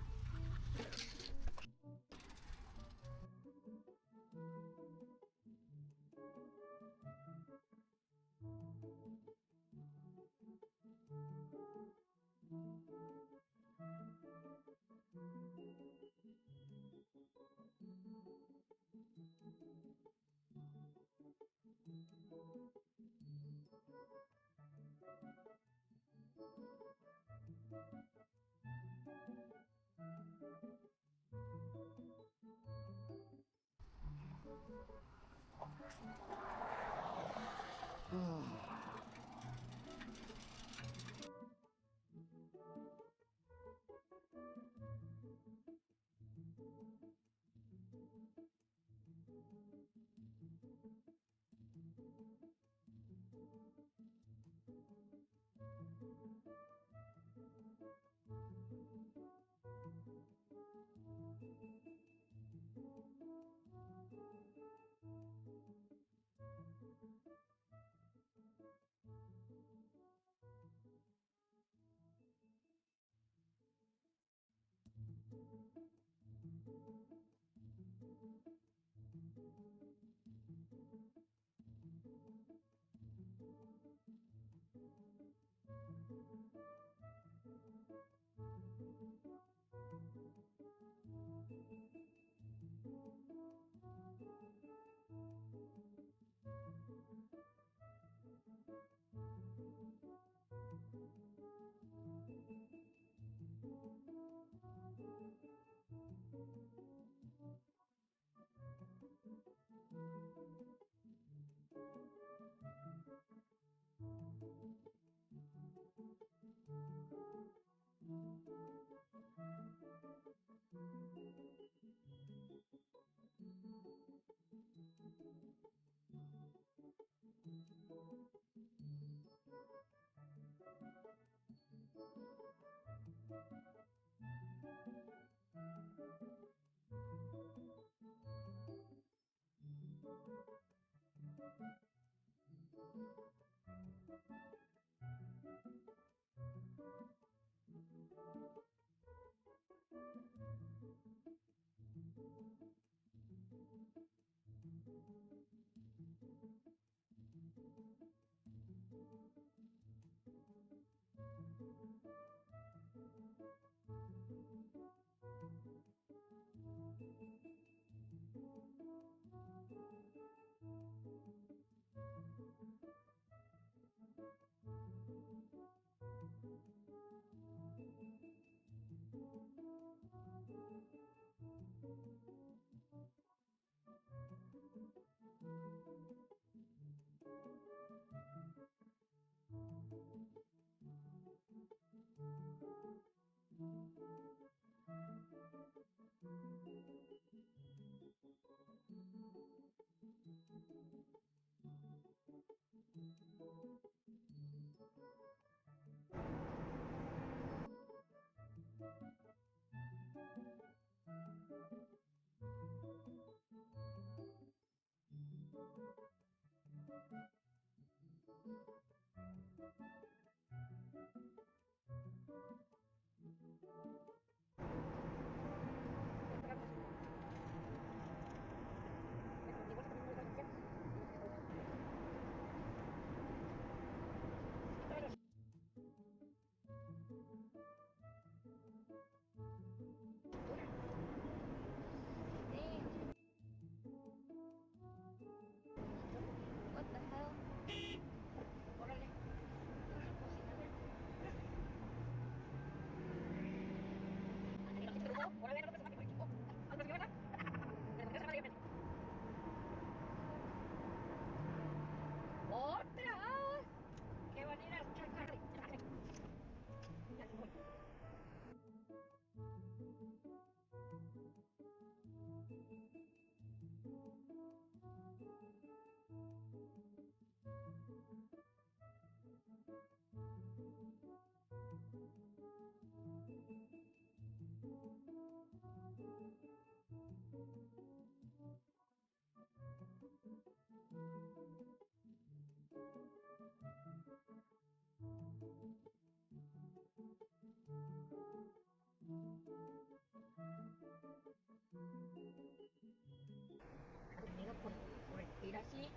ir así,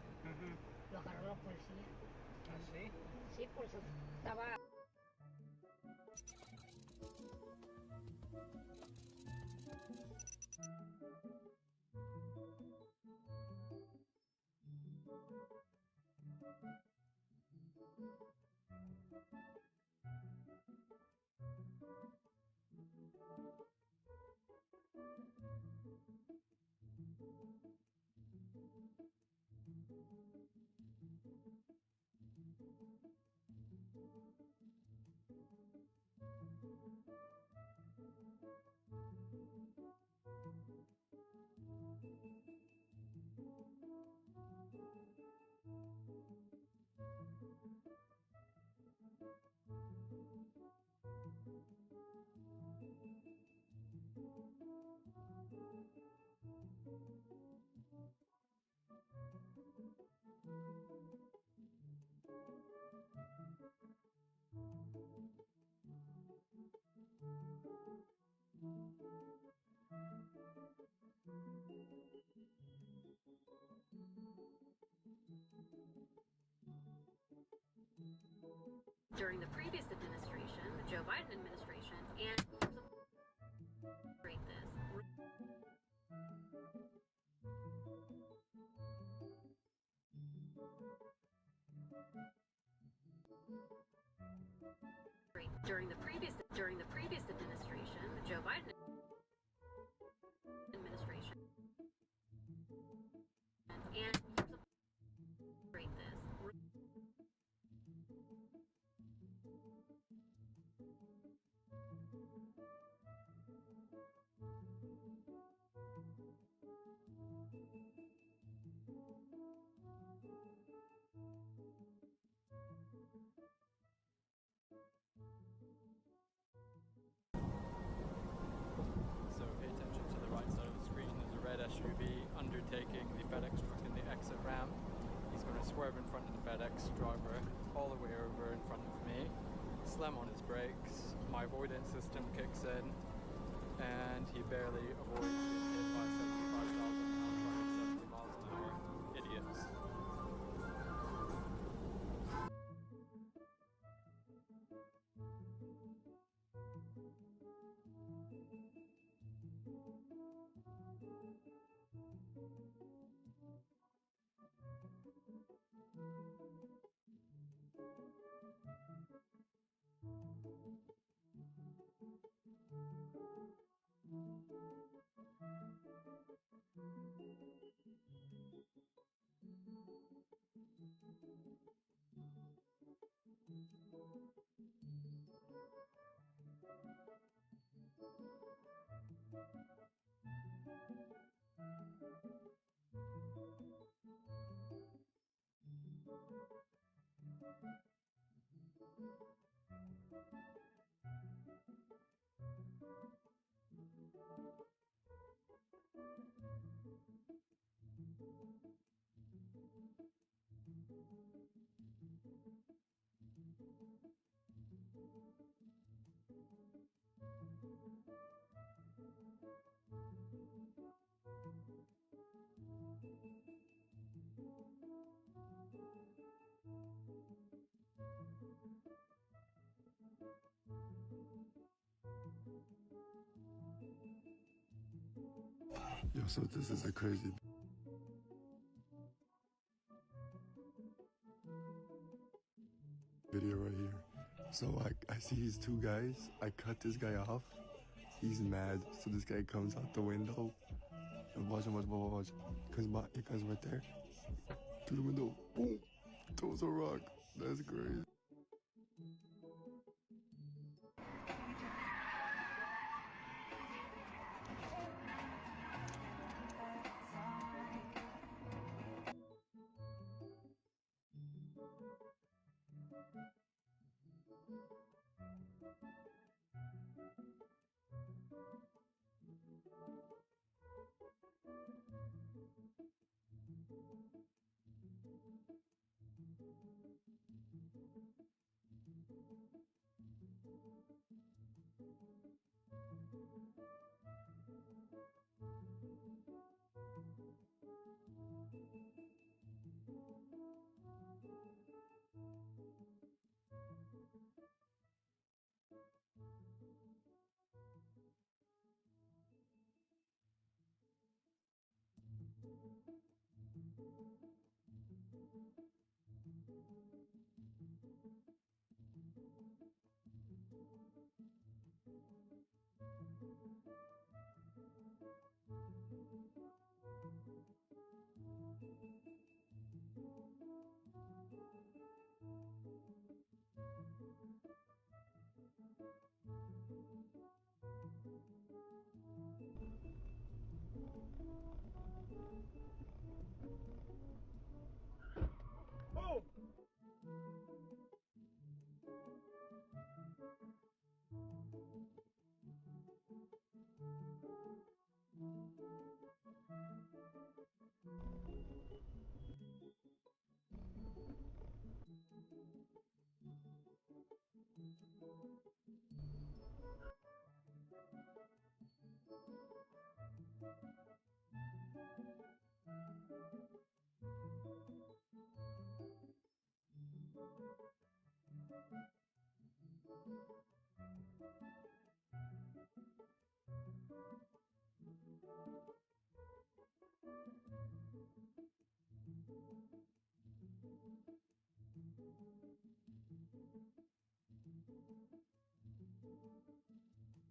lo agarró la policía. ¿Ah, sí? Sí, por eso estaba... during the previous administration, the Joe Biden administration, and rate this. During the previous administration, the Joe Biden administration, and rate this. So pay attention to the right side of the screen. There's a red SUV undertaking the FedEx truck in the exit ramp. He's going to swerve in front of the FedEx driver all the way over in front of me. Slam on his brakes. My avoidance system kicks in, and he barely avoids being hit by a 75,000 pound truck at 70 miles an hour. Idiots. Yo, so this is a crazy video right here. So I see these two guys. I cut this guy off. He's mad. So this guy comes out the window. And watch. He comes right there. Through the window. Boom. Throws a rock. That's crazy.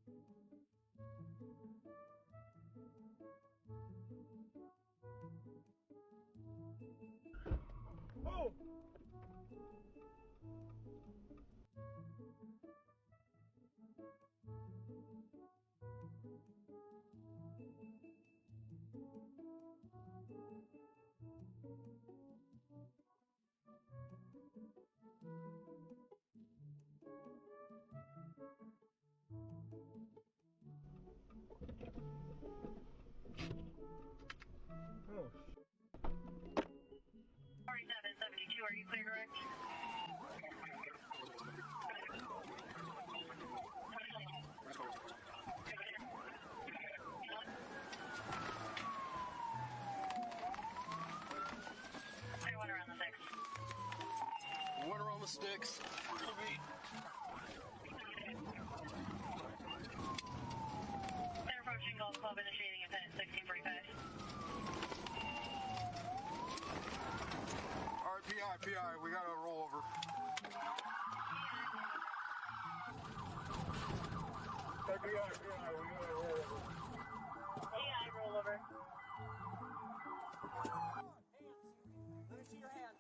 Oh! Oh. 4772, are you clear direct? I went around the six. One around the sticks. They're approaching Golf Club, initiating a pit 1645. All right, PI, we got to roll over. PI, we got to roll over. PI, roll over. Let me see your hands.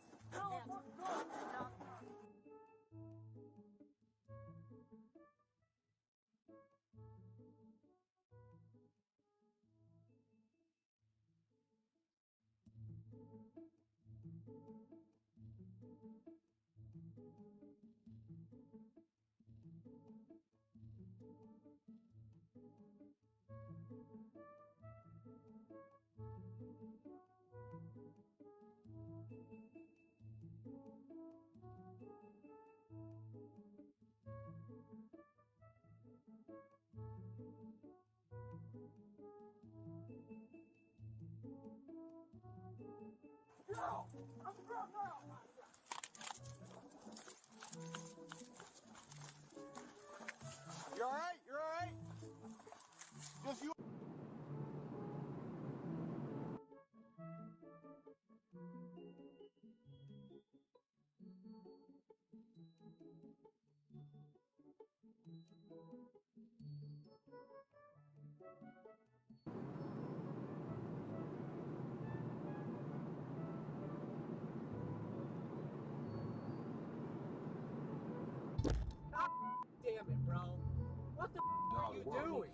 Girl! I'm a girl now! You alright? You're alright? Just you. Damn it, bro. What the are you doing?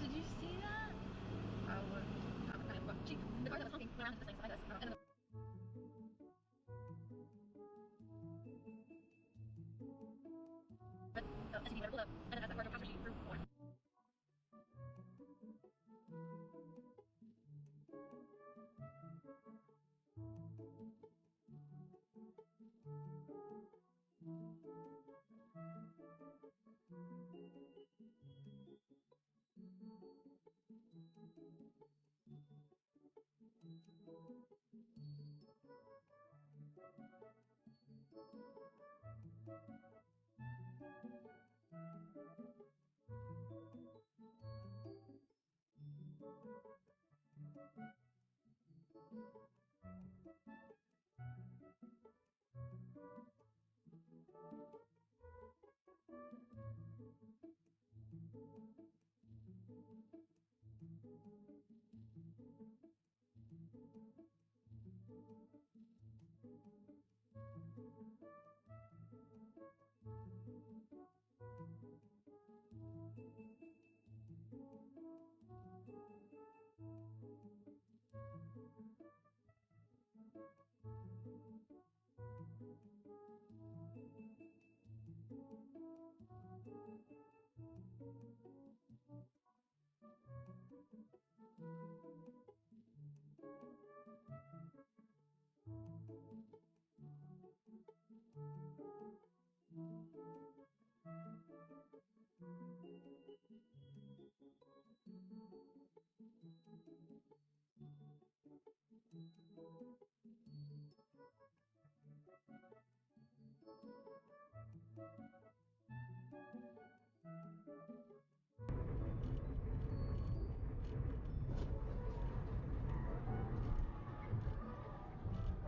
Did you see that? The guard that was talking around this thing beside us, and then the SUV pulled up, and then as that car drove past her, she threw water.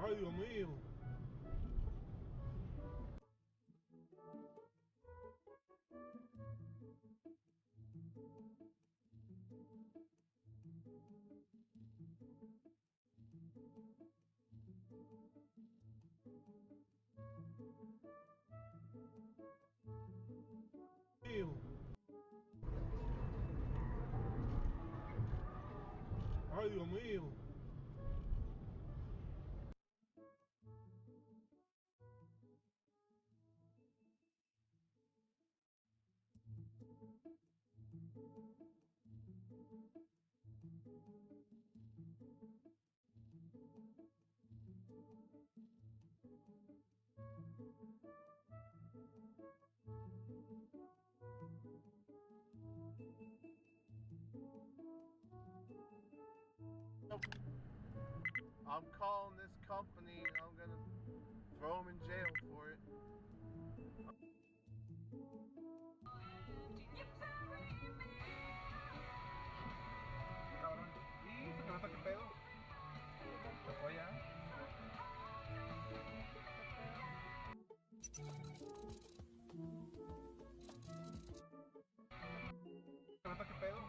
Ay, Dios mío. Mío. Ay, Dios mío. I'm calling this company and I'm gonna throw them in jail for it. Cabrón, ¿y eso que no está qué pedo? ¿Se fue ya? ¿Se nota qué pedo?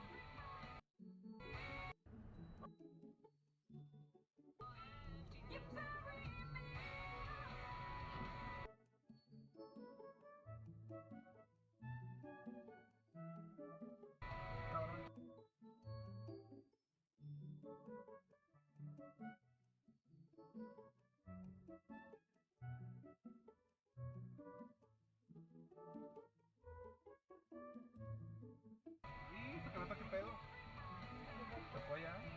Cabrón. ¿Y eso que no está qué pedo? ¿Se fue ya?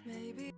Maybe.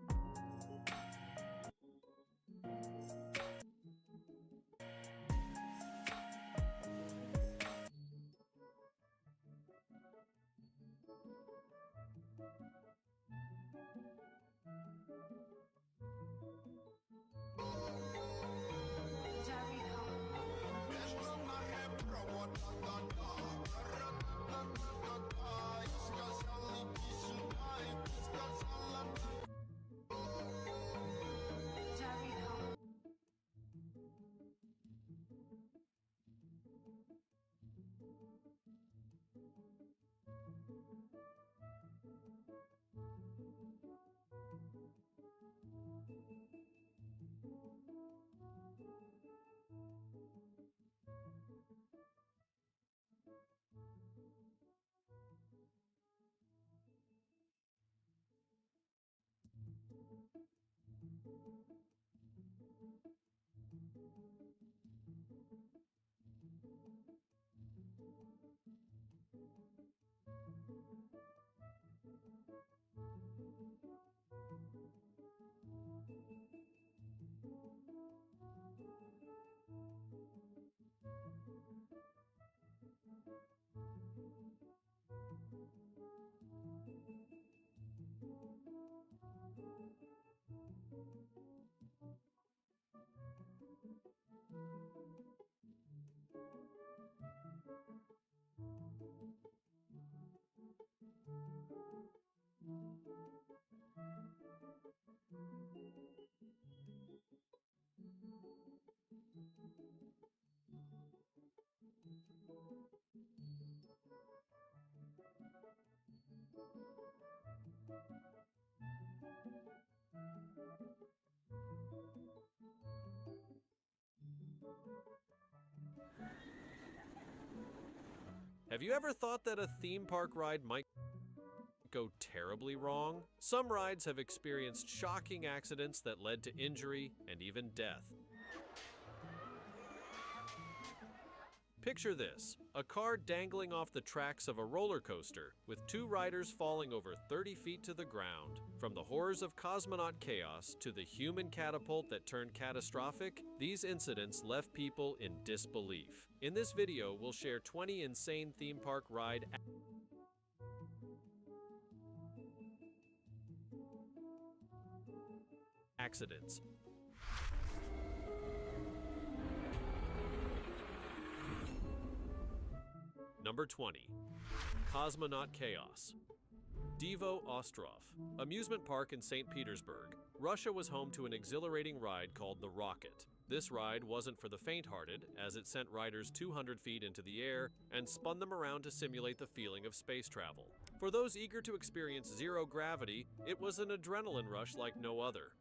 Have you ever thought that a theme park ride might go terribly wrong? Some rides have experienced shocking accidents that led to injury and even death. Picture this, a car dangling off the tracks of a roller coaster with two riders falling over 30 feet to the ground. From the horrors of cosmonaut chaos to the human catapult that turned catastrophic, these incidents left people in disbelief. In this video, we'll share 20 insane theme park ride accidents. Number 20. Cosmonaut Chaos. Divo Ostrov, amusement park in St. Petersburg. Russia was home to an exhilarating ride called the Rocket. This ride wasn't for the faint-hearted, as it sent riders 200 feet into the air and spun them around to simulate the feeling of space travel. For those eager to experience zero gravity, it was an adrenaline rush like no other.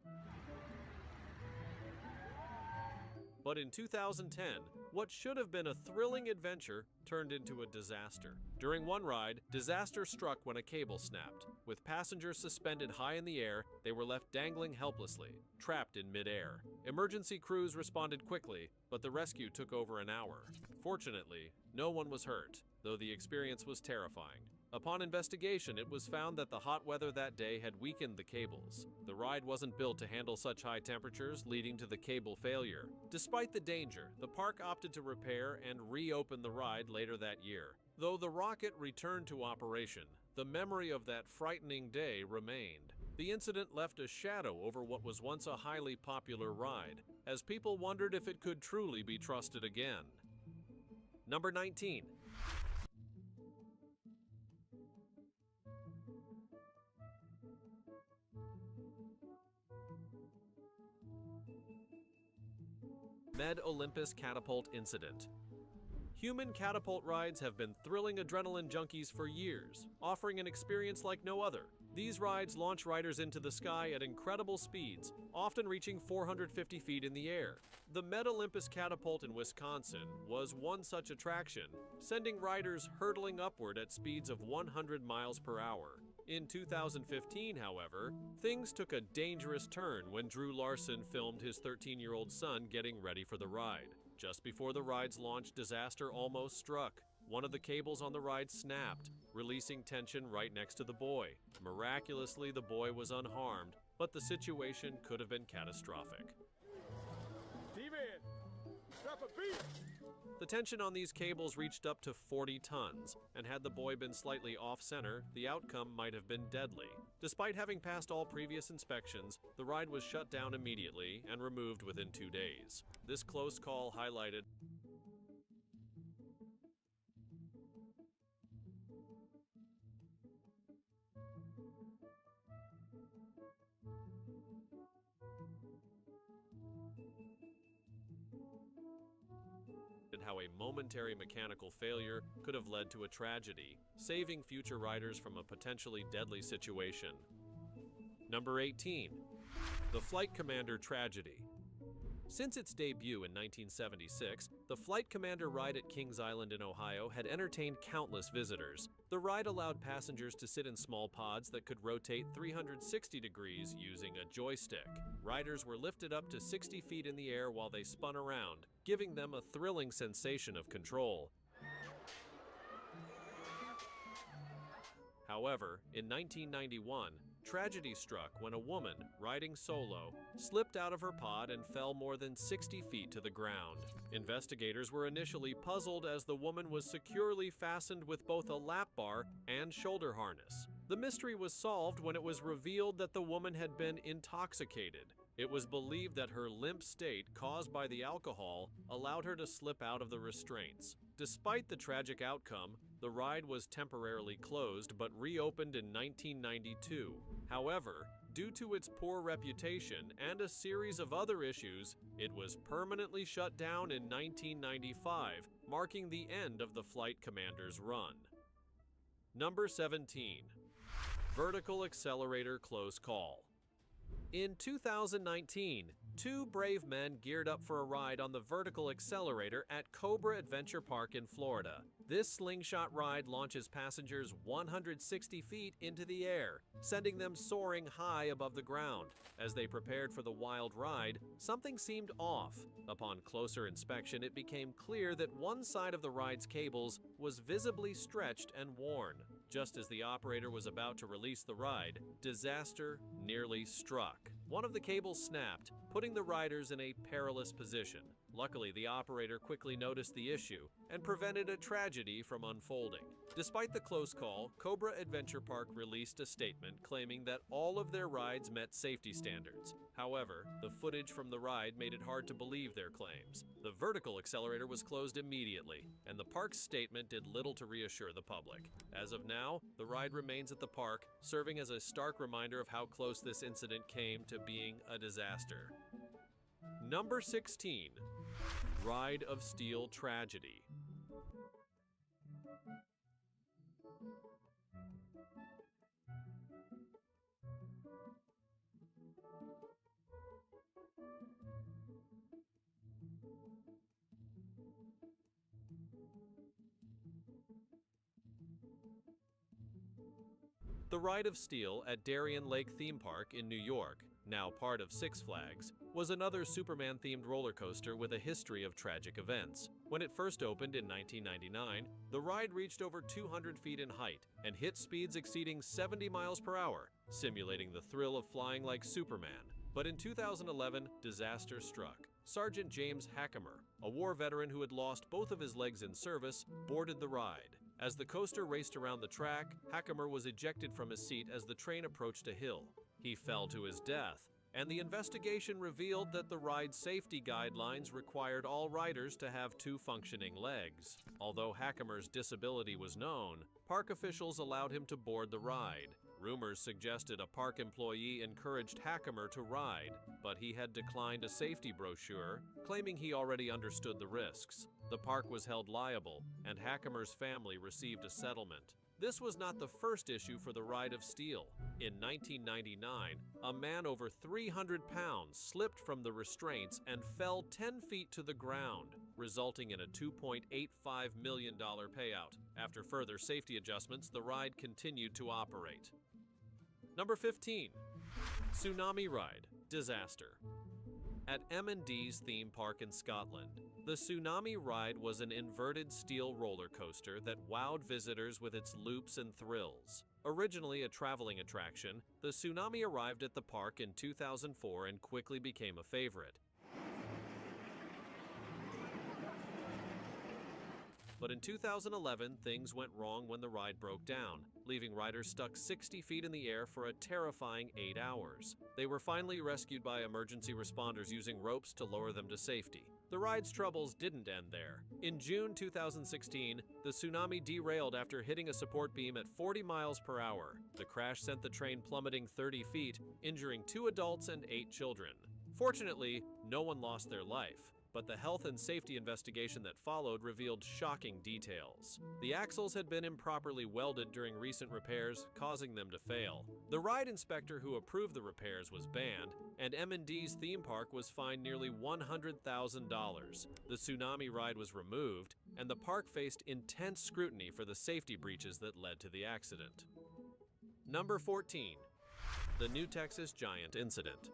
But in 2010, what should have been a thrilling adventure turned into a disaster. During one ride, disaster struck when a cable snapped. With passengers suspended high in the air, they were left dangling helplessly, trapped in mid-air. Emergency crews responded quickly, but the rescue took over an hour. Fortunately, no one was hurt, though the experience was terrifying. Upon investigation, it was found that the hot weather that day had weakened the cables. The ride wasn't built to handle such high temperatures, leading to the cable failure. Despite the danger, the park opted to repair and reopen the ride later that year. Though the Rocket returned to operation, the memory of that frightening day remained. The incident left a shadow over what was once a highly popular ride, as people wondered if it could truly be trusted again. Number 19. Med Olympus Catapult Incident. Human catapult rides have been thrilling adrenaline junkies for years, offering an experience like no other. These rides launch riders into the sky at incredible speeds, often reaching 450 feet in the air. The Med Olympus Catapult in Wisconsin was one such attraction, sending riders hurtling upward at speeds of 100 miles per hour. In 2015, however, things took a dangerous turn when Drew Larson filmed his 13-year-old son getting ready for the ride. Just before the ride's launch, disaster almost struck. One of the cables on the ride snapped, releasing tension right next to the boy. Miraculously, the boy was unharmed, but the situation could have been catastrophic. Steven, drop a beat! The tension on these cables reached up to 40 tons, and had the boy been slightly off-center, the outcome might have been deadly. Despite having passed all previous inspections, the ride was shut down immediately and removed within 2 days. This close call highlighted how a momentary mechanical failure could have led to a tragedy, saving future riders from a potentially deadly situation. Number 18. The Flight Commander Tragedy. Since its debut in 1976, the Flight Commander ride at Kings Island in Ohio had entertained countless visitors. The ride allowed passengers to sit in small pods that could rotate 360 degrees using a joystick. Riders were lifted up to 60 feet in the air while they spun around, giving them a thrilling sensation of control. However, in 1991, tragedy struck when a woman, riding solo, slipped out of her pod and fell more than 60 feet to the ground. Investigators were initially puzzled as the woman was securely fastened with both a lap bar and shoulder harness. The mystery was solved when it was revealed that the woman had been intoxicated. It was believed that her limp state, caused by the alcohol, allowed her to slip out of the restraints. Despite the tragic outcome, the ride was temporarily closed but reopened in 1992. However, due to its poor reputation and a series of other issues, it was permanently shut down in 1995, marking the end of the Flight Commander's run. Number 17. Vertical Accelerator Close Call. In 2019, Two brave men geared up for a ride on the vertical accelerator at Cobra Adventure Park in Florida. This slingshot ride launches passengers 160 feet into the air, sending them soaring high above the ground. As they prepared for the wild ride, something seemed off. Upon closer inspection, it became clear that one side of the ride's cables was visibly stretched and worn. Just as the operator was about to release the ride, disaster nearly struck. One of the cables snapped, putting the riders in a perilous position. Luckily, the operator quickly noticed the issue and prevented a tragedy from unfolding. Despite the close call, Cobra Adventure Park released a statement claiming that all of their rides met safety standards. However, the footage from the ride made it hard to believe their claims. The vertical accelerator was closed immediately, and the park's statement did little to reassure the public. As of now, the ride remains at the park, serving as a stark reminder of how close this incident came to being a disaster. Number 16. Ride of Steel Tragedy. The Ride of Steel at Darien Lake Theme Park in New York, now part of Six Flags, was another Superman-themed roller coaster with a history of tragic events. When it first opened in 1999, the ride reached over 200 feet in height and hit speeds exceeding 70 miles per hour, simulating the thrill of flying like Superman. But in 2011, disaster struck. Sergeant James Hackemer, a war veteran who had lost both of his legs in service, boarded the ride. As the coaster raced around the track, Hackemer was ejected from his seat as the train approached a hill. He fell to his death, and the investigation revealed that the ride's safety guidelines required all riders to have two functioning legs. Although Hackemer's disability was known, park officials allowed him to board the ride. Rumors suggested a park employee encouraged Hackemer to ride, but he had declined a safety brochure, claiming he already understood the risks. The park was held liable, and Hackemer's family received a settlement. This was not the first issue for the Ride of Steel. In 1999, a man over 300 pounds slipped from the restraints and fell 10 feet to the ground, resulting in a $2.85 million payout. After further safety adjustments, the ride continued to operate. Number 15. Tsunami Ride, Disaster. At M&D's theme park in Scotland, the Tsunami Ride was an inverted steel roller coaster that wowed visitors with its loops and thrills. Originally a traveling attraction, the Tsunami arrived at the park in 2004 and quickly became a favorite. But in 2011, things went wrong when the ride broke down, leaving riders stuck 60 feet in the air for a terrifying 8 hours. They were finally rescued by emergency responders using ropes to lower them to safety. The ride's troubles didn't end there. In June 2016, the Tsunami derailed after hitting a support beam at 40 miles per hour. The crash sent the train plummeting 30 feet, injuring 2 adults and 8 children. Fortunately, no one lost their life, but the health and safety investigation that followed revealed shocking details. The axles had been improperly welded during recent repairs, causing them to fail. The ride inspector who approved the repairs was banned, and M&D's theme park was fined nearly $100,000. The Tsunami Ride was removed, and the park faced intense scrutiny for the safety breaches that led to the accident. Number 14. The New Texas Giant Incident.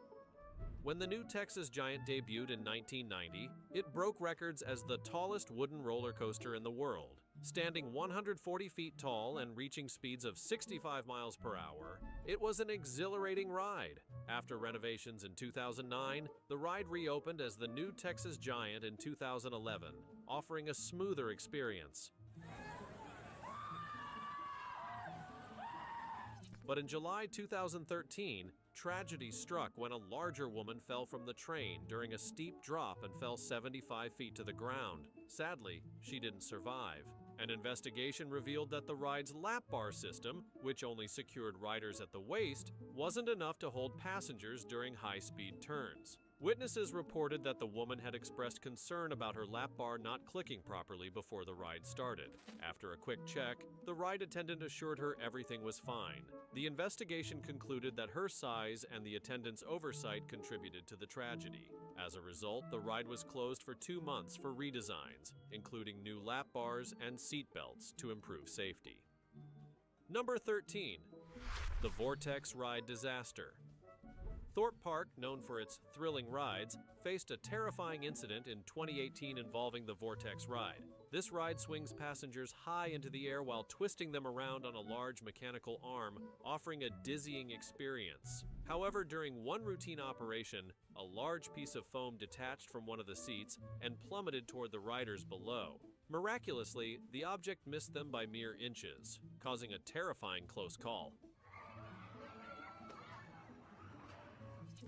When the New Texas Giant debuted in 1990, it broke records as the tallest wooden roller coaster in the world. Standing 140 feet tall and reaching speeds of 65 miles per hour, it was an exhilarating ride. After renovations in 2009, the ride reopened as the New Texas Giant in 2011, offering a smoother experience. But in July 2013, tragedy struck when a larger woman fell from the train during a steep drop and fell 75 feet to the ground. Sadly, she didn't survive. An investigation revealed that the ride's lap bar system, which only secured riders at the waist, wasn't enough to hold passengers during high-speed turns. Witnesses reported that the woman had expressed concern about her lap bar not clicking properly before the ride started. After a quick check, the ride attendant assured her everything was fine. The investigation concluded that her size and the attendant's oversight contributed to the tragedy. As a result, the ride was closed for 2 months for redesigns, including new lap bars and seat belts to improve safety. Number 13. The Vortex Ride Disaster. Thorpe Park, known for its thrilling rides, faced a terrifying incident in 2018 involving the Vortex ride. This ride swings passengers high into the air while twisting them around on a large mechanical arm, offering a dizzying experience. However, during one routine operation, a large piece of foam detached from one of the seats and plummeted toward the riders below. Miraculously, the object missed them by mere inches, causing a terrifying close call.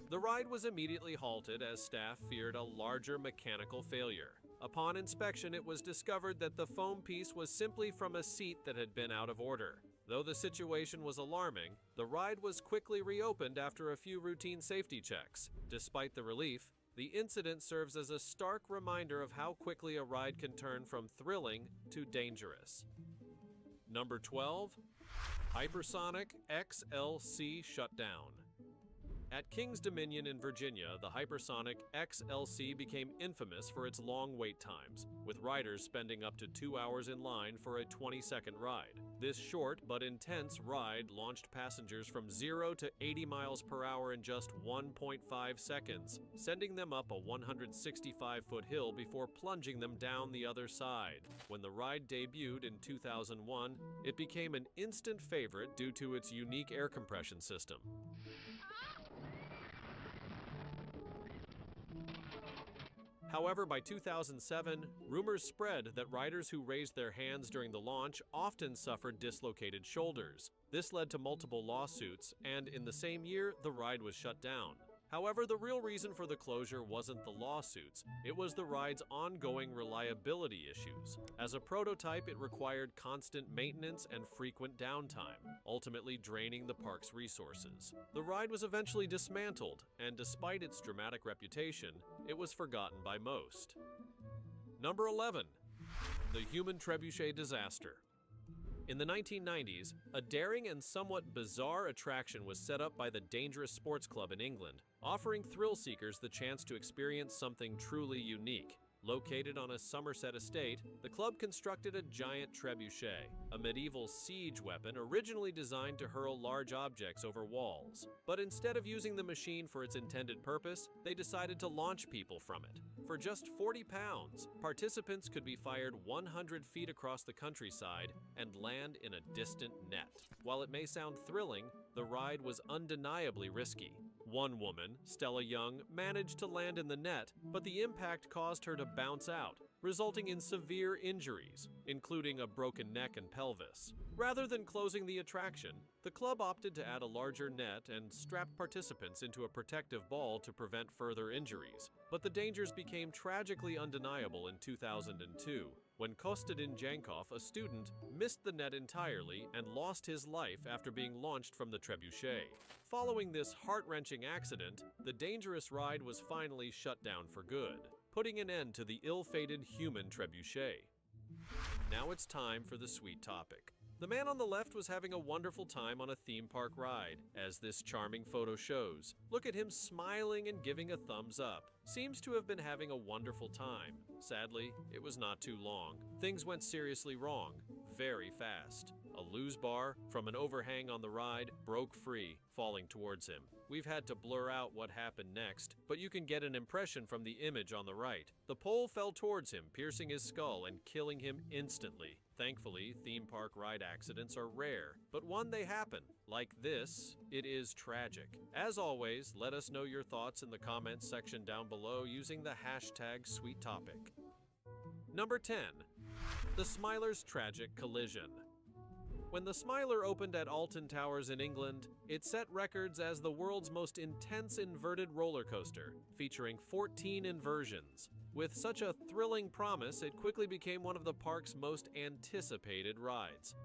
The ride was immediately halted as staff feared a larger mechanical failure. Upon inspection, it was discovered that the foam piece was simply from a seat that had been out of order. Though the situation was alarming, the ride was quickly reopened after a few routine safety checks. Despite the relief, the incident serves as a stark reminder of how quickly a ride can turn from thrilling to dangerous. Number 12. Hypersonic XLC Shutdown. At King's Dominion in Virginia, the hypersonic XLC became infamous for its long wait times, with riders spending up to 2 hours in line for a 20-second ride. This short but intense ride launched passengers from 0 to 80 miles per hour in just 1.5 seconds, sending them up a 165-foot hill before plunging them down the other side. When the ride debuted in 2001, it became an instant favorite due to its unique air compression system. However, by 2007, rumors spread that riders who raised their hands during the launch often suffered dislocated shoulders. This led to multiple lawsuits, and in the same year, the ride was shut down. However, the real reason for the closure wasn't the lawsuits, it was the ride's ongoing reliability issues. As a prototype, it required constant maintenance and frequent downtime, ultimately draining the park's resources. The ride was eventually dismantled, and despite its dramatic reputation, it was forgotten by most. Number 11. The Human Trebuchet Disaster. In the 1990s, a daring and somewhat bizarre attraction was set up by the Dangerous Sports Club in England, offering thrill seekers the chance to experience something truly unique. Located on a Somerset estate, the club constructed a giant trebuchet, a medieval siege weapon originally designed to hurl large objects over walls. But instead of using the machine for its intended purpose, they decided to launch people from it. For just 40 pounds, participants could be fired 100 feet across the countryside and land in a distant net. While it may sound thrilling, the ride was undeniably risky. One woman, Stella Young, managed to land in the net, but the impact caused her to bounce out, resulting in severe injuries, including a broken neck and pelvis. Rather than closing the attraction, the club opted to add a larger net and strapped participants into a protective ball to prevent further injuries. But the dangers became tragically undeniable in 2002, when Kostadin Jankov, a student, missed the net entirely and lost his life after being launched from the trebuchet. Following this heart-wrenching accident, the dangerous ride was finally shut down for good, putting an end to the ill-fated human trebuchet. Now it's time for the sweet topic. The man on the left was having a wonderful time on a theme park ride, as this charming photo shows. Look at him smiling and giving a thumbs up. Seems to have been having a wonderful time. Sadly, it was not too long. Things went seriously wrong, very fast. A loose bar from an overhang on the ride broke free, falling towards him. We've had to blur out what happened next, but you can get an impression from the image on the right. The pole fell towards him, piercing his skull and killing him instantly. Thankfully, theme park ride accidents are rare, but when they happen, like this, it is tragic. As always, let us know your thoughts in the comments section down below using the hashtag #SweetTopic. Number 10. The Smiler's Tragic Collision. When the Smiler opened at Alton Towers in England, it set records as the world's most intense inverted roller coaster, featuring 14 inversions. With such a thrilling promise, it quickly became one of the park's most anticipated rides.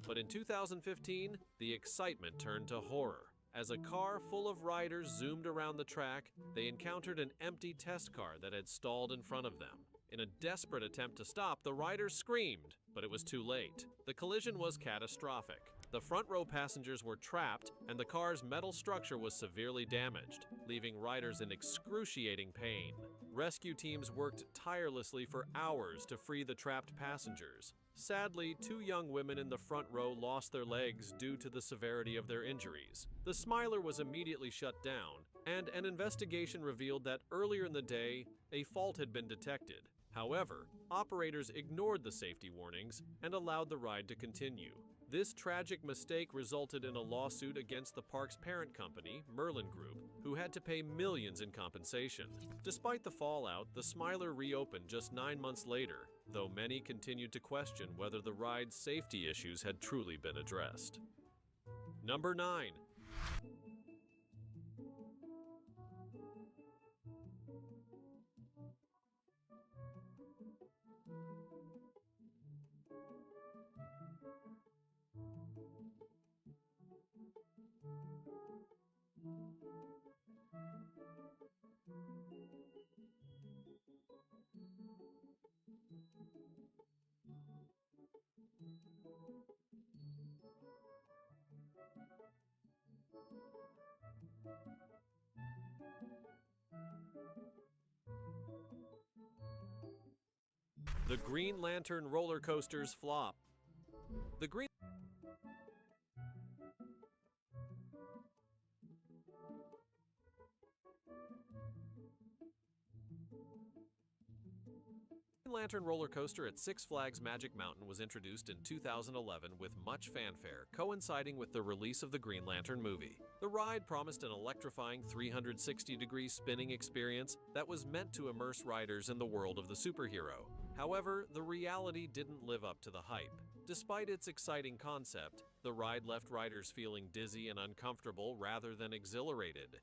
But in 2015, the excitement turned to horror. As a car full of riders zoomed around the track, they encountered an empty test car that had stalled in front of them. In a desperate attempt to stop, the riders screamed, but it was too late. The collision was catastrophic. The front row passengers were trapped, and the car's metal structure was severely damaged, leaving riders in excruciating pain. Rescue teams worked tirelessly for hours to free the trapped passengers. Sadly, 2 young women in the front row lost their legs due to the severity of their injuries. The Smiler was immediately shut down, and an investigation revealed that earlier in the day, a fault had been detected. However, operators ignored the safety warnings and allowed the ride to continue. This tragic mistake resulted in a lawsuit against the park's parent company, Merlin Group, who had to pay millions in compensation. Despite the fallout, the Smiler reopened just 9 months later, though many continued to question whether the ride's safety issues had truly been addressed. Number 9. The Green Lantern roller coasters flop. The Green Lantern roller coaster at Six Flags Magic Mountain was introduced in 2011 with much fanfare, coinciding with the release of the Green Lantern movie. The ride promised an electrifying 360-degree spinning experience that was meant to immerse riders in the world of the superhero. However, the reality didn't live up to the hype. Despite its exciting concept, the ride left riders feeling dizzy and uncomfortable rather than exhilarated.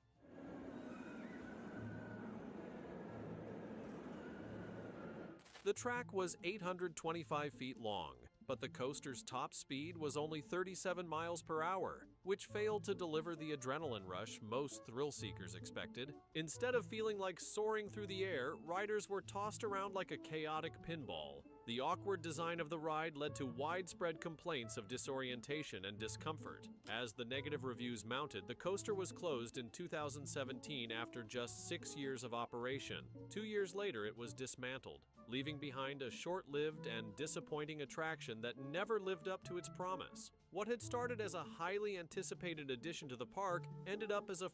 The track was 825 feet long, but the coaster's top speed was only 37 miles per hour, which failed to deliver the adrenaline rush most thrill seekers expected. Instead of feeling like soaring through the air, riders were tossed around like a chaotic pinball. The awkward design of the ride led to widespread complaints of disorientation and discomfort. As the negative reviews mounted, the coaster was closed in 2017 after just 6 years of operation. 2 years later, it was dismantled, leaving behind a short-lived and disappointing attraction that never lived up to its promise. What had started as a highly anticipated addition to the park ended up as a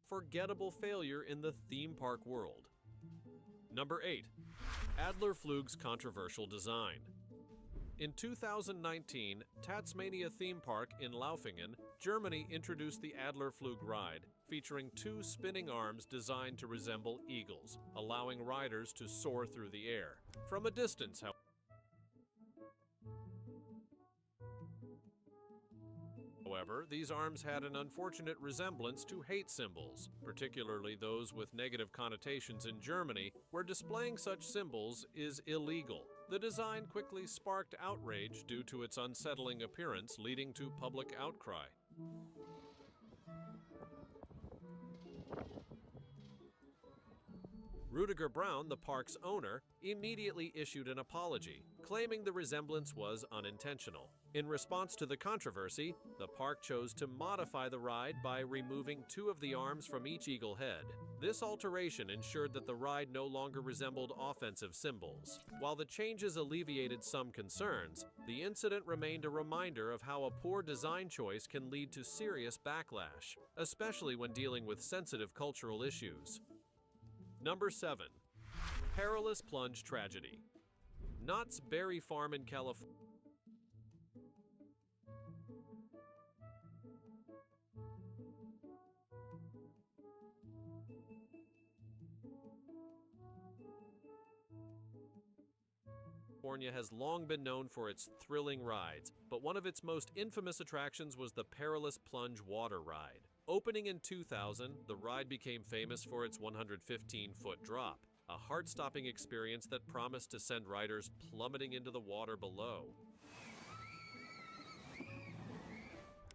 forgettable failure in the theme park world. Number 8. Adlerflug's controversial design. In 2019, Tasmania Theme Park in Laufingen, Germany introduced the Adlerflug ride, featuring 2 spinning arms designed to resemble eagles, allowing riders to soar through the air. From a distance, however, these arms had an unfortunate resemblance to hate symbols, particularly those with negative connotations in Germany, where displaying such symbols is illegal. The design quickly sparked outrage due to its unsettling appearance, leading to public outcry. Rudiger Braun, the park's owner, immediately issued an apology, claiming the resemblance was unintentional. In response to the controversy, the park chose to modify the ride by removing 2 of the arms from each eagle head. This alteration ensured that the ride no longer resembled offensive symbols. While the changes alleviated some concerns, the incident remained a reminder of how a poor design choice can lead to serious backlash, especially when dealing with sensitive cultural issues. Number 7. Perilous Plunge Tragedy. Knott's Berry Farm in California. California has long been known for its thrilling rides, but one of its most infamous attractions was the Perilous Plunge Water Ride. Opening in 2000, the ride became famous for its 115-foot drop, a heart-stopping experience that promised to send riders plummeting into the water below.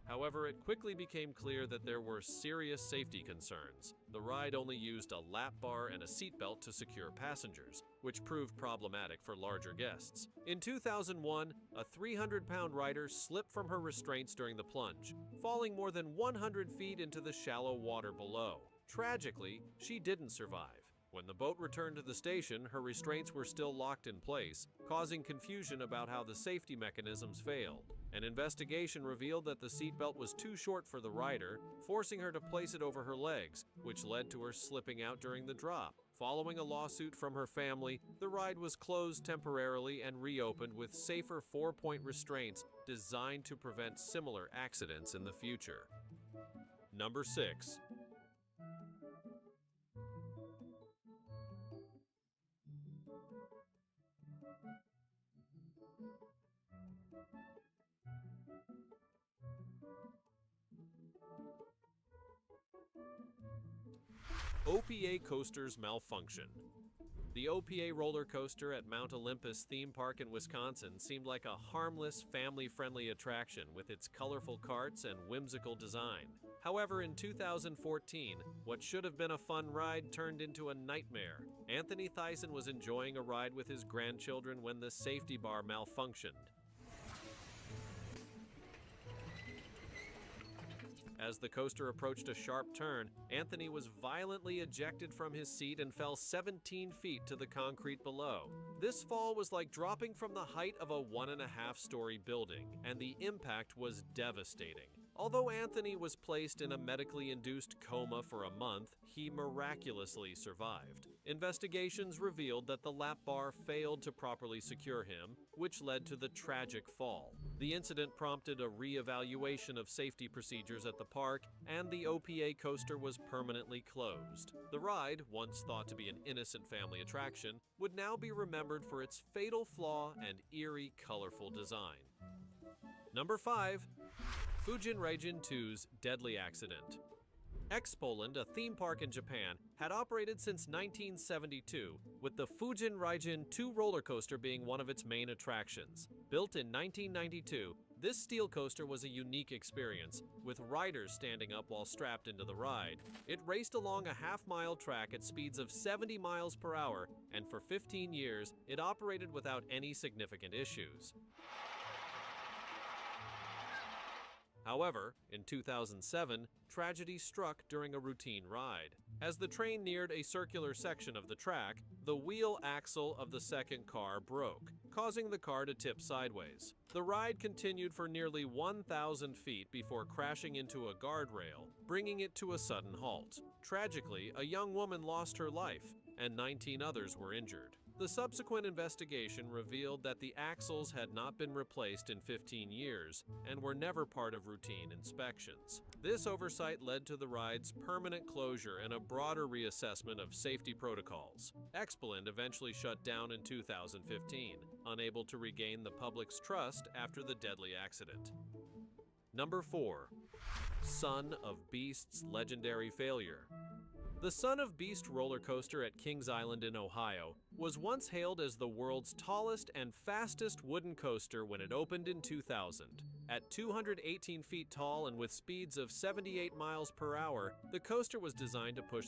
However, it quickly became clear that there were serious safety concerns. The ride only used a lap bar and a seatbelt to secure passengers, which proved problematic for larger guests. In 2001, a 300-pound rider slipped from her restraints during the plunge, falling more than 100 feet into the shallow water below. Tragically, she didn't survive. When the boat returned to the station, her restraints were still locked in place, causing confusion about how the safety mechanisms failed. An investigation revealed that the seatbelt was too short for the rider, forcing her to place it over her legs, which led to her slipping out during the drop. Following a lawsuit from her family, the ride was closed temporarily and reopened with safer 4-point restraints designed to prevent similar accidents in the future. Number 6. OPA coasters malfunction. The OPA roller coaster at Mount Olympus theme park in Wisconsin seemed like a harmless, family-friendly attraction with its colorful carts and whimsical design. However, in 2014, what should have been a fun ride turned into a nightmare. Anthony Thyssen was enjoying a ride with his grandchildren when the safety bar malfunctioned. As the coaster approached a sharp turn, Anthony was violently ejected from his seat and fell 17 feet to the concrete below. This fall was like dropping from the height of a 1.5-story building, and the impact was devastating. Although Anthony was placed in a medically induced coma for a month, he miraculously survived. Investigations revealed that the lap bar failed to properly secure him, which led to the tragic fall. The incident prompted a re-evaluation of safety procedures at the park, and the OPA coaster was permanently closed. The ride, once thought to be an innocent family attraction, would now be remembered for its fatal flaw and eerie, colorful design. Number 5. Fujin Raijin 2's deadly accident. X-Poland, a theme park in Japan, had operated since 1972, with the Fujin Raijin 2 roller coaster being one of its main attractions. Built in 1992, this steel coaster was a unique experience, with riders standing up while strapped into the ride. It raced along a half-mile track at speeds of 70 miles per hour, and for 15 years, it operated without any significant issues. However, in 2007, tragedy struck during a routine ride. As the train neared a circular section of the track, the wheel axle of the second car broke, causing the car to tip sideways. The ride continued for nearly 1,000 feet before crashing into a guardrail, bringing it to a sudden halt. Tragically, a young woman lost her life, and 19 others were injured. The subsequent investigation revealed that the axles had not been replaced in 15 years and were never part of routine inspections. This oversight led to the ride's permanent closure and a broader reassessment of safety protocols. X-Poland eventually shut down in 2015, unable to regain the public's trust after the deadly accident. Number 4. Son of Beast's legendary failure. The Son of Beast roller coaster at Kings Island in Ohio was once hailed as the world's tallest and fastest wooden coaster when it opened in 2000. At 218 feet tall and with speeds of 78 miles per hour, the coaster was designed to push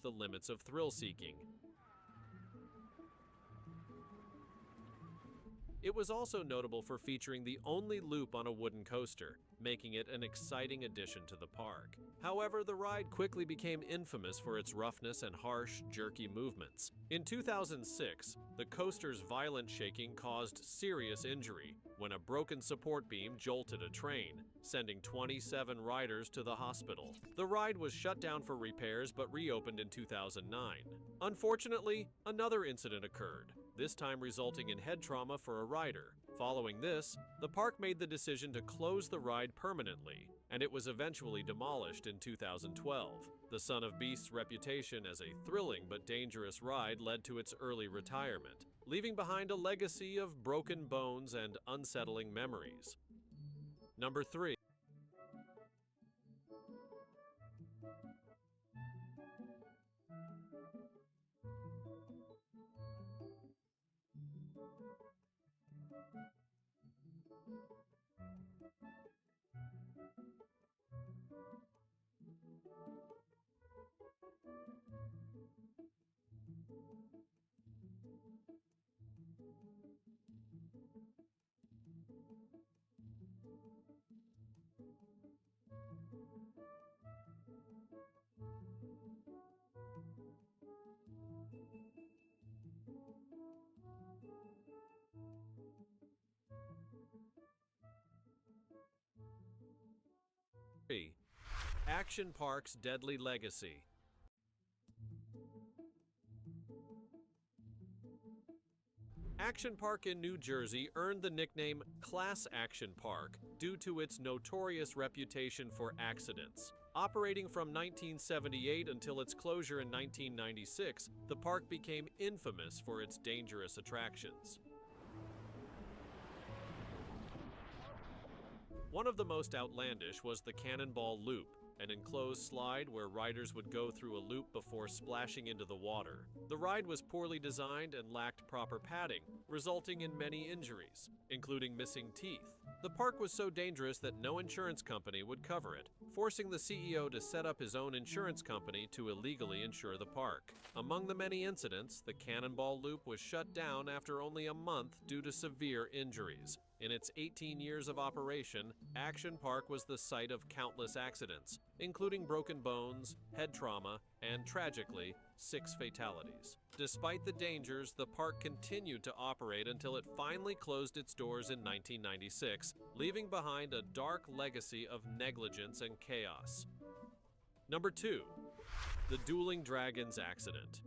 the limits of thrill-seeking. It was also notable for featuring the only loop on a wooden coaster, making it an exciting addition to the park. However, the ride quickly became infamous for its roughness and harsh, jerky movements. In 2006, the coaster's violent shaking caused serious injury when a broken support beam jolted a train, sending 27 riders to the hospital. The ride was shut down for repairs but reopened in 2009. Unfortunately, another incident occurred, this time resulting in head trauma for a rider. Following this, the park made the decision to close the ride permanently, and it was eventually demolished in 2012. The Son of Beast's reputation as a thrilling but dangerous ride led to its early retirement, leaving behind a legacy of broken bones and unsettling memories. Number 3. Action Park's Deadly Legacy. Action Park in New Jersey earned the nickname Class Action Park due to its notorious reputation for accidents. Operating from 1978 until its closure in 1996, the park became infamous for its dangerous attractions. One of the most outlandish was the Cannonball Loop, an enclosed slide where riders would go through a loop before splashing into the water. The ride was poorly designed and lacked proper padding, resulting in many injuries, including missing teeth. The park was so dangerous that no insurance company would cover it, forcing the CEO to set up his own insurance company to illegally insure the park. Among the many incidents, the Cannonball Loop was shut down after only a month due to severe injuries. In its 18 years of operation, Action Park was the site of countless accidents, including broken bones, head trauma, and tragically, 6 fatalities. Despite the dangers, the park continued to operate until it finally closed its doors in 1996, leaving behind a dark legacy of negligence and chaos. Number 2. The Dueling Dragons Accident.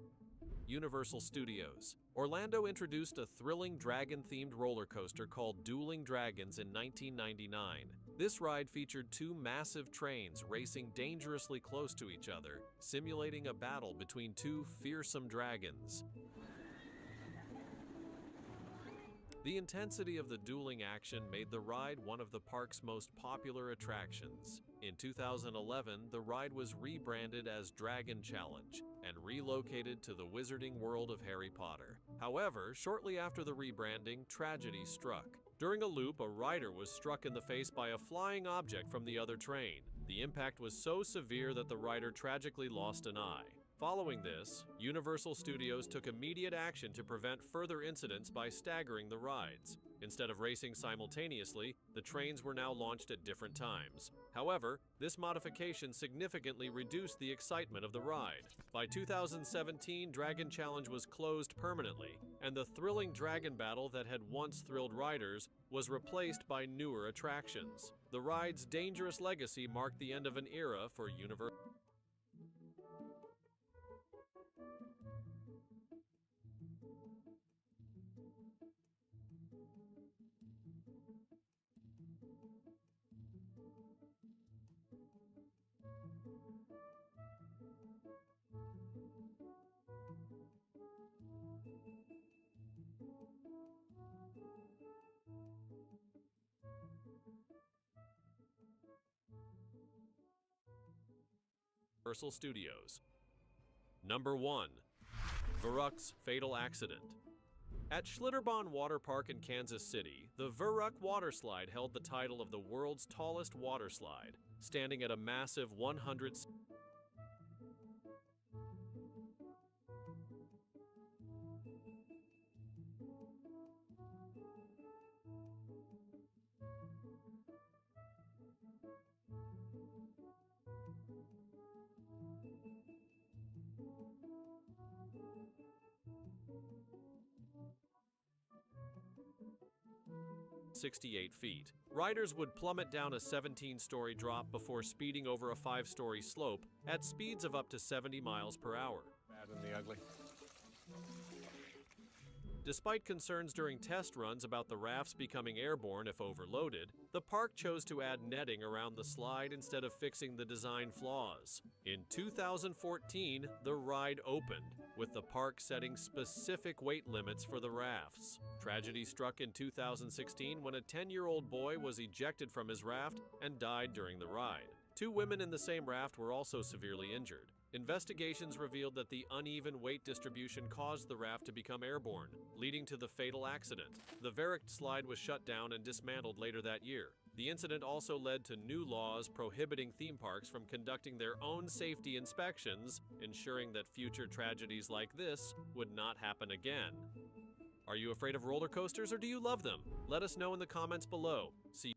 Universal Studios. Orlando introduced a thrilling dragon-themed roller coaster called Dueling Dragons in 1999. This ride featured 2 massive trains racing dangerously close to each other, simulating a battle between 2 fearsome dragons. The intensity of the dueling action made the ride one of the park's most popular attractions. In 2011, the ride was rebranded as Dragon Challenge and relocated to the wizarding world of Harry Potter. However, shortly after the rebranding, tragedy struck. During a loop, a rider was struck in the face by a flying object from the other train. The impact was so severe that the rider tragically lost an eye. Following this, Universal Studios took immediate action to prevent further incidents by staggering the rides. Instead of racing simultaneously, the trains were now launched at different times. However, this modification significantly reduced the excitement of the ride. By 2017, Dragon Challenge was closed permanently, and the thrilling dragon battle that had once thrilled riders was replaced by newer attractions. The ride's dangerous legacy marked the end of an era for Universal. Universal Studios. Number 1. Verrück's Fatal Accident. At Schlitterbahn Water Park in Kansas City, the Verrückt water slide held the title of the world's tallest water slide, standing at a massive 100. 68 feet. Riders would plummet down a 17-story drop before speeding over a 5-story slope at speeds of up to 70 miles per hour. Bad and the ugly. Despite concerns during test runs about the rafts becoming airborne if overloaded, the park chose to add netting around the slide instead of fixing the design flaws. In 2014, the ride opened, with the park setting specific weight limits for the rafts. Tragedy struck in 2016 when a 10-year-old boy was ejected from his raft and died during the ride. 2 women in the same raft were also severely injured. Investigations revealed that the uneven weight distribution caused the raft to become airborne, leading to the fatal accident. The Verict slide was shut down and dismantled later that year. The incident also led to new laws prohibiting theme parks from conducting their own safety inspections, ensuring that future tragedies like this would not happen again. Are you afraid of roller coasters or do you love them? Let us know in the comments below. See you.